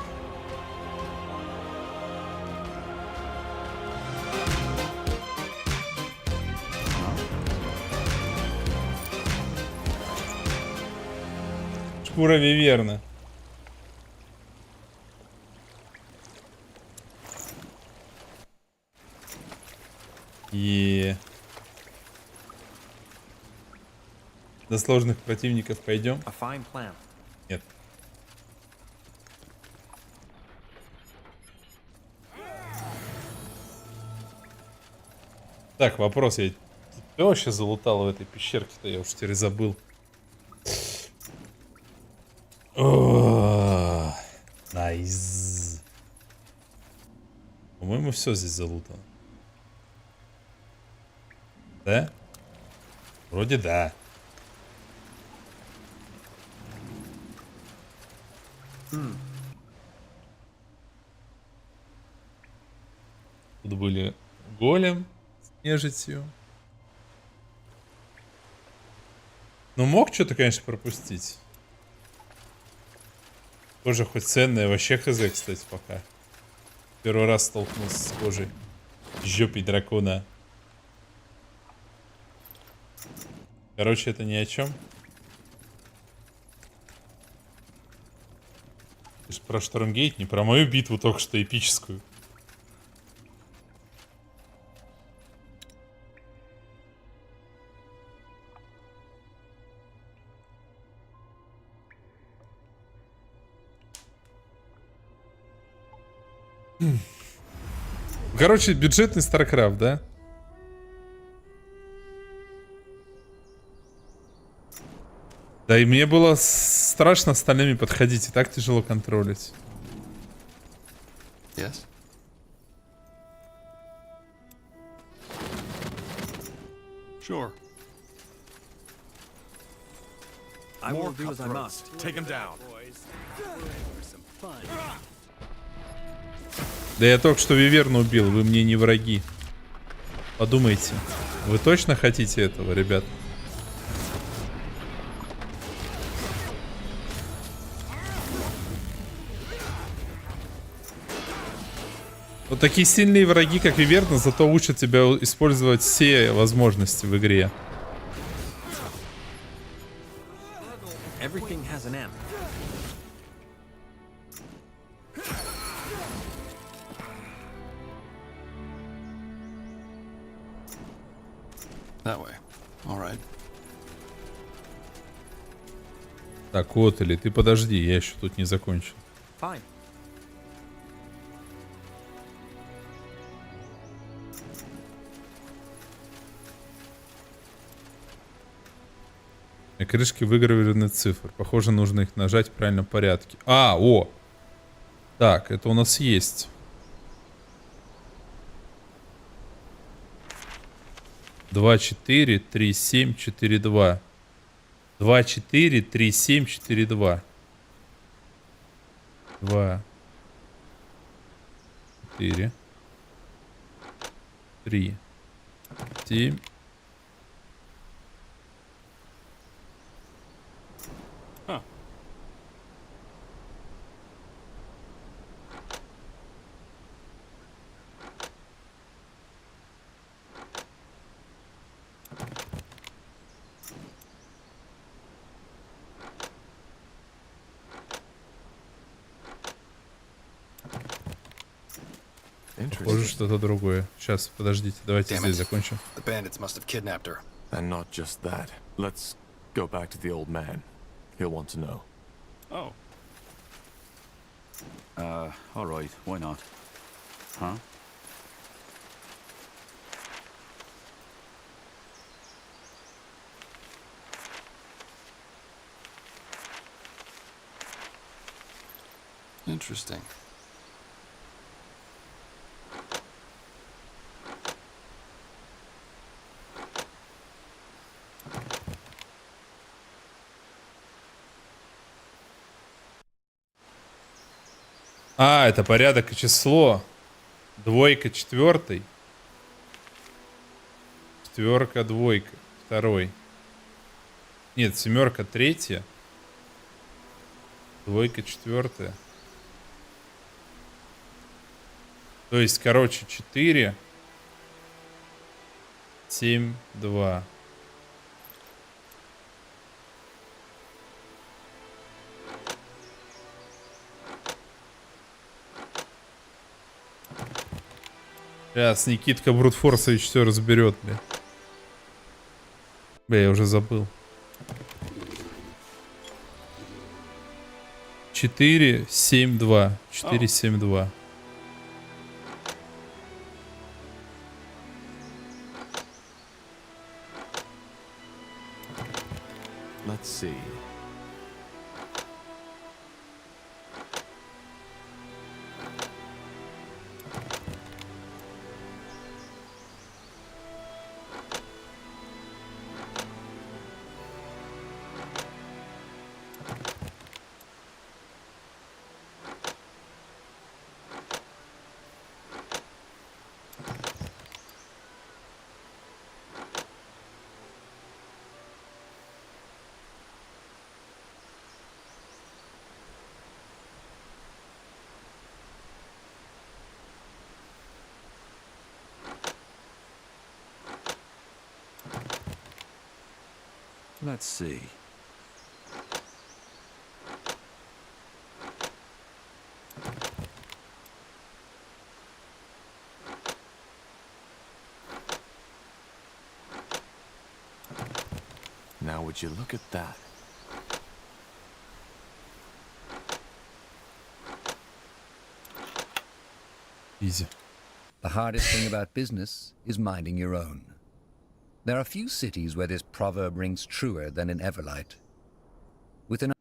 Шкура виверна. И до сложных противников пойдем? A fine plan. Нет. Так, вопрос. Я что вообще залутал в этой пещерке-то? Я уж теперь забыл. О, найс. По-моему, все здесь залутано. Да? Вроде да. Тут были голем с нежитью. Ну, мог что-то, конечно, пропустить. Тоже хоть ценное, вообще хз, кстати, пока. Первый раз столкнулся с кожей. Жопой дракона. Короче, это ни о чем. Ты же про Штормгейт, не про мою битву только что эпическую. Короче, бюджетный StarCraft, да? Да и мне было страшно остальными подходить, и так тяжело контролить. Yes? Sure. I will do as I must. Take him down. Да я только что Виверну убил, вы мне не враги. Подумайте. Вы точно хотите этого, ребят? Вот такие сильные враги, как Виверна, зато учат тебя использовать все возможности в игре. Everything has an end. That way. All right. Так, вот, или ты подожди, я еще тут не закончил. Fine. На крышке выгравированы цифры. Похоже, нужно их нажать в правильном порядке. А, о! Так, это у нас есть. Два, 4, 3, 7, 4, 2. 2, 4, 3, 7, 4, 2. 2, 4, 3, 7. Похоже, что-то другое. Сейчас, подождите, давайте здесь закончим. The bandits must have kidnapped her. And not just that. Let's go back to the old man. He'll want to know. Oh. All right, why not? Huh? Interesting. А, это порядок и число. Двойка, четвертый. Четверка, двойка, второй. Нет, семерка, третья. Двойка, четвертая. То есть, короче, 4, 7, 2. Сейчас Никитка Брутфорсович все разберет, бля. Бля, я уже забыл. 4, 7, 2. 4, 7, 2. Let's see. Let's see. Now would you look at that? Easy. The hardest thing about business is minding your own. There are few cities where this proverb rings truer than in Everlight. With an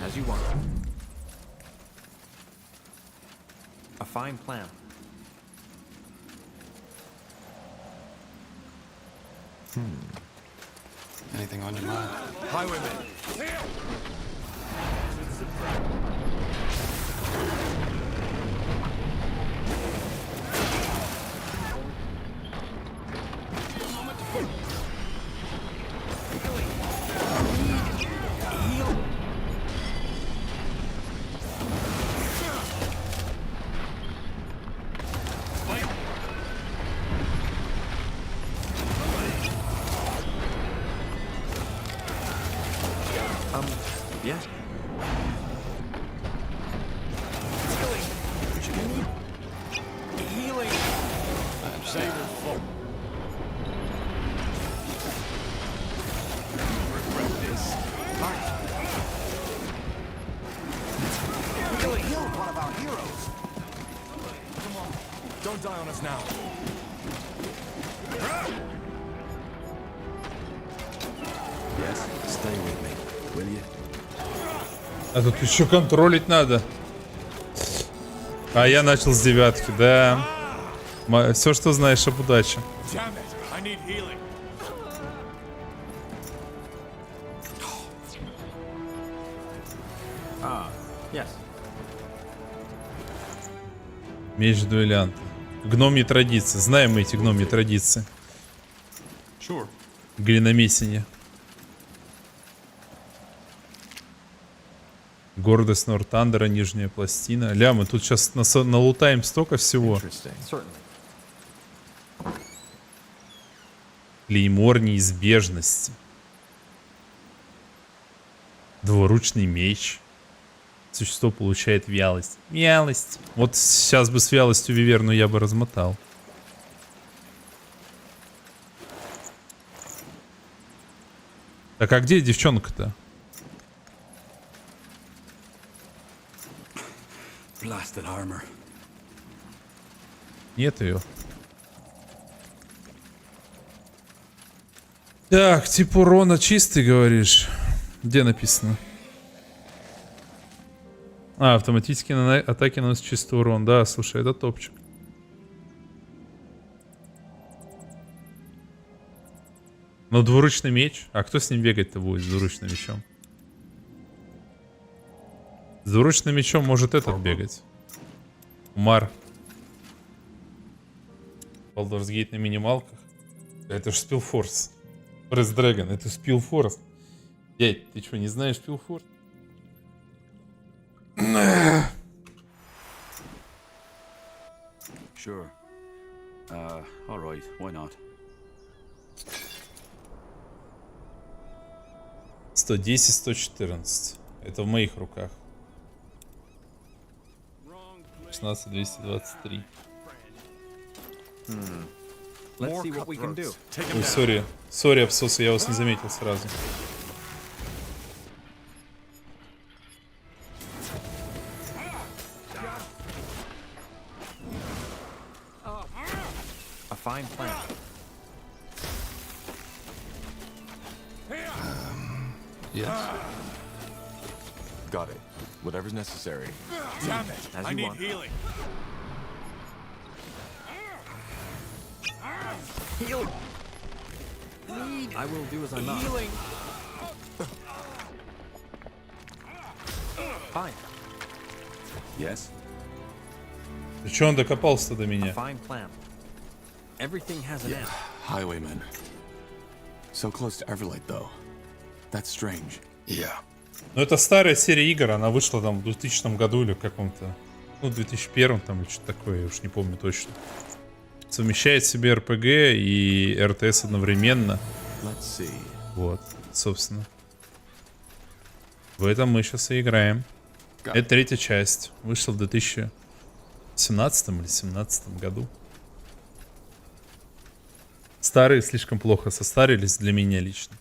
As you want. A fine plan. Anything on your mind? Highwayman! Yeah. Healing. Save your folk. Regret this. Really killed one of our heroes. Come on, don't die on us now. Yes, stay with me, will you? А тут еще контролить надо. А я начал с 9, да. Все, что знаешь об удаче. Damn it, I need healing. Yes. Меч дуэлянта. Гномьи традиции. Знаем мы эти гномьи традиции. Sure. Глиномесение. Гордость Нортандера, нижняя пластина. Ля, мы тут сейчас налутаем столько всего. Клеймор неизбежности. Двуручный меч. Существо получает вялость. Вялость. Вот сейчас бы с вялостью Виверну я бы размотал. Так, а где девчонка-то? Blasted armor. Нет ее. Так, тип урона чистый, говоришь? Где написано? А, автоматические атаки наносят чистый урон. Да, слушай, это топчик. Но двуручный меч. А кто с ним бегать-то будет, с двуручным мечом? С двуручным мечом может этот бегать. Умар. Baldur's Gate на минималках. Это же Spellforce. Press Dragon, это Spellforce. Дядь, ты что, не знаешь Spellforce? Sure. All right, why not? 110, 114. Это в моих руках. 16, 223. Let's see what we can do. Ой, сори. Сори, абсосы, я вас не заметил сразу. A fine plan. Yes. Got it. Whatever's necessary. Damn it, As I you need want. healing. Heal. I will do as I must. Healing. Fine. Yes? Чё он докопался до A меня? fine plan. Everything has an end. Highwayman. So close to Everlight, though. That's strange. Yeah. Ну, это старая серия игр, она вышла там в 2000 году или в каком-то... Ну, в 2001 там или что-то такое, я уж не помню точно. Совмещает в себе РПГ и RTS одновременно. Let's see. Вот, собственно. В этом мы сейчас и играем. Это третья часть. Вышла в 2017 или 2017 году. Старые слишком плохо состарились для меня лично.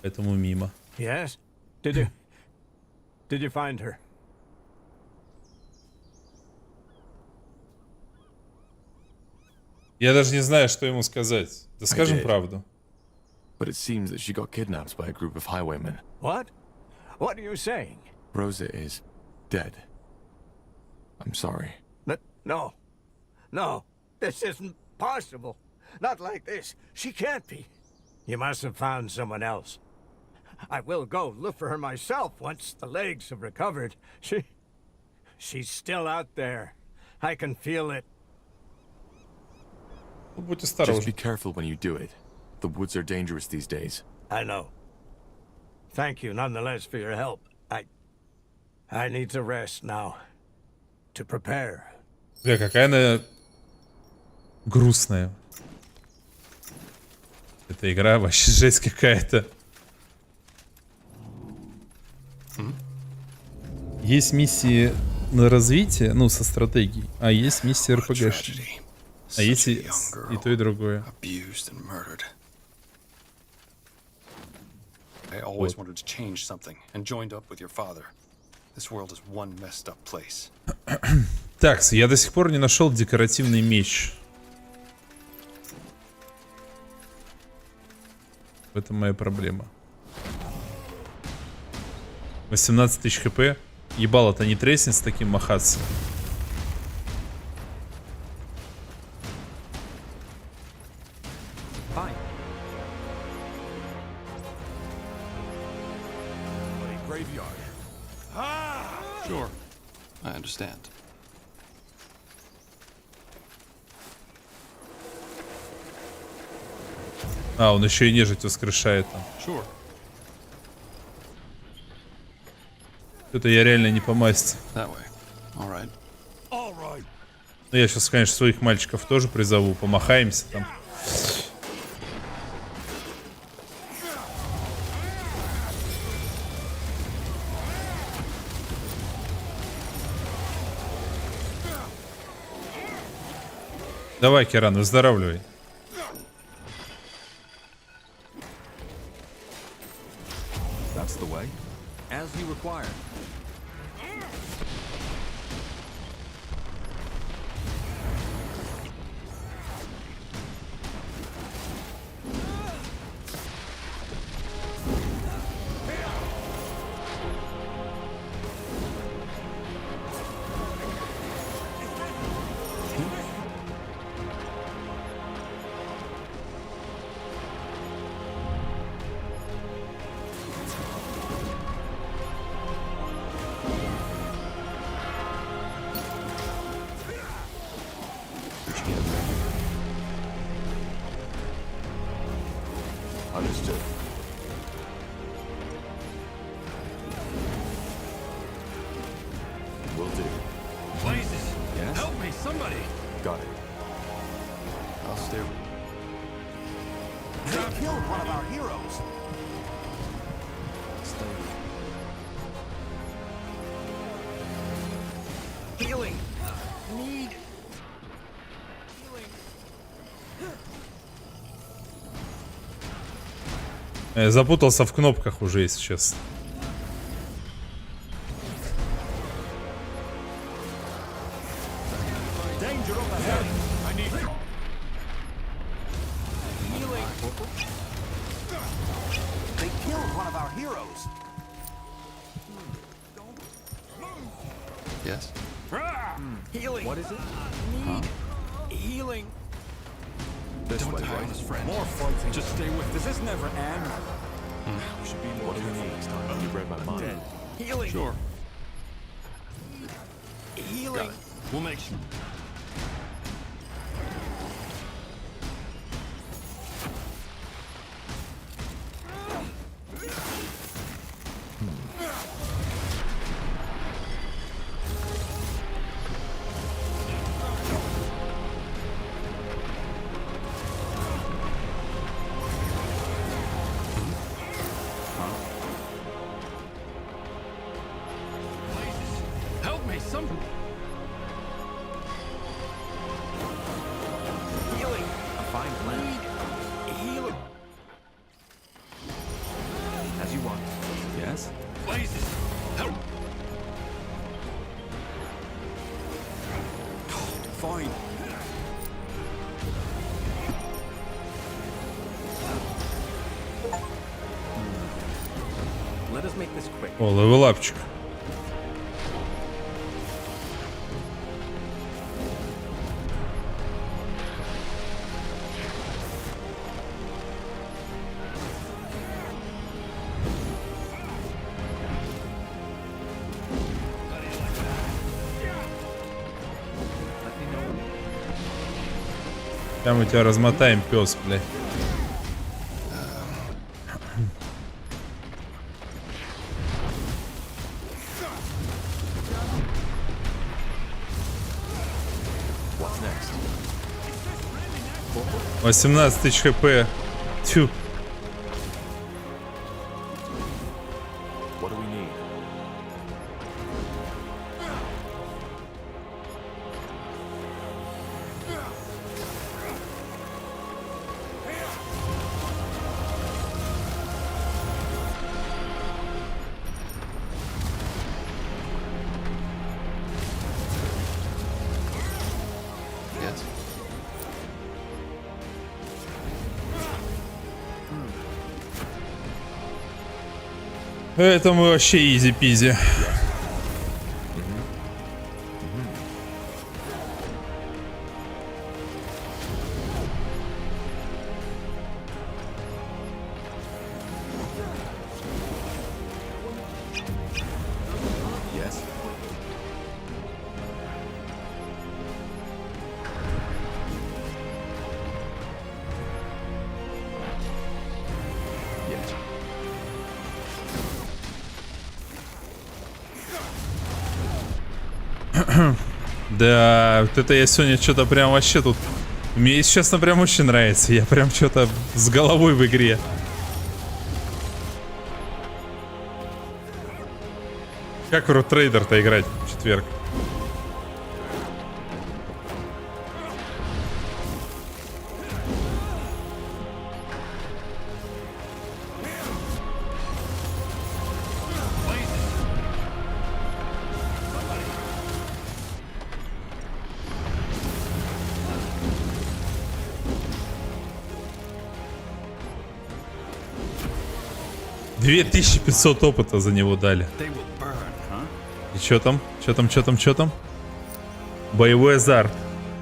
Поэтому мимо. Yes? Did you find her? Я даже не знаю, что ему сказать. Да скажем правду. But it seems that she got kidnapped by a group of highwaymen. What? What are you saying? Rosa is dead. I'm sorry. No. No. This isn't possible. Not like this. She can't be. You must have found someone else. I will go look for her myself once the legs have recovered. She's still out there. I can feel it. Just be careful when you do it. The woods are dangerous these days. I know. Thank you nonetheless for your help. I need to rest now. To prepare. Бля, какая она грустная. Эта игра вообще жесть какая-то. Есть миссии на развитие, ну, со стратегией, а есть миссии РПГшные. А есть и то, и другое. I always wanted to change something and joined up with your father. This world is one messed up place. Так, я до сих пор не нашел декоративный меч. В этом моя проблема. 18 тысяч хп. Ебало-то не треснет с таким махаться. Sure, I understand. А, он еще и нежить воскрешает там. Sure. Это я реально не по масти. That way. All right. Ну, я сейчас, конечно, своих мальчиков тоже призову. Помахаемся там. Давай, Керан, выздоравливай. That's the way. As you require. Understood. Will do. Blazes! Yes? Help me, somebody! Got it. I'll stay. They killed one of our heroes! Healing! Need... Я запутался в кнопках уже, если честно. They killed one of our heroes! Yes? Healing! What is it? Need... Healing! This Don't way, die right? on his friend. More fighting. Just stay with. Does this never end? We should be more careful next time. You read my mind. Healing. Sure. Healing. We'll make sure. Help me, some... Healing. A fine plan. Healing. As you want. Yes? Blazes. Help. Fine. О, левелапчик. Там мы тебя размотаем, пес, блядь. What's next? 18 тысяч хп. Тю. What do we need? Yes. Это мы вообще изи-пизи. Yes. Yes. Да, вот это я сегодня что-то прям вообще тут... Мне, если честно, прям очень нравится. Я прям что-то с головой в игре. Как в Road Trader-то играть в четверг? — 2500 опыта за него дали. И чё там? Чё там, чё там, чё там? Боевой азарт.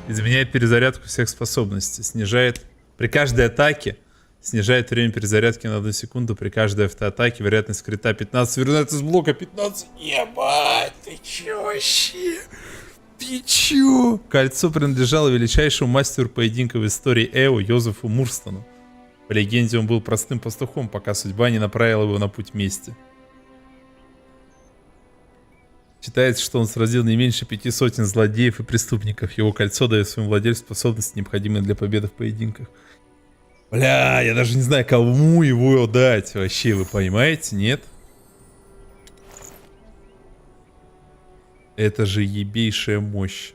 Изменяет перезарядку всех способностей. Снижает при каждой атаке. Снижает время перезарядки на 1 секунду. При каждой автоатаке вероятность крита 15. Вероятность блока 15. Ебать, ты чё вообще? Ты чё? Кольцо принадлежало величайшему мастеру поединка в истории Эо Йозефу Мурстону. По легенде, он был простым пастухом, пока судьба не направила его на путь мести. Считается, что он сразил не меньше 5 сотен злодеев и преступников. Его кольцо дает своему владельцу способности, необходимые для победы в поединках. Бля, я даже не знаю, кому его дать вообще, вы понимаете, нет? Это же ебейшая мощь.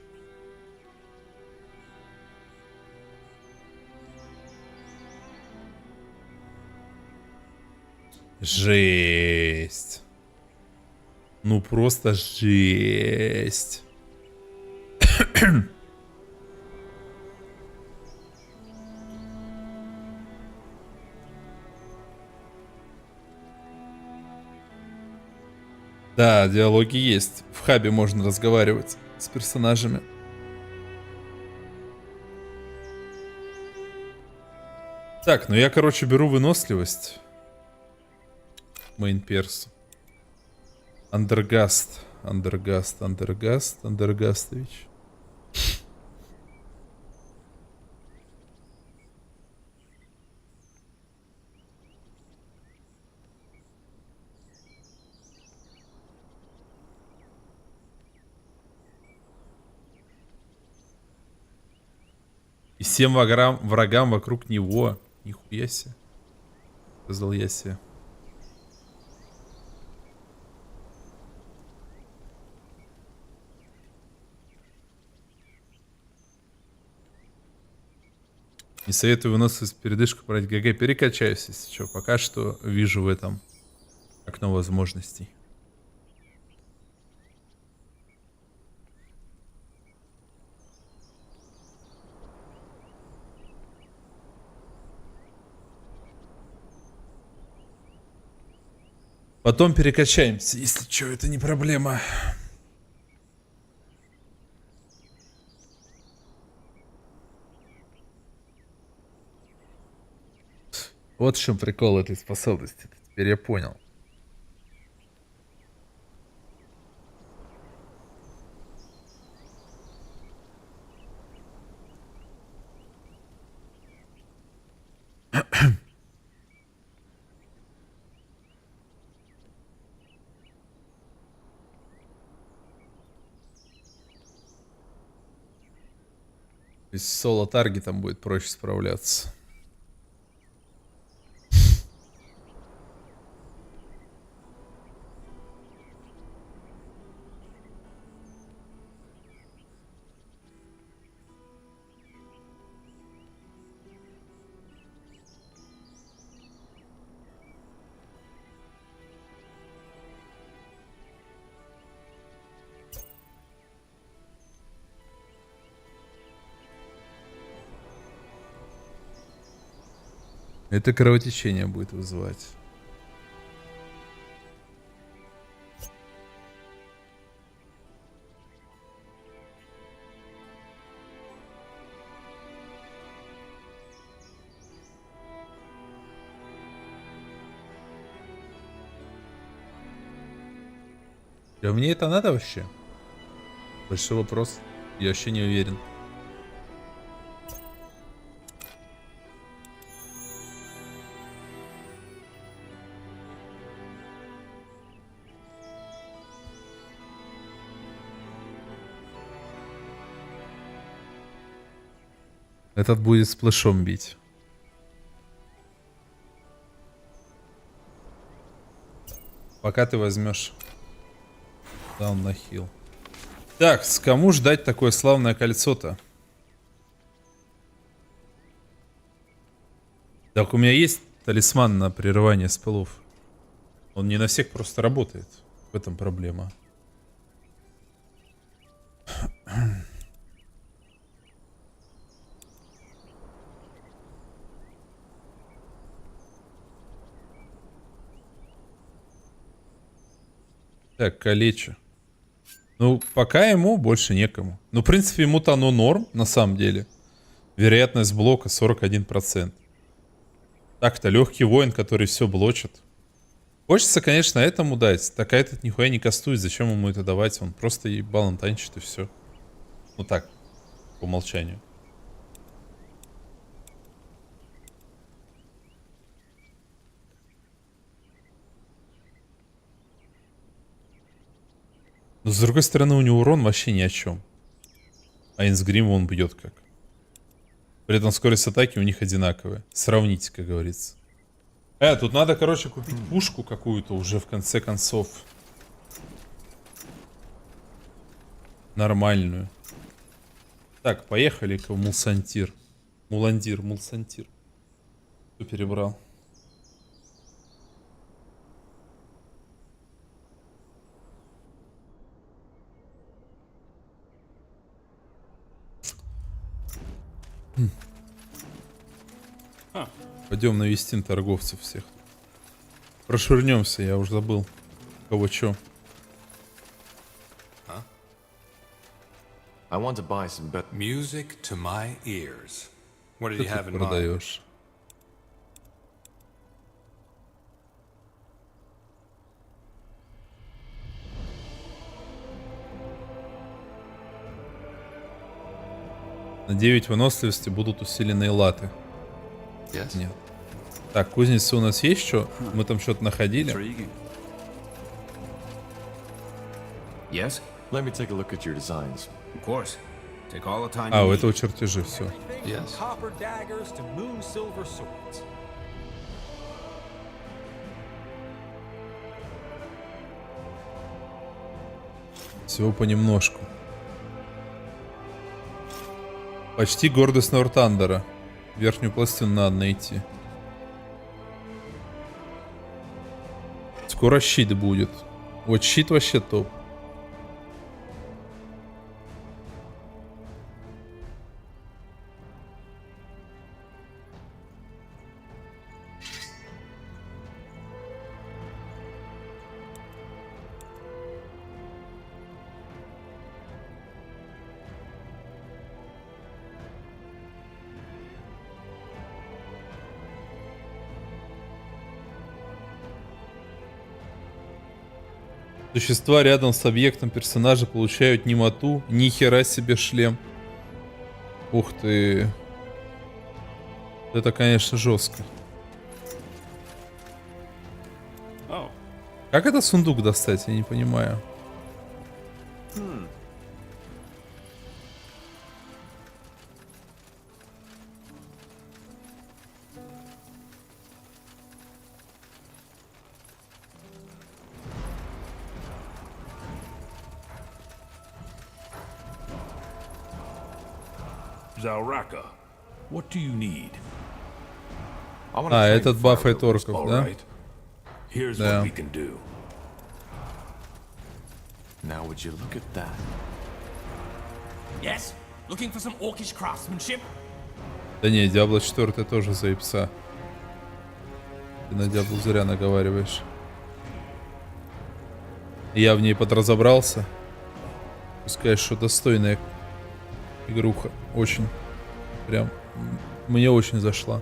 Жесть. Ну просто жесть. Да, диалоги есть. В хабе можно разговаривать с персонажами. Так, ну я, короче, беру выносливость. Мейн-перс. Андергаст. Андергастович. И всем врагам вокруг него. Нихуя себе. Сказал я себе. Не советую выносить передышку брать ГГ. Перекачаюсь, если что. Пока что вижу в этом окно возможностей. Потом перекачаемся, если что, это не проблема. Вот в чем прикол этой способности. Теперь я понял. То есть с соло-таргетом будет проще справляться. Это кровотечение будет вызывать. А мне это надо вообще? Большой вопрос. Я вообще не уверен. Этот будет сплэшом бить. Пока ты возьмешь даун на хил. Так, с кому ждать такое славное кольцо-то? Так, у меня есть талисман на прерывание спеллов. Он не на всех просто работает. В этом проблема. Так, калечу. Ну, пока ему больше некому. Ну, в принципе, ему-то оно норм, на самом деле. Вероятность блока 41%. Так-то легкий воин, который все блочит. Хочется, конечно, этому дать. Так этот нихуя не кастует. Зачем ему это давать? Он просто ебалом танчит и все. Ну так, по умолчанию. Но с другой стороны, у него урон вообще ни о чем. А Инсгрим он бьет как. При этом скорость атаки у них одинаковая. Сравните, как говорится. Тут надо, короче, купить пушку какую-то уже в конце концов. Нормальную. Так, поехали-ка в Мулсантир. Мулсантир. Кто перебрал? Пойдем навестим торговцев всех. Прошвырнемся, я уже забыл. Кого чё. I want to buy some music to my ears. What did Что you have ты in mind? продаешь? На 9 выносливости будут усиленные латы. Yes. Нет. Так, кузница у нас есть что? Мы там что-то находили. Yes? Let me take a look at your designs. Of course. Take all the time А, you у need. этого чертежи, все. Yes. Copper daggers to moon silver swords. Всего понемножку. Почти гордость Нортандера. Верхнюю пластину надо найти. Скоро щит будет. Вот щит вообще топ. Существа рядом с объектом персонажа получают немоту. Ни хера себе шлем. Ух ты. Это, конечно, жестко. Как это сундук достать? Я не понимаю. Zauraka, what do you need? А, этот бафает орков, да? Here's Да. what we can do. Now would you look at that? Yes? Looking for some orcish craftsmanship? Да не, Диабло 4 тоже за ипса. Ты на Диабло зря наговариваешь. Я в ней подразобрался. Пускай, что достойная игруха. Очень. Прям. Мне очень зашла.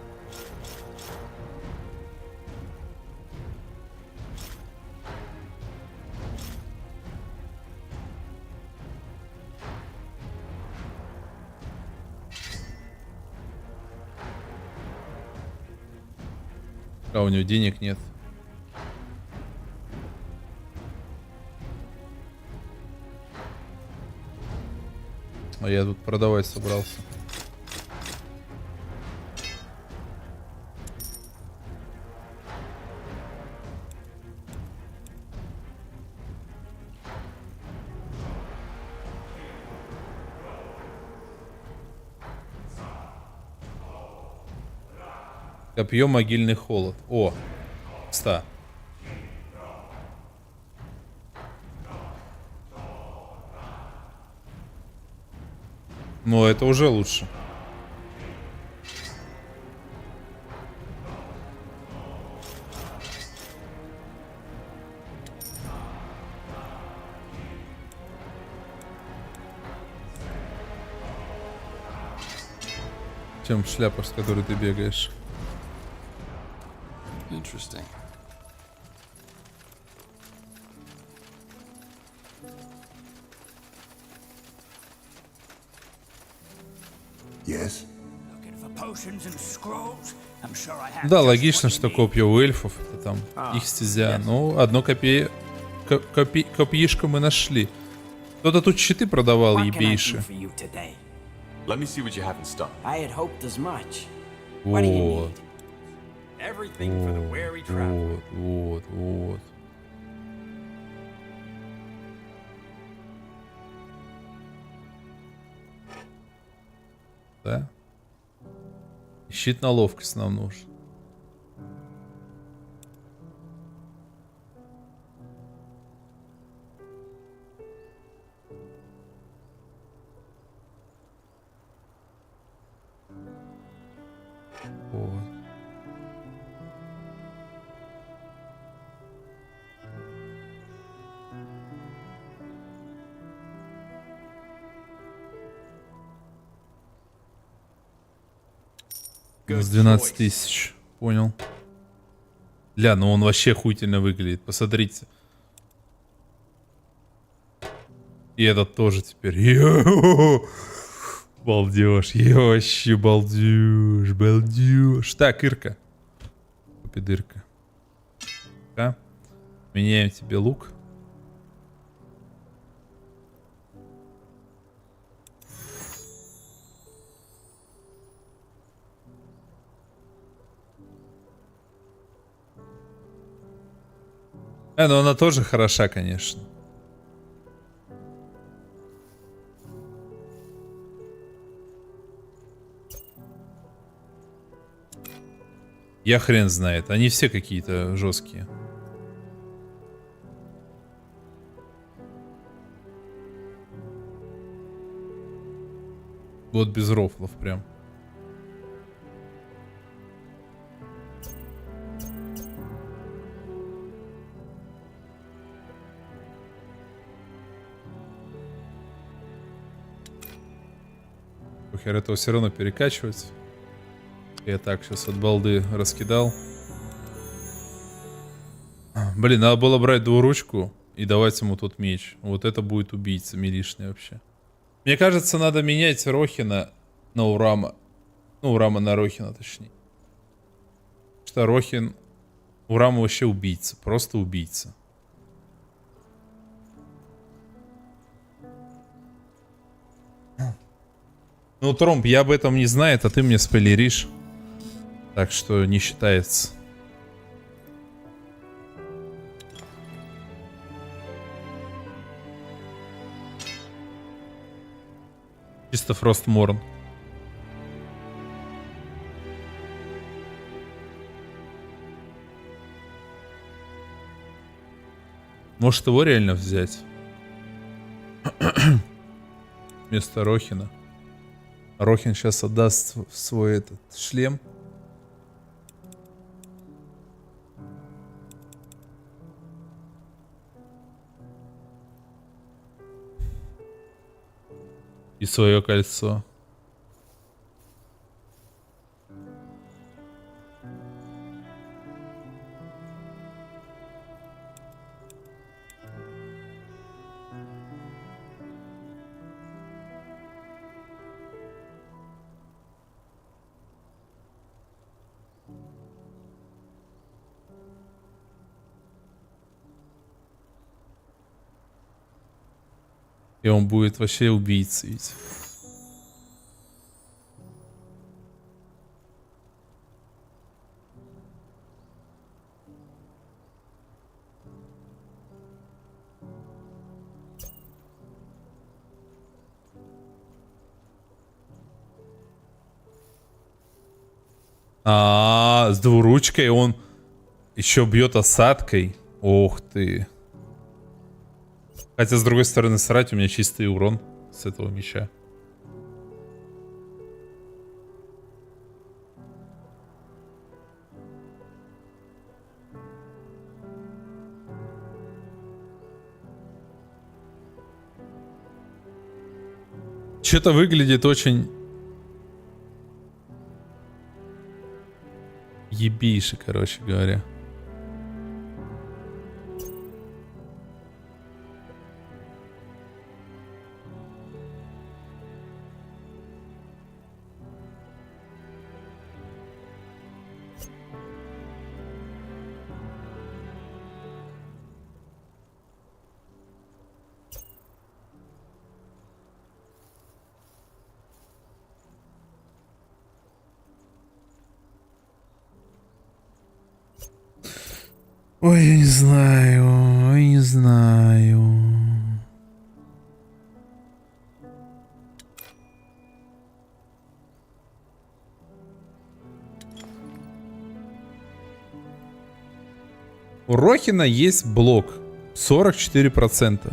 А у него денег нет. А я тут продавать собрался. Копье, могильный холод. О, 100. Но это уже лучше. Чем шляпа, с которой ты бегаешь. Interesting. Yes? Да, логично, что копья у эльфов, это там их стезя. Ну, одно копье... Копьишко мы нашли. Кто-то тут щиты продавал, ебейши. Let me see what you have in stock. I had hoped as much. What do you Вот. need? Everything for the weary traveler. Вот. Да? Щит на ловкость нам нужен. Вот. С 12 тысяч. Понял. Ля, ну он вообще охуительно выглядит. Посмотрите. И этот тоже теперь. Йо! Балдеж. Я вообще балдеж. Так, Ирка. Пидырка. Да? Меняем тебе лук. Но она тоже хороша, конечно. Я хрен знает. Они все какие-то жесткие. Вот без рофлов прям. Похер, этого все равно перекачивать. Я так сейчас от балды раскидал. Блин, надо было брать двуручку и давать ему тот меч. Вот это будет убийцами лишнее вообще. Мне кажется, надо менять Рохина на Урама. Ну, Урама на Рохина, точнее. Что Рохин... Урама вообще убийца. Просто убийца. Ну, Тромп, я об этом не знаю, а ты мне спойлеришь. Так что не считается. Чисто Фростморн. Может его реально взять? Вместо Рохина. Рохин сейчас отдаст свой этот шлем. И свое кольцо. И он будет вообще убийцей ведь. С двуручкой он еще бьет осадкой. Ох ты. Хотя, с другой стороны, срать, у меня чистый урон с этого меча. Что-то выглядит очень... ебейше, короче говоря. Ой, я не знаю, ой, не знаю. У Рохина есть блок 44%.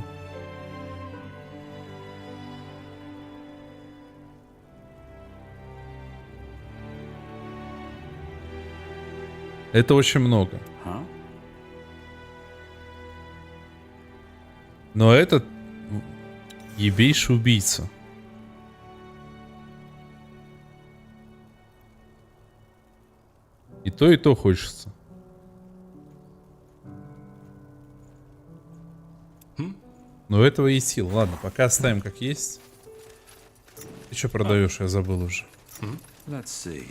Это очень много. Но этот ебейший убийца. И то хочется. Но у этого есть сил. Ладно, пока оставим как есть. Ты что продаешь? Я забыл уже. Let's see.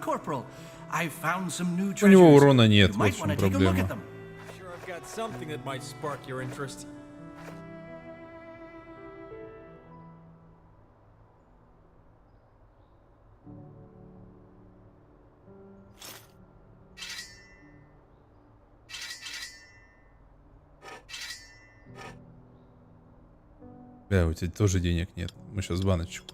Corporal, I found some new У него treasures. урона нет, You вот might в чем wanna take a look at проблема. them. Sure, I've got something that might spark your interest. Бля, у тебя тоже денег нет. Мы сейчас баночку.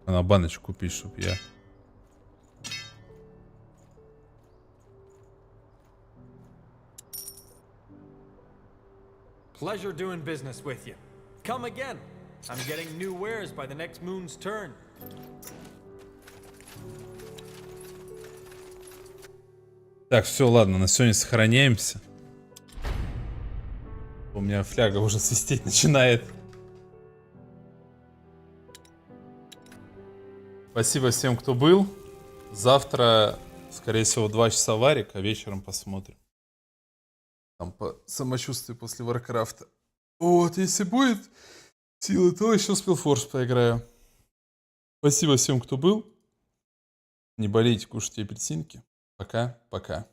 На баночку купить, чтоб я. Pleasure doing business with you. Come again. I'm getting new wares by the next moon's turn. Так, все, ладно, на сегодня сохраняемся. У меня фляга уже свистеть начинает. Спасибо всем, кто был. Завтра, скорее всего, 2 часа варик, а вечером посмотрим. Там по самочувствию после Варкрафта. Вот, если будет силы, то еще Spellforce поиграю. Спасибо всем, кто был. Не болейте, кушайте апельсинки. Пока-пока.